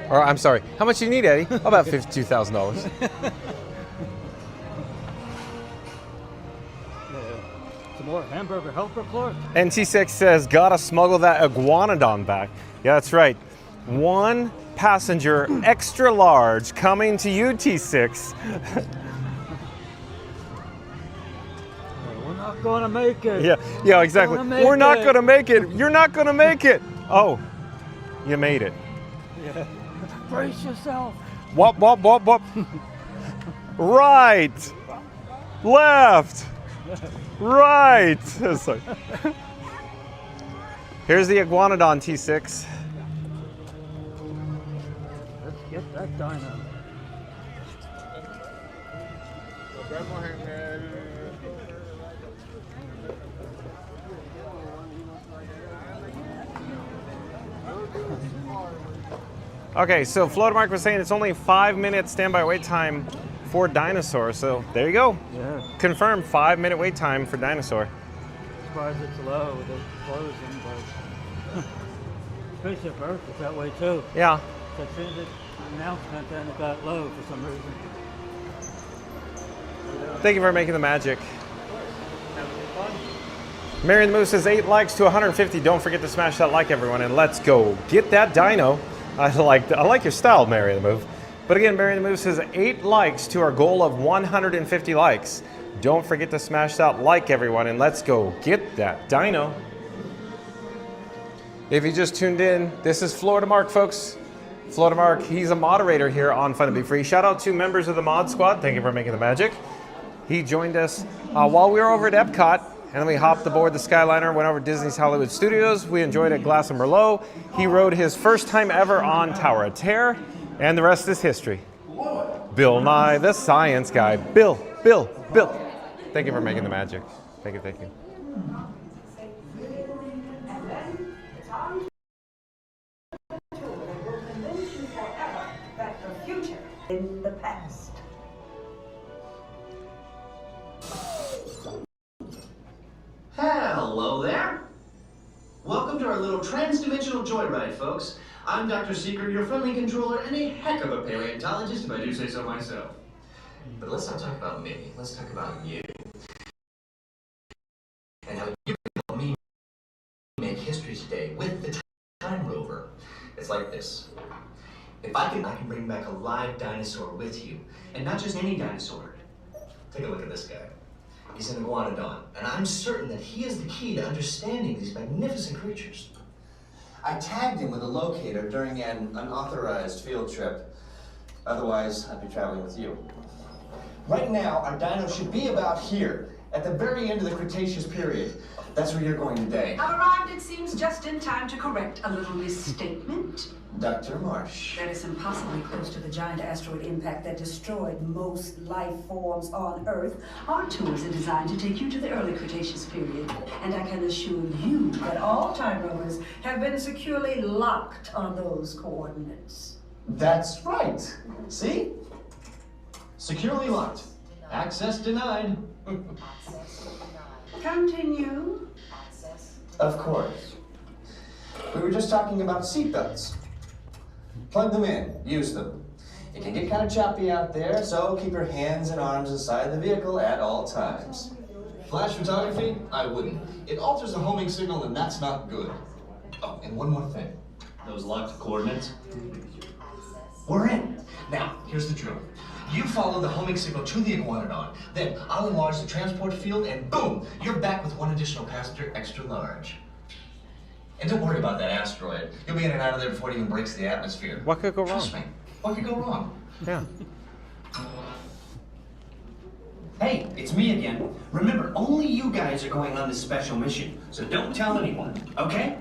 Or I'm sorry, how much do you need, Eddie? About $52,000. Some more hamburger helper, Clark? NT6 says, gotta smuggle that iguanodon back. Yeah, that's right. One passenger, extra large, coming to UT6. We're not gonna make it. Yeah, exactly. We're not gonna make it. You're not gonna make it. Oh, you made it. Yeah. Brace yourself. Wop, wop, wop, wop. Right. Left. Right. Sorry. Here's the iguanodon T6. Let's get that dino. Okay, so Floatermark was saying it's only 5 minutes standby wait time for Dinosaur. So there you go. Yeah. Confirmed 5 minute wait time for Dinosaur. Surprised it's low with it closing, but Spaceship Earth is that way too. Yeah. So as soon as it announcement, then it got low for some reason. Thank you for making the magic. Mary the Moose says 8 likes to 150. Don't forget to smash that like, everyone, and let's go get that dino. I like your style, Mary the Move. But again, Mary the Move says 8 likes to our goal of 150 likes. Don't forget to smash that like, everyone, and let's go get that dino. If you just tuned in, this is Florida Mark, folks. Florida Mark, he's a moderator here on Fun to Be Free. Shout out to members of the mod squad. Thank you for making the magic. He joined us while we were over at Epcot, and then we hopped aboard the Skyliner, went over to Disney's Hollywood Studios. We enjoyed it at Glass and Merlot. He rode his first time ever on Tower of Terror, and the rest is history. Bill Nye, the science guy. Bill. Thank you for making the magic. Thank you. In the past. Hello there. Welcome to our little trans-dimensional joyride, folks. I'm Dr. Secret, your friendly controller, and a heck of a paleontologist, if I do say so myself. But let's not talk about me. Let's talk about you. And how you can help me make history today with the Time Rover. It's like this. If I can bring back a live dinosaur with you, and not just any dinosaur. Take a look at this guy. He's an iguanodon, and I'm certain that he is the key to understanding these magnificent creatures. I tagged him with a locator during an unauthorized field trip. Otherwise, I'd be traveling with you. Right now, our dino should be about here, at the very end of the Cretaceous period. That's where you're going today. I've arrived, it seems, just in time to correct a little misstatement. Dr. Marsh. That is impossibly close to the giant asteroid impact that destroyed most life forms on Earth. Our tours are designed to take you to the early Cretaceous period. And I can assure you that all time rovers have been securely locked on those coordinates. That's right. See? Securely locked. Access denied. Continue. Of course. We were just talking about seatbelts. Plug them in, use them. It can get kind of choppy out there, so keep your hands and arms inside the vehicle at all times. Flash photography? I wouldn't. It alters the homing signal, and that's not good. Oh, and one more thing. Those locked coordinates? We're in. Now, here's the drill. You follow the homing signal to the iguanodon, then I'll enlarge the transport field, and boom, you're back with one additional passenger extra large. And don't worry about that asteroid. You'll be in and out of there before it even breaks the atmosphere. What could go wrong? Trust me. What could go wrong? Yeah. Hey, it's me again. Remember, only you guys are going on this special mission, so don't tell anyone, okay?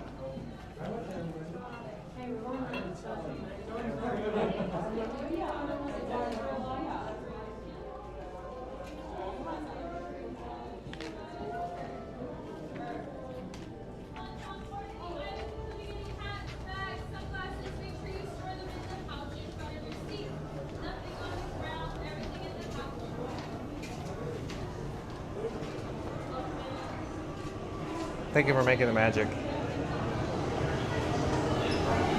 Thank you for making the magic.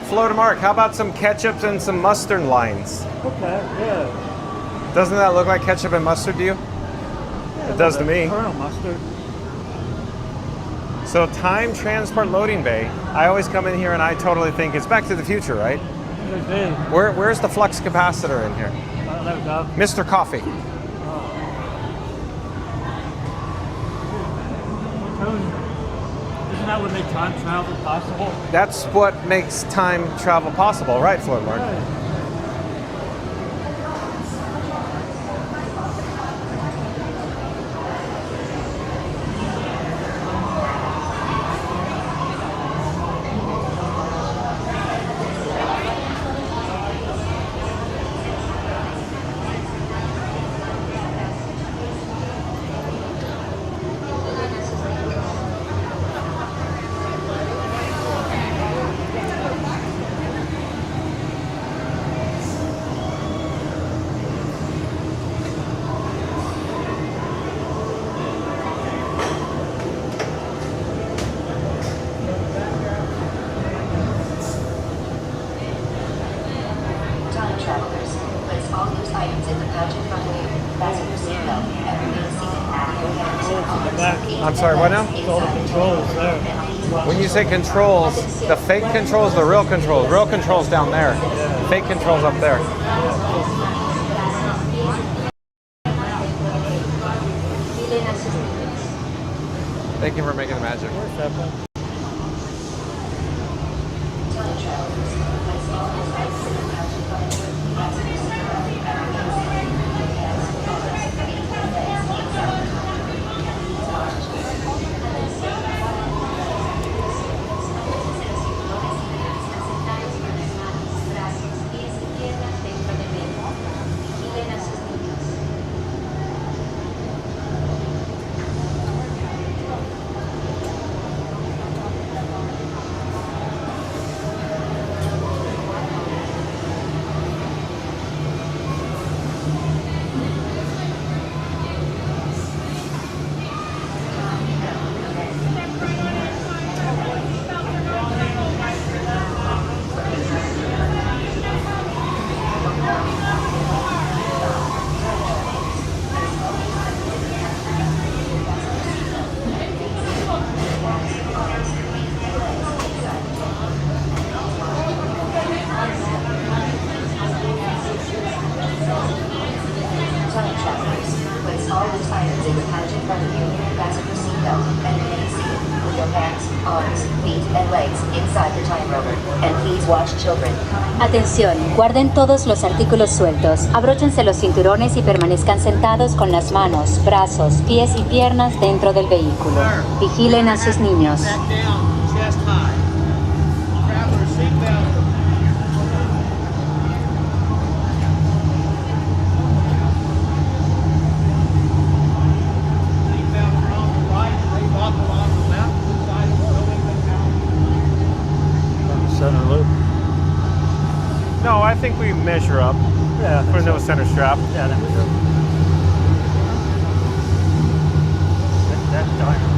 Flo to Mark, how about some ketchup and some mustard lines? Okay, yeah. Doesn't that look like ketchup and mustard to you? Yeah, it does to me. Colonel mustard. So Time Transport Loading Bay, I always come in here and I totally think it's Back to the Future, right? Could be. Where's the flux capacitor in here? There we go. Mr. Coffee. Isn't that what made time travel possible? That's what makes time travel possible, right, Flo to Mark? Right. I'm sorry, what now? All the controls there. When you say controls, the fake controls, the real controls. Real controls down there. Yeah. Fake controls up there. Thank you for making the magic. and please watch children. Atención, guarden todos los artículos sueltos, abróchense los cinturones y permanezcan sentados con las manos, brazos, pies y piernas dentro del vehículo. Vigilen a sus niños. Center loop. No, I think we measure up for no center strap. Yeah, that was it. That's diner.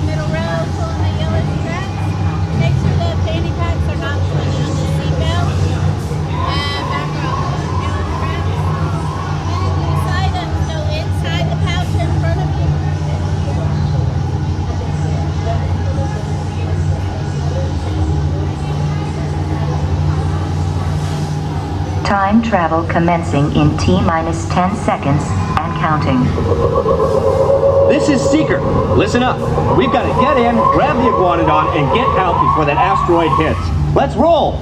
Middle row, pulling the yellow straps. Make sure the fanny packs are not pulling on the seatbelt. And back row, yellow straps. And loose items, so inside the pouch in front of you. Time travel commencing in T-minus 10 seconds and counting. This is Seeker. Listen up. We've got to get in, grab the iguanodon, and get out before that asteroid hits. Let's roll!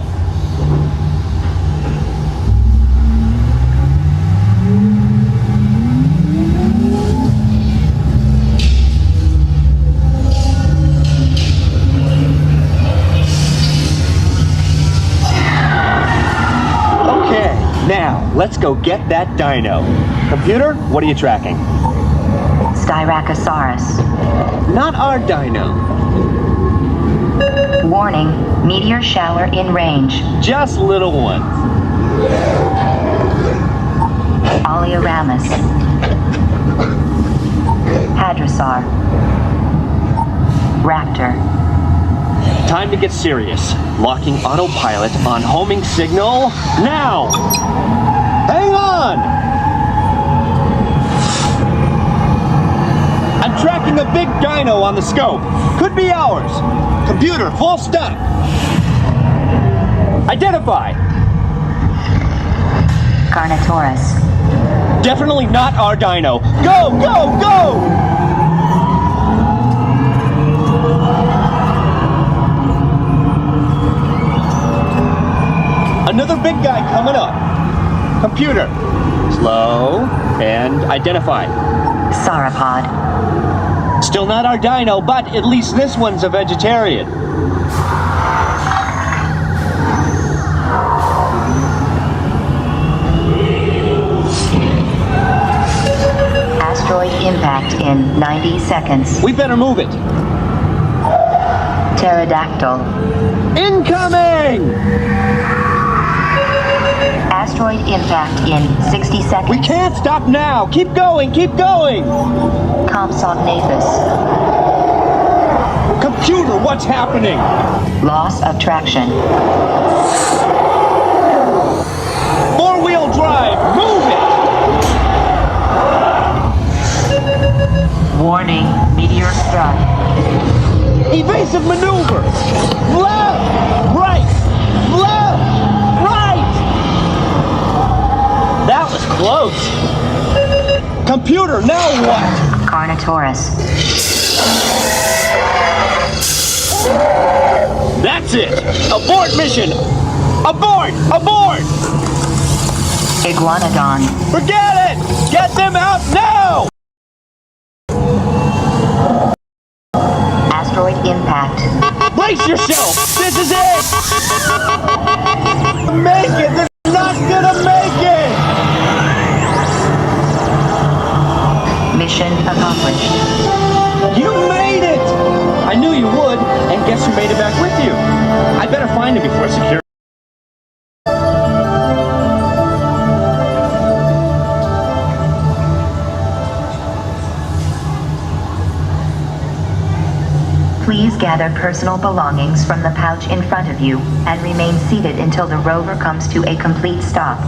Okay, now let's go get that dino. Computer, what are you tracking? Styracosaurus. Not our dino. Warning, meteor shower in range. Just little ones. Oleoramus. Hadrosaur. Raptor. Time to get serious. Locking autopilot on homing signal now! Hang on! I'm tracking a big dino on the scope. Could be ours. Computer, full stop. Identify. Carnotaurus. Definitely not our dino. Go, go, go! Another big guy coming up. Computer, slow and identify. Sauropod. Still not our dino, but at least this one's a vegetarian. Asteroid impact in 90 seconds. We better move it. Pterodactyl. Incoming! Asteroid impact in 60 seconds. We can't stop now! Keep going, keep going! Compsognathus. Computer, what's happening? Loss of traction. Four-wheel drive, move it! Warning, meteor struck. Evasive maneuver! Left! Right! Left! Right! That was close. Computer, now what? Carnotaurus. That's it! Abort mission! Abort! Abort! Iguanodon. Forget it! Get them out now! Asteroid impact. Brace yourself! This is it! Make it! They're not gonna make it! Mission accomplished. You made it! I knew you would, and guess who made it back with you? I better find him before security. Please gather personal belongings from the pouch in front of you and remain seated until the rover comes to a complete stop.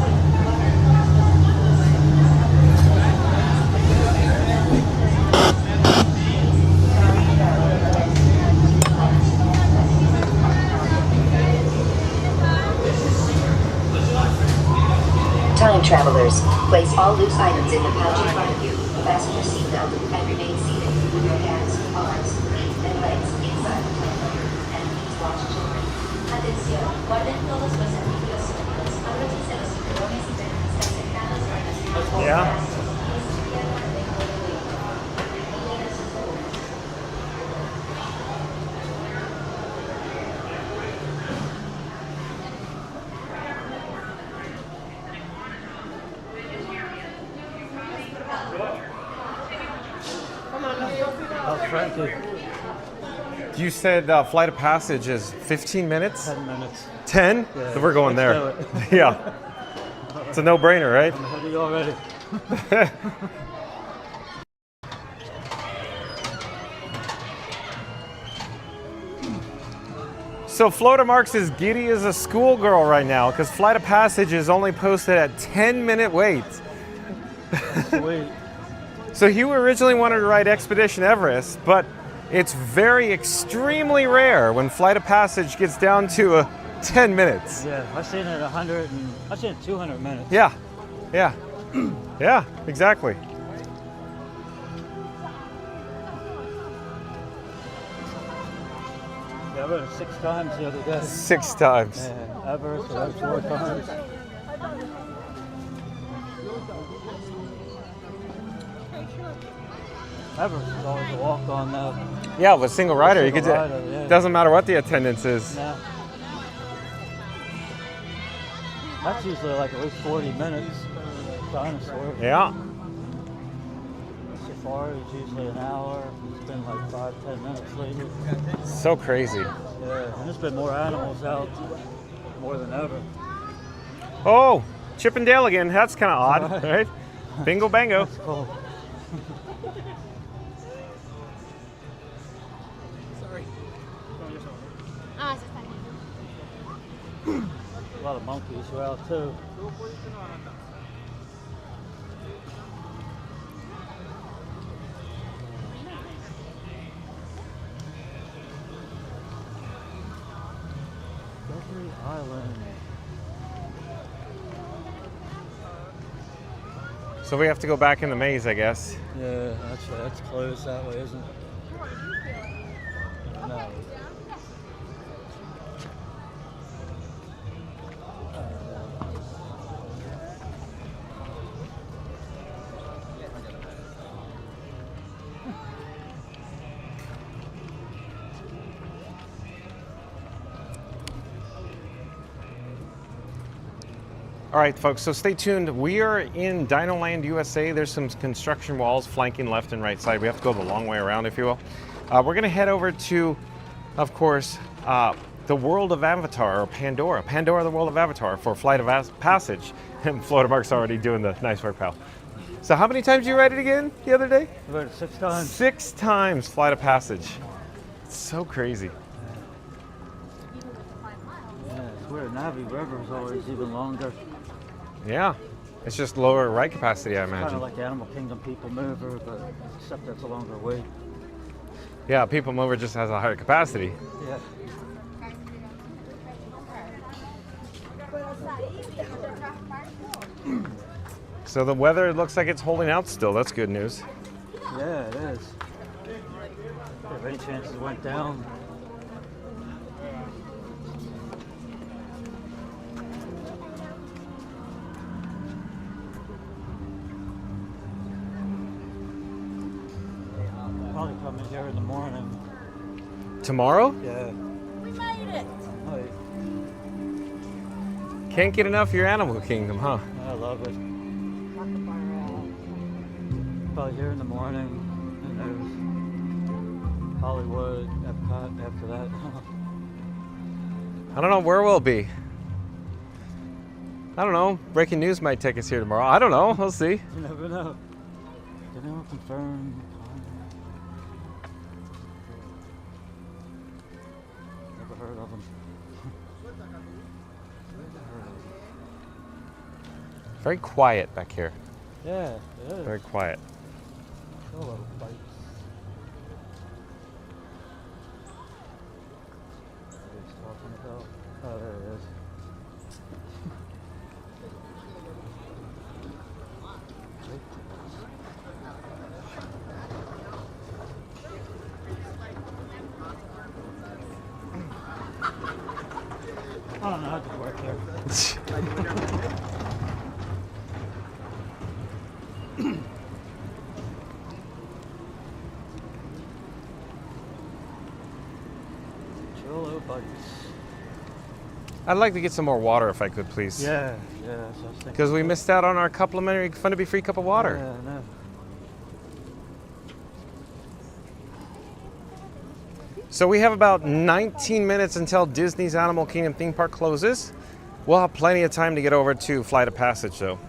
Time travelers, place all loose items in the pouch in front of you. Fasten your seatbelt. seatbelt and remain seated with your hands, arms, feet, and legs inside the timeline. And please watch children. Atención, guarden todos los artículos sólidos, abróchense los cinturones y permanezcan sentados o en las sillas. Yeah. You said Flight of Passage is 15 minutes? 10 minutes. 10? Yeah, So we're going there. let's do it. Yeah. It's a no-brainer, right? I'm ready already. So Florida Mark's as giddy as a schoolgirl right now because Flight of Passage is only posted at 10-minute wait. Sweet. So Hugh originally wanted to ride Expedition Everest, but it's very extremely rare when Flight of Passage gets down to 10 minutes. Yeah, I've seen it 100 and I've seen it 200 minutes. Yeah, yeah, yeah, exactly. Yeah, I rode it 6 times the other day. 6 times. Yeah, Everest, I rode 4 times. Everest is always a walk on now. Yeah, with a single rider, you could. Yeah. Doesn't matter what the attendance is. No. That's usually like at least 40 minutes. Dinosaur. Yeah. Safari is usually an hour. It's been like 5-10 minutes lately. So crazy. Yeah, and there's been more animals out more than ever. Oh, Chip and Dale again. That's kind of odd, right? Bingo bango. That's cool. A lot of monkeys were out too. Discovery Island. So we have to go back in the maze, I guess. Yeah, that's right. It's closed that way, isn't it? No. All right, folks, so stay tuned. We are in Dinoland, USA. There's some construction walls flanking left and right side. We have to go the long way around, if you will. We're going to head over to, of course, the World of Avatar, or Pandora. Pandora, the World of Avatar, for Flight of Passage. And Florida Mark's already doing the nice work, pal. So how many times did you ride it again the other day? I rode it 6 times. 6 times Flight of Passage. It's so crazy. Yeah, it's weird. Navi River is always even longer. Yeah, it's just lower ride capacity, I imagine. Kind of like Animal Kingdom PeopleMover, but except that's a longer wait. Yeah, PeopleMover just has a higher capacity. Yeah. So the weather looks like it's holding out still. That's good news. Yeah, it is. If any chances went down. Probably coming here in the morning. Tomorrow? Yeah. We made it. Right. Can't get enough of your Animal Kingdom, huh? I love it. Probably here in the morning, and there's Hollywood, Epcot after that. I don't know where we'll be. I don't know. Breaking news might take us here tomorrow. I don't know. We'll see. You never know. You never confirm. Never heard of them. Very quiet back here. Yeah, it is. Very quiet. Hello, bikes. What he's talking about? Oh, there it is. I don't know how to work here. Cholo buddies. I'd like to get some more water if I could, please. Yeah, yeah, that's what I was thinking. Because we missed out on our complimentary Fun to Be Free cup of water. Yeah, I know. So we have about 19 minutes until Disney's Animal Kingdom theme park closes. We'll have plenty of time to get over to Flight of Passage, though.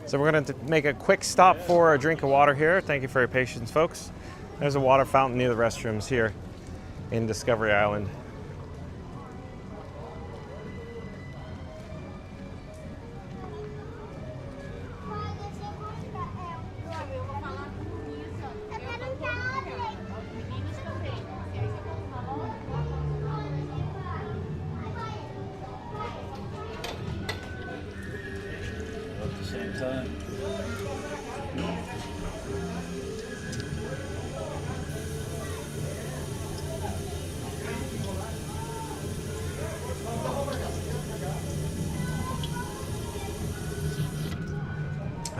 So we're going to make a quick stop for a drink of water here. Thank you for your patience, folks. There's a water fountain near the restrooms here in Discovery Island. At the same time.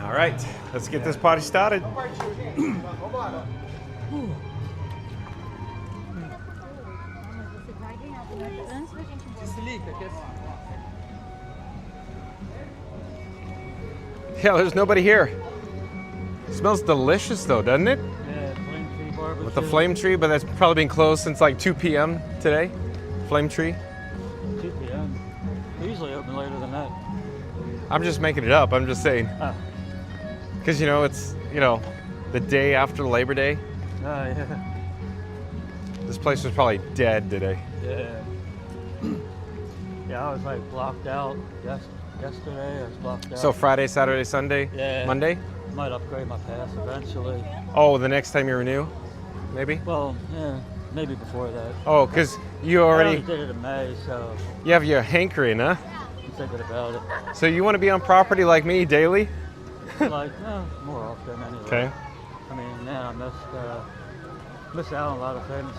All right, let's get this party started. Yeah, there's nobody here. It smells delicious though, doesn't it? Yeah, flame tree barbecue. With the flame tree, but that's probably been closed since like 2 p.m. today. Flame tree. 2 p.m. They usually open later than that. I'm just making it up. I'm just saying. Oh. Because, you know, it's, you know, the day after Labor Day. Oh, yeah. This place was probably dead today. Yeah. Yeah, I was like blocked out yesterday. I was blocked out. So Friday, Saturday, Sunday, Yeah. Monday? Might upgrade my pass eventually. Oh, the next time you renew, maybe? Well, yeah, maybe before that. Oh, because you I already did it in May, so you have your hankering, huh? I'm thinking about it. So you want to be on property like me daily? Like, more often anyway. Okay. I mean, man, I missed out on a lot of things.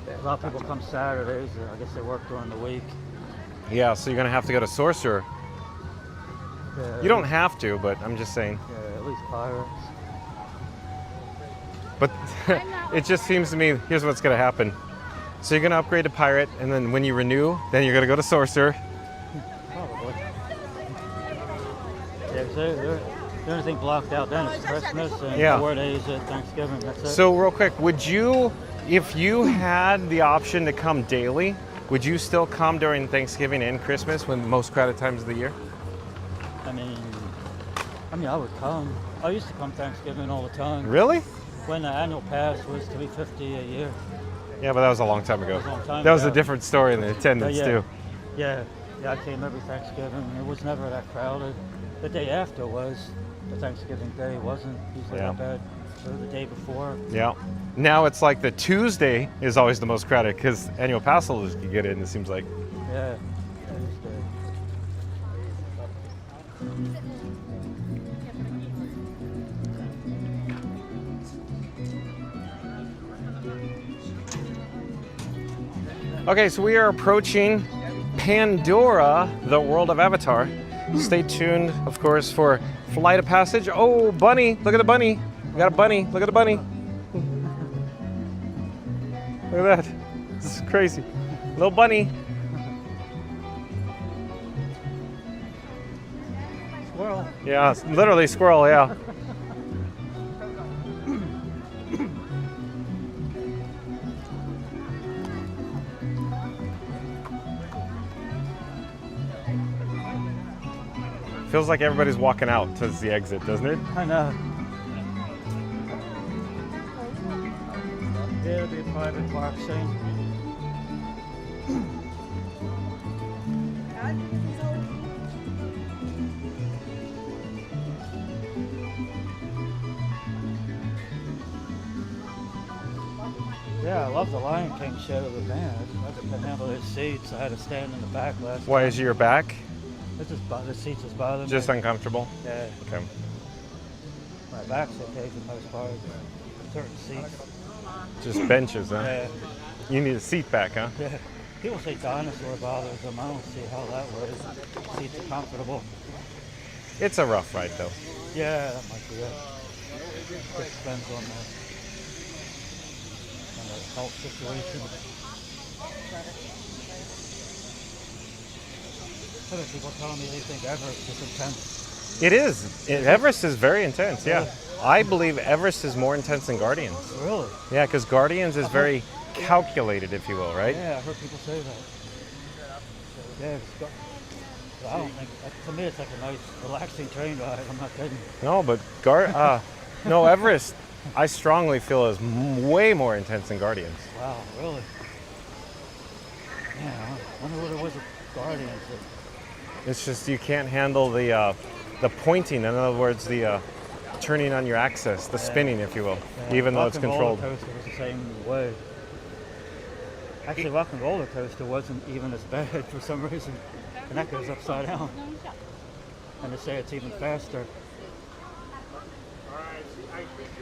A lot of people come Saturdays. I guess they work during the week. Yeah, so you're going to have to go to Sorcerer. Yeah, You don't have to, but I'm just saying. Yeah, at least Pirates. But it just seems to me, here's what's going to happen. So you're going to upgrade to Pirate, and then when you renew, then you're going to go to Sorcerer. Probably. Yeah, so the only thing blocked out then is Christmas and 4 days at Thanksgiving. That's it. So real quick, would you, if you had the option to come daily, would you still come during Thanksgiving and Christmas when the most crowded times of the year? I mean, I would come. I used to come Thanksgiving all the time. Really? When the annual pass was $350 a year. Yeah, but that was a long time ago. That was a long time That was ago. a different story in the attendance too. Yeah, I came every Thanksgiving. It was never that crowded. The day after was, the Thanksgiving day wasn't usually that bad. So the day before. Yeah. Now it's like the Tuesday is always the most crowded because annual pass holders can get in, it seems like. Yeah, Tuesday. Okay, so we are approaching Pandora, the world of Avatar. Stay tuned, of course, for Flight of Passage. Oh, bunny! Look at the bunny! We got a bunny. Look at the bunny. Look at that. This is crazy. Little bunny. Squirrel. Yeah, it's literally squirrel, yeah. Feels like everybody's walking out towards the exit, doesn't it? I know. Yeah, it'll be a private park soon. Yeah, I love the Lion King show with the band. I couldn't handle those seats. I had to stand in the back last Why time. is your back? It's just the seats just bother me. Just uncomfortable? Yeah. Okay. My back's okay for the most part. Certain seats. Just benches, huh? Yeah. You need a seat back, huh? Yeah. People say Dinosaur bothers them. I don't see how that works. Seats are comfortable. It's a rough ride, though. Yeah, that might be it. Just depends on the health situation. Other people telling me they think Everest is intense. It is. Everest is very intense, yeah. I believe Everest is more intense than Guardians. Really? Yeah, because Guardians is very calculated, if you will, right? Yeah, I heard people say that. Yeah, I don't think, to me it's like a nice, relaxing train ride. I'm not kidding. No, but no, Everest, I strongly feel is way more intense than Guardians. Wow, really? Yeah, I wonder what it was with Guardians. It's just you can't handle the pointing. In other words, the turning on your axis, the spinning, if you will, even though it's controlled. Roller Coaster was the same way. Actually, Rock and Roller Coaster wasn't even as bad for some reason, and that goes upside down. And they say it's even faster.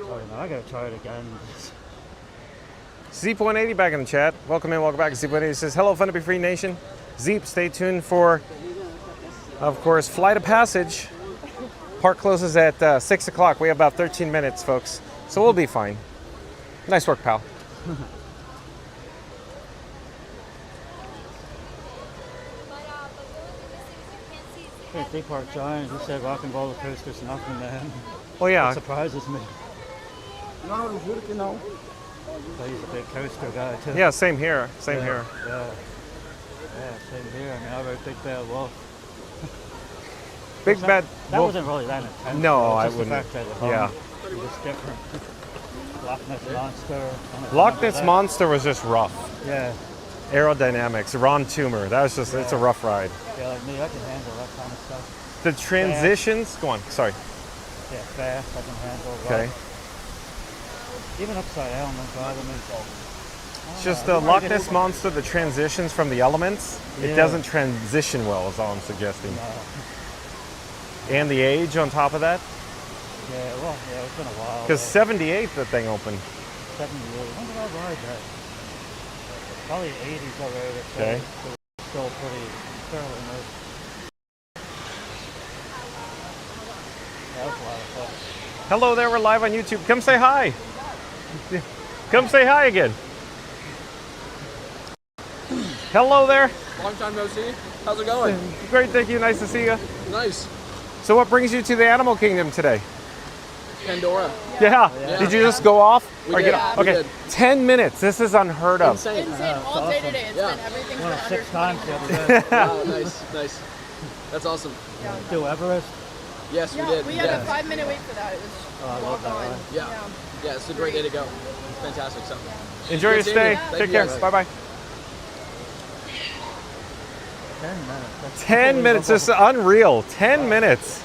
Oh, no, I gotta try it again. Zeep180 back in the chat. Welcome in, welcome back. Zeep180 says, hello, Fun to Be Free Nation. Zeep, stay tuned for, of course, Flight of Passage. Park closes at 6 o'clock. We have about 13 minutes, folks. So we'll be fine. Nice work, pal. Hey, Theme Park Giant, he said Rock and Roller Coaster's nothing, man. Oh, yeah. That surprises me. No, you know. But he's a big coaster guy, too. Yeah, same here. Same here. Yeah. Yeah, same here. I mean, I wrote Big Bad Wolf. Big Bad That Wolf. wasn't really that intense. No, though. I Just the wouldn't. fact that it hung. Yeah. It was different. Loch Ness Monster. Loch Ness Monster was just rough. Yeah. Aerodynamics, Ron Toomer. That was just, it's a rough ride. Yeah, like me, I can handle that kind of stuff. The transitions, go on, sorry. Yeah, fast, I can handle. Okay. Even upside down won't bother me. It's just the Loch Ness Monster, the transitions from the elements, it Yeah. doesn't transition well, is all I'm suggesting. And the age on top of that? Yeah, well, yeah, it's been a while. Because 78 the thing opened. 78. When did I ride that? Probably 80s already. So Okay. it's still pretty fairly new. Yeah, that was a lot of fun. Hello there, we're live on YouTube. Come say hi. Come say hi again. Hello there. Long time no see. How's it going? Great, thank you. Nice to see you. Nice. So what brings you to the Animal Kingdom today? Pandora. Yeah. Did you just go off? We Or did. get- We okay. did. 10 minutes. This is unheard of. Insane. All day today. It's been everything's been under 6 times the other day. Wow, nice, nice. That's awesome. Do Everest? Yes, Yeah, we did. we had a 5-minute wait for that. It was I well love that done. ride. Yeah. Yeah, it's a great day to go. It's fantastic. So Enjoy your Good seeing stay. you. Thank Take you, care. guys. Bye-bye. 10 minutes. That's 10 minutes. This is unreal. 10 minutes.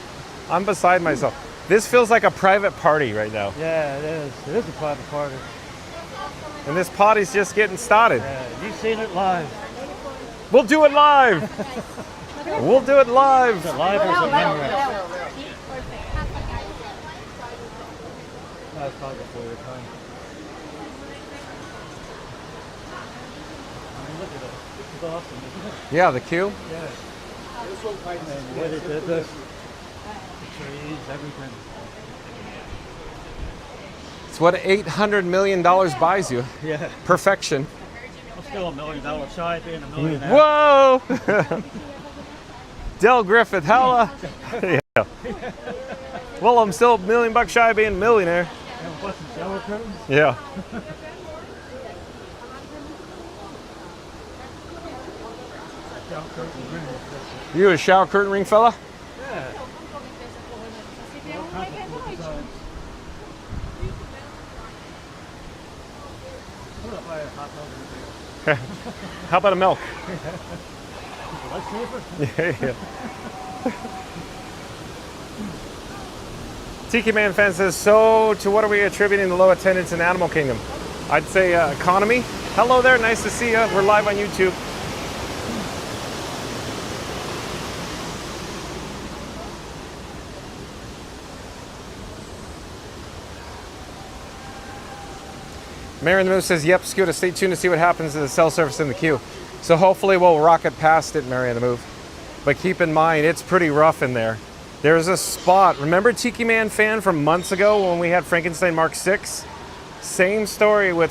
I'm beside myself. This feels like a private party right now. Yeah, it is. It is a private party. And this party's just getting started. Yeah, you've seen it live. We'll do it live. We'll do it live. Is it live or is it memory? That's probably before your time. I mean, look at it. This is awesome, isn't it? Yeah, the queue. Yeah. And what it did this. The trees, everything. It's what $800 million buys you. Yeah. Perfection. I'm still $1 million shy of being a millionaire. Whoa! Del Griffith, hella. Yeah. Well, I'm still $1 million shy of being a millionaire. And plus some shower curtains. Yeah. Shower curtain ring. You a shower curtain ring fella? Yeah. All kinds of cool designs. I'm gonna buy a hot dog. How about a milk? Lightsaber? Yeah. Tiki Man fan says, so to what are we attributing the low attendance in Animal Kingdom? I'd say economy. Hello there, nice to see you. We're live on YouTube. Mary in the Moon says, yep, Scooter, stay tuned to see what happens to the cell service in the queue. So hopefully we'll rocket past it, Mary in the Move. But keep in mind, it's pretty rough in there. There's a spot. Remember Tiki Man Fan from months ago when we had Frankenstein Mark 6? Same story with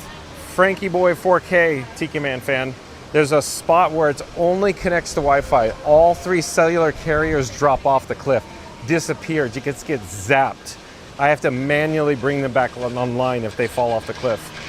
Frankie Boy 4K Tiki Man Fan. There's a spot where it only connects to Wi-Fi. All 3 cellular carriers drop off the cliff, disappear. You get zapped. I have to manually bring them back online if they fall off the cliff.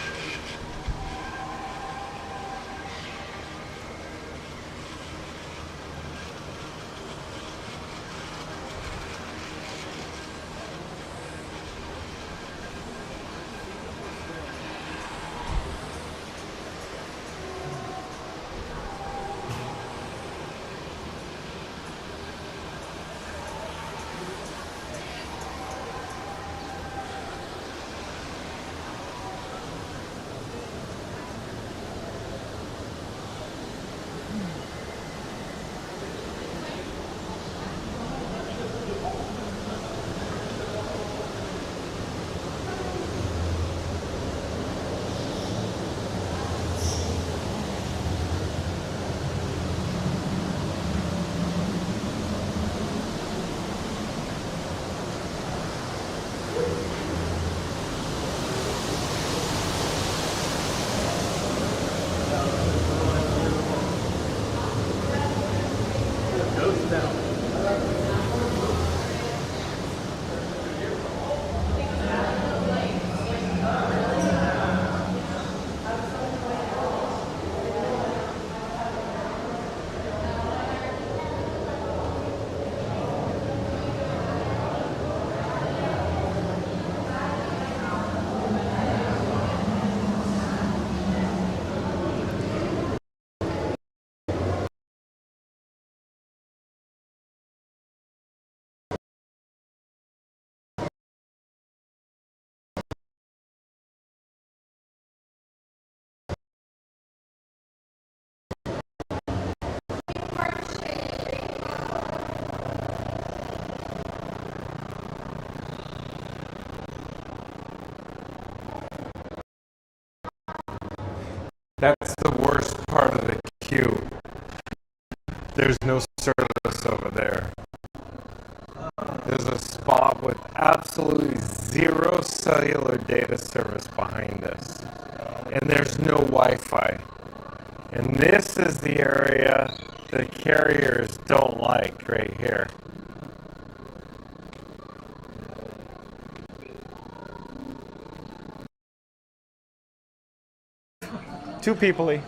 That's the worst part of the queue. There's no service over there. There's a spot with absolutely 0 cellular data service behind us. And there's no Wi-Fi. And this is the area the carriers don't like right here. Too people-y.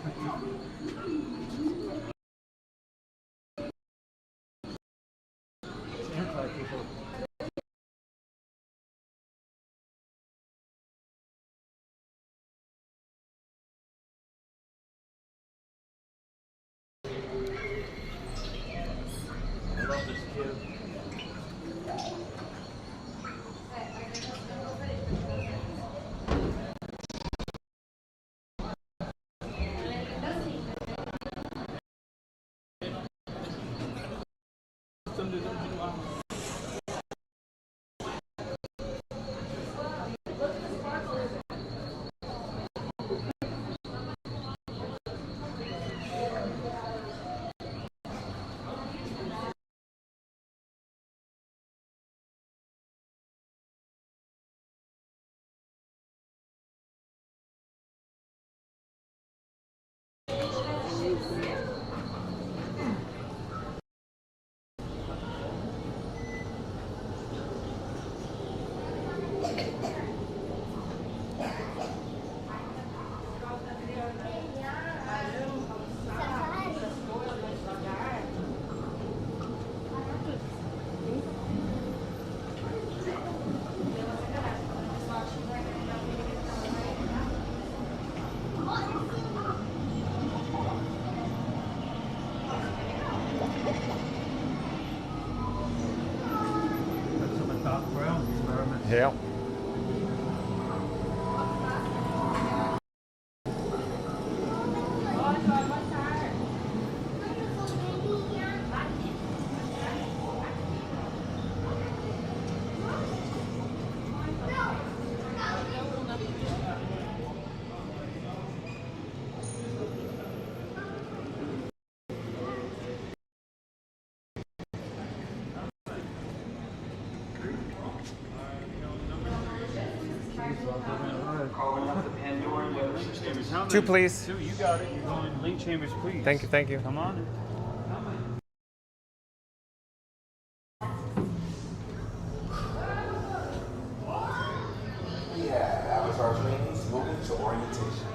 Yeah. Two, please. Two, you got it. You're going link chambers, please. Thank you, thank you. Come on. Yeah, Avatar trainees moving to orientation.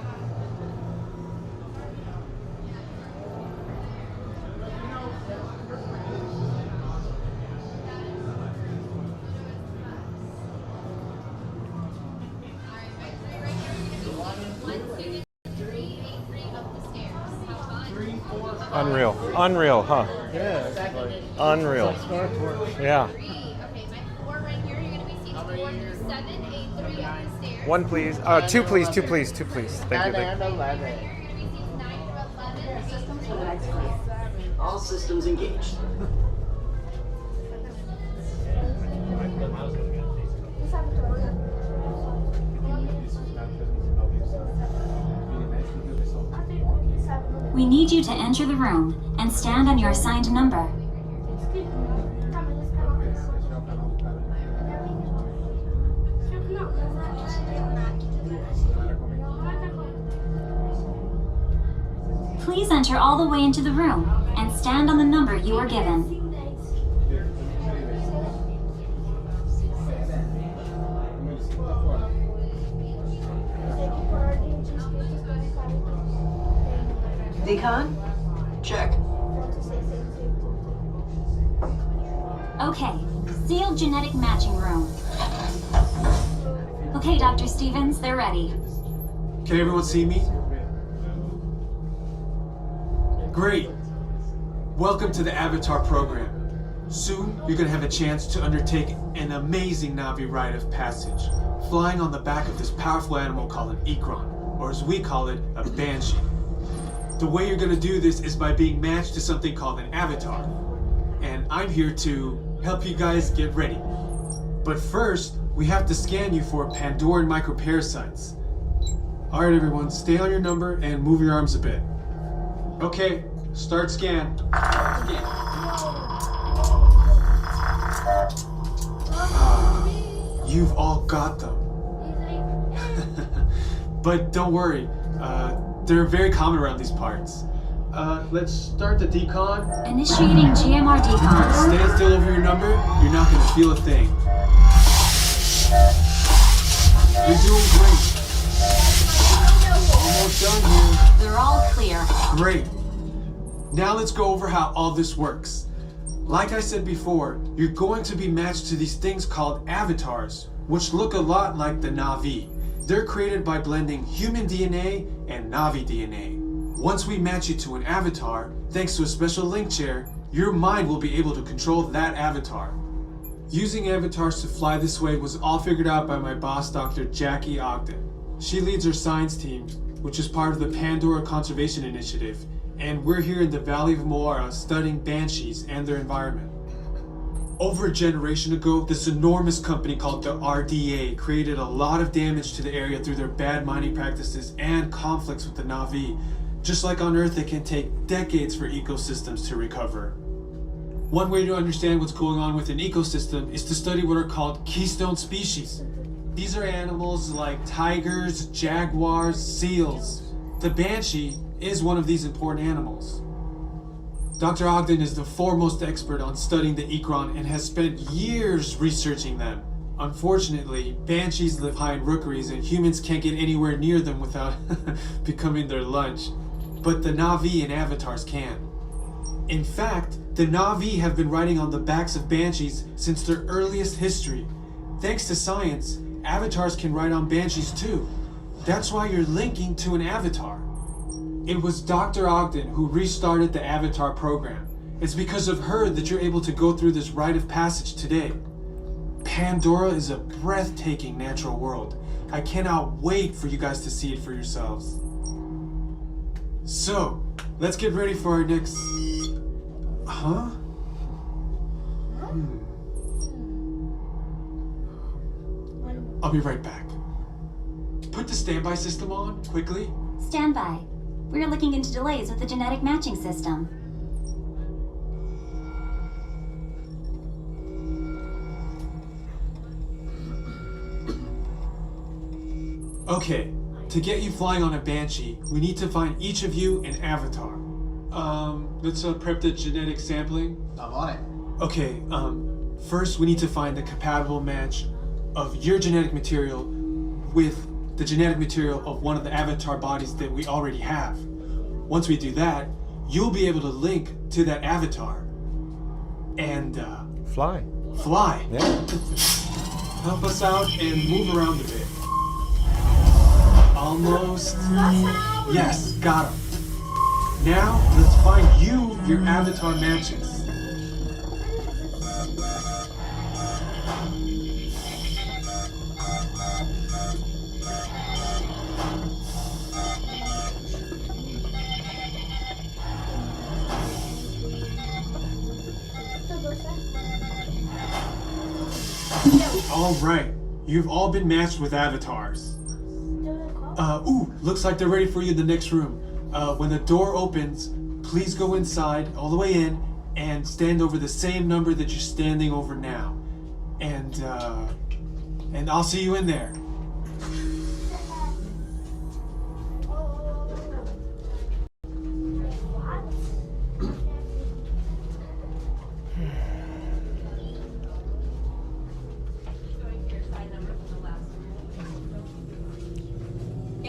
Unreal. Unreal, huh? Yeah, it's like, Unreal. it's like Star Tours. Yeah. One, please. Two, please. Two, please. Two, please. Thank you. Thank you. 11. All systems engaged. We need you to enter the room and stand on your assigned number. Please enter all the way into the room and stand on the number you are given. Decon? Check. Okay, sealed genetic matching room. Okay, Dr. Stevens, they're ready. Can everyone see me? Great. Welcome to the Avatar program. Soon, you're going to have a chance to undertake an amazing Na'vi rite of passage, flying on the back of this powerful animal called an Ikron, or as we call it, a Banshee. The way you're going to do this is by being matched to something called an avatar. And I'm here to help you guys get ready. But first, we have to scan you for Pandoran microparasites. Alright everyone, stay on your number and move your arms a bit. Okay, start scan. You've all got them. But don't worry, they're very common around these parts. Let's start the decon. Initiating GMR decon. Stand still over your number, you're not gonna feel a thing. You're doing great. Almost done here. They're all clear. Great. Now let's go over how all this works. Like I said before, you're going to be matched to these things called avatars, which look a lot like the Na'vi. They're created by blending human DNA and Na'vi DNA. Once we match you to an avatar, thanks to a special link chair, your mind will be able to control that avatar. Using avatars to fly this way was all figured out by my boss, Dr. Jackie Ogden. She leads our science team, which is part of the Pandora Conservation Initiative, and we're here in the Valley of Moara studying banshees and their environment. Over a generation ago, this enormous company called the RDA created a lot of damage to the area through their bad mining practices and conflicts with the Na'vi. Just like on Earth, it can take decades for ecosystems to recover. One way to understand what's going on with an ecosystem is to study what are called keystone species. These are animals like tigers, jaguars, seals. The banshee is one of these important animals. Dr. Ogden is the foremost expert on studying the Ikron and has spent years researching them. Unfortunately, banshees live high in rookeries and humans can't get anywhere near them without becoming their lunch. But the Na'vi and avatars can. In fact, the Na'vi have been riding on the backs of banshees since their earliest history. Thanks to science, avatars can ride on banshees too. That's why you're linking to an avatar. It was Dr. Ogden who restarted the Avatar program. It's because of her that you're able to go through this rite of passage today. Pandora is a breathtaking natural world. I cannot wait for you guys to see it for yourselves. So, let's get ready for our next... Huh? I'll be right back. Put the standby system on, quickly. Standby. We're looking into delays with the genetic matching system. Okay, to get you flying on a Banshee, we need to find each of you an avatar. Let's prep the genetic sampling. I'm on it. Okay, first we need to find the compatible match of your genetic material with the genetic material of one of the avatar bodies that we already have. Once we do that, you'll be able to link to that avatar and fly. Fly. Yeah. Help us out and move around a bit. Almost. Yes, got him. Now, let's find you your avatar matches. All right, you've all been matched with avatars. Looks like they're ready for you in the next room. When the door opens, please go inside, all the way in, and stand over the same number that you're standing over now. And I'll see you in there.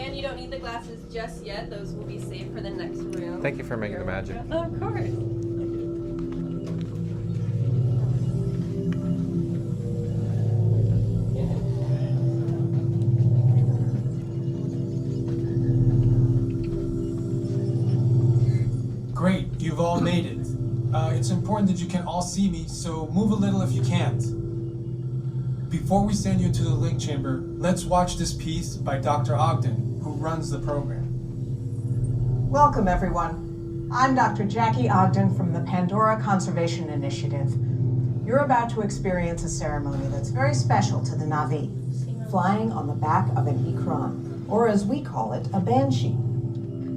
And you don't need the glasses just yet. Those will be saved for the next room. Thank you for making the magic. Of course. Great, you've all made it. It's important that you can all see me, so move a little if you can't. Before we send you into the link chamber, let's watch this piece by Dr. Ogden, who runs the program. Welcome, everyone. I'm Dr. Jackie Ogden from the Pandora Conservation Initiative. You're about to experience a ceremony that's very special to the Na'vi, flying on the back of an Ikran, or as we call it, a Banshee.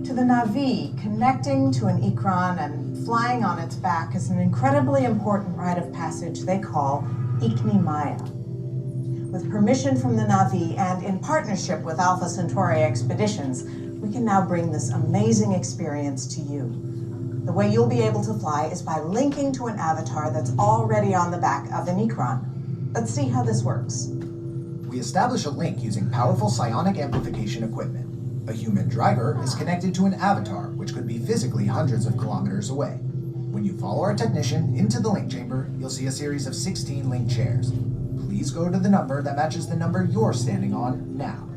To the Na'vi, connecting to an Ikran and flying on its back is an incredibly important rite of passage they call Ikni Maya. With permission from the Na'vi and in partnership with Alpha Centauri Expeditions, we can now bring this amazing experience to you. The way you'll be able to fly is by linking to an avatar that's already on the back of an Ikran. Let's see how this works. We establish a link using powerful psionic amplification equipment. A human driver is connected to an avatar, which could be physically hundreds of kilometers away. When you follow our technician into the link chamber, you'll see a series of 16 link chairs. Please go to the number that matches the number you're standing on now.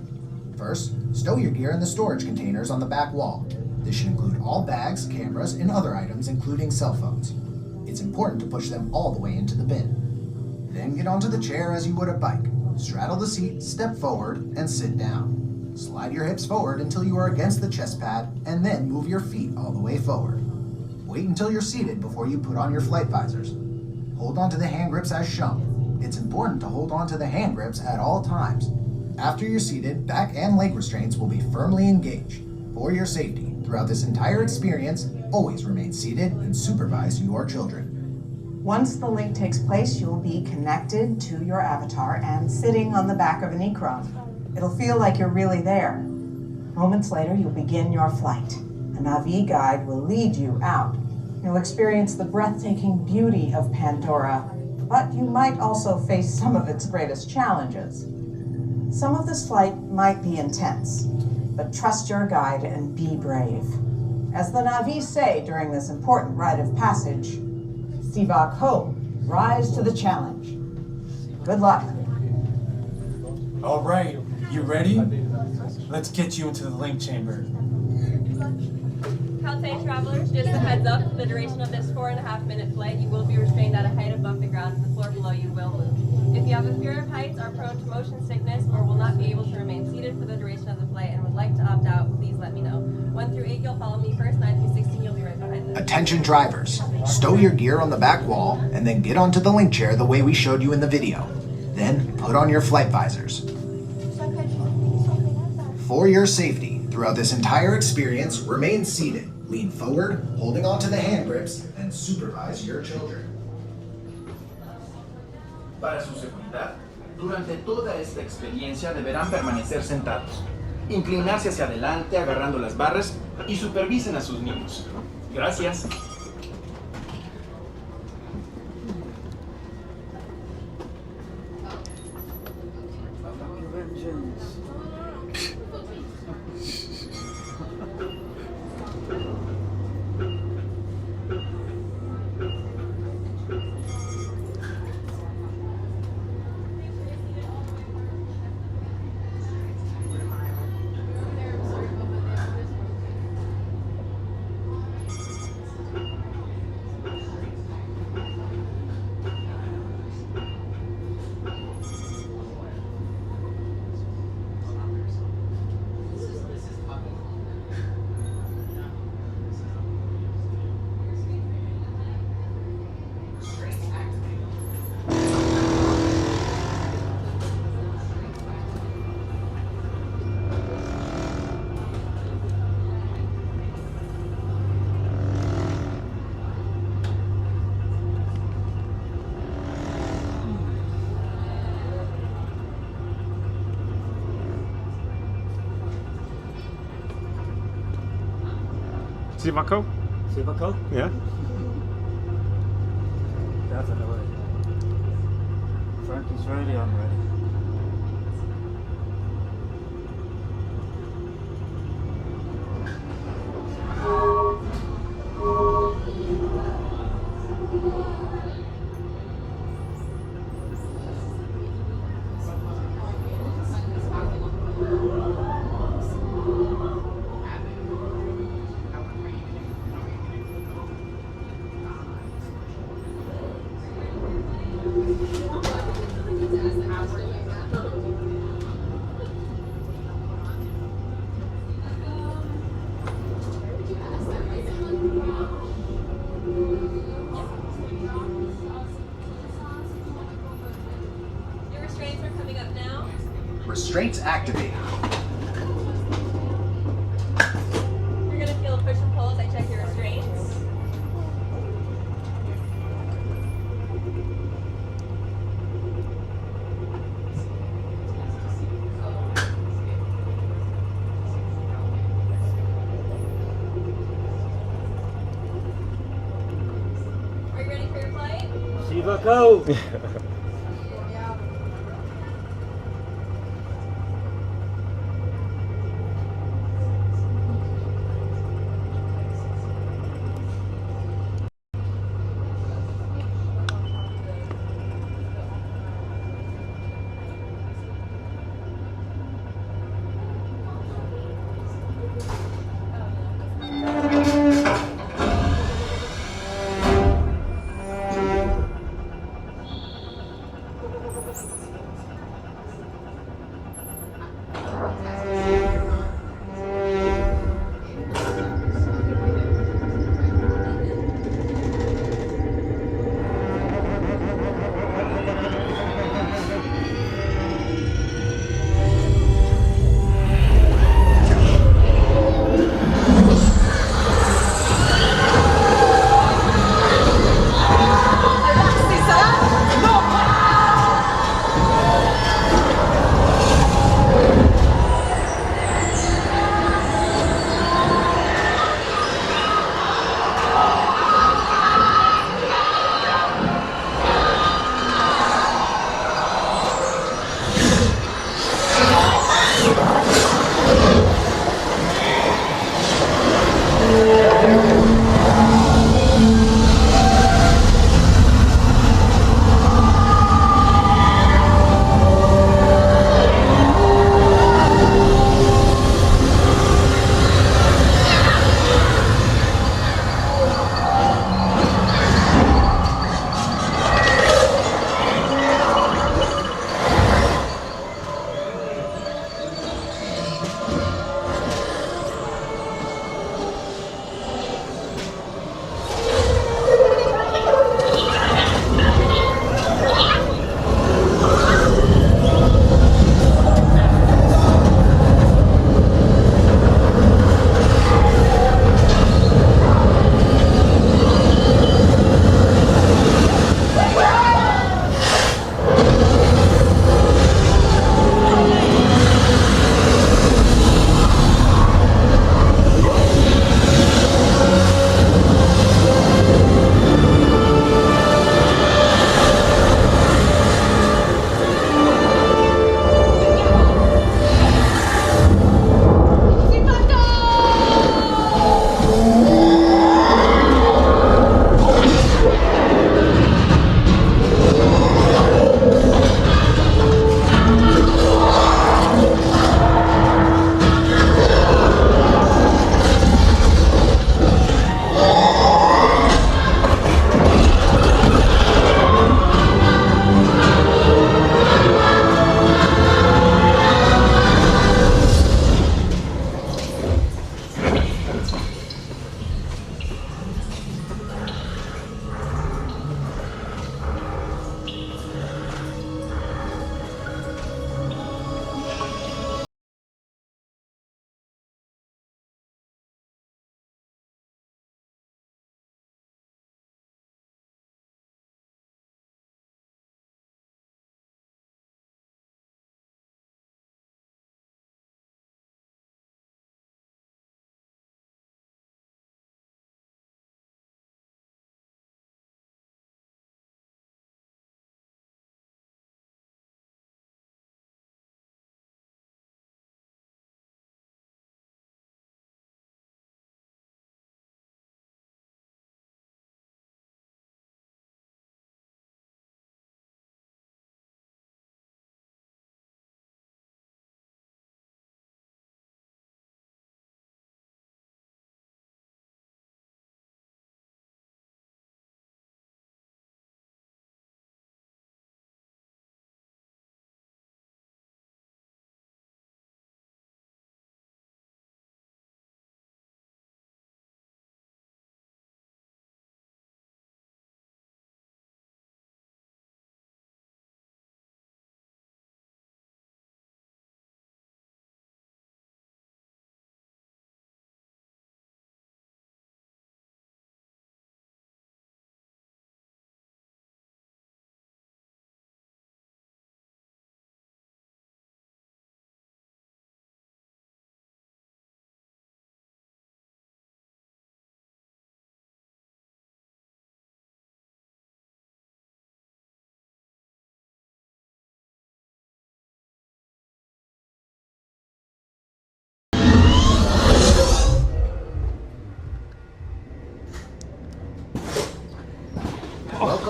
First, stow your gear in the storage containers on the back wall. This should include all bags, cameras, and other items, including cell phones. It's important to push them all the way into the bin. Then get onto the chair as you would a bike. Straddle the seat, step forward, and sit down. Slide your hips forward until you are against the chest pad, and then move your feet all the way forward. Wait until you're seated before you put on your flight visors. Hold onto the hand grips as shown. It's important to hold onto the hand grips at all times. After you're seated, back and leg restraints will be firmly engaged. For your safety, throughout this entire experience, always remain seated and supervise your children. Once the link takes place, you'll be connected to your avatar and sitting on the back of an Ikran. It'll feel like you're really there. Moments later, you'll begin your flight. A Na'vi guide will lead you out. You'll experience the breathtaking beauty of Pandora, but you might also face some of its greatest challenges. Some of this flight might be intense, but trust your guide and be brave. As the Na'vi say during this important rite of passage, Sivak Ho, rise to the challenge. Good luck. All right, you ready? Let's get you into the link chamber. Caltech travelers, just a heads up, for the duration of this 4.5-minute flight, you will be restrained at a height above the ground and the floor below you will move. If you have a fear of heights, are prone to motion sickness, or will not be able to remain seated for the duration of the flight and would like to opt out, please let me know. 1 through 8, you'll follow me first. 9 through 16, you'll be right behind them. Attention drivers, stow your gear on the back wall and then get onto the link chair the way we showed you in the video. Then put on your flight visors. For your safety, throughout this entire experience, remain seated, lean forward, holding onto the hand grips, and supervise your children. Para su seguridad, durante toda esta experiencia deberán permanecer sentados. inclinarse hacia adelante agarrando las barras y supervisen a sus niños. Gracias. Sivako? Sivako? Yeah. Definitely. Frankie's ready, I'm ready. Your restraints are coming up now. Restraints activated. You're gonna feel a push and pull as I check your restraints. Are you ready for your flight? Sivako!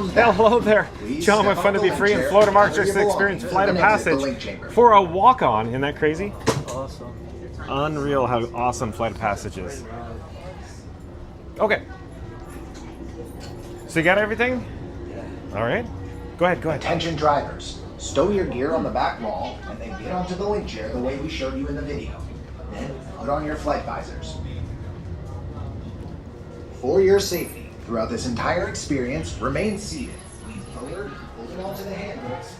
Welcome back. Hello there. Please John with step Fun off to the Be Free link and chair Florida and Marks gather just your experienced belongings Flight of and exit the link Passage chamber. for a walk-on. Isn't that crazy? Awesome. Unreal how awesome Flight of Passage is. Okay. So you got everything? All right. Go ahead. Attention drivers. Stow your gear on the back wall and then get onto the link chair the way we showed you in the video. Then put on your flight visors. For your safety, throughout this entire experience, remain seated. Lean forward, holding onto the handles.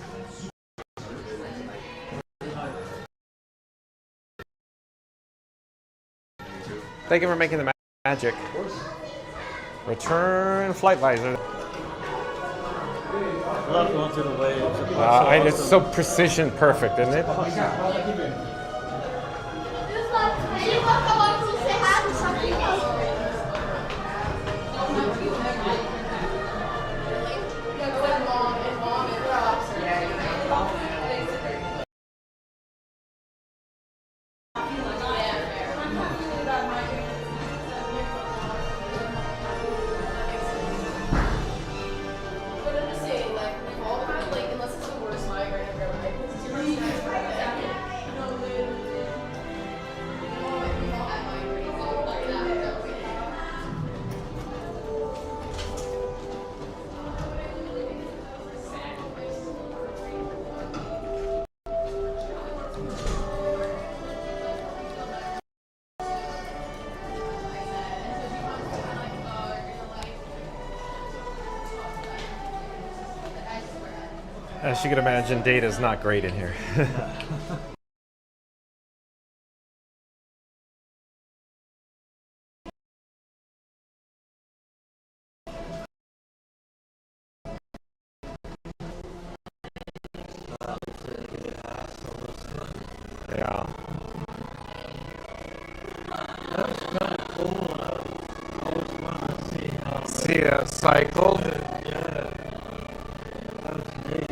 Thank you for making the magic. Return flight visor. I love going through the waves. It's so precision perfect, isn't it? As you can imagine, data's not great in here. Yeah. That's kind of cool. I always wanted to see how. See a cycle? Yeah. That was neat.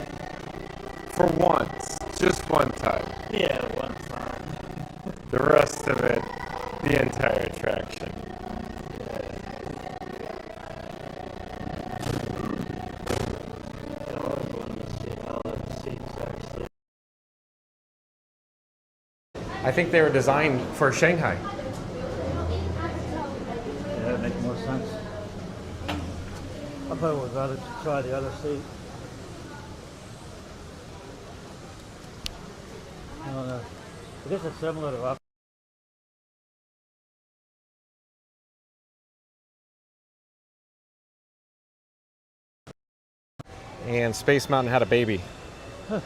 For once. Just one time. Yeah, one time. The rest of it, the entire attraction. I always wanted to see how the seats actually. I think they were designed for Shanghai. Yeah, that makes more sense. I probably would rather try the other seat. I don't know. I guess it's similar to up. And Space Mountain had a baby. Huh.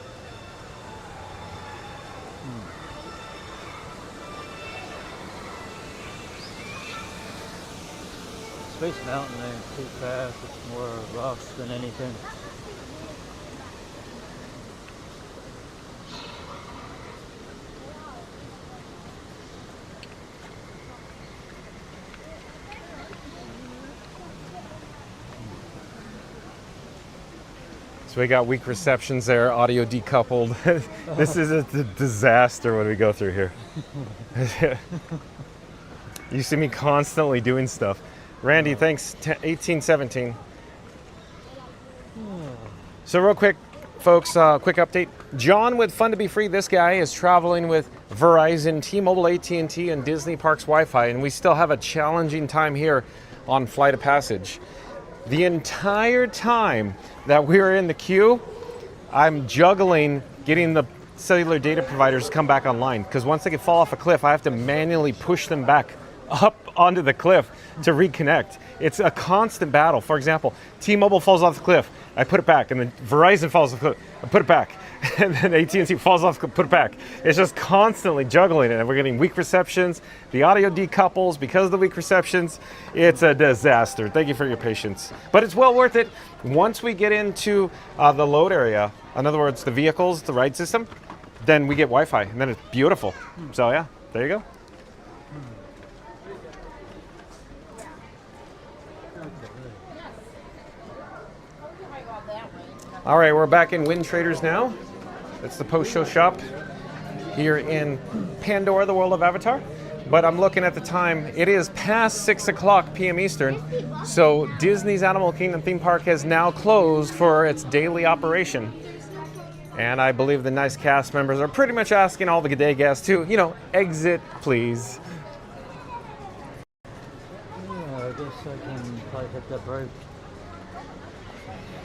Space Mountain ain't too fast. It's more rough than anything. So we got weak receptions there, audio decoupled. This is a disaster when we go through here. You see me constantly doing stuff. Randy, thanks. 1817. So real quick, folks, quick update. John with Fun to Be Free. This guy is traveling with Verizon, T-Mobile, AT&T, and Disney Parks Wi-Fi, and we still have a challenging time here on Flight of Passage. The entire time that we were in the queue, I'm juggling getting the cellular data providers to come back online, because once they fall off a cliff, I have to manually push them back up onto the cliff to reconnect. It's a constant battle. For example, T-Mobile falls off the cliff, I put it back, and then Verizon falls off the cliff, I put it back, and then AT&T falls off, put it back. It's just constantly juggling it, and we're getting weak receptions. The audio decouples because of the weak receptions. It's a disaster. Thank you for your patience, but it's well worth it. Once we get into the load area, in other words, the vehicles, the ride system, then we get Wi-Fi, and then it's beautiful. So yeah, there you go. All right, we're back in Wind Traders now. It's the post-show shop here in Pandora, the world of Avatar. but I'm looking at the time. It is past 6 o'clock p.m. Eastern, so Disney's Animal Kingdom theme park has now closed for its daily operation. And I believe the nice cast members are pretty much asking all the good day guests to, you know, exit, please. Yeah, I guess I can probably hit that break.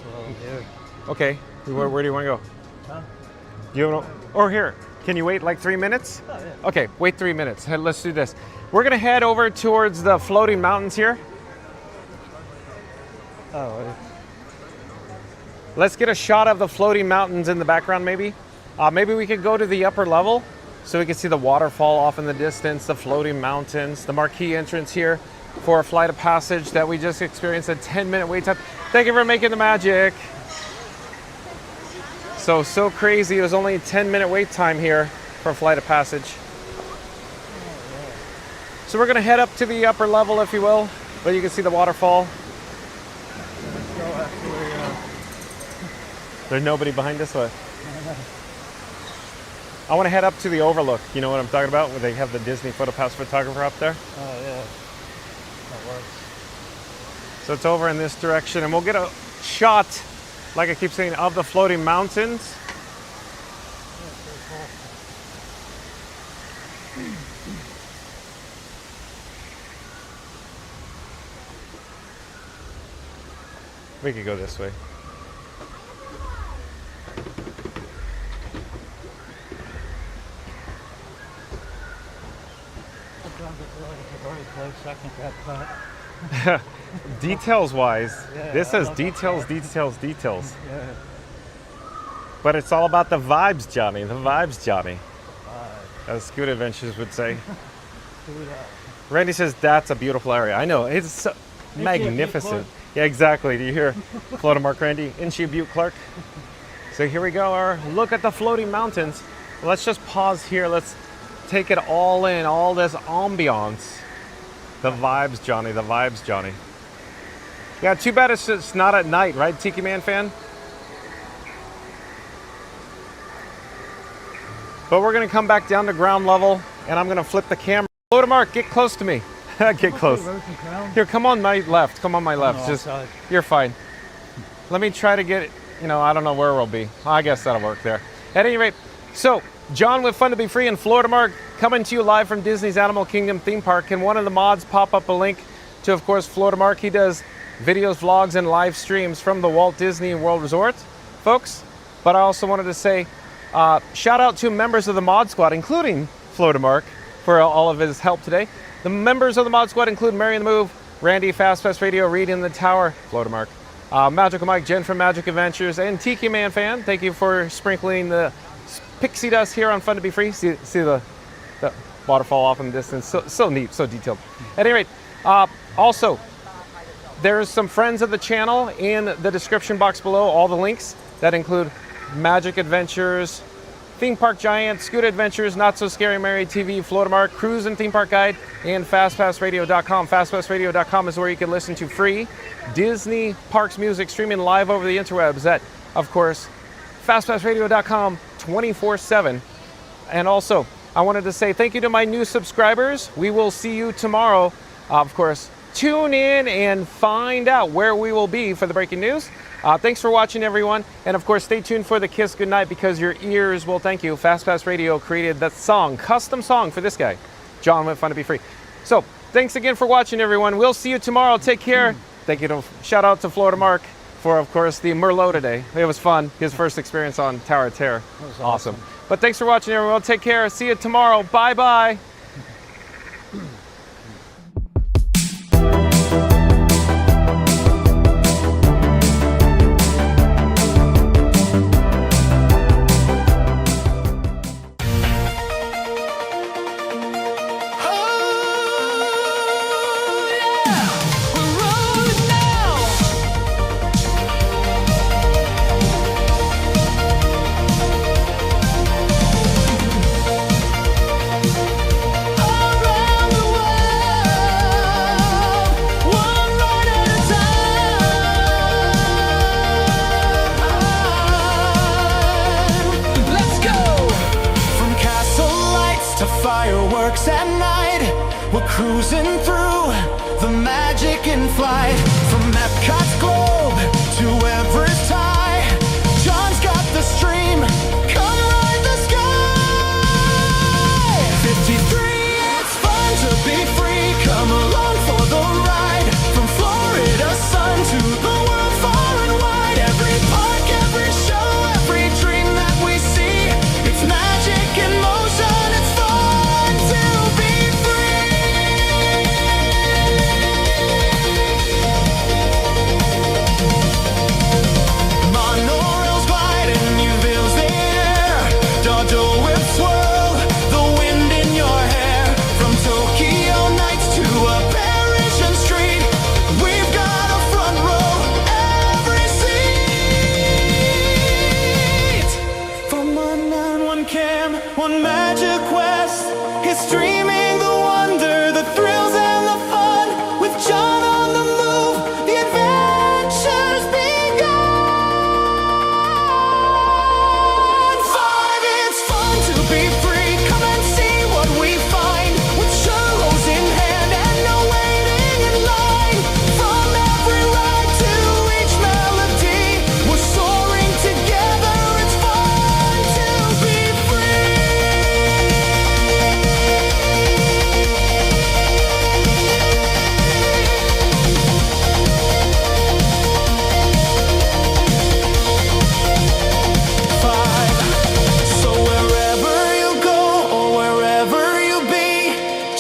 Well, here. Okay, where do you want to go? Huh? Or here. Can you wait like 3 minutes? Oh, yeah. Okay, wait 3 minutes. Let's do this. We're gonna head over towards the floating mountains here. Oh, wait. Let's get a shot of the floating mountains in the background, maybe. Maybe we could go to the upper level so we can see the waterfall off in the distance, the floating mountains, the marquee entrance here for a flight of passage that we just experienced a 10-minute wait time. Thank you for making the magic. So crazy. It was only a 10-minute wait time here for a flight of passage. So we're gonna head up to the upper level, if you will, but you can see the waterfall. There's nobody behind us. What? I want to head up to the overlook. You know what I'm talking about? Where they have the Disney PhotoPass photographer up there. Oh, yeah. That works. So it's over in this direction, and we'll get a shot, like I keep saying, of the floating mountains. We could go this way. Details wise, yeah, this says details. Yeah. But it's all about the vibes, Johnny. The vibes, Johnny. As Scoot Adventures would say. Randy says that's a beautiful area. I know, it's so magnificent. Yeah, exactly. Do you hear Floating Randy? Isn't she a beaut, Clark? So here we go, our look at the floating mountains. Let's just pause here. Let's take it all in, all this ambiance. The vibes, Johnny. The vibes, Johnny. Yeah, too bad it's just not at night, right, Tiki Man fan? But we're going to come back down to ground level, and I'm going to flip the camera. Floater Mark, get close to me. Get close. Here, come on my left. Come on my left. Just, you're fine. Let me try to get it. You know, I don't know where we'll be. I guess that'll work there. At any rate, so John with Fun to Be Free and Florida Mark coming to you live from Disney's Animal Kingdom theme park. Can one of the mods pop up a link to, of course, Florida Mark? He does videos, vlogs, and live streams from the Walt Disney World Resort, folks. But I also wanted to say shout out to members of the mod squad, including Florida Mark, for all of his help today. The members of the mod squad include Mary in the Move, Randy, Fast Pass Radio, Reed in the Tower, Florida Mark, Magical Mike, Jen from Magic Adventures, and Tiki Man fan. Thank you for sprinkling the pixie dust here on Fun to Be Free. See the waterfall off in the distance. So neat, so detailed. At any rate, also, there's some friends of the channel in the description box below, all the links that include Magic Adventures, Theme Park Giant, Scoot Adventures, Not So Scary Mary TV, Florida Mark, Cruise and Theme Park Guide, and FastPassRadio.com. FastPassRadio.com is where you can listen to free Disney Parks music streaming live over the interwebs at, of course, FastPassRadio.com 24/7. And also, I wanted to say thank you to my new subscribers. We will see you tomorrow. Of course, tune in and find out where we will be for the breaking news. Thanks for watching, everyone. And of course, stay tuned for the Kiss Goodnight because your ears will thank you. FastPass Radio created that song, custom song for this guy, John with Fun to Be Free. So thanks again for watching, everyone. We'll see you tomorrow. Take care. Thank you to shout out to Florida Mark for, of course, the Merlot today. It was fun. His first experience on Tower of Terror. That was awesome. But thanks for watching, everyone. Take care. See you tomorrow. Bye-bye. fireworks at night. We're cruising through the magic in flight. From Epcot's globe to Everest high, John's got the stream. Come ride the sky. 53, it's fun to be free. Come along for the ride. From Florida sun to the world far and wide. Every park, every show, every dream that we see, it's magic in motion. It's fun to be free. Monorails glide in new veils in air. Dodo whips swirl, the wind in your hair. From Tokyo nights to a Parisian street, we've got a front row every seat. From one man, one cam, one magic quest, it's streaming the wonder, the thrills and the fun. With John on the move, the adventure's begun. 5, it's fun to be free. Come and see what we find. With churros in hand and no waiting in line. From every ride to each melody, we're soaring together. It's fun to be free. So wherever you go or wherever you be,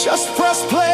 just press play.